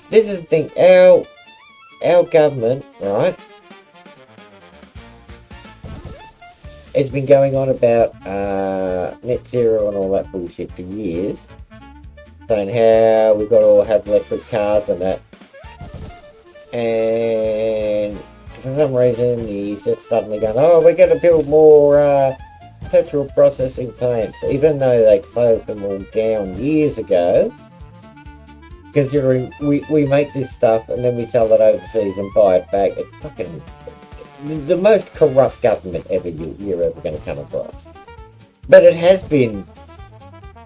this is the thing. Our government, right, has been going on about net zero and all that bullshit for years, saying how we've got to all have electric cars and that. And for some reason, he's just suddenly going, oh, we're going to build more petrol processing plants, even though they closed them all down years ago. Considering we make this stuff and then we sell it overseas and buy it back. It's fucking the most corrupt government ever you're ever going to come across. But it has been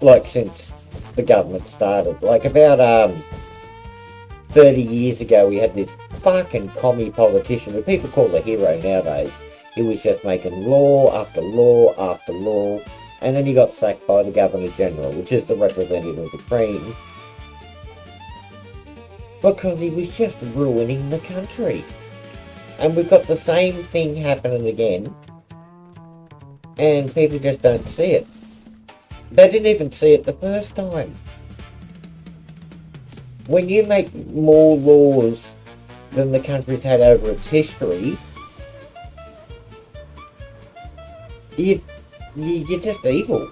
like since the government started. Like about 30 years ago, we had this fucking commie politician who people call a hero nowadays. He was just making law after law after law, and then he got sacked by the Governor General, which is the representative of the Queen, because he was just ruining the country. And we've got the same thing happening again, and people just don't see it. They didn't even see it the first time. When you make more laws than the country's had over its history, you're just evil.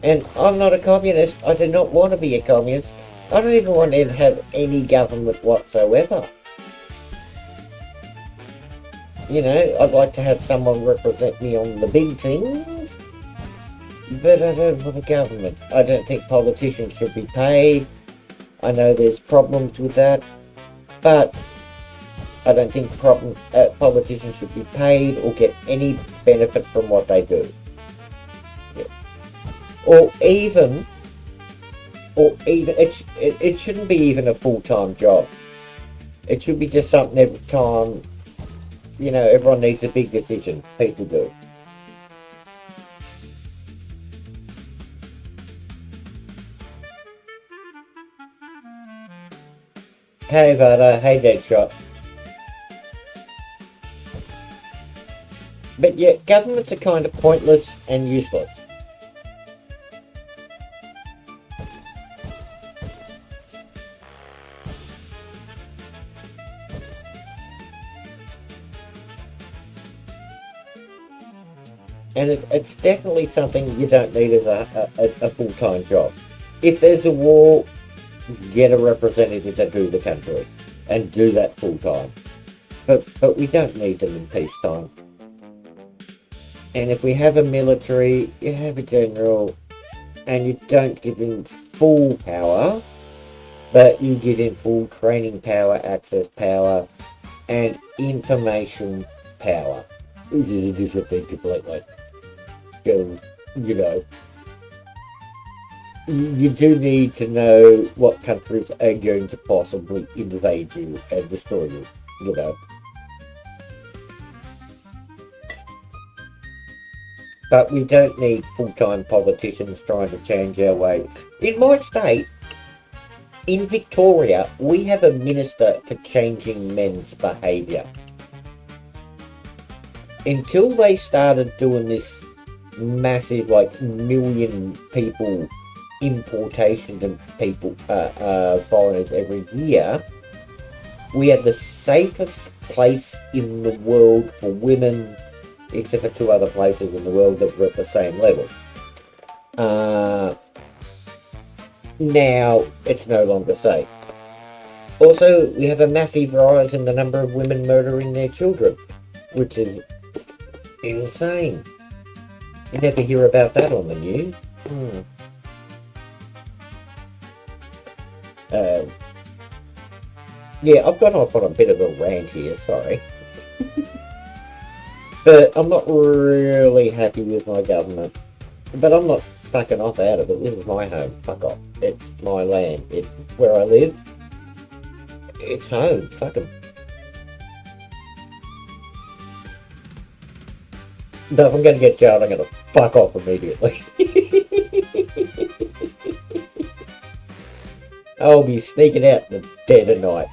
And I'm not a communist. I do not want to be a communist. I don't even want to have any government whatsoever. You know, I'd like to have someone represent me on the big things, but I don't want a government. I don't think politicians should be paid. I know there's problems with that, but I don't think politicians should be paid or get any benefit from what they do. Yes. Or even it shouldn't be even a full-time job. It should be just something every time, you know, everyone needs a big decision. People do. Hey Vada, hey Deadshot. But yeah, governments are kind of pointless and useless. And it's definitely something you don't need as a full-time job. If there's a war, get a representative to do the country and do that full-time. But we don't need them in peacetime. And if we have a military, you have a general, and you don't give him full power, but you give him full training power, access power, and information power. Which is a different thing completely. Because, you know, you do need to know what countries are going to possibly invade you and destroy you, you know. But we don't need full-time politicians trying to change our ways. In my state, in Victoria, we have a minister for changing men's behaviour. Until they started doing this massive, like, million people importation of people, foreigners every year, we are the safest place in the world for women, except for 2 other places in the world that were at the same level. Now, it's no longer safe. Also, we have a massive rise in the number of women murdering their children, which is insane. You never hear about that on the news. Yeah, I've gone off on a bit of a rant here, sorry. But I'm not really happy with my government. But I'm not fucking off out of it. This is my home. Fuck off. It's my land. It's where I live. It's home. Fuck 'em. But if I'm going to get jailed, I'm going to fuck off immediately. I'll be sneaking out in the dead of night.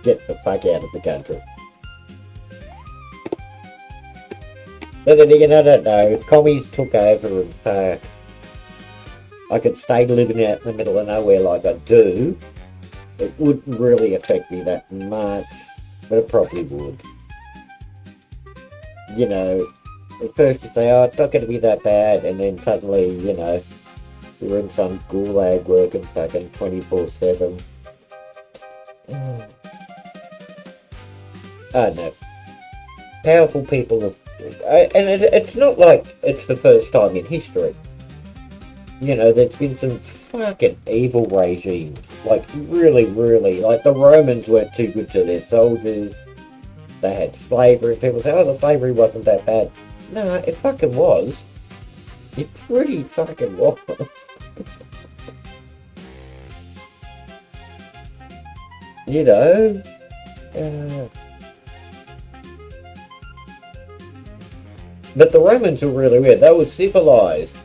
Get the fuck out of the country. But then again, I don't know. If commies took over and I could stay living out in the middle of nowhere like I do, it wouldn't really affect me that much. But it probably would. You know, at first you say, oh, it's not going to be that bad, and then suddenly, you know, you're in some gulag working fucking 24/7. I don't know. Powerful people have, and it's not like it's the first time in history. You know, there's been some fucking evil regimes. Like, really, really, like the Romans weren't too good to their soldiers. They had slavery. People say, oh, the slavery wasn't that bad. No, it fucking was. It pretty fucking was. You know? But the Romans were really weird. They were civilized.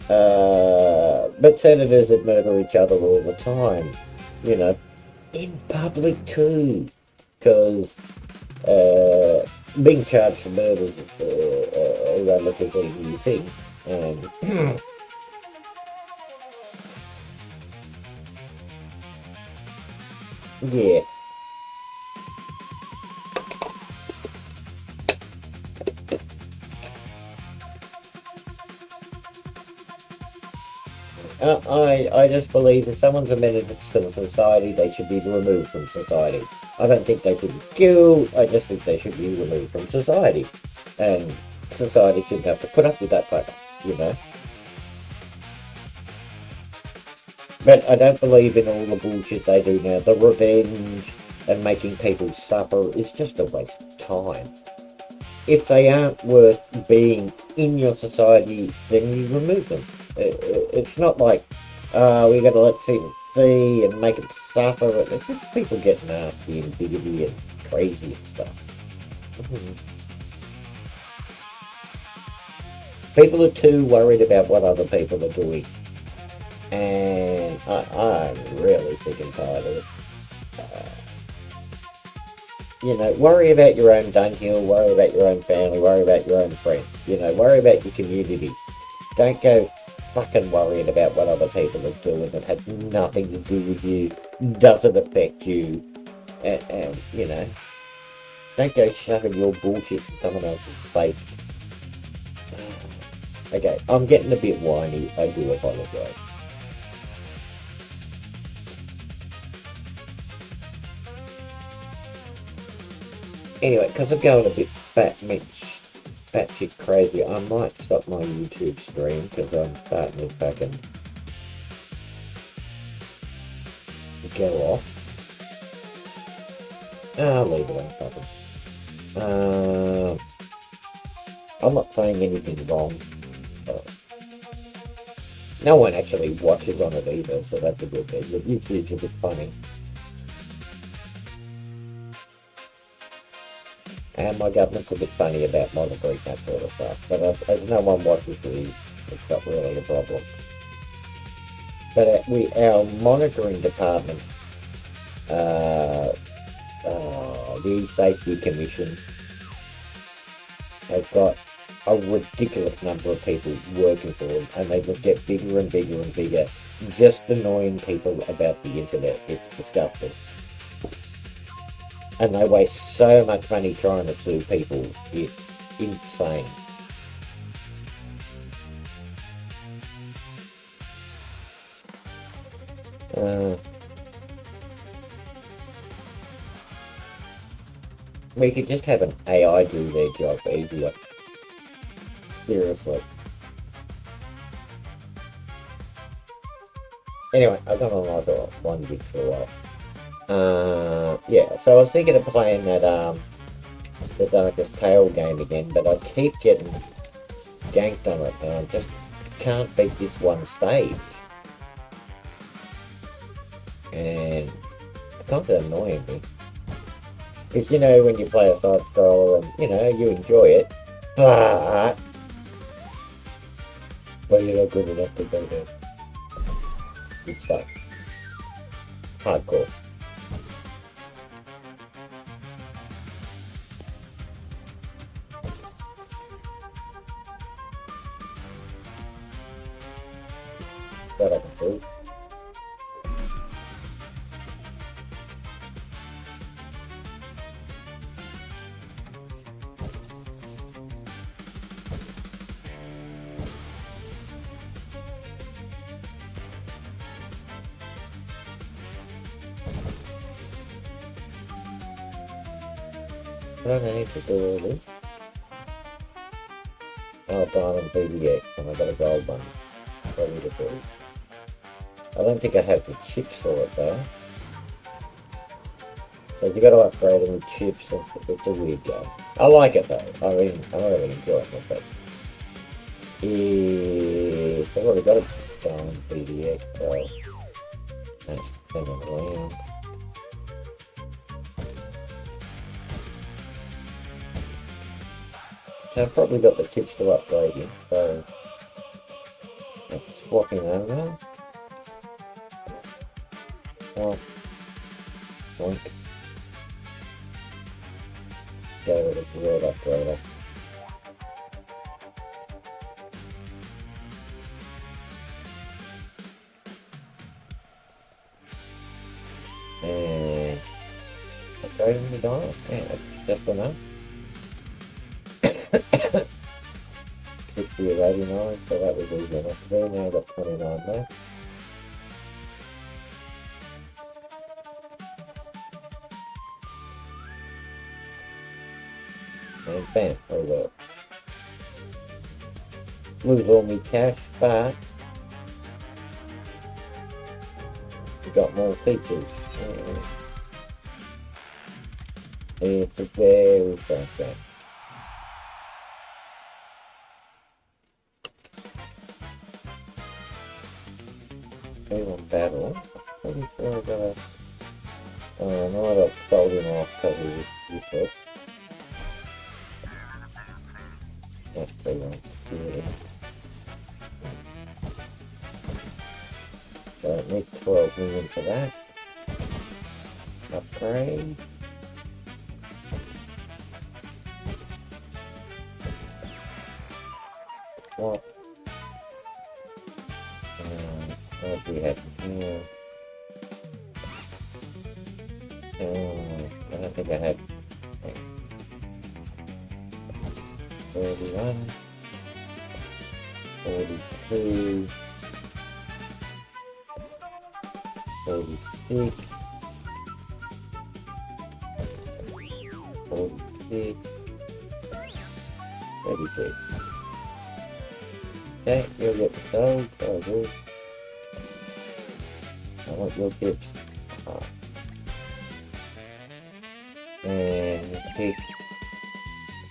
But senators would murder each other all the time. You know? In public too. Because being charged for murders is a relatively new thing. Yeah. I just believe if someone's a menace to the society, they should be removed from society. I don't think they should be killed. I just think they should be removed from society. And society shouldn't have to put up with that fucker, you know? But I don't believe in all the bullshit they do now. The revenge and making people suffer is just a waste of time. If they aren't worth being in your society, then you remove them. It's not like, we got to let people see and make them suffer. It's just people getting nasty and bigoty and crazy and stuff. People are too worried about what other people are doing. And I'm really sick and tired of it. You know, worry about your own dunghill, worry about your own family, worry about your own friends. You know, worry about your community. Don't go fucking worrying about what other people are doing that has nothing to do with you, doesn't affect you, and you know, don't go shoving your bullshit in someone else's face. Okay, I'm getting a bit whiny, I do apologise. Anyway, because I'm going a bit batshit crazy, I might stop my YouTube stream because I'm starting to fucking go off. I'll leave it on fucking. I'm not saying anything wrong. No one actually watches on it either, so that's a good thing. YouTube's a bit funny. And my government's a bit funny about monitoring that sort of stuff. But as no one watches these, it's not really a problem. But our monitoring department, the Safety Commission, has got a ridiculous number of people working for them, and they just get bigger and bigger and bigger, just annoying people about the internet. It's disgusting. And they waste so much money trying to sue people. It's insane. We could just have an AI do their job easier. Seriously. Anyway, I've got another one bit for a while. Yeah, so I was thinking of playing that, the Darkest Tale game again, but I keep getting ganked on it, and I just can't beat this one stage. And it's kind of annoying me. Because, you know, when you play a side scroller and, you know, you enjoy it, but you're not good enough to beat it. Good stuff. Hardcore. That I can do. I don't need to do all this. Oh, diamond BBX, and I got a gold one. Ready to do. I don't think I have the chips for it though. So you got to upgrade them with chips. It's a weird game. I like it though. I really enjoy it. But if I've already got a diamond BBX, so that's coming around. So I've probably got the chips to upgrade him, so I'm swapping over. Oh, boink. Go with the world upgrader. And upgrading the dial. Yeah, that's just enough. 60 of 89, so that was easy enough to do. Now I've got 29 left. And bam, oh well. Lose all my cash, but we got more features. It's a very fast game. On battle. Pretty sure I got a. Oh no, I got sold him off because he was useless. That's pretty much good. So I need 12 million for that. Upgrade. What? What do we have here? I don't think I have 31, 42, 46, 46, 33. Okay, you'll get the gold, so good. I want your tips. And pick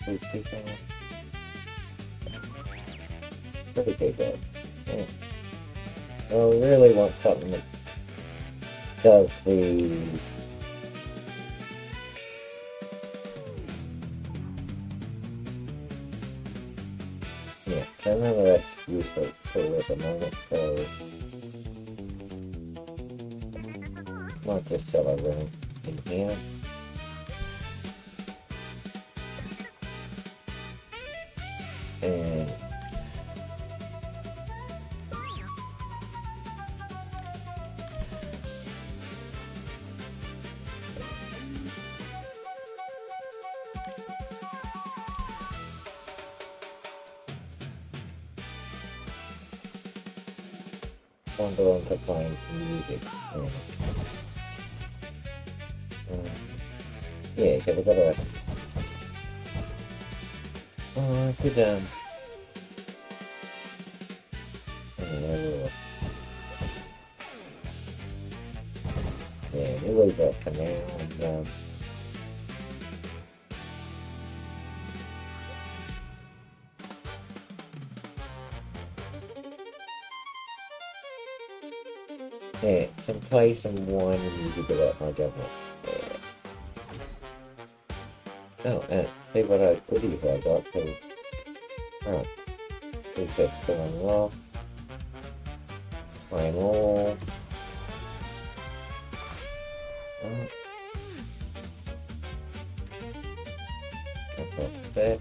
pretty good. Yeah. So we really want something that does the so none of that's useful at the moment, so might just sell everything in here. And wander on to playing some music. Yeah, so we've got a good yeah, we'll leave that for now, and yeah, play some wine and music about my government. Yeah. Oh, and see what goodies I got, so alright. That's still unlocked. Fine all. That's that.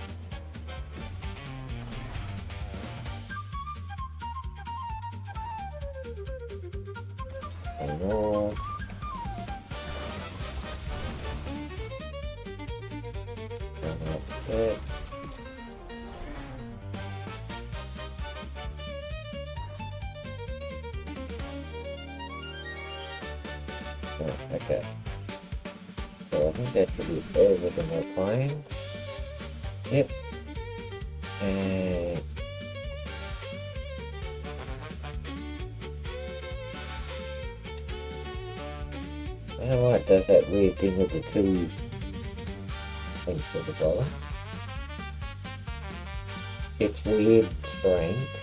Fine all. That's it. Okay. So I think that should be everything we're playing. Yep. And I don't know why it does that weird thing with the two things for the dollar. It's weird strength.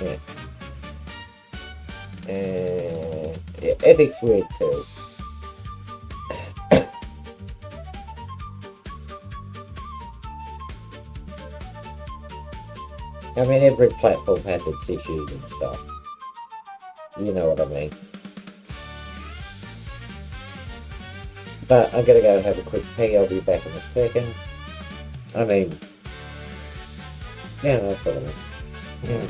Yeah. And yeah, epic's weird too. I mean, every platform has its issues and stuff. You know what I mean. But I'm gonna go have a quick pee. I'll be back in a second. I mean, yeah, that's what I mean. Yeah.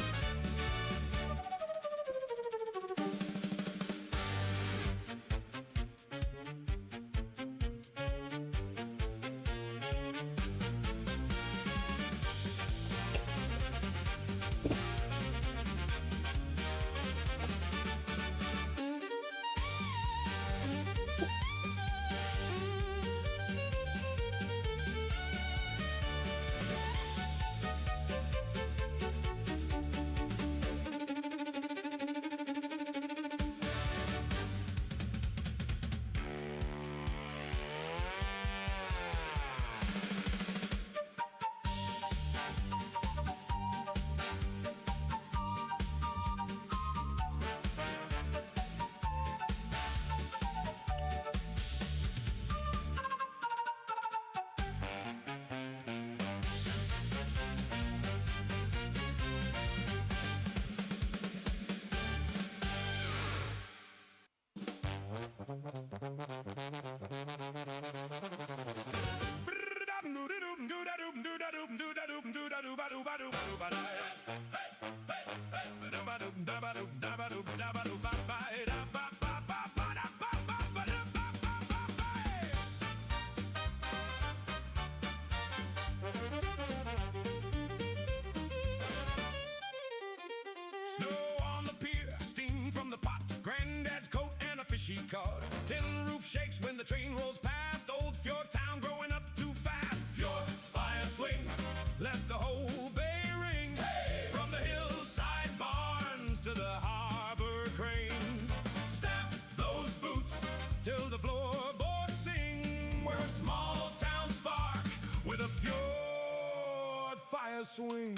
fire swing.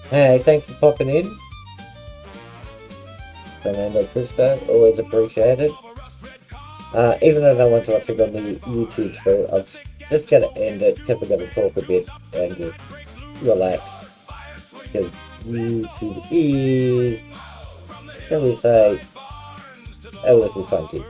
Hey, thanks for popping in. Fernando Cristo, always appreciated. Even though I don't want to watch it on the YouTube show, I'm just going to end it because I'm going to talk a bit and just relax. Because YouTube is, shall we say, a little funky.